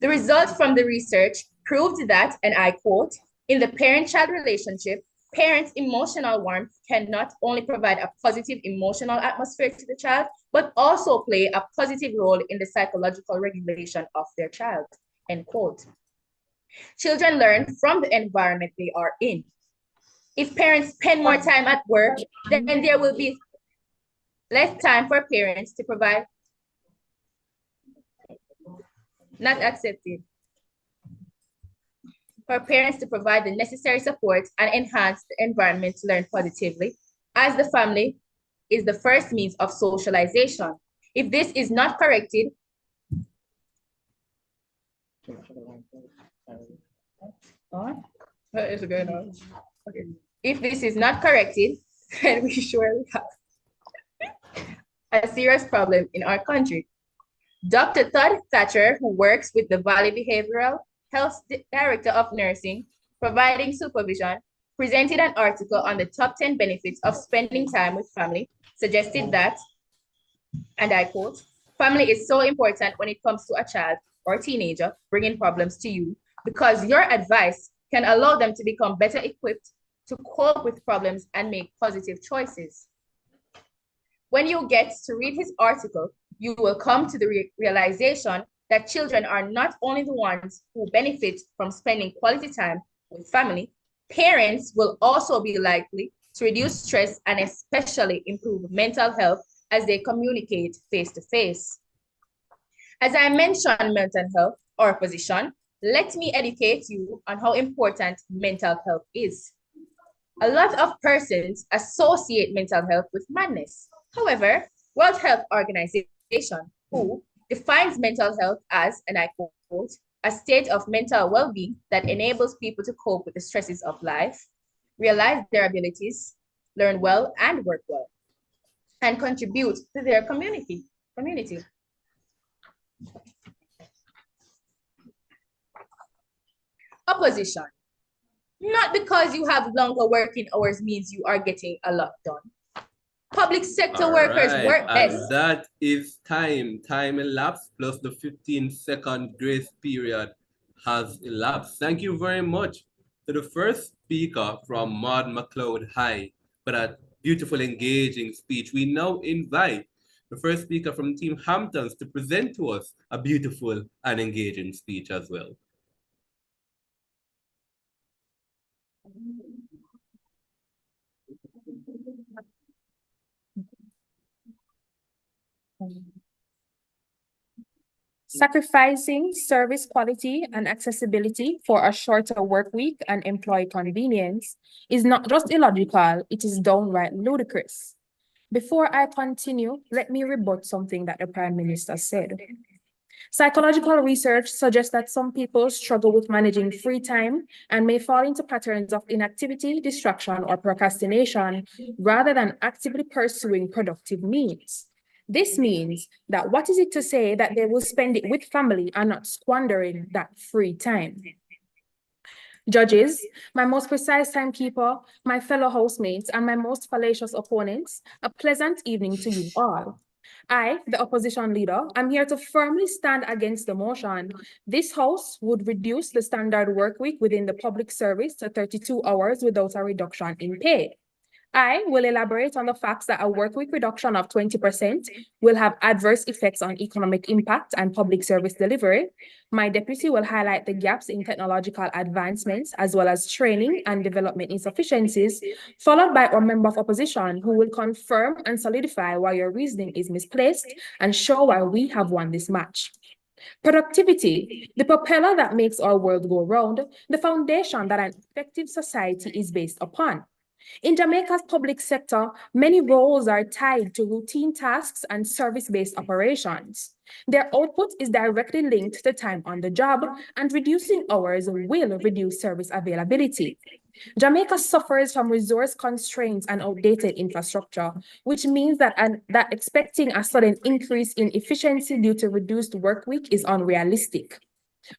The result from the research proved that, and I quote, "In the parent-child relationship, parents' emotional warmth can not only provide a positive emotional atmosphere to the child, but also play a positive role in the psychological regulation of their child," end quote. Children learn from the environment they are in. If parents spend more time at work, then there will be less time for parents to provide. Not accepted. For parents to provide the necessary support and enhance the environment to learn positively, as the family is the first means of socialization. If this is not corrected, what is going on? Okay. If this is not corrected, then we surely have a serious problem in our country. Dr. Todd Thatcher, who works with the Valley Behavioral Health Director of Nursing, providing supervision, presented an article on the top 10 benefits of spending time with family, suggested that, and I quote, "Family is so important when it comes to a child or teenager bringing problems to you, because your advice can allow them to become better equipped to cope with problems and make positive choices." When you get to read his article, you will come to the realization that children are not only the ones who benefit from spending quality time with family, parents will also be likely to reduce stress and especially improve mental health as they communicate face to face. As I mentioned mental health or position, let me educate you on how important mental health is. A lot of persons associate mental health with madness. However, World Health Organization, WHO, defines mental health as, and I quote, a state of mental well-being that enables people to cope with the stresses of life, realize their abilities, learn well and work well, and contribute to their community. Opposition. Not because you have longer working hours means you are getting a lot done. Public sector workers Alright, work best. and that is time elapsed plus the 15-second grace period has elapsed. Thank you very much to the first speaker from Maud McLeod High for that beautiful, engaging speech. We now invite the first speaker from Team Hamptons to present to us a beautiful and engaging speech as well. Sacrificing service quality and accessibility for a shorter work week and employee convenience is not just illogical, it is downright ludicrous. Before I continue, let me rebut something that the Prime Minister said. Psychological research suggests that some people struggle with managing free time and may fall into patterns of inactivity, distraction, or procrastination rather than actively pursuing productive means. This means that what is it to say that they will spend it with family and not squandering that free time? Judges, my most precise timekeeper, my fellow housemates, and my most fallacious opponents, a pleasant evening to you all. I, the opposition leader, am here to firmly stand against the motion. This House would reduce the standard work week within the public service to 32 hours without a reduction in pay. I will elaborate on the facts that a work week reduction of 20% will have adverse effects on economic impact and public service delivery. My deputy will highlight the gaps in technological advancements as well as training and development insufficiencies, followed by our member of opposition who will confirm and solidify why your reasoning is misplaced and show why we have won this match. Productivity, the propeller that makes our world go round, the foundation that an effective society is based upon. In Jamaica's public sector, many roles are tied to routine tasks and service-based operations. Their output is directly linked to time on the job, and reducing hours will reduce service availability. Jamaica suffers from resource constraints and outdated infrastructure, which means that expecting a sudden increase in efficiency due to reduced work week is unrealistic.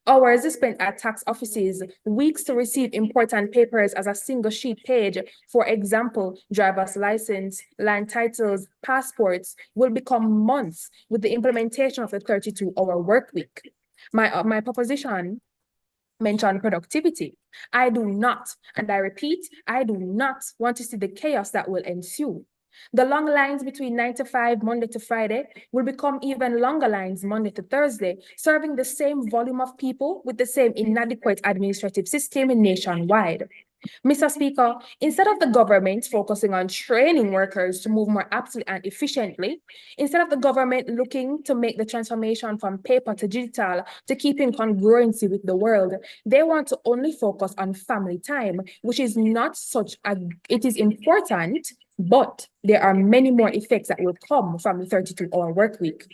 Hours spent at tax offices, weeks to receive important papers as a single sheet page, for example, driver's license, land titles, passports, will become months with the implementation of the 32-hour work week. My proposition mentioned productivity. I do not, and I repeat, I do not want to see the chaos that will ensue. The long lines between 9 to 5, Monday to Friday, will become even longer lines Monday to Thursday, serving the same volume of people with the same inadequate administrative system nationwide. Mr. Speaker, instead of the government focusing on training workers to move more aptly and efficiently, instead of the government looking to make the transformation from paper to digital to keep in congruency with the world, they want to only focus on family time, which is not such a, it is important, but there are many more effects that will come from the 32-hour work week.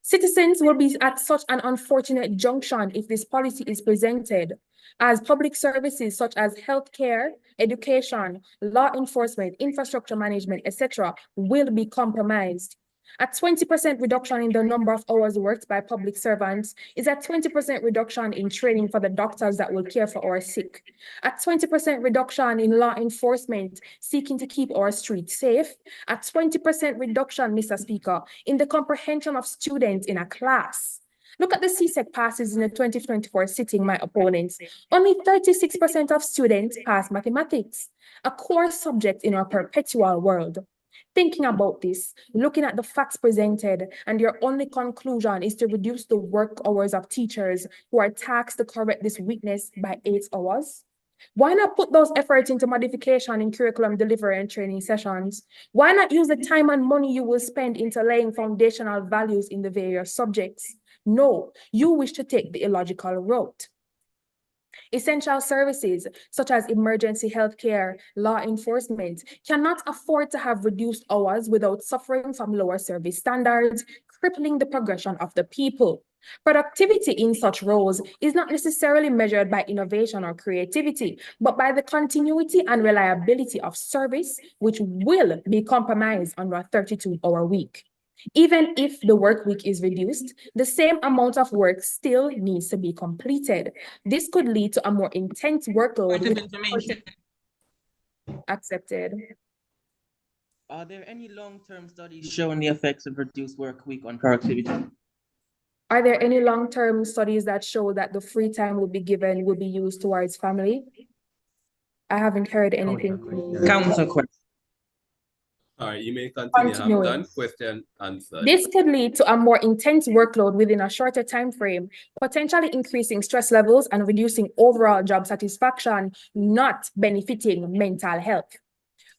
Citizens will be at such an unfortunate junction if this policy is presented, as public services such as healthcare, education, law enforcement, infrastructure management, etc., will be compromised. A 20% reduction in the number of hours worked by public servants is a 20% reduction in training for the doctors that will care for our sick. A 20% reduction in law enforcement seeking to keep our streets safe. A 20% reduction, Mr. Speaker, in the comprehension of students in a class. Look at the CSEC passes in the 2024 sitting, my opponents. Only 36% of students pass mathematics, a core subject in our perpetual world. Thinking about this, looking at the facts presented, and your only conclusion is to reduce the work hours of teachers who are tasked to correct this weakness by 8 hours? Why not put those efforts into modification in curriculum delivery and training sessions? Why not use the time and money you will spend into laying foundational values in the various subjects? No, you wish to take the illogical route. Essential services such as emergency healthcare, law enforcement cannot afford to have reduced hours without suffering from lower service standards, crippling the progression of the people. Productivity in such roles is not necessarily measured by innovation or creativity, but by the continuity and reliability of service, which will be compromised under a 32-hour week. Even if the work week is reduced, the same amount of work still needs to be completed. This could lead to a more intense workload. Point of information. Accepted. Are there any long-term studies showing the effects of reduced work week on productivity? Are there any long-term studies that show that the free time will be used towards family? I haven't heard anything. Council question. All right, you may continue. Continuing. I'm done. Question answered. This could lead to a more intense workload within a shorter time frame, potentially increasing stress levels and reducing overall job satisfaction, not benefiting mental health.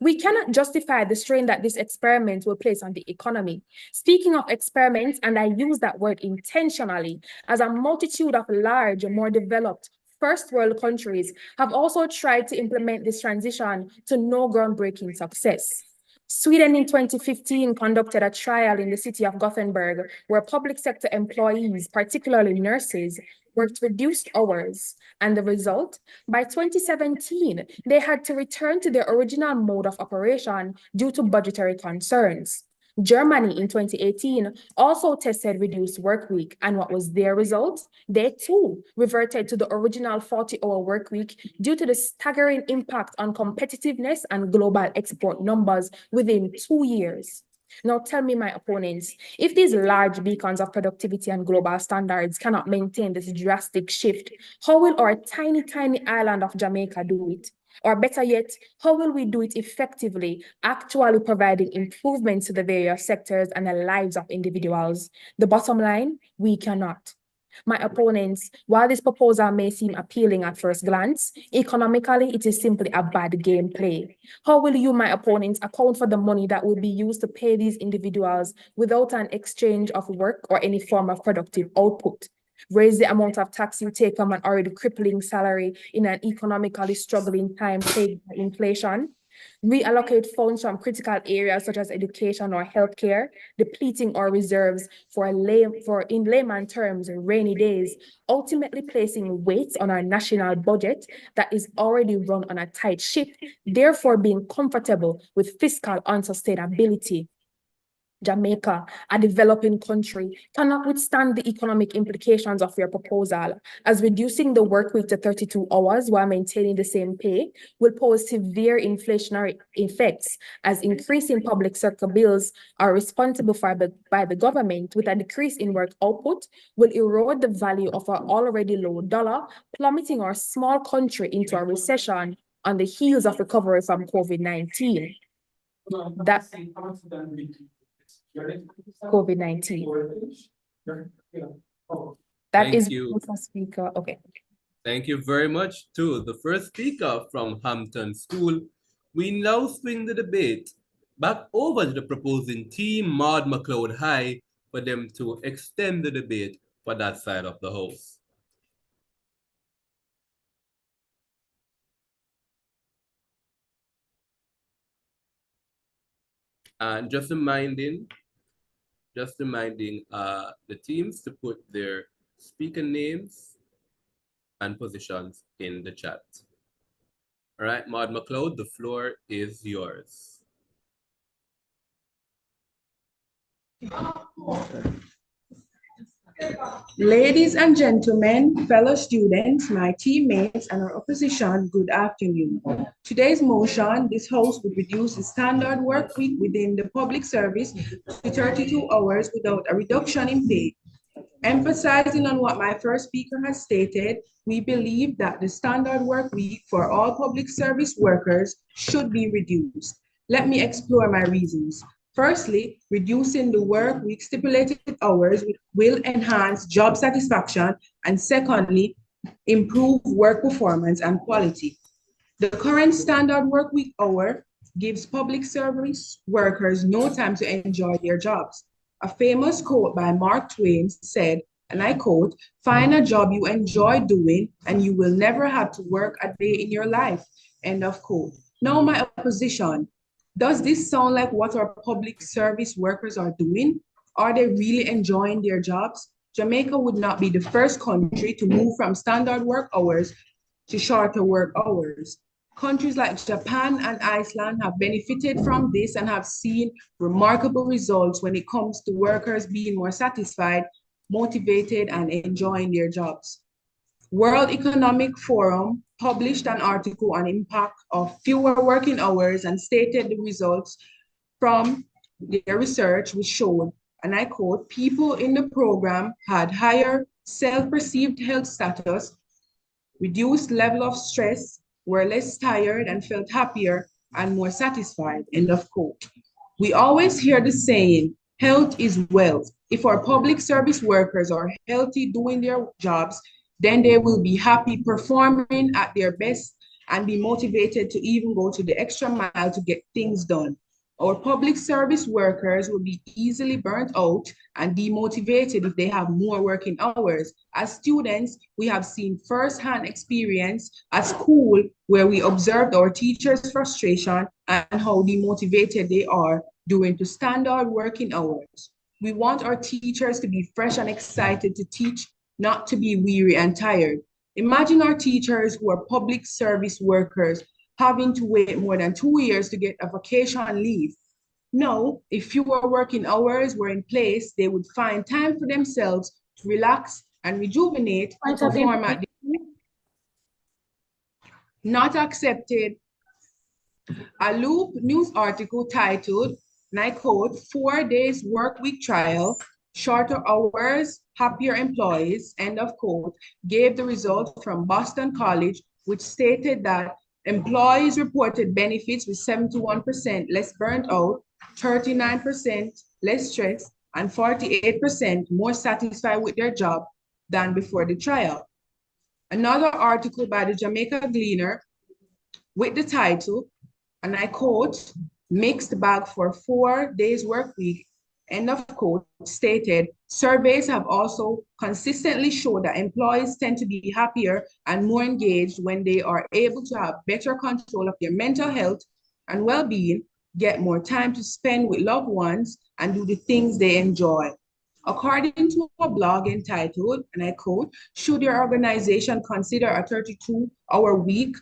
We cannot justify the strain that this experiment will place on the economy. Speaking of experiments, and I use that word intentionally, as a multitude of large, more developed first world countries have also tried to implement this transition to no groundbreaking success. Sweden in 2015 conducted a trial in the city of Gothenburg where public sector employees, particularly nurses, worked reduced hours. And the result? By 2017, they had to return to their original mode of operation due to budgetary concerns. Germany in 2018 also tested reduced work week, and what was their result? They too reverted to the original 40-hour work week due to the staggering impact on competitiveness and global export numbers within 2 years. Now tell me, my opponents, if these large beacons of productivity and global standards cannot maintain this drastic shift, how will our tiny, tiny island of Jamaica do it? Or better yet, how will we do it effectively, actually providing improvements to the various sectors and the lives of individuals? The bottom line, we cannot. My opponents, while this proposal may seem appealing at first glance, economically, it is simply a bad gameplay. How will you, my opponents, account for the money that will be used to pay these individuals without an exchange of work or any form of productive output? Raise the amount of tax you take from an already crippling salary in an economically struggling time plagued by inflation? Reallocate funds from critical areas such as education or healthcare, depleting our reserves for in layman terms, rainy days, ultimately placing weight on our national budget that is already run on a tight ship, therefore being comfortable with fiscal unsustainability. Jamaica, a developing country, cannot withstand the economic implications of your proposal, as reducing the work week to 32 hours while maintaining the same pay will pose severe inflationary effects, as increasing public sector bills are responsible by the government, with a decrease in work output will erode the value of our already low dollar, plummeting our small country into a recession on the heels of recovery from COVID-19. That's COVID-19. Thank you. Speaker. Okay. Thank you very much to the first speaker from Hampton School. We now swing the debate back over to the proposing team, Maud McLeod High, for them to extend the debate for that side of the house. And just reminding the teams to put their speaker names and positions in the chat. All right, Maud McLeod, the floor is yours. Ladies and gentlemen, fellow students, my teammates, and our opposition, good afternoon. Today's motion, this House would reduce the standard work week within the public service to 32 hours without a reduction in pay. Emphasizing on what my first speaker has stated, we believe that the standard work week for all public service workers should be reduced. Let me explore my reasons. Firstly, reducing the work week stipulated hours will enhance job satisfaction, and secondly, improve work performance and quality. The current standard work week hour gives public service workers no time to enjoy their jobs. A famous quote by Mark Twain said, and I quote, "Find a job you enjoy doing and you will never have to work a day in your life." End of quote. Now my opposition. Does this sound like what our public service workers are doing? Are they really enjoying their jobs? Jamaica would not be the first country to move from standard work hours to shorter work hours. Countries like Japan and Iceland have benefited from this and have seen remarkable results when it comes to workers being more satisfied, motivated, and enjoying their jobs. World Economic Forum published an article on impact of fewer working hours and stated the results from their research, which showed, and I quote, people in the program had higher self-perceived health status, reduced level of stress, were less tired and felt happier and more satisfied, end of quote. We always hear the saying, health is wealth. If our public service workers are healthy doing their jobs, then they will be happy performing at their best and be motivated to even go to the extra mile to get things done. Our public service workers will be easily burnt out and demotivated if they have more working hours. As students, we have seen firsthand experience at school where we observed our teachers' frustration and how demotivated they are during the standard working hours. We want our teachers to be fresh and excited to teach, not to be weary and tired. Imagine our teachers who are public service workers having to wait more than 2 years to get a vacation leave. No, if fewer working hours were in place, they would find time for themselves to relax and rejuvenate, perform at the not accepted. A Loop news article titled, and I quote, 4 days work week trial, shorter hours, happier employees, end of quote, gave the result from Boston College, which stated that employees reported benefits with 71% less burnt out, 39% less stress, and 48% more satisfied with their job than before the trial. Another article by the Jamaica Gleaner with the title, and I quote, mixed bag for 4 days work week, end of quote, stated, surveys have also consistently showed that employees tend to be happier and more engaged when they are able to have better control of their mental health and well-being, get more time to spend with loved ones, and do the things they enjoy. According to a blog entitled, and I quote, should your organization consider a 32-hour week?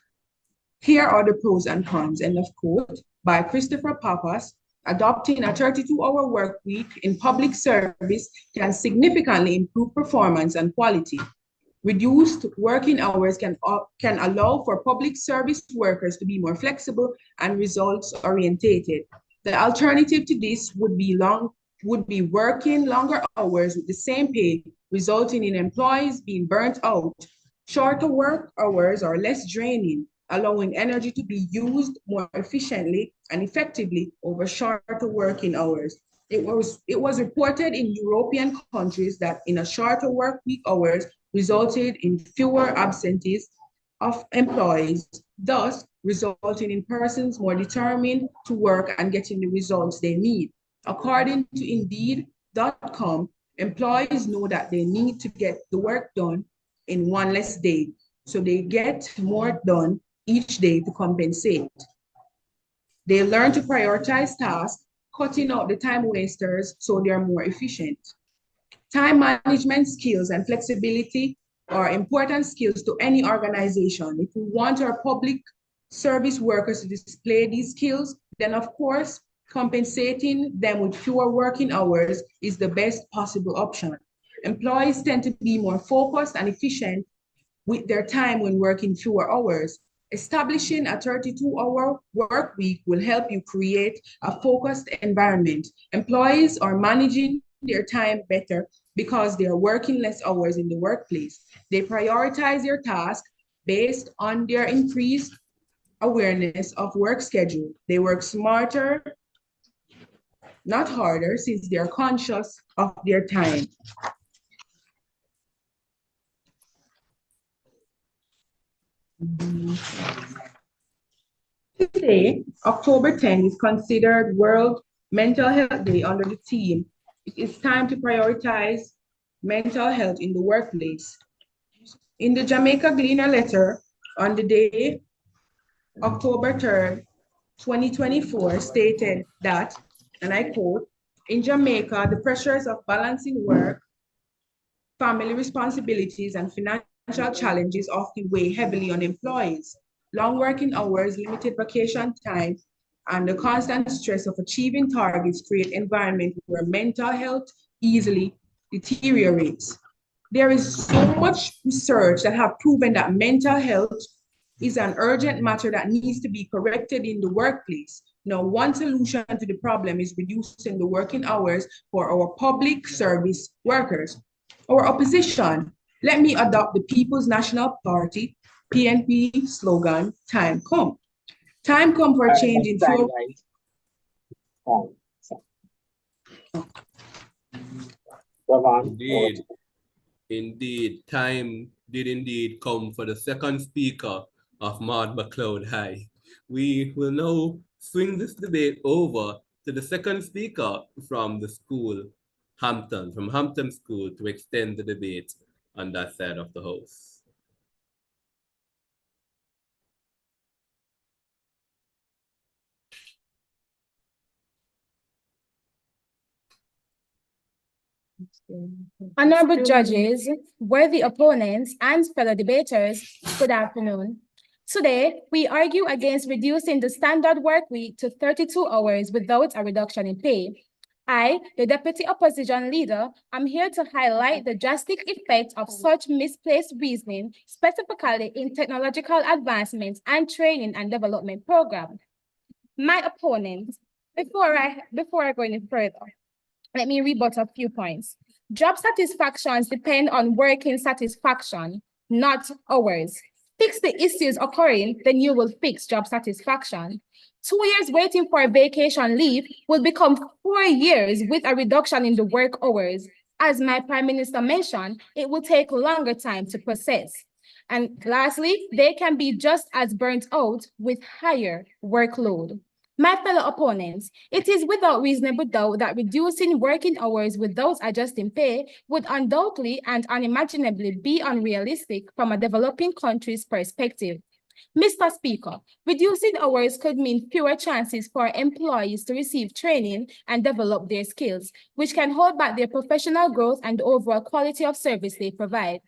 Here are the pros and cons, end of quote, by Christopher Pappas. Adopting a 32-hour work week in public service can significantly improve performance and quality. Reduced working hours can allow for public service workers to be more flexible and results orientated. The alternative to this would be working longer hours with the same pay, resulting in employees being burnt out. Shorter work hours are less draining, allowing energy to be used more efficiently and effectively over shorter working hours. It was reported in European countries that in a shorter work week hours resulted in fewer absentees of employees, thus resulting in persons more determined to work and getting the results they need. According to Indeed.com, employees know that they need to get the work done in one less day, so they get more done each day to compensate. They learn to prioritize tasks, cutting out the time wasters so they are more efficient. Time management skills and flexibility are important skills to any organization. If we want our public service workers to display these skills, then of course, compensating them with fewer working hours is the best possible option. Employees tend to be more focused and efficient with their time when working fewer hours. Establishing a 32-hour work week will help you create a focused environment. Employees are managing their time better because they are working less hours in the workplace. They prioritize their tasks based on their increased awareness of work schedule. They work smarter, not harder, since they are conscious of their time. Today, October 10, is considered World Mental Health Day under the theme, "It is time to prioritize mental health in the workplace." In the Jamaica Gleaner letter on the day, October 3rd, 2024, stated that, and I quote, "In Jamaica, the pressures of balancing work, family responsibilities, and financial challenges often weigh heavily on employees. Long working hours, limited vacation time, and the constant stress of achieving targets create environments where mental health easily deteriorates. There is so much research that have proven that mental health is an urgent matter that needs to be corrected in the workplace. Now, one solution to the problem is reducing the working hours for our public service workers. Our opposition, let me adopt the People's National Party, PNP slogan, "Time come." Time come for change in few. Indeed, indeed, time did indeed come for the second speaker of Maud McLeod High. We will now swing this debate over to the second speaker from the school, Hampton, from Hampton School, to extend the debate on that side of the house. Honorable judges, worthy opponents, and fellow debaters, good afternoon. Today, we argue against reducing the standard work week to 32 hours without a reduction in pay. I, the Deputy Opposition Leader, am here to highlight the drastic effect of such misplaced reasoning, specifically in technological advancements and training and development programs. My opponents, before I go any further, let me rebut a few points. Job satisfactions depend on working satisfaction, not hours. Fix the issues occurring, then you will fix job satisfaction. 2 years waiting for a vacation leave will become 4 years with a reduction in the work hours. As my Prime Minister mentioned, it will take longer time to process. And lastly, they can be just as burnt out with higher workload. My fellow opponents, it is without reasonable doubt that reducing working hours without adjusting pay would undoubtedly and unimaginably be unrealistic from a developing country's perspective. Mr. Speaker, reducing hours could mean fewer chances for employees to receive training and develop their skills, which can hold back their professional growth and the overall quality of service they provide.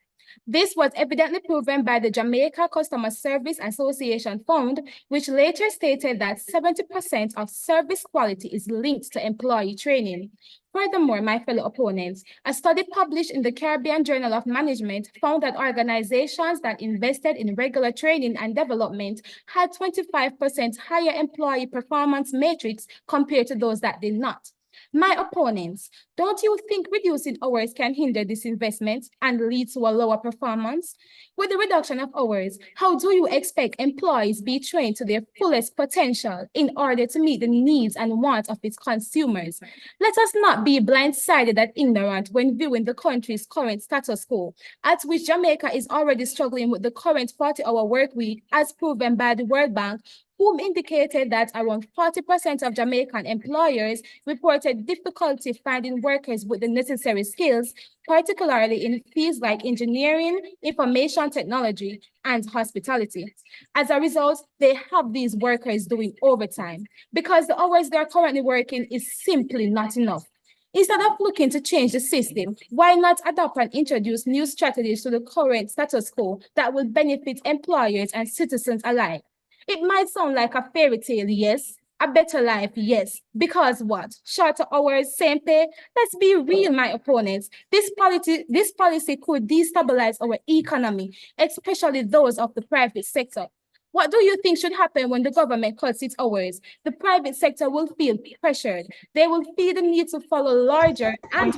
This was evidently proven by the Jamaica Customer Service Association Fund, which later stated that 70% of service quality is linked to employee training. Furthermore, my fellow opponents, a study published in the Caribbean Journal of Management found that organizations that invested in regular training and development had 25% higher employee performance metrics compared to those that did not. My opponents, don't you think reducing hours can hinder this investment and lead to a lower performance? With the reduction of hours, how do you expect employees be trained to their fullest potential in order to meet the needs and wants of its consumers? Let us not be blindsided and ignorant when viewing the country's current status quo, at which Jamaica is already struggling with the current 40-hour work week, as proven by the World Bank, whom indicated that around 40% of Jamaican employers reported difficulty finding workers with the necessary skills, particularly in fields like engineering, information technology, and hospitality. As a result, they have these workers doing overtime because the hours they're currently working is simply not enough. Instead of looking to change the system, why not adopt and introduce new strategies to the current status quo that will benefit employers and citizens alike? It might sound like a fairy tale, yes. A better life, yes. Because what? Shorter hours, same pay? Let's be real, my opponents. This policy could destabilize our economy, especially those of the private sector. What do you think should happen when the government cuts its hours? The private sector will feel pressured. They will feel the need to follow larger and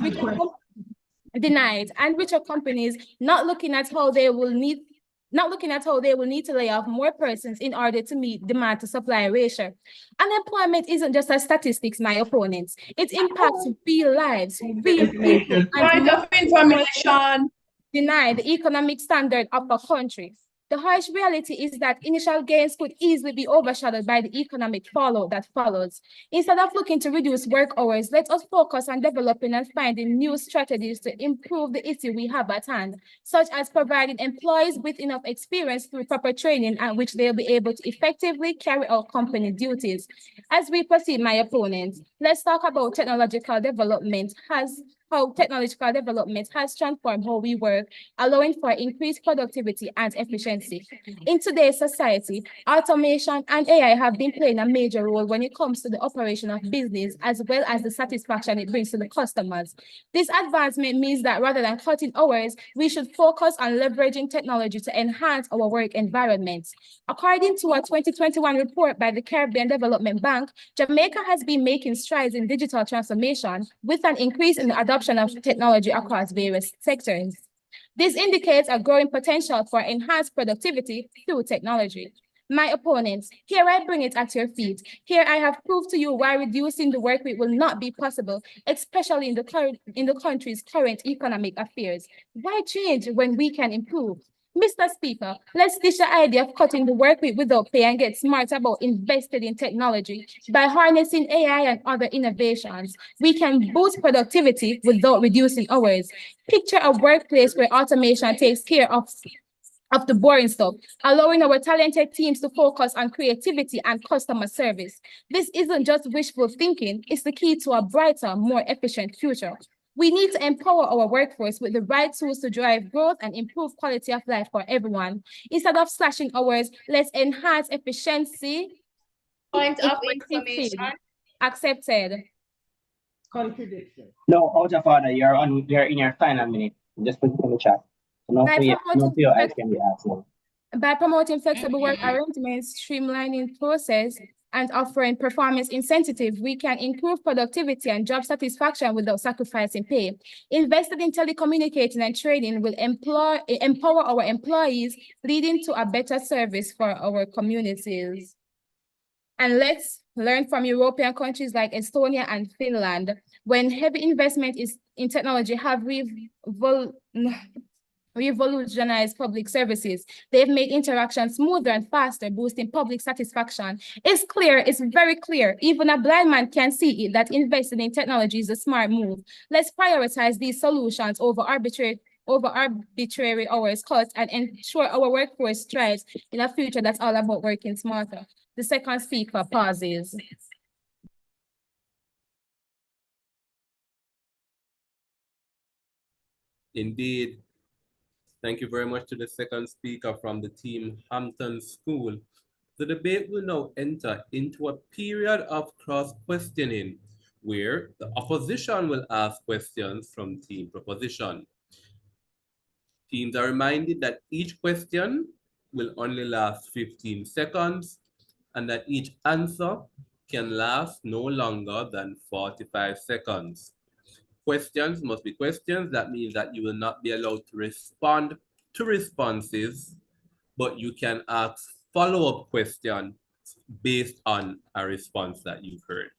richer companies, not looking at how they will need to lay off more persons in order to meet demand to supply ratio. Unemployment isn't just a statistics, my opponents. It impacts real lives, real people, Point of information. deny the economic standard of a country. The harsh reality is that initial gains could easily be overshadowed by the economic fallout that follows. Instead of looking to reduce work hours, let us focus on developing and finding new strategies to improve the issue we have at hand, such as providing employees with enough experience through proper training at which they'll be able to effectively carry out company duties. As we proceed, my opponents, let's talk about how technological development has transformed how we work, allowing for increased productivity and efficiency. In today's society, automation and AI have been playing a major role when it comes to the operation of business, as well as the satisfaction it brings to the customers. This advancement means that rather than cutting hours, we should focus on leveraging technology to enhance our work environments. According to a 2021 report by the Caribbean Development Bank, Jamaica has been making strides in digital transformation with an increase in the adoption of technology across various sectors. This indicates a growing potential for enhanced productivity through technology. My opponents, here I bring it at your feet. Here I have proved to you why reducing the work week will not be possible, especially in the country's current economic affairs. Why change when we can improve? Mr. Speaker, let's ditch the idea of cutting the work week without pay and get smart about investing in technology. By harnessing AI and other innovations, we can boost productivity without reducing hours. Picture a workplace where automation takes care of the boring stuff, allowing our talented teams to focus on creativity and customer service. This isn't just wishful thinking, it's the key to a brighter, more efficient future. We need to empower our workforce with the right tools to drive growth and improve quality of life for everyone. Instead of slashing hours, let's enhance efficiency. Point of Effective. information. Accepted. Contradiction. No, out of order. You're in your final minute. Just put it in the chat. So no By for promoting your eyes can be asked now. By promoting flexible work arrangements, streamlining process, and offering performance incentive, we can improve productivity and job satisfaction without sacrificing pay. Invested in telecommunicating and training will empower our employees, leading to a better service for our communities. And let's learn from European countries like Estonia and Finland, when heavy investment in technology have revolutionized public services. They've made interactions smoother and faster, boosting public satisfaction. It's very clear. Even a blind man can see it that investing in technology is a smart move. Let's prioritize these solutions over arbitrary hours cut and ensure our workforce thrives in a future that's all about working smarter. The second speaker pauses. Indeed. Thank you very much to the second speaker from the team Hampton School. The debate will now enter into a period of cross-questioning where the opposition will ask questions from team proposition. Teams are reminded that each question will only last 15 seconds and that each answer can last no longer than 45 seconds. Questions must be questions. That means that you will not be allowed to respond to responses, but you can ask follow-up questions based on a response that you've heard.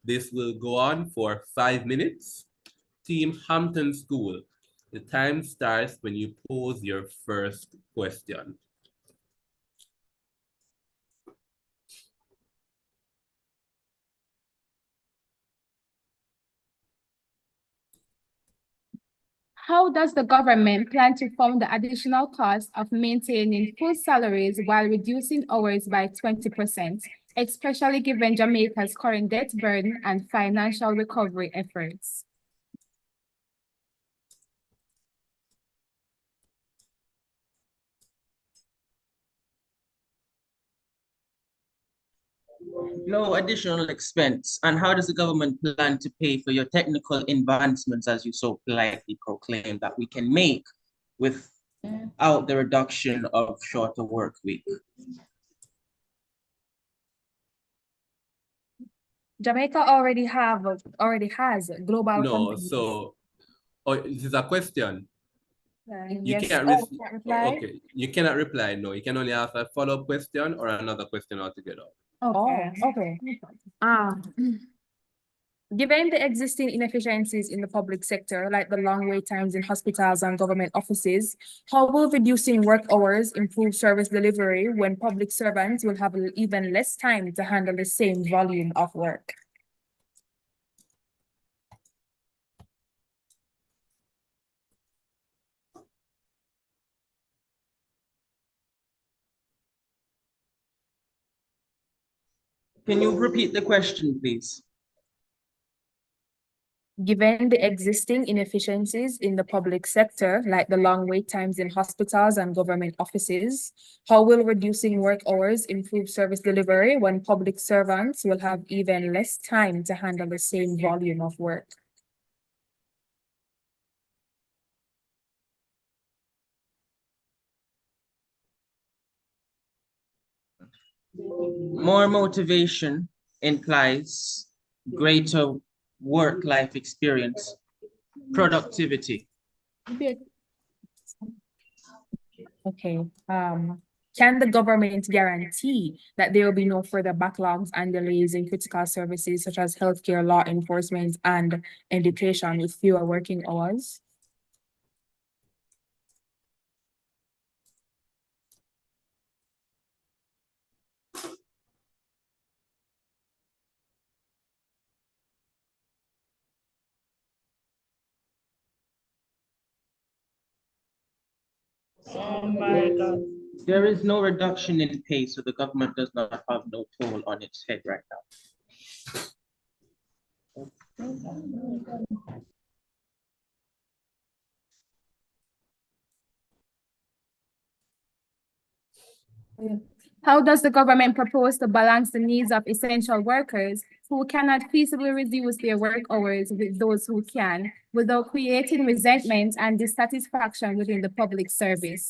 This will go on for 5 minutes. Team Hampton School, the time starts when you pose your first question. How does the government plan to fund the additional cost of maintaining full salaries while reducing hours by 20%, especially given Jamaica's current debt burden and financial recovery efforts? No additional expense. And how does the government plan to pay for your technical advancements, as you so politely proclaim, that we can make without the reduction of shorter work week? Jamaica already has global companies. This is a question. You Yes. can't reply? Okay, you cannot reply. No, you can only ask a follow-up question or another question altogether. Okay. Okay. Given the existing inefficiencies in the public sector, like the long wait times in hospitals and government offices, how will reducing work hours improve service delivery when public servants will have even less time to handle the same volume of work? Can you repeat the question, please? Given the existing inefficiencies in the public sector, like the long wait times in hospitals and government offices, how will reducing work hours improve service delivery when public servants will have even less time to handle the same volume of work? More motivation implies greater work-life experience, productivity. Okay. Can the government guarantee that there will be no further backlogs and delays in critical services such as healthcare, law enforcement, and education with fewer working hours? Oh my God. There is no reduction in pay, so the government does not have no toll on its head right now. How does the government propose to balance the needs of essential workers who cannot feasibly reduce their work hours with those who can, without creating resentment and dissatisfaction within the public service?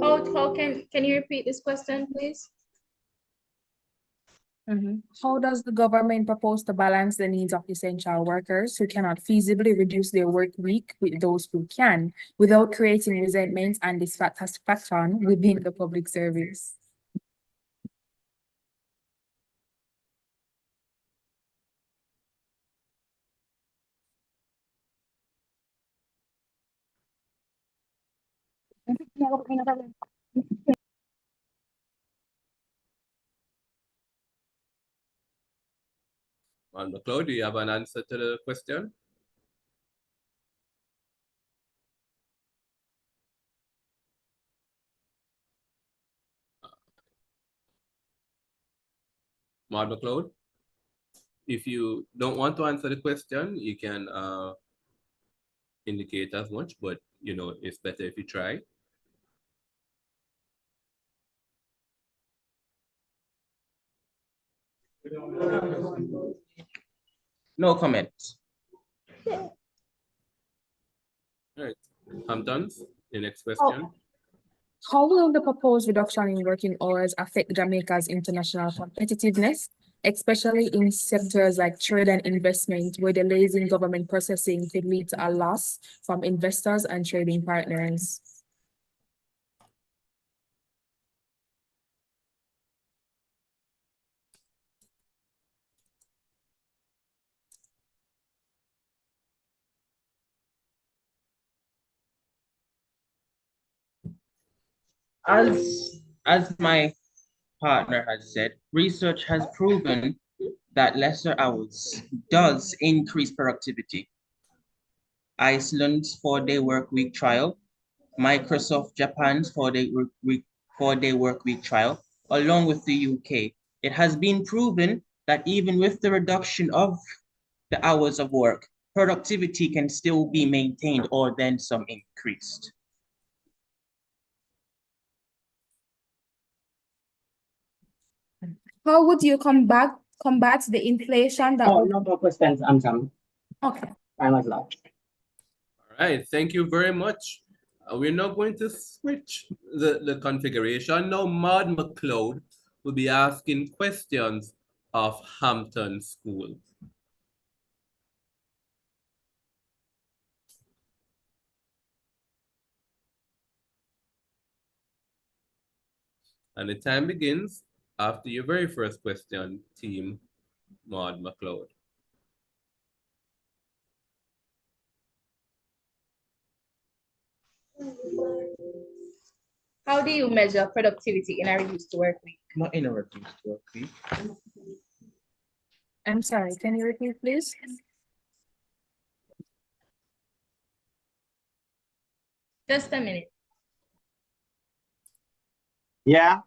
How can you repeat this question, please? How does the government propose to balance the needs of essential workers who cannot feasibly reduce their work week with those who can, without creating resentment and dissatisfaction within the public service? On the cloud, do you have an answer to the question? Mark McLeod, if you don't want to answer the question, you can indicate as much, but you know, it's better if you try. No comment. All right, I'm done. The next question. How will the proposed reduction in working hours affect Jamaica's international competitiveness, especially in sectors like trade and investment, where delays in government processing could lead to a loss from investors and trading partners? As my partner has said, research has proven that lesser hours does increase productivity. Iceland's 4-day work week trial, Microsoft Japan's 4-day work week trial, along with the UK. It has been proven that even with the reduction of the hours of work, productivity can still be maintained or then some increased. How would you combat the inflation that no more questions, Sam. Okay. Time has lapsed. All right, thank you very much. We're now going to switch the configuration. Now, Maud McLeod will be asking questions of Hampton School. And the time begins after your very first question, Team Maud McLeod. How do you measure productivity in a reduced work week? Not in a reduced work week. I'm sorry, can you repeat, please? Just a minute. Yeah.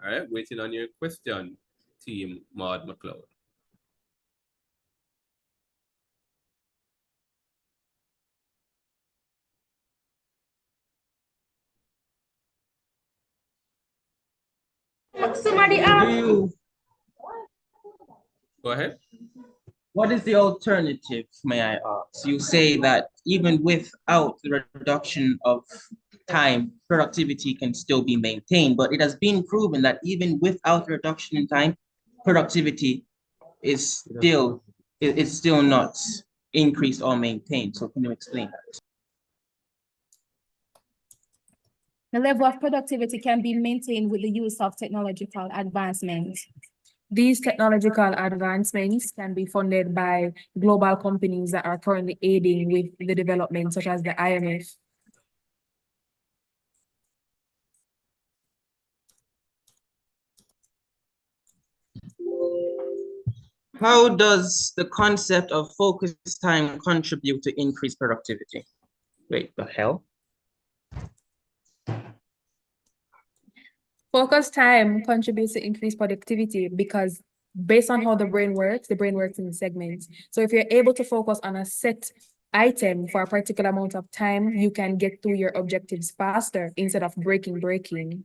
All right, waiting on your question, Team Maud McLeod. Somebody Go ahead. What is the alternative, may I ask? You say that even without the reduction of time, productivity can still be maintained, but it has been proven that even without reduction in time, productivity is still not increased or maintained. So can you explain that? The level of productivity can be maintained with the use of technological advancements. These technological advancements can be funded by global companies that are currently aiding with the development, such as the IMF. How does the concept of focus time contribute to increased productivity? Wait, the hell? Focus time contributes to increased productivity because based on how the brain works in segments. So if you're able to focus on a set item for a particular amount of time, you can get through your objectives faster instead of breaking.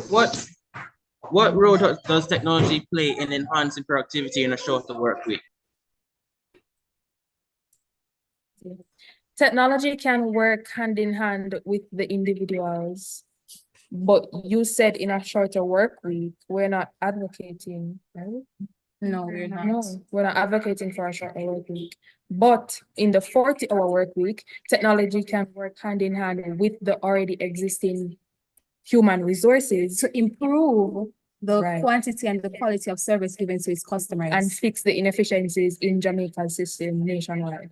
What role does technology play in enhancing productivity in a shorter work week? Technology can work hand in hand with the individuals, but you said in a shorter work week, we're not advocating, right? No, we're not. No, we're not advocating for a shorter work week. But in the 40-hour work week, technology can work hand in hand with the already existing human resources to improve the quantity and the quality of service given to its customers and fix the inefficiencies in Jamaica's system nationwide.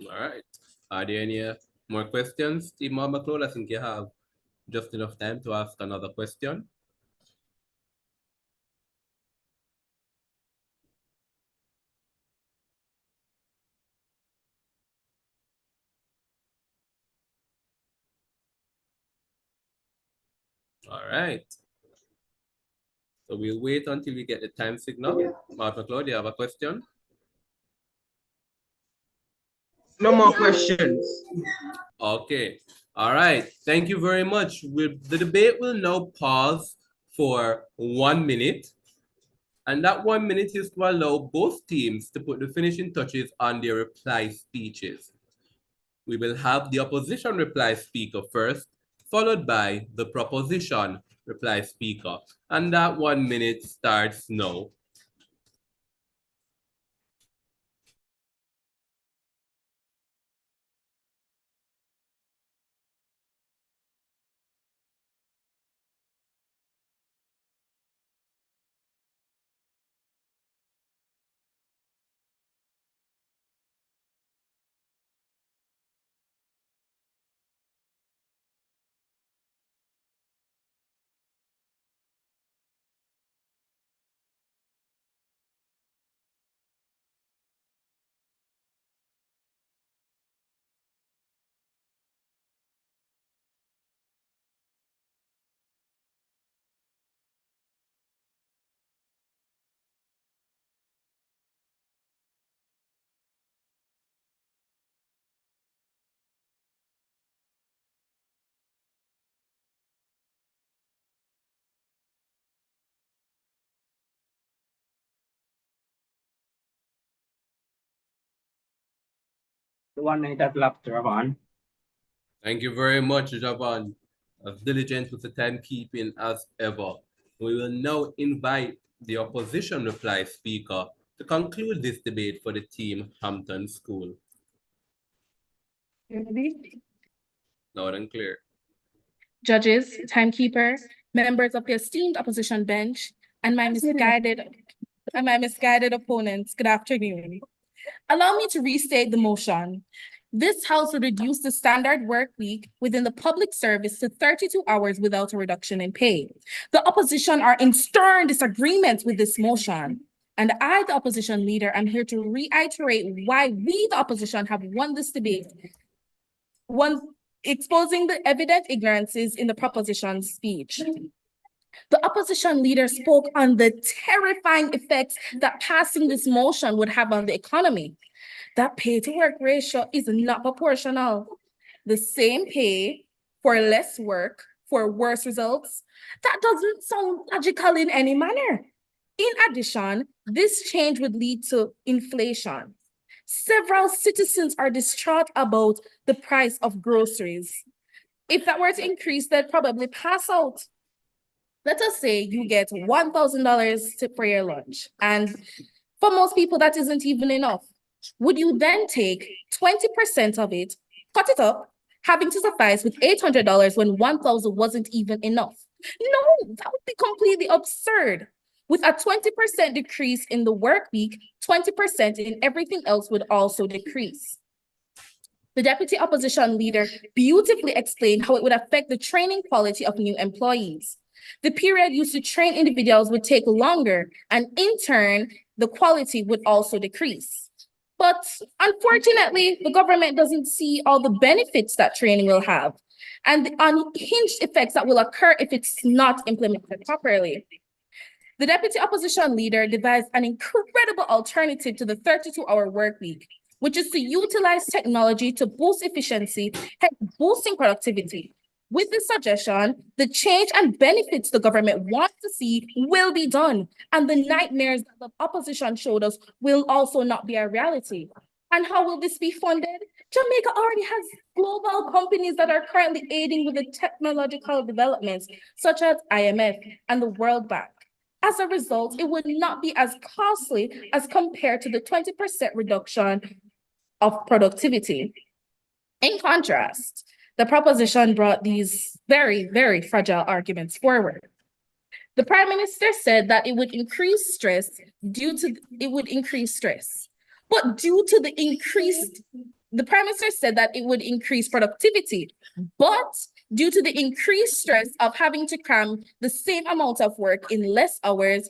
All right. Are there any more questions, Team Maud McLeod? I think you have just enough time to ask another question. All right. So we'll wait until we get the time signal. Maud McLeod, do you have a question? No more questions. Okay. All right. Thank you very much. The debate will now pause for 1 minute. And that 1 minute is to allow both teams to put the finishing touches on their reply speeches. We will have the opposition reply speaker first, followed by the proposition reply speaker. And that 1 minute starts now. The 1 minute has left, Ravan. Thank you very much, Javan. As diligent with the timekeeping as ever. We will now invite the opposition reply speaker to conclude this debate for the team Hampton School. Loud and clear. Judges, timekeeper, members of the esteemed opposition bench, and my misguided opponents, good afternoon. Allow me to restate the motion. This House would reduce the standard work week within the public service to 32 hours without a reduction in pay. The opposition are in stern disagreement with this motion. And I, the opposition leader, am here to reiterate why we, the opposition, have won this debate. One, exposing the evident ignorances in the proposition speech. The opposition leader spoke on the terrifying effects that passing this motion would have on the economy. That pay-to-work ratio is not proportional. The same pay for less work for worse results, that doesn't sound logical in any manner. In addition, this change would lead to inflation. Several citizens are distraught about the price of groceries. If that were to increase, they'd probably pass out. Let us say you get $1,000 for your lunch, and for most people, that isn't even enough. Would you then take 20% of it, cut it up, having to suffice with $800 when $1,000 wasn't even enough? No, that would be completely absurd. With a 20% decrease in the work week, 20% in everything else would also decrease. The deputy opposition leader beautifully explained how it would affect the training quality of new employees. The period used to train individuals would take longer, and in turn, the quality would also decrease. But unfortunately, the government doesn't see all the benefits that training will have and the unhinged effects that will occur if it's not implemented properly. The deputy opposition leader devised an incredible alternative to the 32-hour work week, which is to utilize technology to boost efficiency and boosting productivity. With this suggestion, the change and benefits the government wants to see will be done, and the nightmares that the opposition showed us will also not be a reality. And how will this be funded? Jamaica already has global companies that are currently aiding with the technological developments, such as IMF and the World Bank. As a result, it would not be as costly as compared to the 20% reduction of productivity. In contrast, the proposition brought these very, very fragile arguments forward. The Prime Minister said that it would increase stress but due to the increased, the Prime Minister said that it would increase productivity, but due to the increased stress of having to cram the same amount of work in less hours,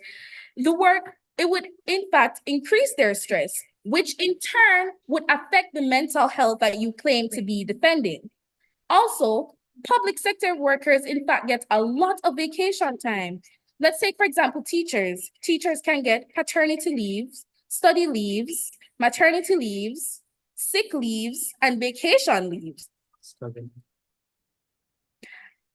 it would in fact increase their stress, which in turn would affect the mental health that you claim to be defending. Also, public sector workers, in fact, get a lot of vacation time. Let's say, for example, teachers. Teachers can get paternity leaves, study leaves, maternity leaves, sick leaves, and vacation leaves.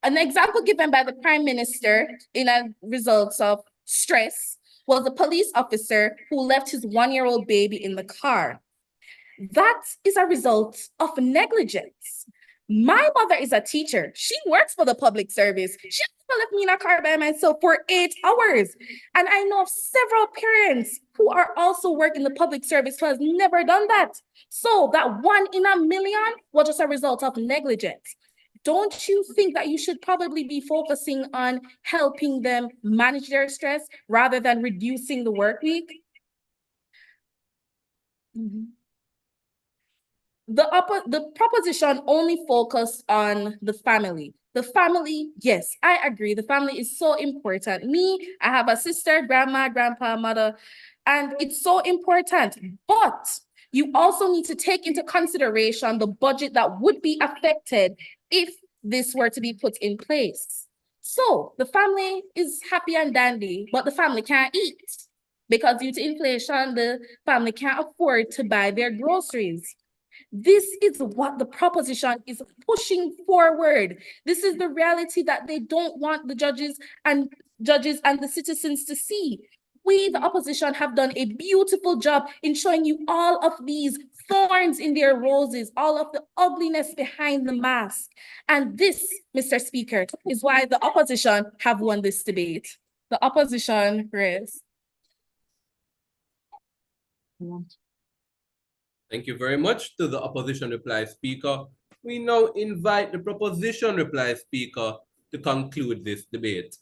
An example given by the Prime Minister in a result of stress was a police officer who left his one-year-old baby in the car. That is a result of negligence. My mother is a teacher. She works for the public service. She left me in a car by myself for 8 hours. And I know of several parents who are also working the public service who has never done that. So that 1 in a million was just a result of negligence. Don't you think that you should probably be focusing on helping them manage their stress rather than reducing the work week? The proposition only focused on the family. The family, yes, I agree. The family is so important. Me, I have a sister, grandma, grandpa, mother, and it's so important. But you also need to take into consideration the budget that would be affected if this were to be put in place. So the family is happy and dandy, but the family can't eat because due to inflation, the family can't afford to buy their groceries. This is what the proposition is pushing forward. This is the reality that they don't want the judges and the citizens to see. We, the opposition, have done a beautiful job in showing you all of these thorns in their roses, all of the ugliness behind the mask. And this, Mr. Speaker, is why the opposition have won this debate. The opposition raised. Thank you very much to the opposition reply speaker. We now invite the proposition reply speaker to conclude this debate.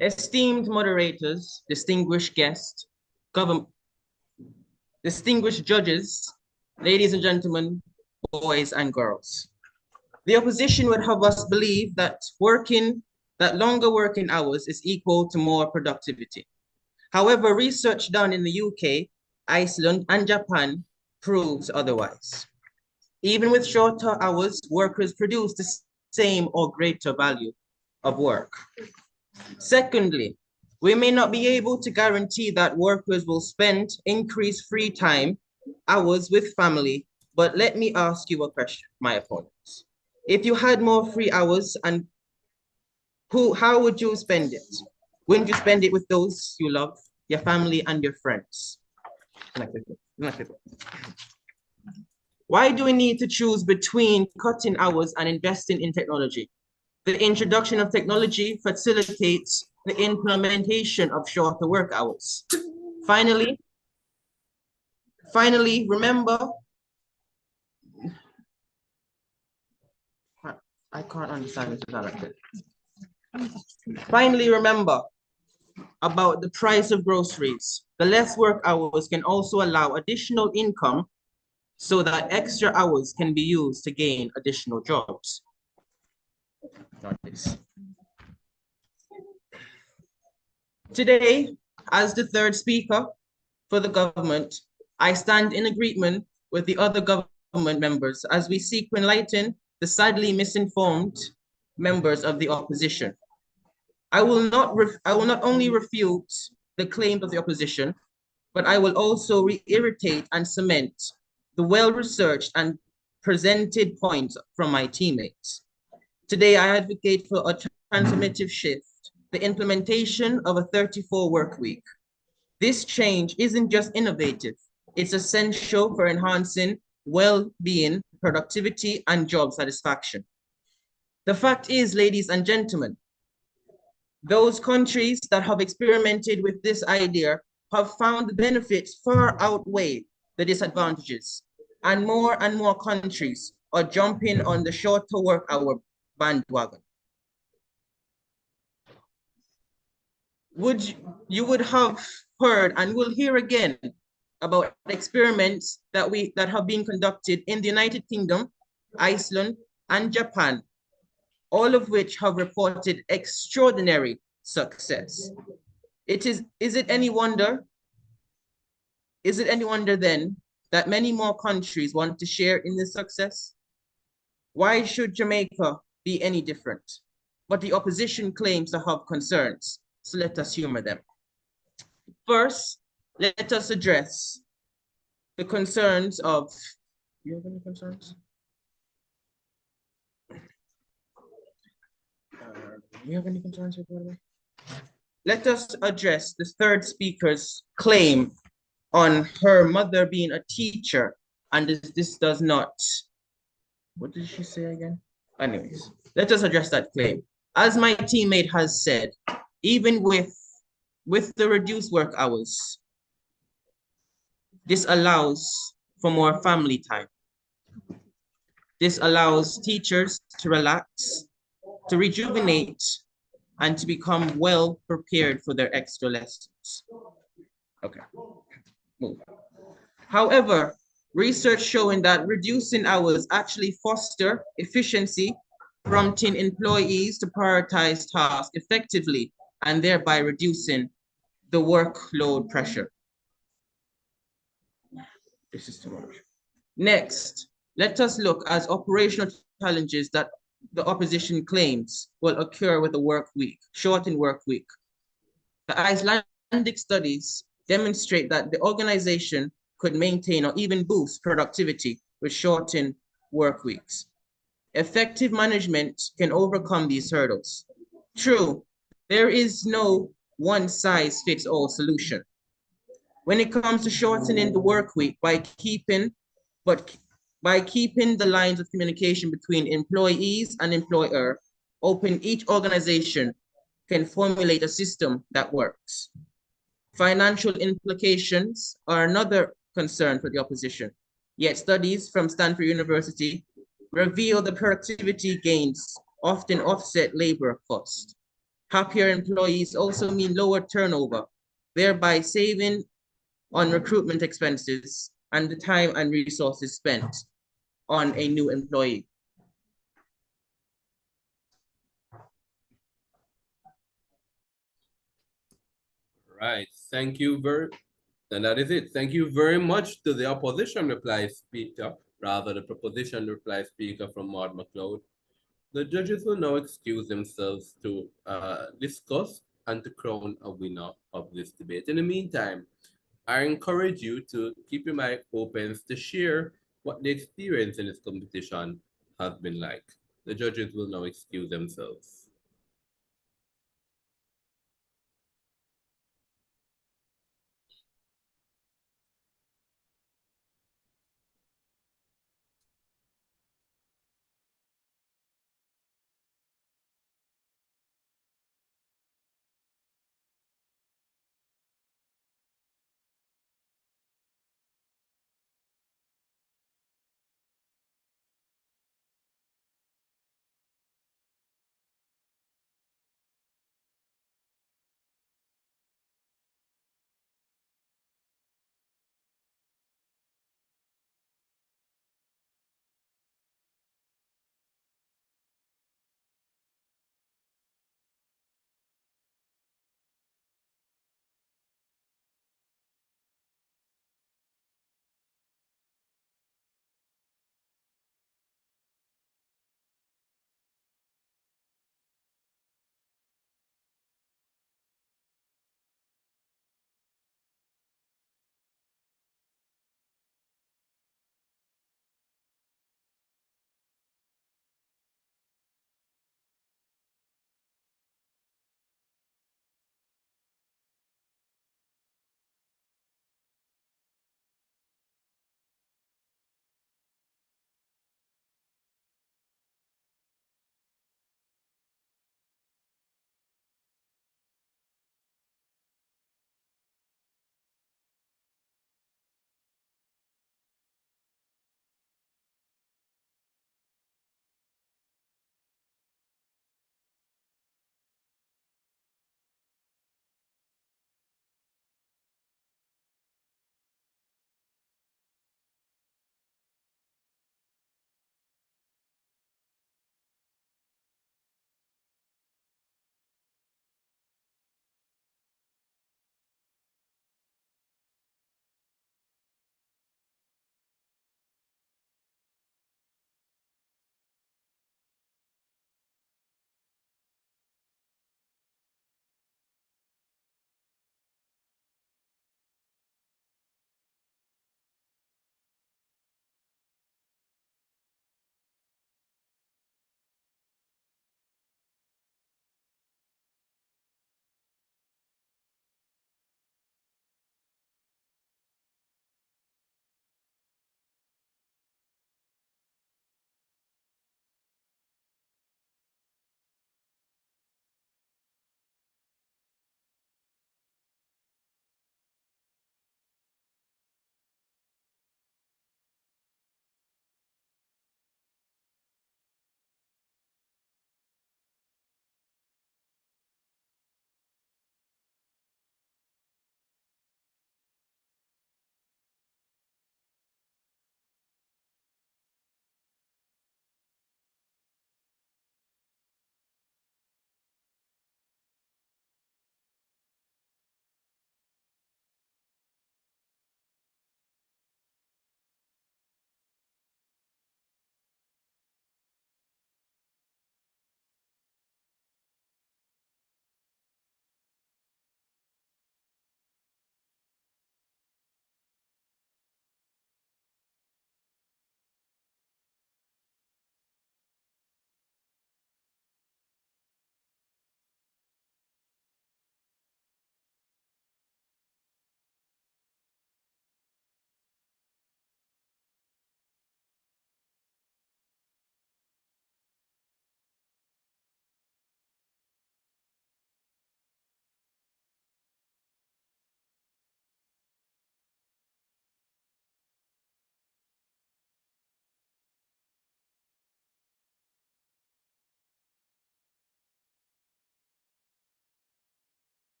Esteemed moderators, distinguished guests, distinguished judges, ladies and gentlemen, boys and girls. The opposition would have us believe that longer working hours is equal to more productivity. However, research done in the UK, Iceland, and Japan proves otherwise. Even with shorter hours, workers produce the same or greater value of work. Secondly, we may not be able to guarantee that workers will spend increased free time hours with family, but let me ask you a question, my opponents. If you had more free hours, and how would you spend it? Wouldn't you spend it with those you love, your family and your friends? Why do we need to choose between cutting hours and investing in technology? The introduction of technology facilitates the implementation of shorter work hours. Finally, remember, I can't understand this dialect. Finally, remember about the price of groceries. The less work hours can also allow additional income so that extra hours can be used to gain additional jobs. Today, as the third speaker for the government, I stand in agreement with the other government members as we seek to enlighten the sadly misinformed members of the opposition. I will not only refute the claims of the opposition, but I will also reiterate and cement the well-researched and presented points from my teammates. Today, I advocate for a transformative shift, the implementation of a 34 work week. This change isn't just innovative, it's essential for enhancing well-being, productivity, and job satisfaction. The fact is, ladies and gentlemen, those countries that have experimented with this idea have found the benefits far outweigh the disadvantages, and more countries are jumping on the shorter work hour bandwagon. You would have heard and will hear again about experiments that have been conducted in the United Kingdom, Iceland, and Japan, all of which have reported extraordinary success. Is it any wonder then that many more countries want to share in this success? Why should Jamaica be any different? But the opposition claims to have concerns, so let us humor them. First, let us address the concerns of, you have any concerns? You have any concerns with whatever? Let us address the third speaker's claim on her mother being a teacher, and this does not, what did she say again? Anyways, let us address that claim. As my teammate has said, even with the reduced work hours, this allows for more family time. This allows teachers to relax, to rejuvenate, and to become well prepared for their extra lessons. Okay, move. However, research showing that reducing hours actually foster efficiency, prompting employees to prioritize tasks effectively and thereby reducing the workload pressure. This is too much. Next, let us look at operational challenges that the opposition claims will occur with the shortened work week. The Icelandic studies demonstrate that the organization could maintain or even boost productivity with shortened work weeks. Effective management can overcome these hurdles. True, there is no one-size-fits-all solution. When it comes to shortening the work week by keeping the lines of communication between employees and employer open, each organization can formulate a system that works. Financial implications are another concern for the opposition. Yet studies from Stanford University reveal the productivity gains often offset labor costs. Happier employees also mean lower turnover, thereby saving on recruitment expenses and the time and resources spent on a new employee. Right. Thank you and that is it. Thank you very much to the opposition reply speaker, rather the proposition reply speaker from Maud McLeod. The judges will now excuse themselves to discuss and to crown a winner of this debate. In the meantime, I encourage you to keep your mic open to share what the experience in this competition has been like. The judges will now excuse themselves.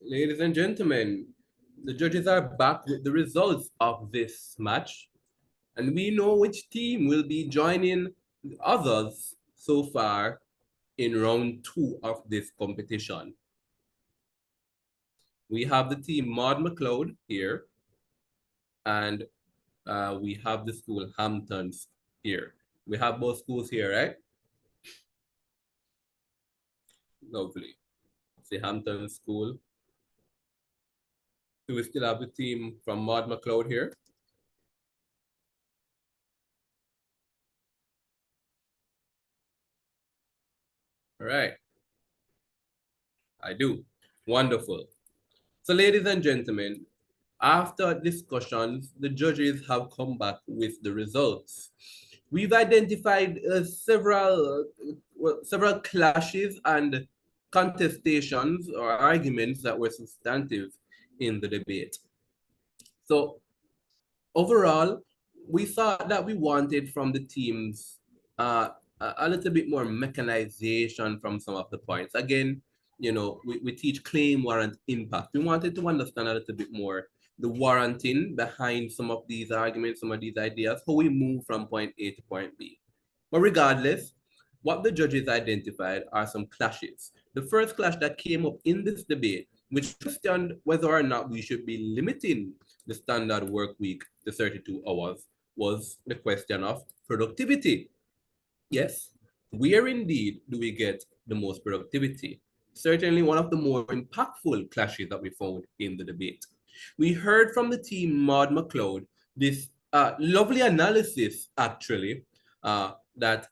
Ladies and gentlemen, the judges are back with the results of this match, and we know which team will be joining the others so far in round 2 of this competition. We have the team Maud McLeod here, and we have the school Hamptons here. We have both schools here, right? Lovely. See Hampton School. Do we still have the team from Maud McLeod here? All right. I do. Wonderful. So, ladies and gentlemen, after discussions, the judges have come back with the results. We've identified several clashes and contestations or arguments that were substantive in the debate. So overall, we thought that we wanted from the teams a little bit more mechanization from some of the points. Again, we teach claim, warrant, impact. We wanted to understand a little bit more the warranting behind some of these arguments, some of these ideas, how we move from point A to point B. But regardless, what the judges identified are some clashes. The first clash that came up in this debate, which questioned whether or not we should be limiting the standard work week to 32 hours, was the question of productivity. Yes, where indeed do we get the most productivity? Certainly one of the more impactful clashes that we found in the debate. We heard from the team Maud McLeod this lovely analysis, actually, that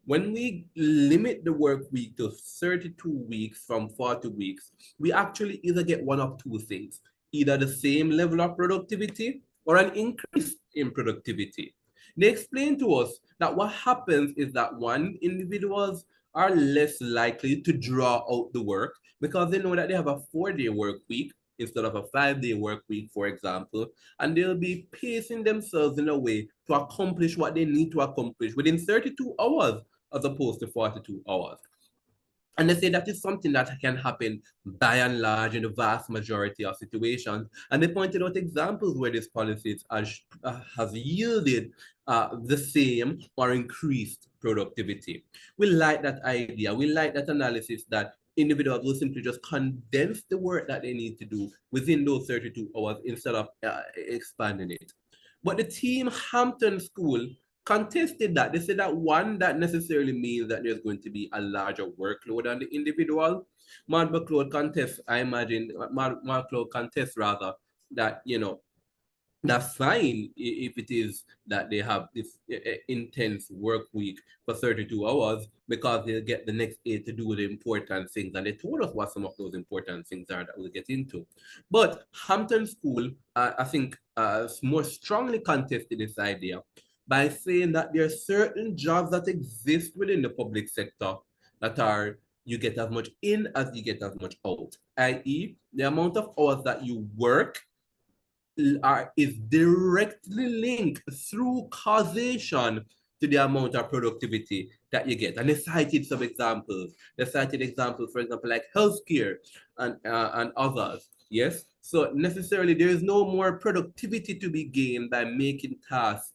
when we limit the work week to 32 weeks from 40 weeks, we actually either get one of two things, either the same level of productivity or an increase in productivity. They explained to us that what happens is that one, individuals are less likely to draw out the work because they know that they have a 4-day work week instead of a 5-day work week, for example, and they'll be pacing themselves in a way to accomplish what they need to accomplish within 32 hours as opposed to 42 hours. And they say that is something that can happen by and large in the vast majority of situations. And they pointed out examples where this policy has yielded the same or increased productivity. We like that idea. We like that analysis that individuals will simply just condense the work that they need to do within those 32 hours instead of expanding it. But the team Hampton School contested that. They said that one, that necessarily means that there's going to be a larger workload on the individual. Maud McLeod contests, I imagine, Maud McLeod contests rather, that, that's fine if it is that they have this intense work week for 32 hours because they'll get the next 8 to do the important things. And they told us what some of those important things are that we'll get into. But Hampton School, I think, more strongly contested this idea by saying that there are certain jobs that exist within the public sector that are you get as much in as you get as much out, i.e. the amount of hours that you work is directly linked through causation to the amount of productivity that you get. And they cited some examples. They cited examples, for example, like healthcare and others. Yes. So necessarily there is no more productivity to be gained by making tasks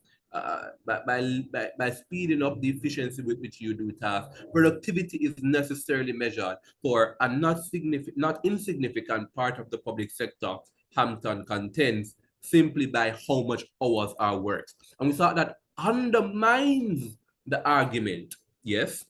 by speeding up the efficiency with which you do tasks. Productivity is necessarily measured for a not insignificant part of the public sector. Hampton contends simply by how much hours are worked. And we thought that undermines the argument, yes,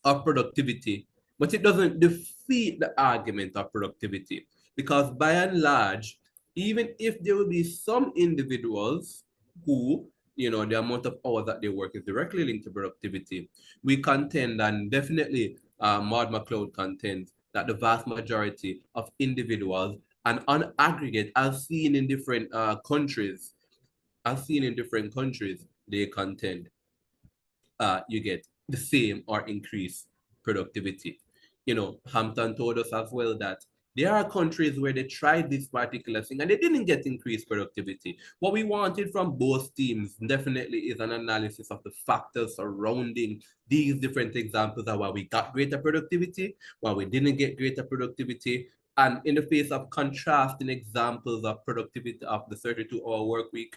of productivity, but it doesn't defeat the argument of productivity. Because by and large, even if there will be some individuals who, the amount of hours that they work is directly linked to productivity, we contend, and definitely Maud McLeod contends, that the vast majority of individuals, and on aggregate, as seen in different countries, they contend you get the same or increased productivity. Hampton told us as well that there are countries where they tried this particular thing and they didn't get increased productivity. What we wanted from both teams definitely is an analysis of the factors surrounding these different examples of why we got greater productivity, why we didn't get greater productivity, And in the face of contrasting examples of productivity of the 32-hour work week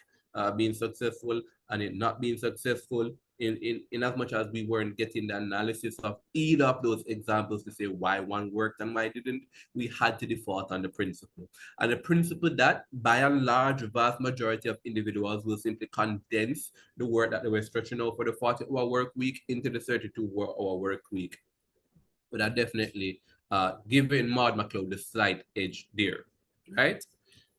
being successful and it not being successful, in as much as we weren't getting the analysis of either of those examples to say why one worked and why it didn't, we had to default on the principle. And the principle that, by and large, vast majority of individuals will simply condense the work that they were stretching out for the 40-hour work week into the 32-hour work week. But that definitely giving Maud McLeod the slight edge there, right?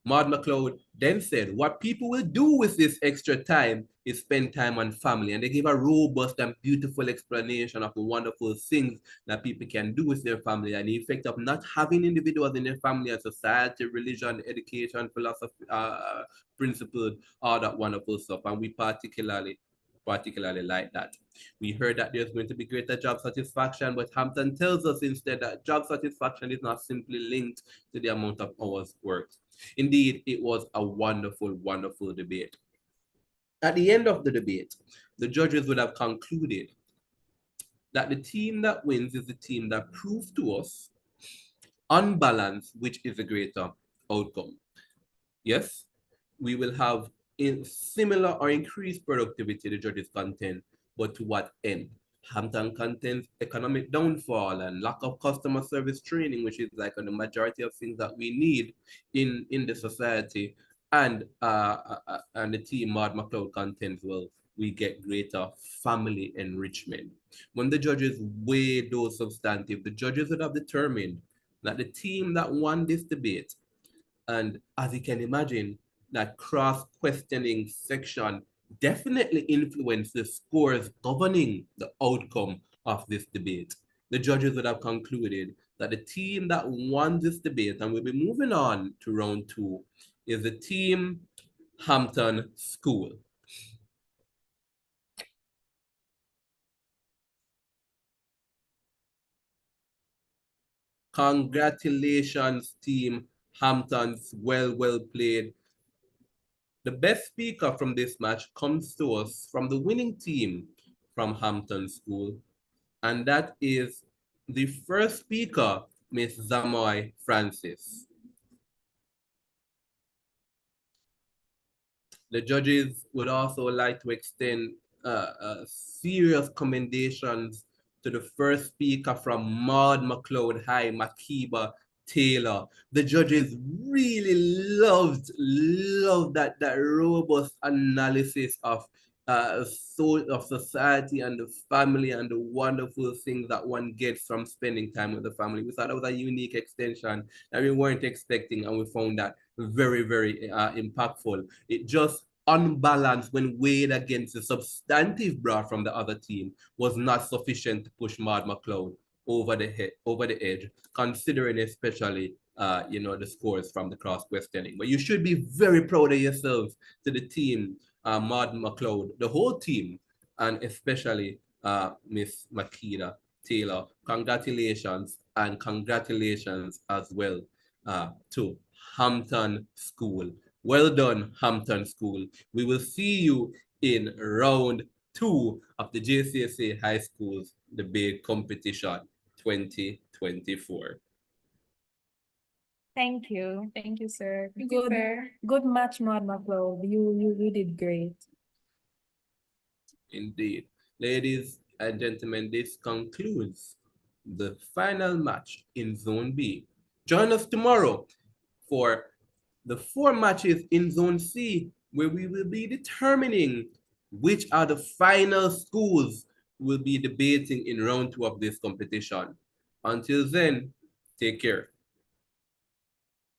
Maud McLeod then said, what people will do with this extra time is spend time on family. And they gave a robust and beautiful explanation of the wonderful things that people can do with their family and the effect of not having individuals in their family and society, religion, education, philosophy, principles, all that wonderful stuff. And we particularly like that. We heard that there's going to be greater job satisfaction, but Hampton tells us instead that job satisfaction is not simply linked to the amount of hours worked. Indeed, it was a wonderful, wonderful debate. At the end of the debate, the judges would have concluded that the team that wins is the team that proves to us, on balance, which is a greater outcome. Yes, we will have in similar or increased productivity, the judges contend, but to what end? Hampton contends economic downfall and lack of customer service training, which is like the majority of things that we need in the society. And the team Maud McLeod contends, well, we get greater family enrichment. When the judges weigh those substantive, the judges would have determined that the team that won this debate, and as you can imagine, that cross-questioning section definitely influenced the scores governing the outcome of this debate. The judges would have concluded that the team that won this debate, and we'll be moving on to round 2, is the team Hampton School. Congratulations, team Hamptons. Well played. The best speaker from this match comes to us from the winning team from Hampton School, and that is the first speaker, Miss Zamoy Francis. The judges would also like to extend serious commendations to the first speaker from Maud McLeod High, Makiba Taylor. The judges really loved that robust analysis of society and the family and the wonderful things that one gets from spending time with the family. We thought that was a unique extension that we weren't expecting, and we found that very impactful. It just unbalanced when weighed against the substantive brought from the other team was not sufficient to push Maud McLeod over the edge, considering especially the scores from the cross questioning. But you should be very proud of yourselves, to the team, Maud McLeod, the whole team, and especially Miss Makeda Taylor. Congratulations, and congratulations as well to Hampton School. Well done, Hampton School. We will see you in round 2 of the JCSA High Schools Debate Competition 2024. Thank you. Thank you, sir. Good match, Maud McLeod. You did great. Indeed. Ladies and gentlemen, this concludes the final match in Zone B. Join us tomorrow for the 4 matches in Zone C, where we will be determining which are the final schools we'll be debating in round 2 of this competition. Until then, take care.